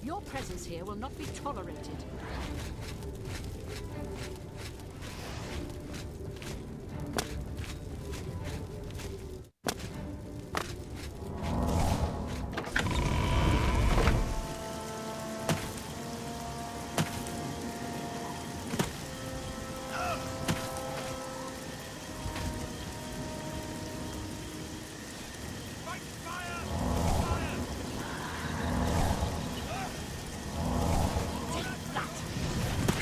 Your presence here will not be tolerated.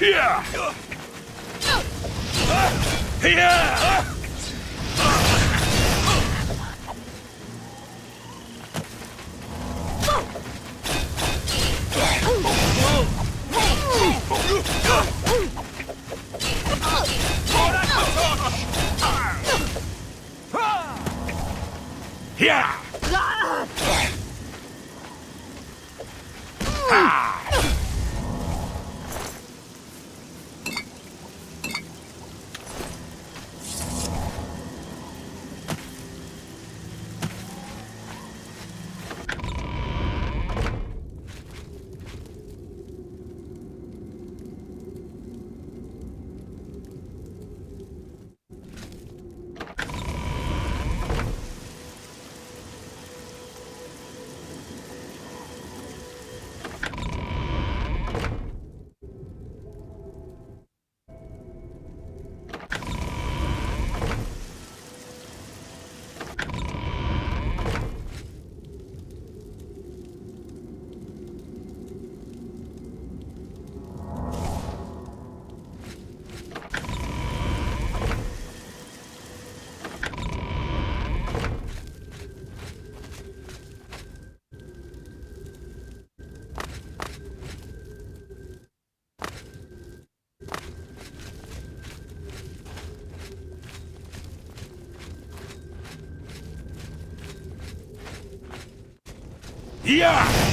Yeah! Yeah! Yeah! Yeah!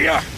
Yeah!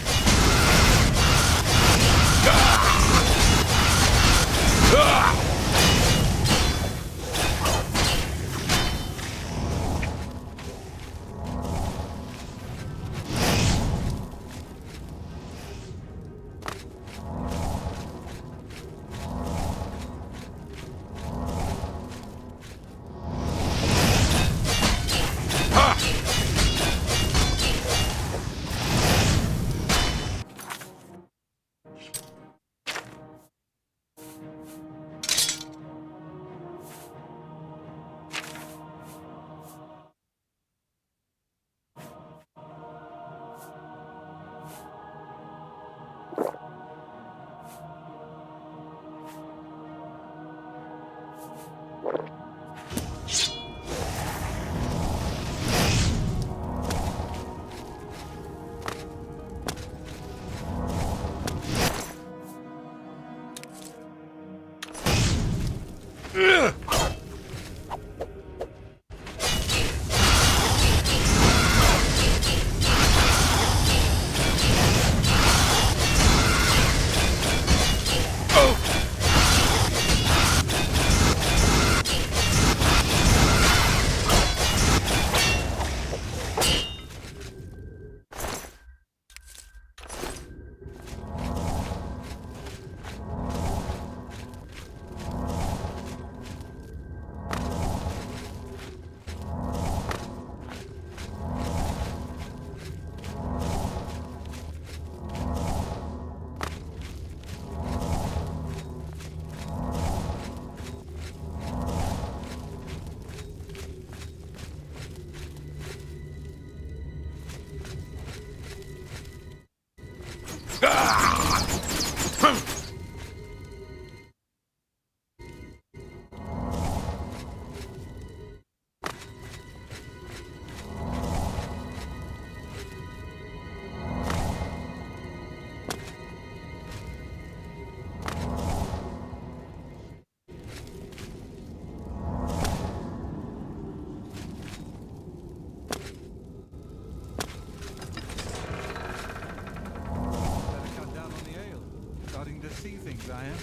See things, I am.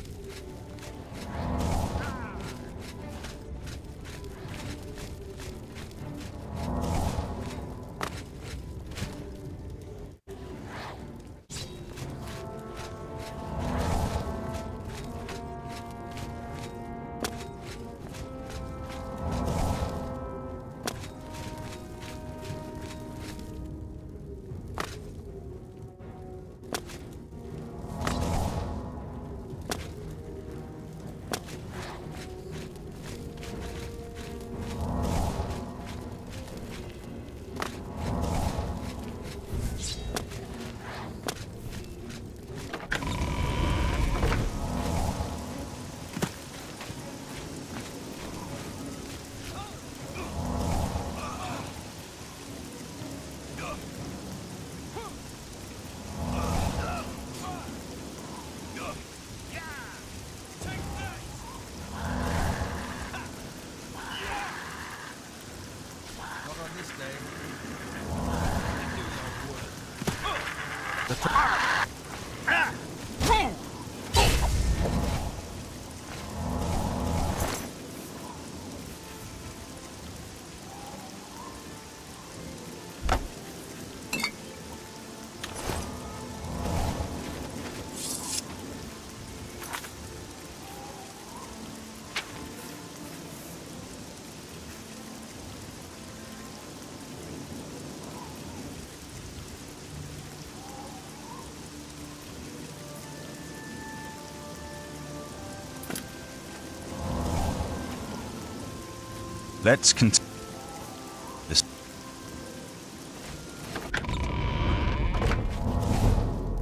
Let's continue.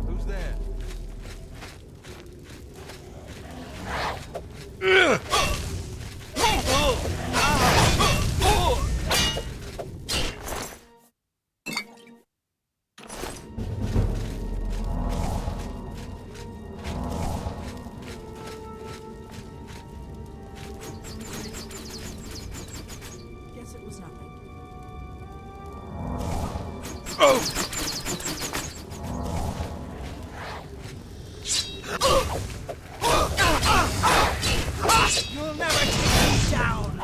Who's there? Guess it was nothing. You'll never take me down!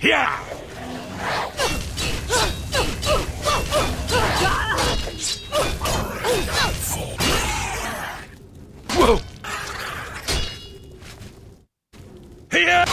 Yeah! Whoa! Here!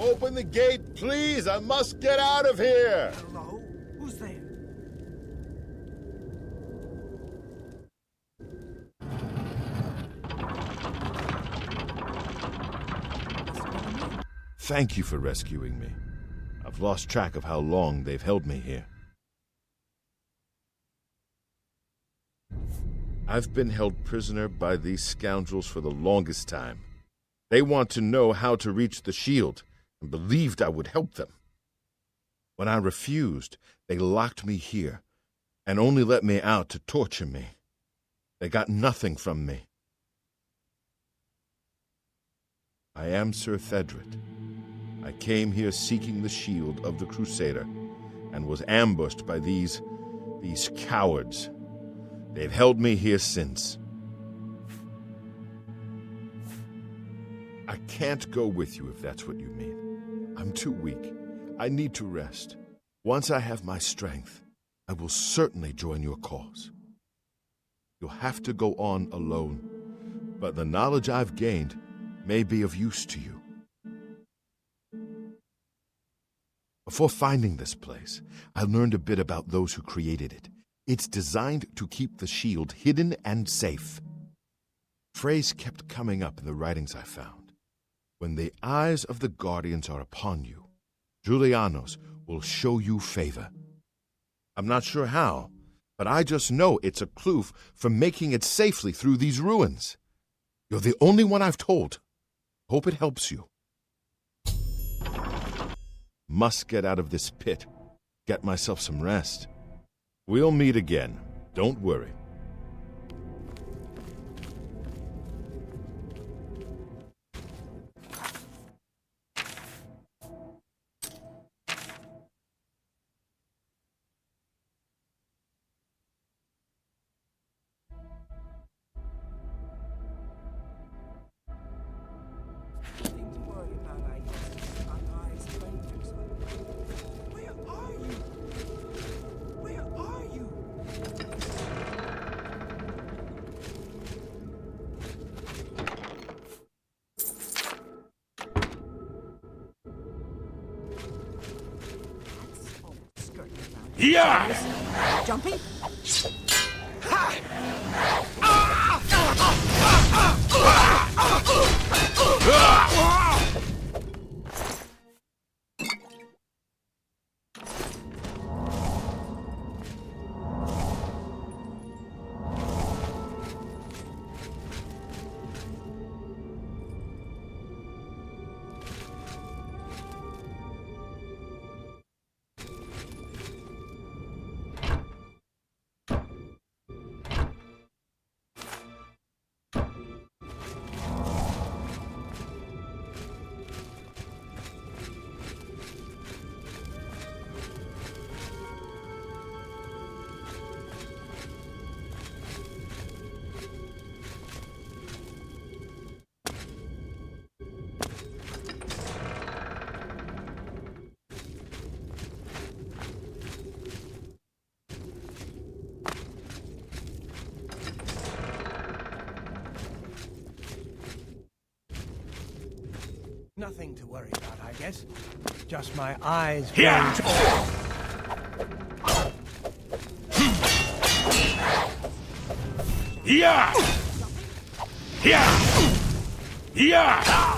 Open the gate, please! I must get out of here! Hello? Who's there? Thank you for rescuing me. I've lost track of how long they've held me here. I've been held prisoner by these scoundrels for the longest time. They want to know how to reach the shield, and believed I would help them. When I refused, they locked me here, and only let me out to torture me. They got nothing from me. I am Sir Thedred. I came here seeking the shield of the Crusader, and was ambushed by these cowards. They've held me here since. I can't go with you if that's what you mean. I'm too weak. I need to rest. Once I have my strength, I will certainly join your cause. You'll have to go on alone, but the knowledge I've gained may be of use to you. Before finding this place, I learned a bit about those who created it. It's designed to keep the shield hidden and safe. Phrase kept coming up in the writings I found. When the eyes of the Guardians are upon you, Julianos will show you favor. I'm not sure how, but I just know it's a clue for making it safely through these ruins. You're the only one I've told. Hope it helps you. Must get out of this pit. Get myself some rest. We'll meet again. Don't worry. Nothing to worry about, I guess. Unwise strangers. Where are you? Where are you? Yeah! Jumping? Nothing to worry about, I guess. Just my eyes. Yeah! Yeah! Yeah! Yeah!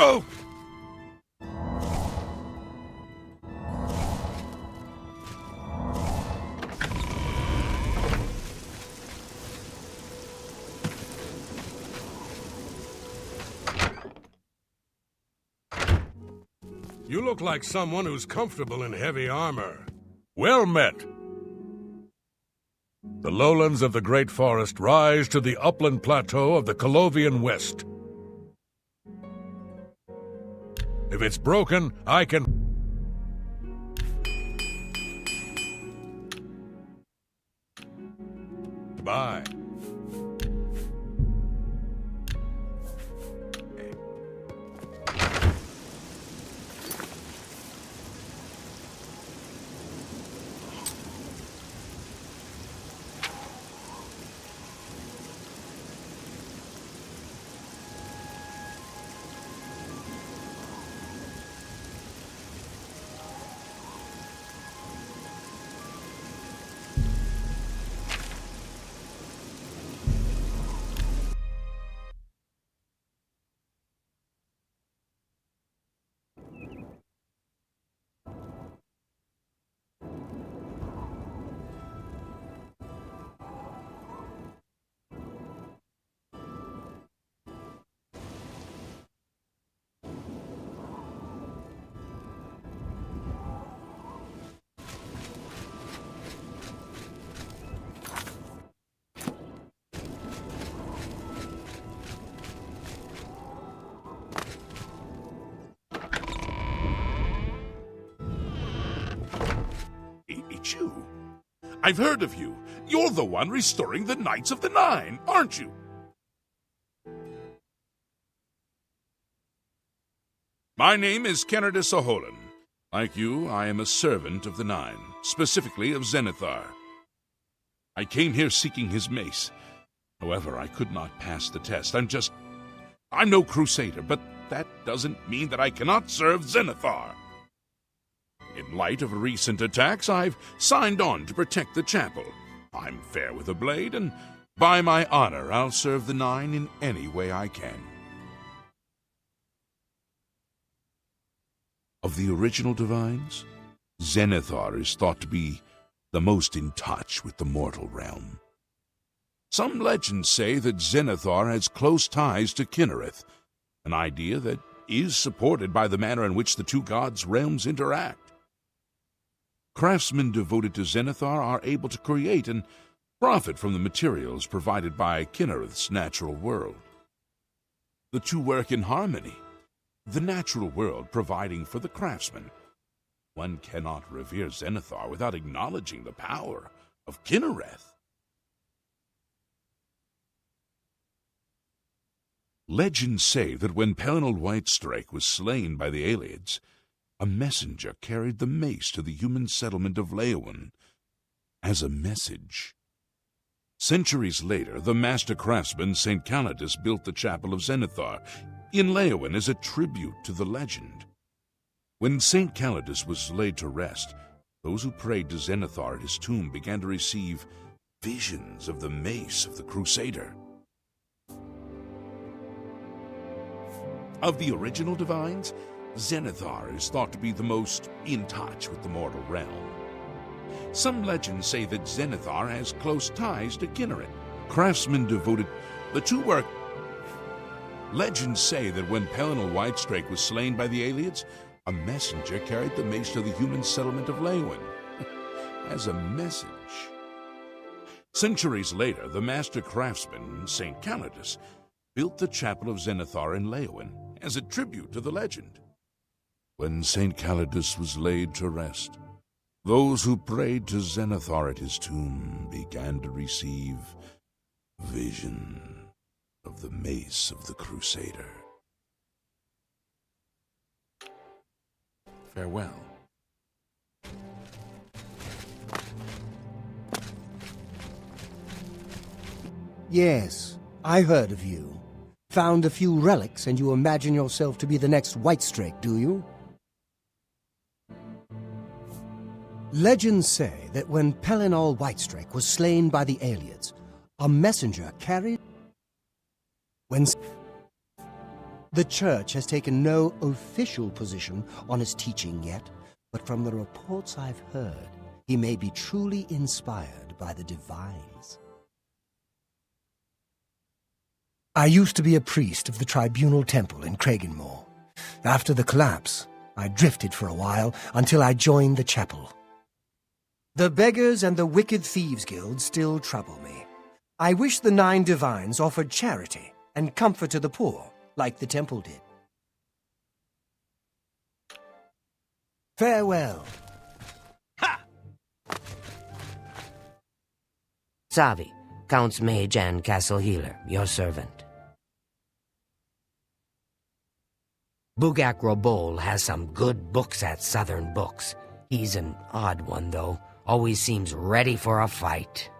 Oh! You look like someone who's comfortable in heavy armor. Well met. The lowlands of the Great Forest rise to the upland plateau of the Colovian West. If it's broken, I can... Goodbye. It's you. I've heard of you. You're the one restoring the Knights of the Nine, aren't you? My name is Kennardus Aholan. Like you, I am a servant of the Nine, specifically of Zenithar. I came here seeking his mace. However, I could not pass the test. I'm no crusader, but that doesn't mean that I cannot serve Zenithar. In light of recent attacks, I've signed on to protect the chapel. I'm fair with a blade, and by my honor, I'll serve the Nine in any way I can. Of the original divines, Zenithar is thought to be the most in touch with the mortal realm. Some legends say that Zenithar has close ties to Kinnereth, an idea that is supported by the manner in which the two gods' realms interact. Craftsmen devoted to Zenithar are able to create and profit from the materials provided by Kinnereth's natural world. The two work in harmony, the natural world providing for the craftsman. One cannot revere Zenithar without acknowledging the power of Kinnereth. Legends say that when Pelennor Whitestrake was slain by the Aelids, a messenger carried the mace to the human settlement of Leowen as a message. Centuries later, the master craftsman St. Calidus built the Chapel of Zenithar in Leowen as a tribute to the legend. When St. Calidus was laid to rest, those who prayed to Zenithar at his tomb began to receive visions of the mace of the Crusader. Of the original divines, Zenithar is thought to be the most in touch with the mortal realm. Some legends say that Zenithar has close ties to Kinneret. Craftsmen devoted the two work. Legends say that when Pelennor Whitestrake was slain by the Aelids, a messenger carried the mace to the human settlement of Leowen as a message. Centuries later, the master craftsman, St. Calidus, built the Chapel of Zenithar in Leowen as a tribute to the legend. When St. Calidus was laid to rest, those who prayed to Zenithar at his tomb began to receive vision of the mace of the Crusader. Farewell. Yes, I heard of you. Found a few relics and you imagine yourself to be the next Whitestrake, do you? Legends say that when Pelennor Whitestrake was slain by the Aelids, a messenger carried... The Church has taken no official position on his teaching yet, but from the reports I've heard, he may be truly inspired by the divines. I used to be a priest of the Tribunal Temple in Kragenmoor. After the collapse, I drifted for a while until I joined the chapel. The beggars and the wicked thieves guild still trouble me. I wish the 9 divines offered charity and comfort to the poor, like the temple did. Farewell. Savi, Count's mage and castle healer, your servant. Bugak Robol has some good books at Southern Books. He's an odd one, though. Always seems ready for a fight.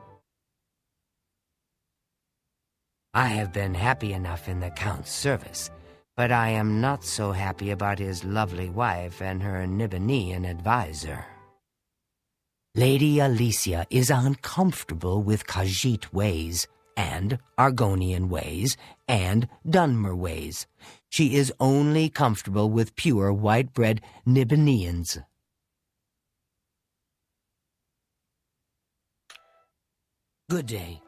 I have been happy enough in the Count's service, but I am not so happy about his lovely wife and her Nibbanean advisor. Lady Alicia is uncomfortable with Khajiit ways, and Argonian ways, and Dunmer ways. She is only comfortable with pure white-bread Nibbaneans. Good day.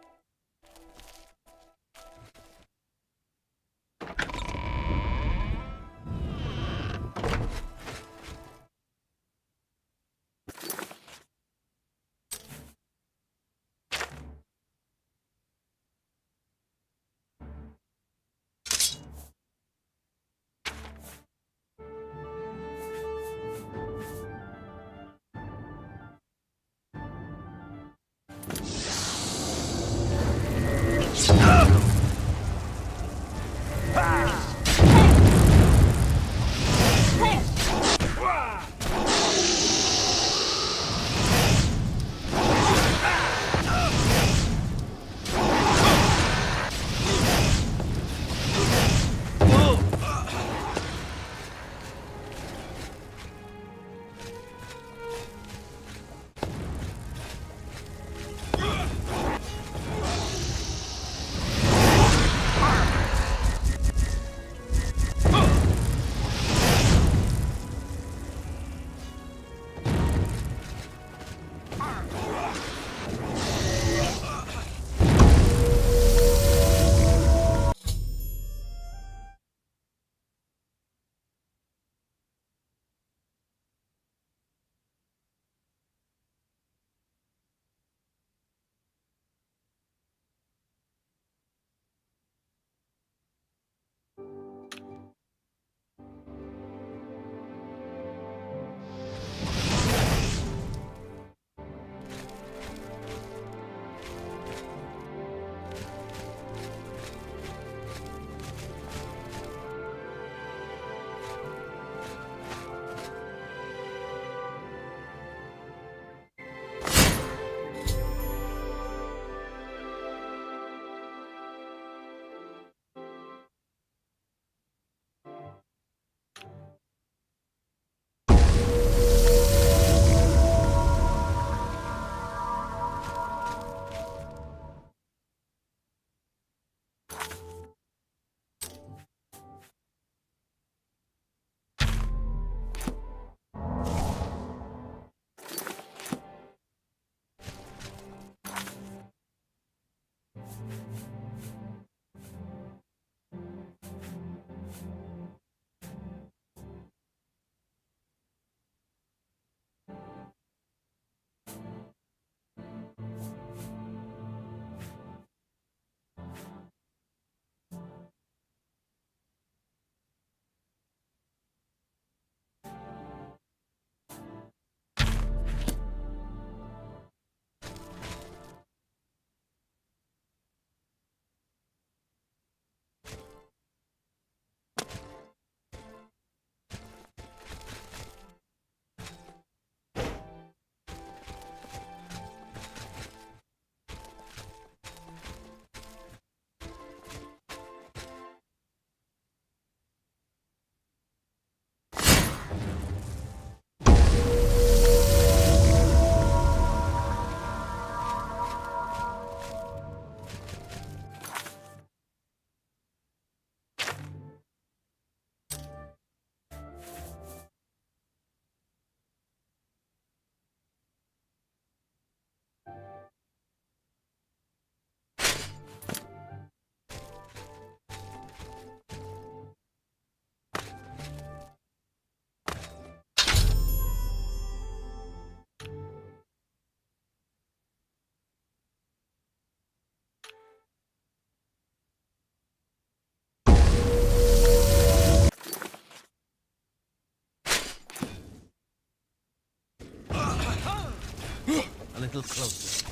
a little closer.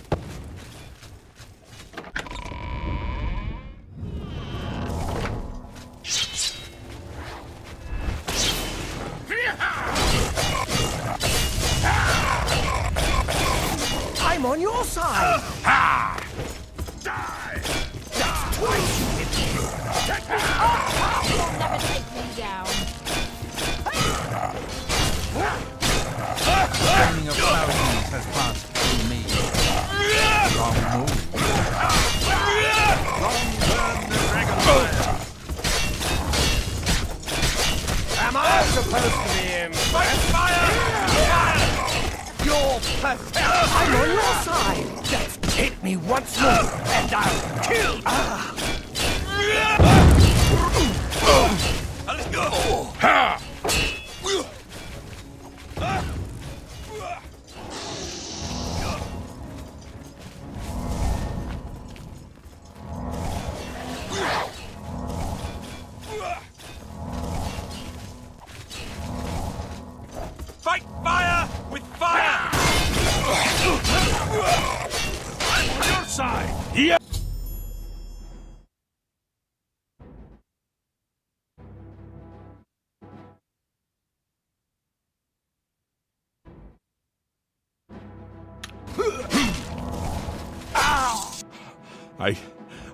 I'm on your side! Ha! Die! That's twice you hit me! You'll never take me down. The training of thousands has passed through me. Wrong move. Long burn the dragonfire! Am I supposed to be impressed? Fire! You're pathetic! I'm on your side! Just hit me once more, and I'll kill you! Let's go! Ha! Fight fire with fire! I'm on your side! Yeah!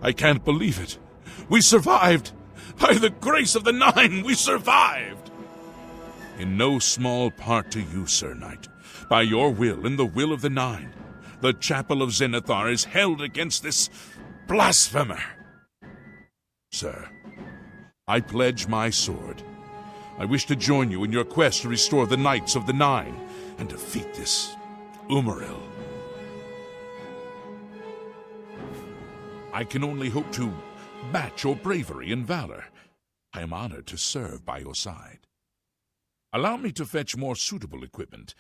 I can't believe it. We survived! By the grace of the Nine, we survived! In no small part to you, Sir Knight. By your will and the will of the Nine, the Chapel of Zenithar is held against this blasphemer. Sir, I pledge my sword. I wish to join you in your quest to restore the Knights of the Nine and defeat this Umaril. I can only hope to match your bravery and valor. I am honored to serve by your side. Allow me to fetch more suitable equipment.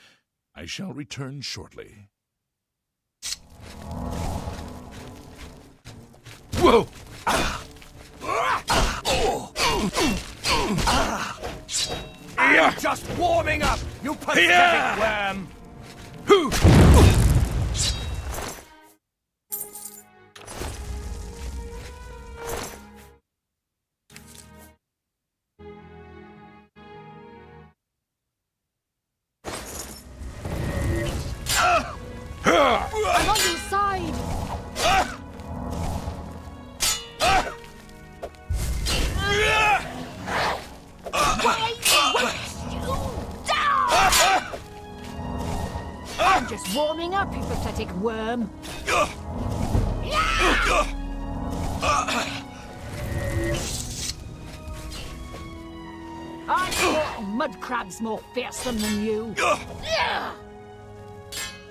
I shall return shortly. Whoa! I'm just warming up, you pathetic worm! I'm on your side. I'm just warming up, you pathetic worm. I fought mud crabs more fearsome than you.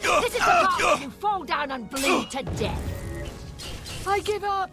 This is the part where you fall down and bleed to death. I give up.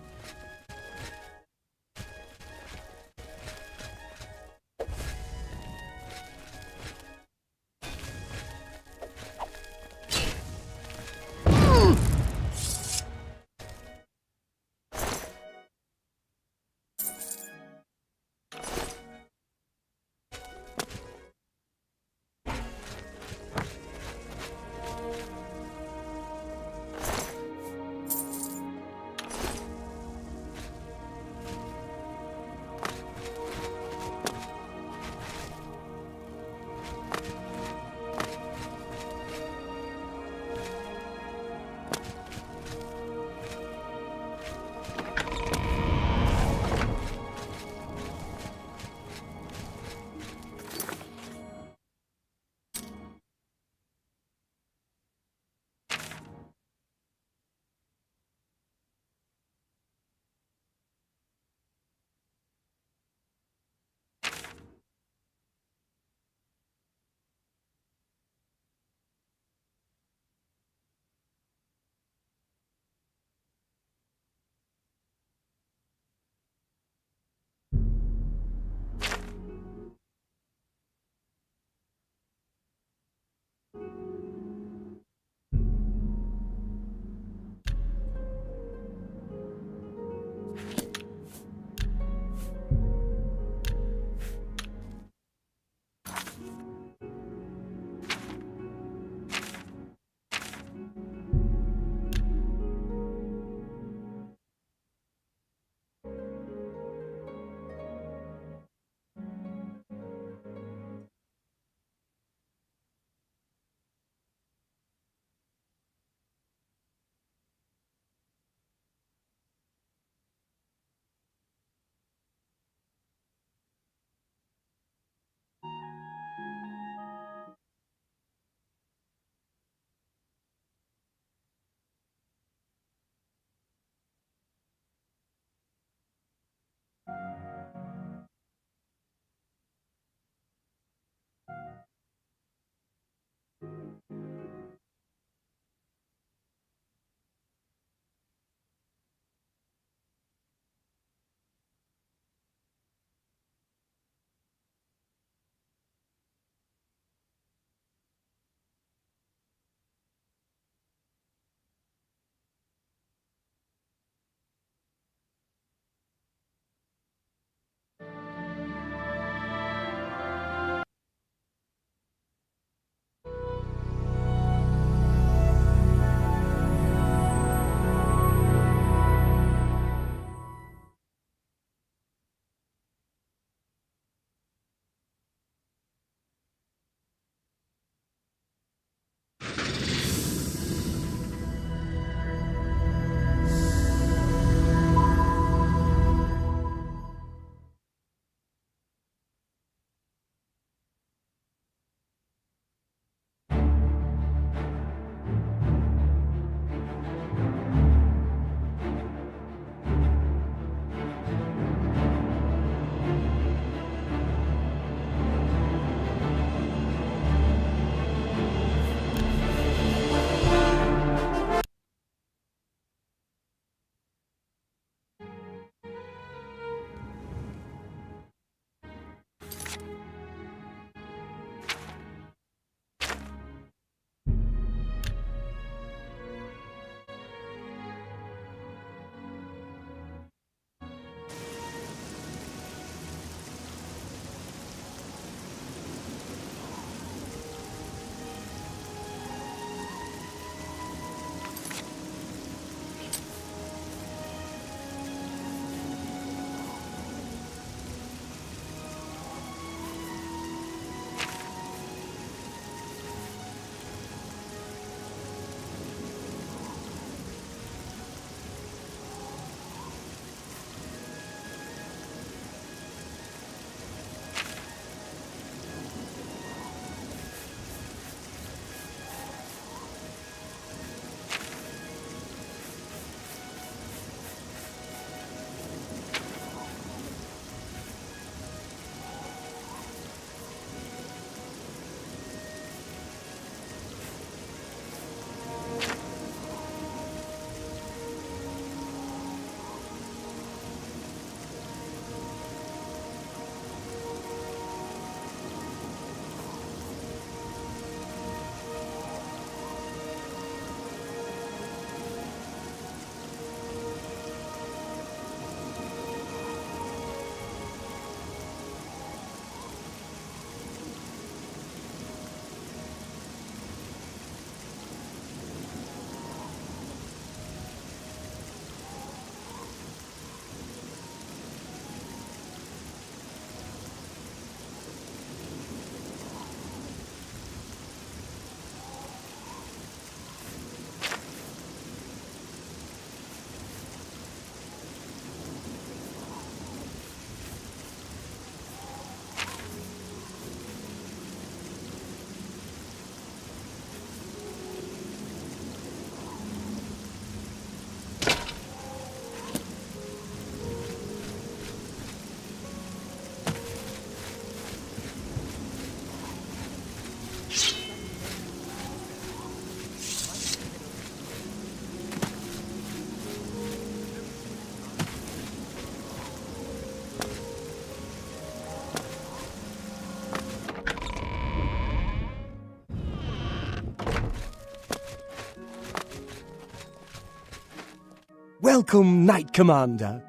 Welcome, Knight Commander.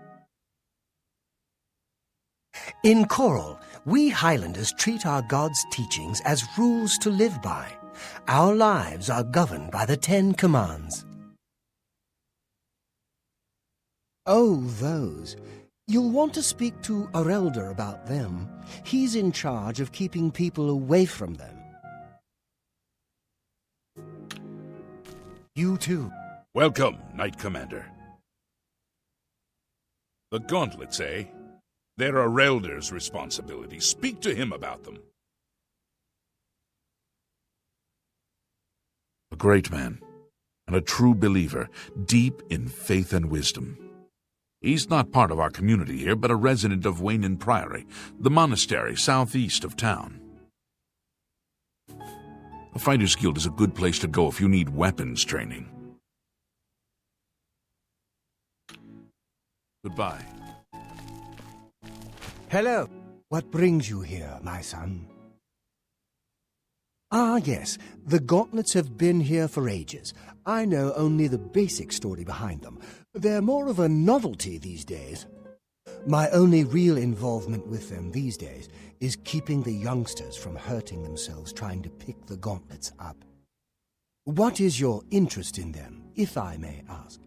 In Coral, we Highlanders treat our god's teachings as rules to live by. Our lives are governed by the 10 Commands. Oh, those. You'll want to speak to Arelder about them. He's in charge of keeping people away from them. You too. Welcome, Knight Commander. The gauntlets, eh? They're Arelder's responsibility. Speak to him about them. A great man, and a true believer, deep in faith and wisdom. He's not part of our community here, but a resident of Waynin Priory, the monastery southeast of town. The Fighters Guild is a good place to go if you need weapons training. Goodbye. Hello. What brings you here, my son? Ah, yes. The gauntlets have been here for ages. I know only the basic story behind them. They're more of a novelty these days. My only real involvement with them these days is keeping the youngsters from hurting themselves trying to pick the gauntlets up. What is your interest in them, if I may ask?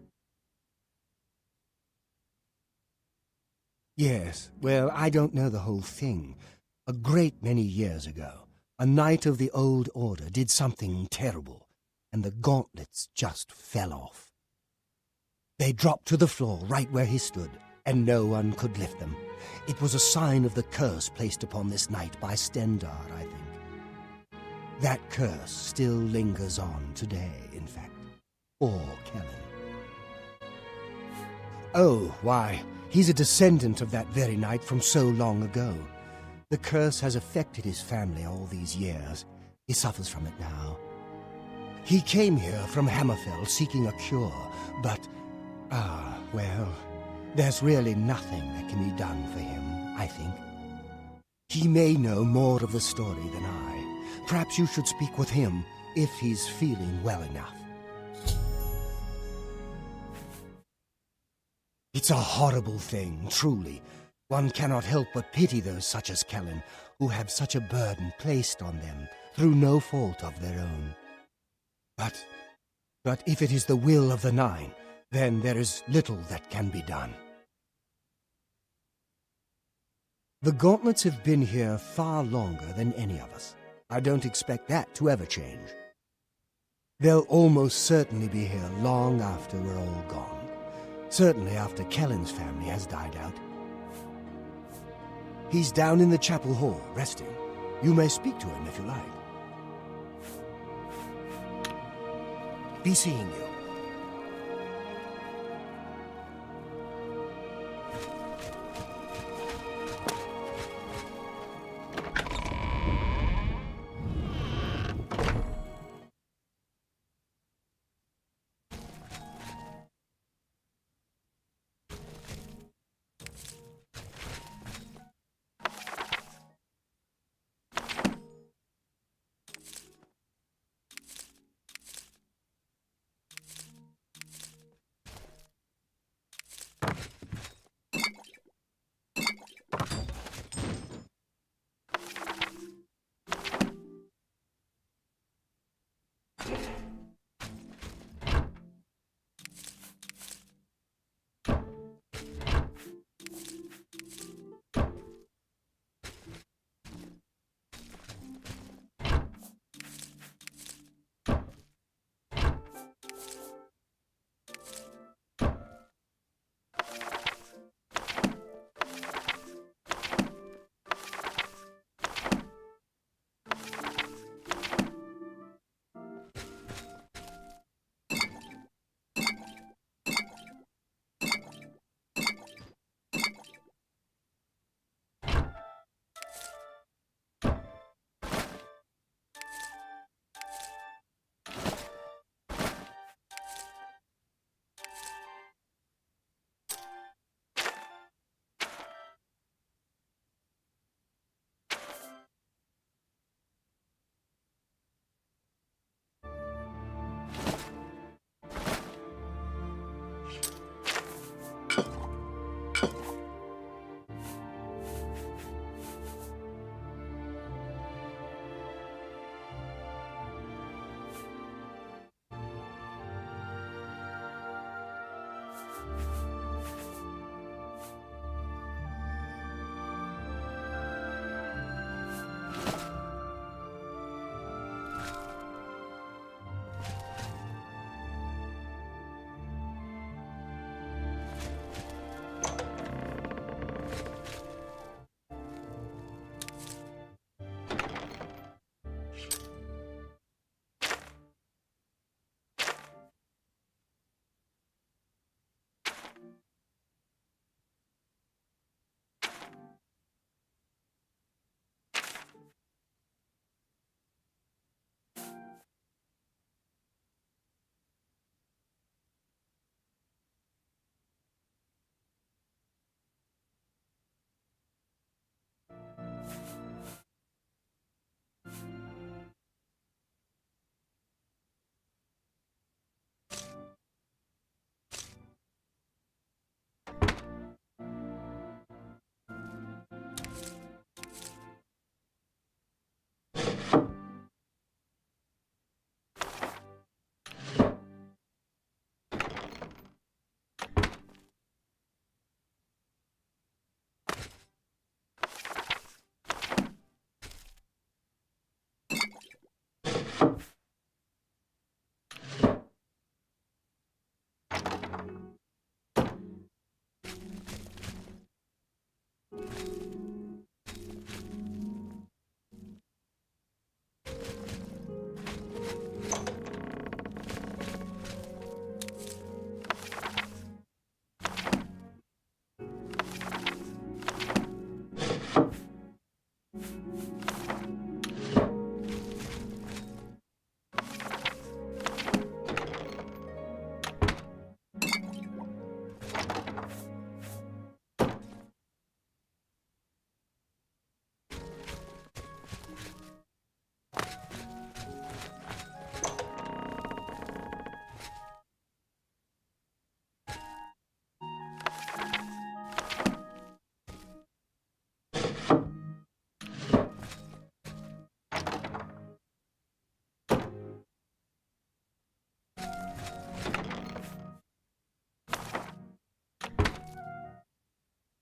Yes, well, I don't know the whole thing. A great many years ago, a knight of the old order did something terrible, and the gauntlets just fell off. They dropped to the floor right where he stood, and no one could lift them. It was a sign of the curse placed upon this knight by Stendar, I think. That curse still lingers on today, in fact. Or Kellen. Oh, why, he's a descendant of that very knight from so long ago. The curse has affected his family all these years. He suffers from it now. He came here from Hammerfell seeking a cure, but, well, there's really nothing that can be done for him, I think. He may know more of the story than I. Perhaps you should speak with him if he's feeling well enough. It's a horrible thing, truly. One cannot help but pity those such as Kellen, who have such a burden placed on them through no fault of their own. But if it is the will of the Nine, then there is little that can be done. The gauntlets have been here far longer than any of us. I don't expect that to ever change. They'll almost certainly be here long after we're all gone. Certainly after Kellen's family has died out. He's down in the chapel hall, resting. You may speak to him if you like. Be seeing you.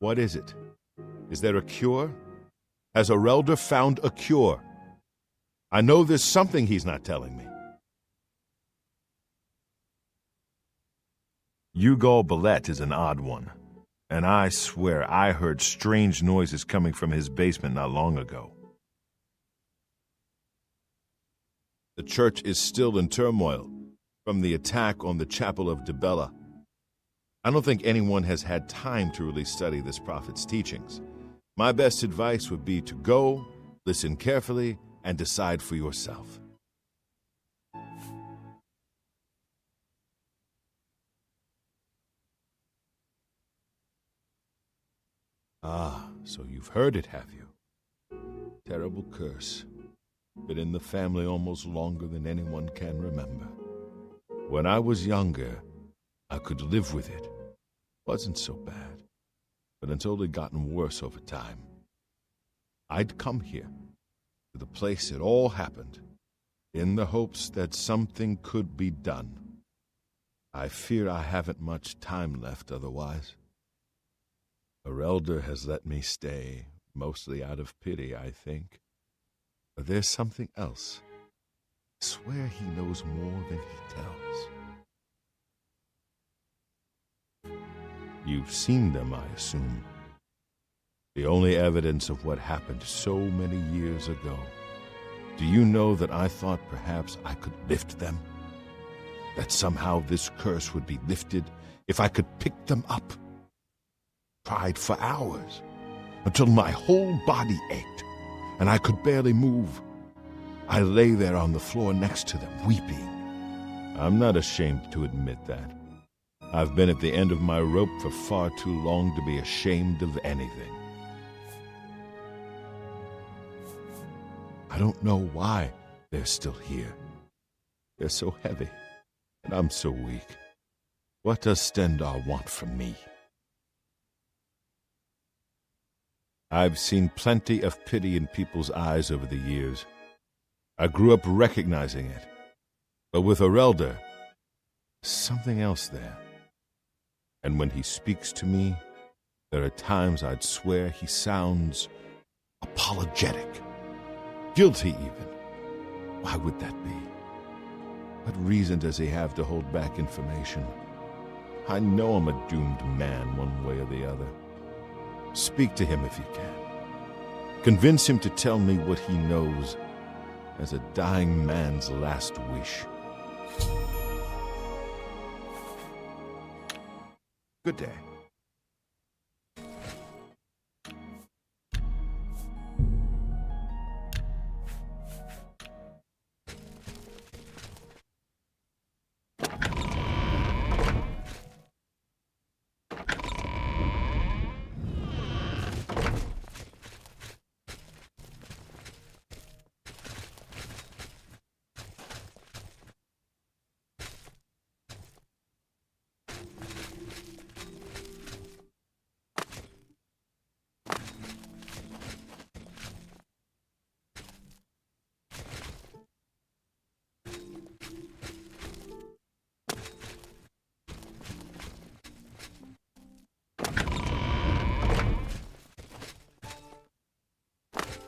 What is it? Is there a cure? Has Arelder found a cure? I know there's something he's not telling me. Ugal Ballet is an odd one, and I swear I heard strange noises coming from his basement not long ago. The church is still in turmoil from the attack on the Chapel of Dibella. I don't think anyone has had time to really study this prophet's teachings. My best advice would be to go, listen carefully, and decide for yourself. Ah, so you've heard it, have you? Terrible curse. Been in the family almost longer than anyone can remember. When I was younger, I could live with it. Wasn't so bad, but it's only gotten worse over time. I'd come here, to the place it all happened, in the hopes that something could be done. I fear I haven't much time left otherwise. Arelder has let me stay, mostly out of pity, I think. But there's something else. I swear he knows more than he tells. You've seen them, I assume. The only evidence of what happened so many years ago. Do you know that I thought perhaps I could lift them? That somehow this curse would be lifted if I could pick them up? Tried for hours, until my whole body ached, and I could barely move. I lay there on the floor next to them, weeping. I'm not ashamed to admit that. I've been at the end of my rope for far too long to be ashamed of anything. I don't know why they're still here. They're so heavy, and I'm so weak. What does Stendar want from me? I've seen plenty of pity in people's eyes over the years. I grew up recognizing it. But with Arelder, something else there. And when he speaks to me, there are times I'd swear he sounds apologetic. Guilty, even. Why would that be? What reason does he have to hold back information? I know I'm a doomed man one way or the other. Speak to him if you can. Convince him to tell me what he knows as a dying man's last wish. Good day.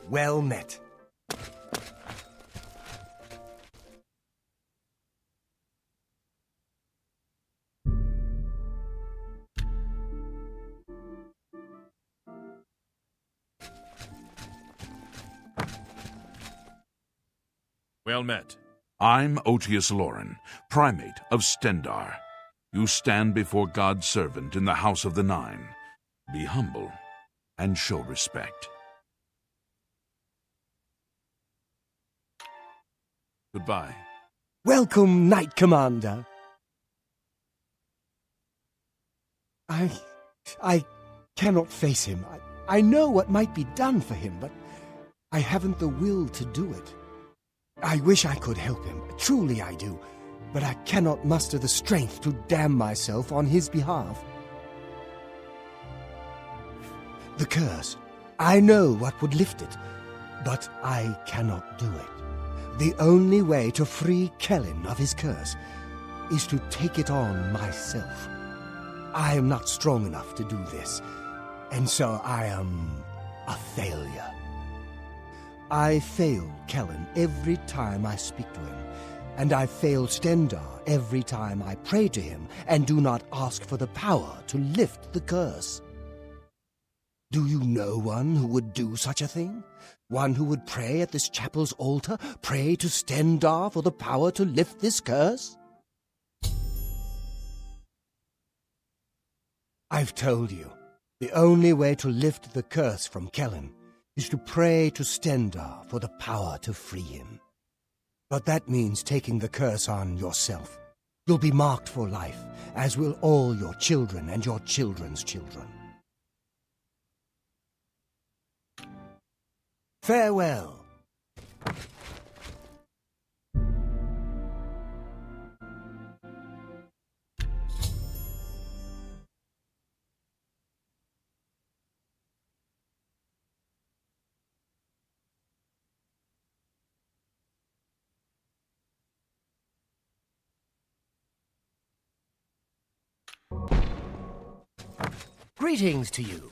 Well met. Well met. I'm Otius Loren, Primate of Stendar. You stand before God's servant in the House of the Nine. Be humble and show respect. Goodbye. Welcome, Knight Commander. I cannot face him. I know what might be done for him, but I haven't the will to do it. I wish I could help him. Truly I do. But I cannot muster the strength to damn myself on his behalf. The curse. I know what would lift it, but I cannot do it. The only way to free Kellen of his curse is to take it on myself. I am not strong enough to do this, And so I am a failure. I fail Kellen every time I speak to him, and I fail Stendar every time I pray to him and do not ask for the power to lift the curse. Do you know one who would do such a thing? One who would pray at this chapel's altar, pray to Stendar for the power to lift this curse? I've told you, the only way to lift the curse from Kellen is to pray to Stendar for the power to free him. But that means taking the curse on yourself. You'll be marked for life, as will all your children and your children's children. Farewell. Greetings to you.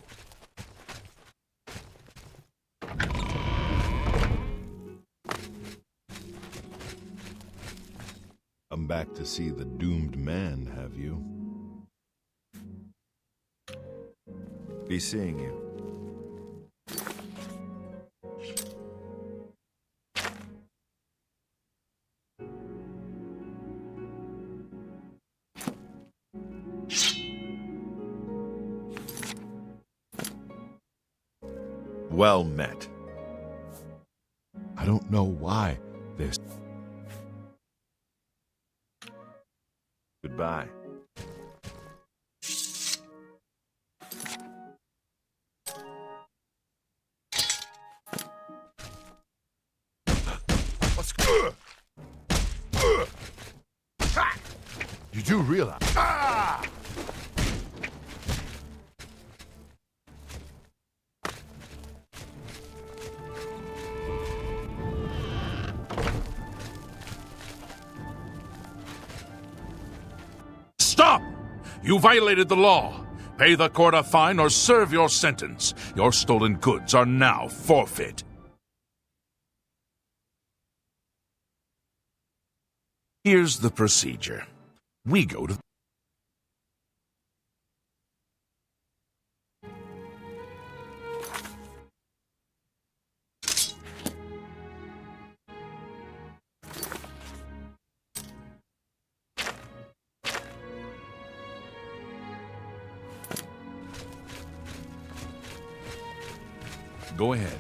Come back to see the doomed man, have you? Be seeing you. Well met. I don't know why this. Goodbye. What's good? You do realize. Ah! Stop! You violated the law. Pay the court a fine or serve your sentence. Your stolen goods are now forfeit. Here's the procedure. We go to... Go ahead.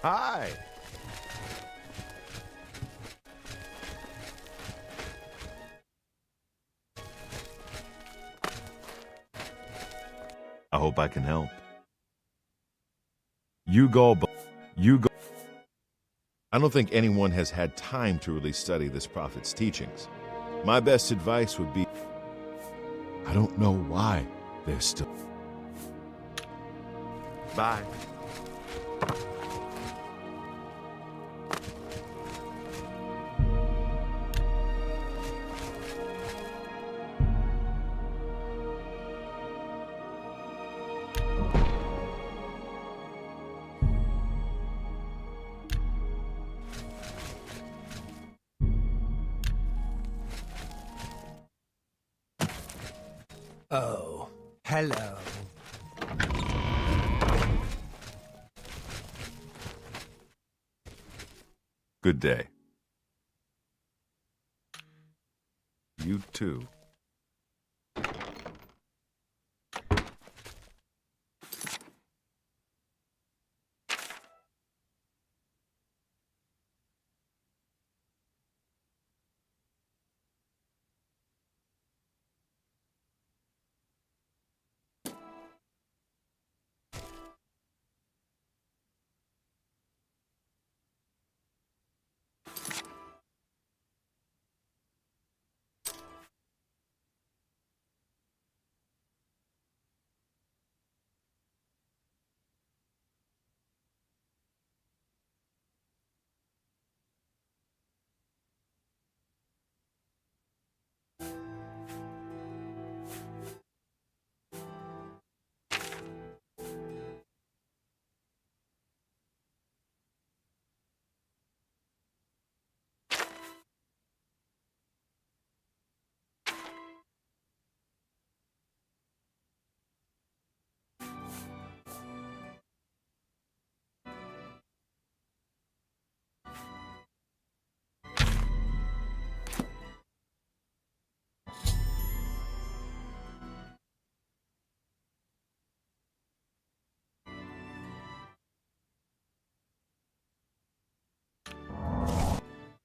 Hi. I hope I can help. You go. I don't think anyone has had time to really study this prophet's teachings. My best advice would be, I don't know why they're still. Bye. Oh, hello. Good day. You too.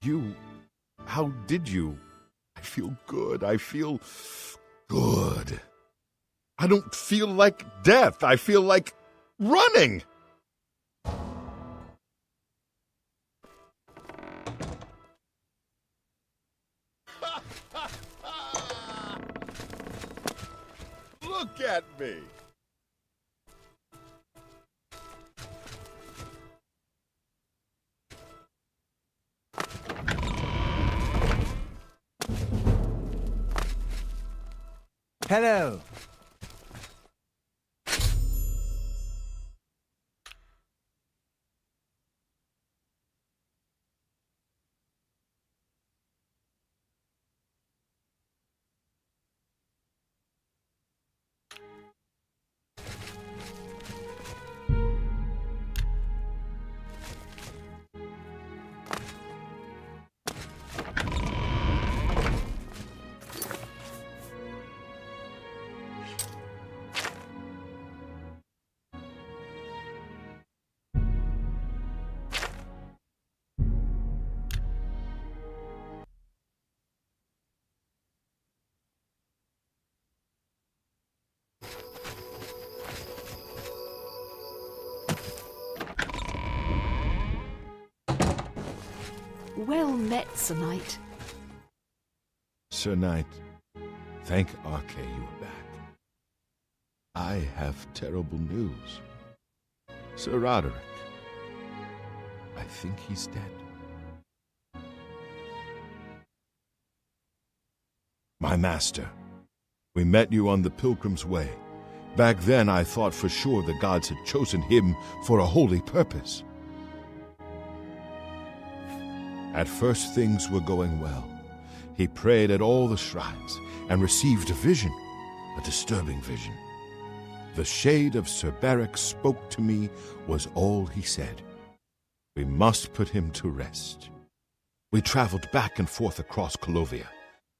You... How did you? I feel good. I feel good. I don't feel like death. I feel like running. Look at me. Hello. Well met, Sir Knight. Sir Knight, thank Arche you are back. I have terrible news. Sir Roderick, I think he's dead. My master, we met you on the Pilgrim's Way. Back then I thought for sure the gods had chosen him for a holy purpose. At first things were going well. He prayed at all the shrines and received a vision, a disturbing vision. The shade of Sir Beric spoke to me was all he said. We must put him to rest. We traveled back and forth across Colovia.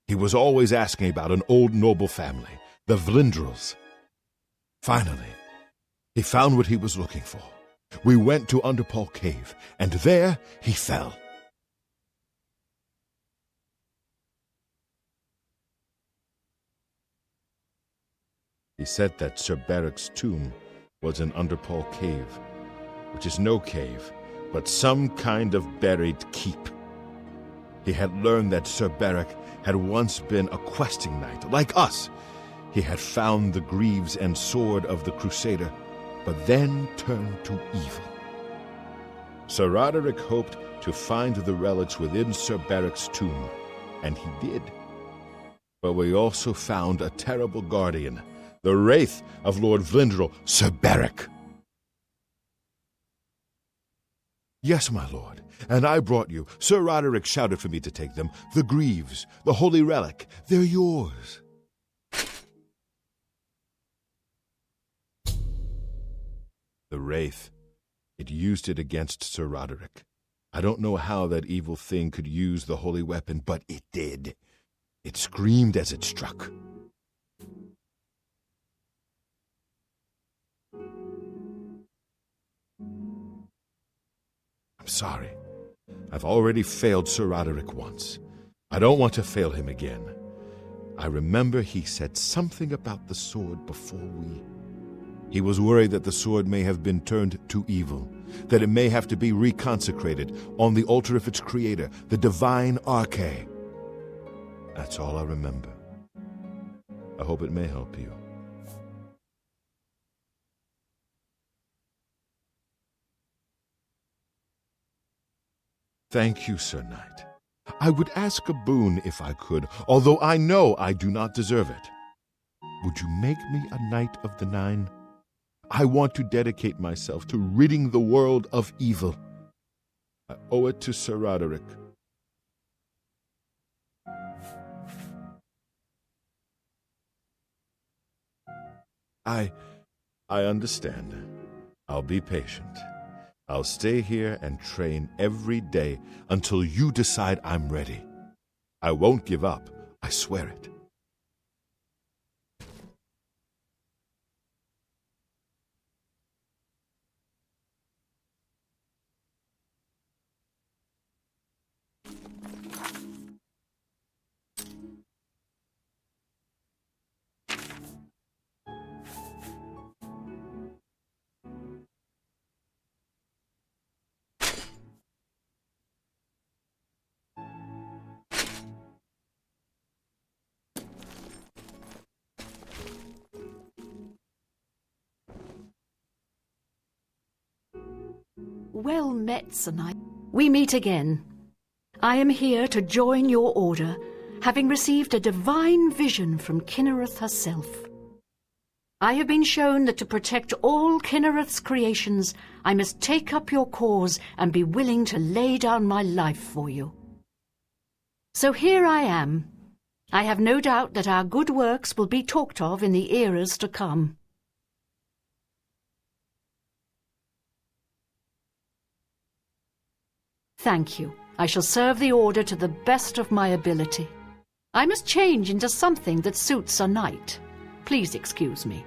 He was always asking about an old noble family, the Vlindrels. Finally, he found what he was looking for. We went to Underpole Cave, and there he fell. He said that Sir Beric's tomb was in Underpole Cave, which is no cave, but some kind of buried keep. He had learned that Sir Beric had once been a questing knight, like us. He had found the greaves and sword of the Crusader, but then turned to evil. Sir Roderick hoped to find the relics within Sir Beric's tomb, and he did. But we also found a terrible guardian, the wraith of Lord Vlindrel, Sir Beric. Yes, my lord, and I brought you. Sir Roderick shouted for me to take them. The greaves, the holy relic, they're yours. The wraith, it used it against Sir Roderick. I don't know how that evil thing could use the holy weapon, but it did. It screamed as it struck. I'm sorry. I've already failed Sir Roderick once. I don't want to fail him again. I remember he said something about the sword before we... He was worried that the sword may have been turned to evil, that it may have to be reconsecrated on the altar of its creator, the divine Arche. That's all I remember. I hope it may help you. Thank you, Sir Knight. I would ask a boon if I could, although I know I do not deserve it. Would you make me a Knight of the Nine? I want to dedicate myself to ridding the world of evil. I owe it to Sir Roderick. I understand. I'll be patient. I'll stay here and train every day until you decide I'm ready. I won't give up, I swear it. well met, Sir Knight. We meet again. I am here to join your order, having received a divine vision from Kinnereth herself. I have been shown that to protect all Kinnereth's creations, I must take up your cause and be willing to lay down my life for you. So here I am. I have no doubt that our good works will be talked of in the eras to come. Thank you. I shall serve the Order to the best of my ability. I must change into something that suits a knight. Please excuse me.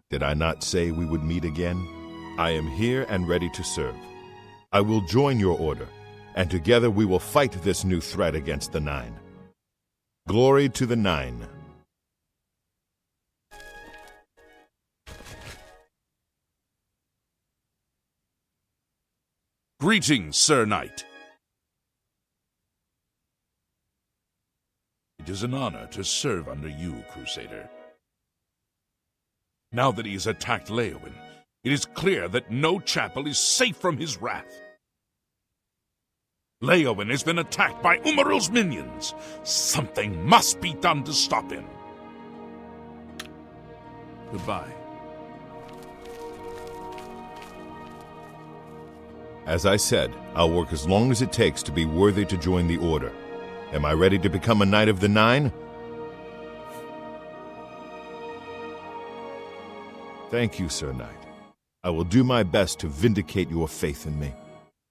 Did I not say we would meet again? I am here and ready to serve. I will join your order, and together we will fight this new threat against the Nine. Glory to the Nine. Greetings, Sir Knight. It is an honor to serve under you, Crusader. Now that he has attacked Leowin, it is clear that no chapel is safe from his wrath. Leowin has been attacked by Umarul's minions. Something must be done to stop him. Goodbye. As I said, I'll work as long as it takes to be worthy to join the Order. Am I ready to become a Knight of the Nine? Thank you, Sir Knight. I will do my best to vindicate your faith in me.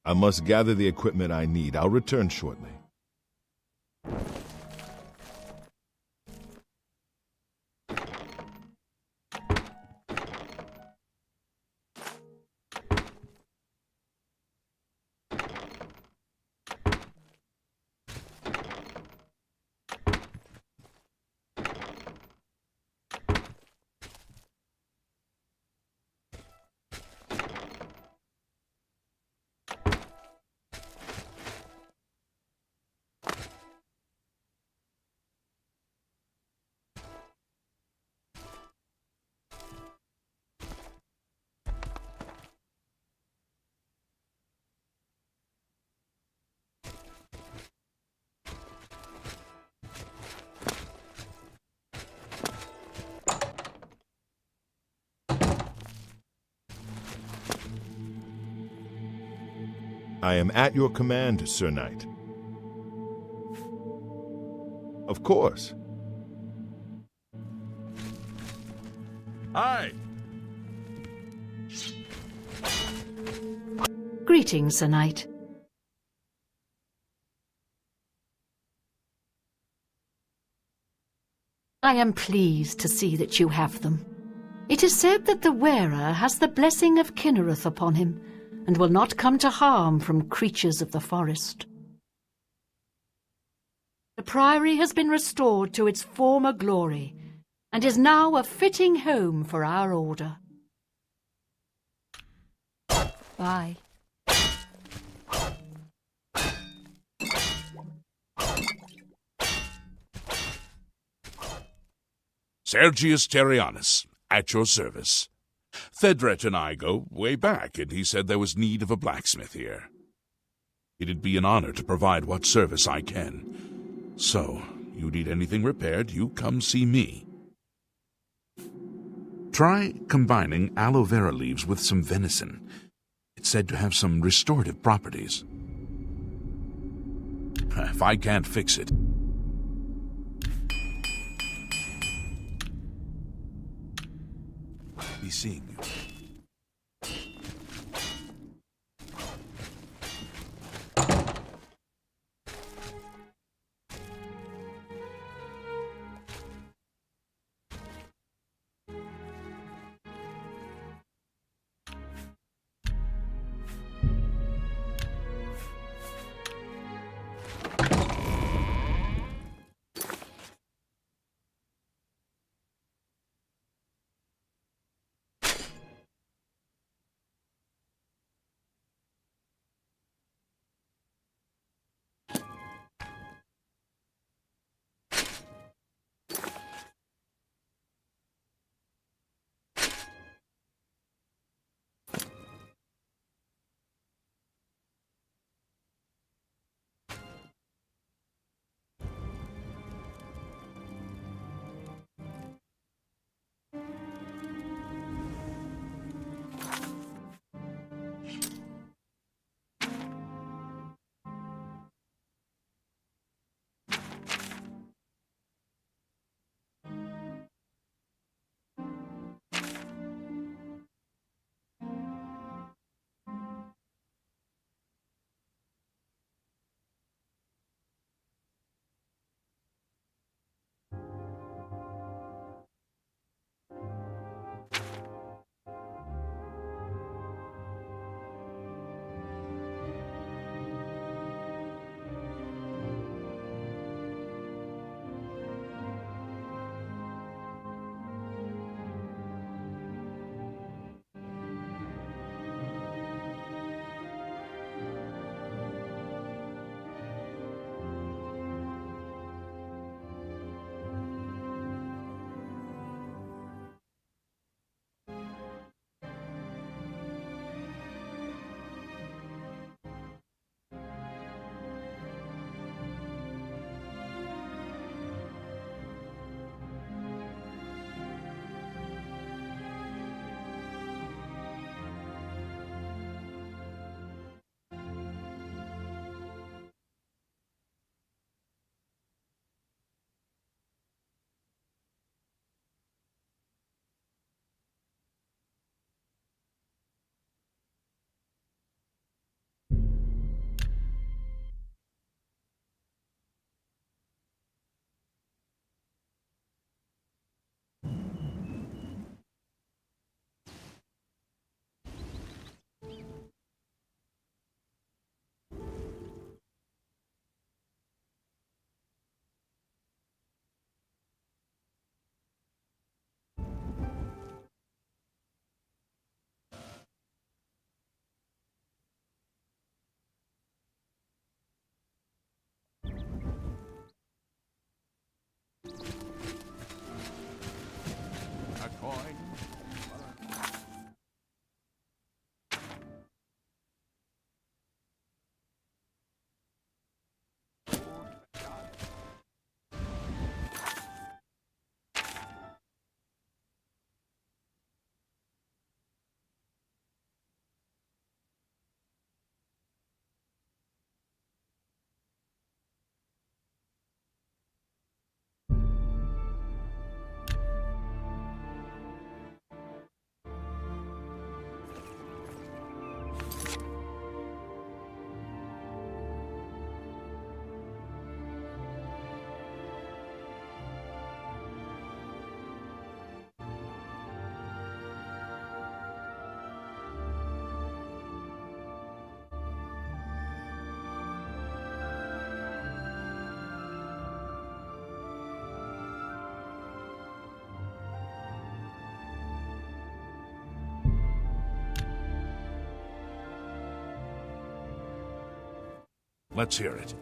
I must gather the equipment I need. I'll return shortly. I am at your command, Sir Knight. Of course. Aye. Greetings, Sir Knight. I am pleased to see that you have them. It is said that the wearer has the blessing of Kinnereth upon him, and will not come to harm from creatures of the forest. The Priory has been restored to its former glory, and is now a fitting home for our Order. Bye. Sergius Terrianus, at your service. Thedret and I go way back, and he said there was need of a blacksmith here. It'd be an honor to provide what service I can. So, you need anything repaired, you come see me. Try combining aloe vera leaves with some venison. It's said to have some restorative properties. If I can't fix it, be seeing you. Let's hear it.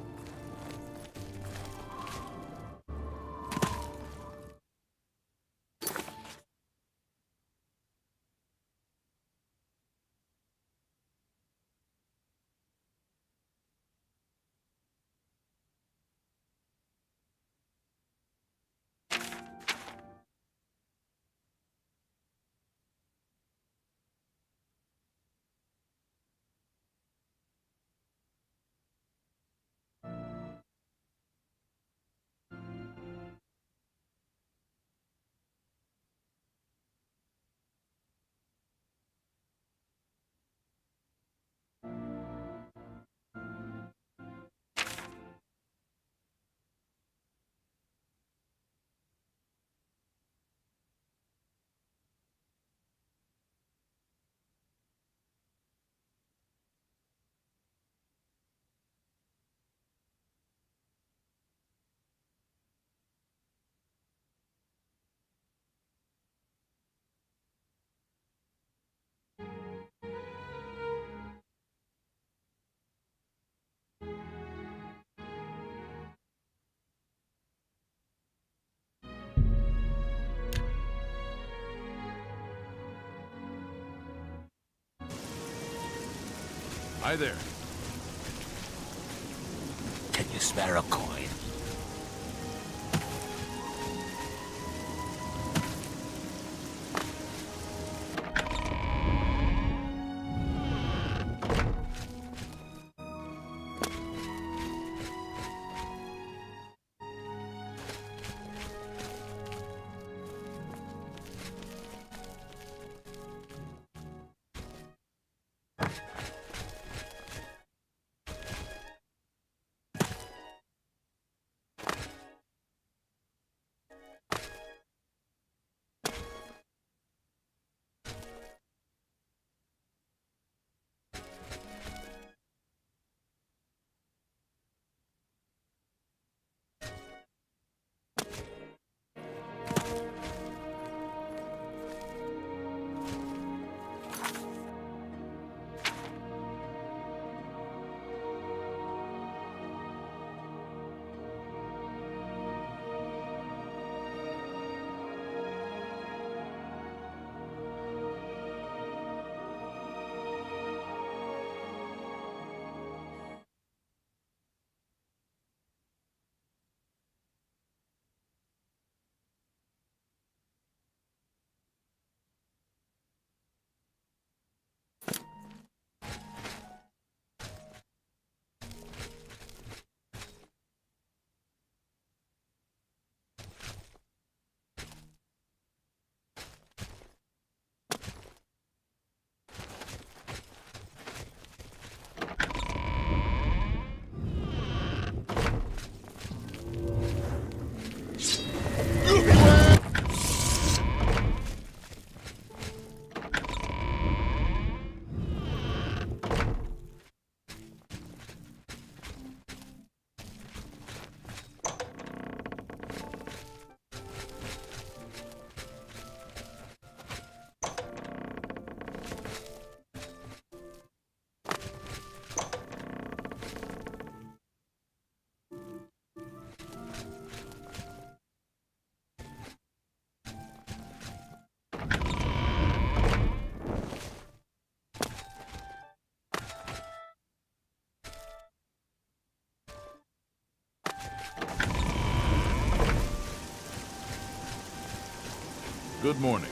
Hi there. Can you spare a coin? Good morning.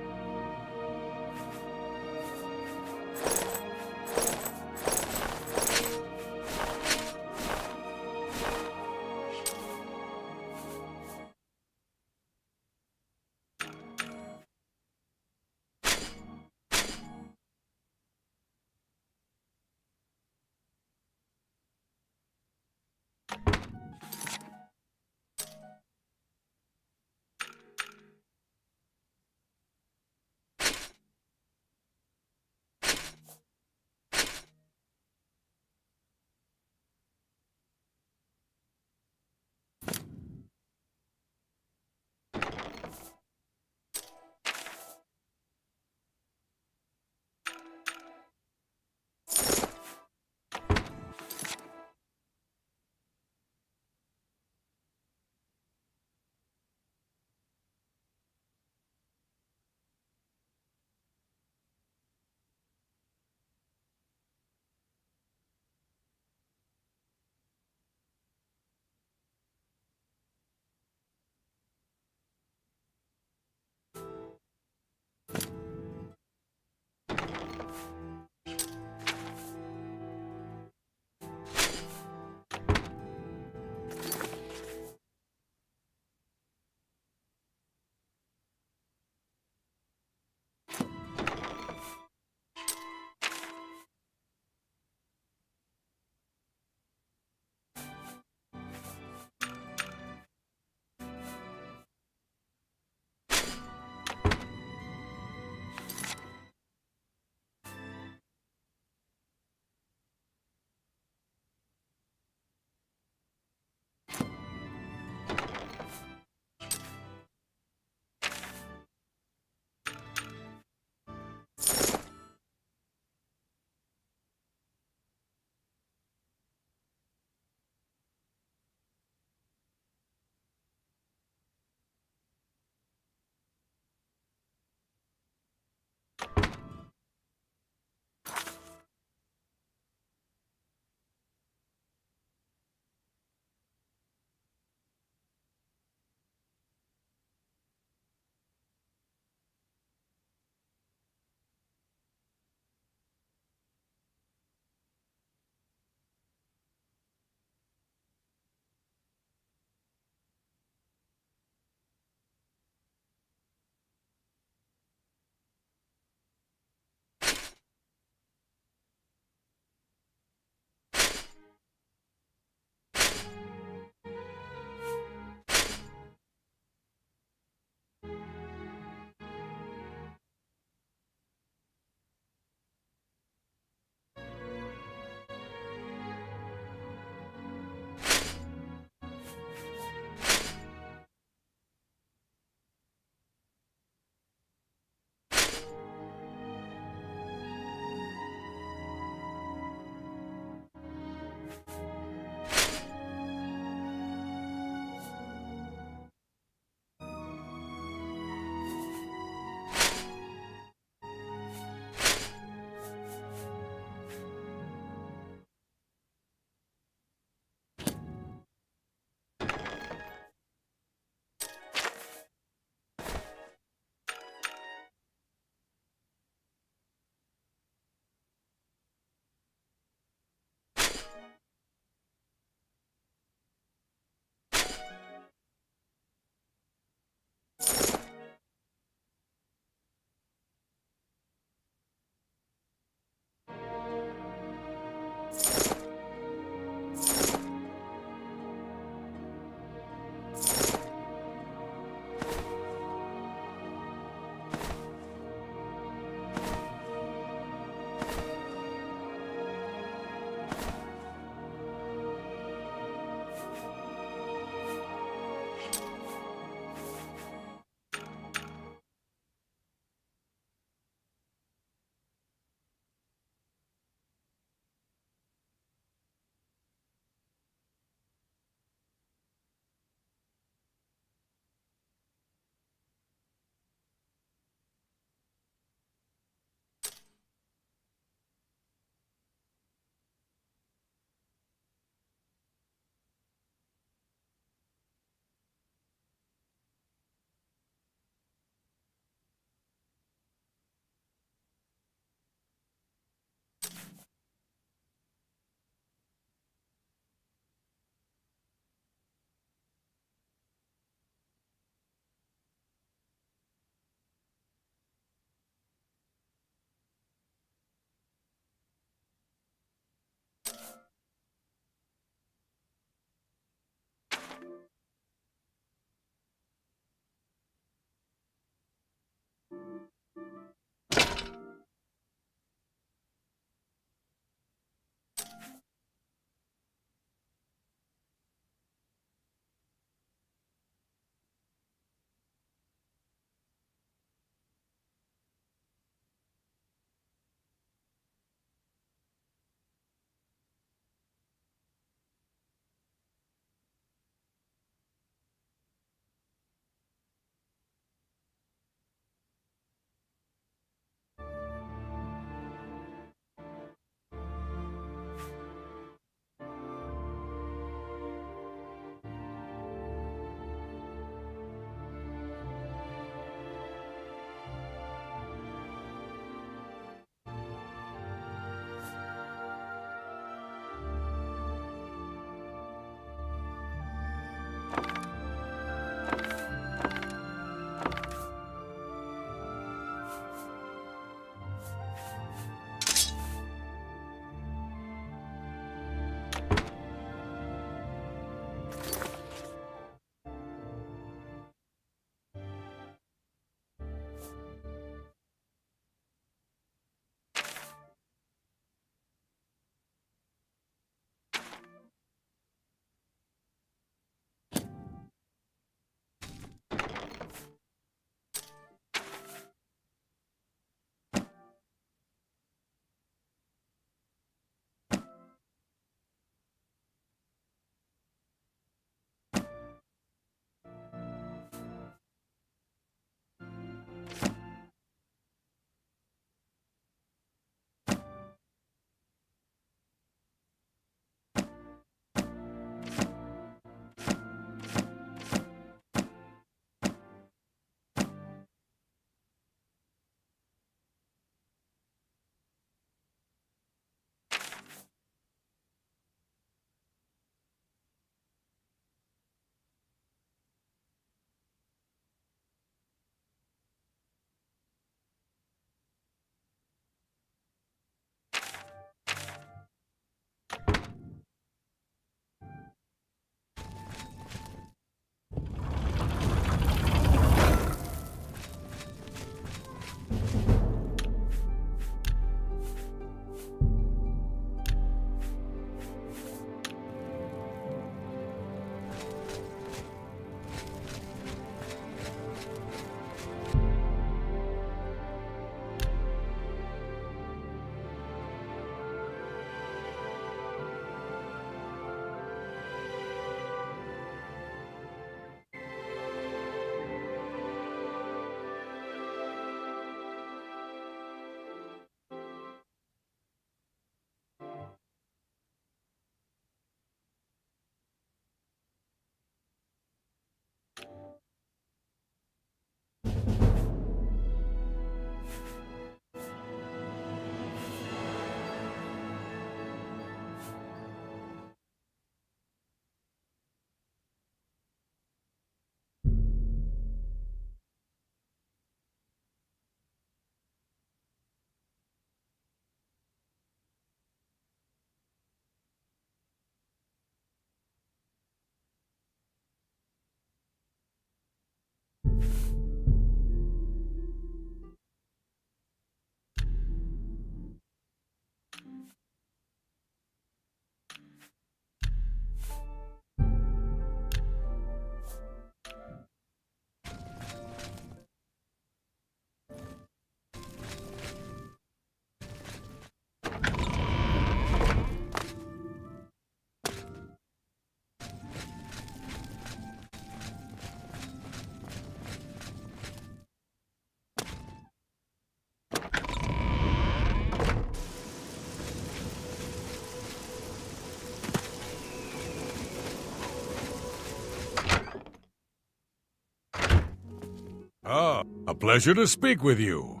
A pleasure to speak with you.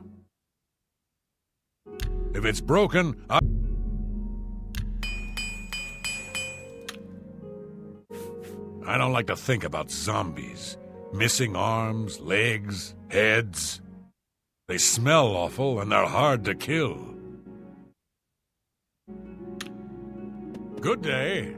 If it's broken, I don't like to think about zombies. Missing arms, legs, heads. They smell awful and they're hard to kill. Good day.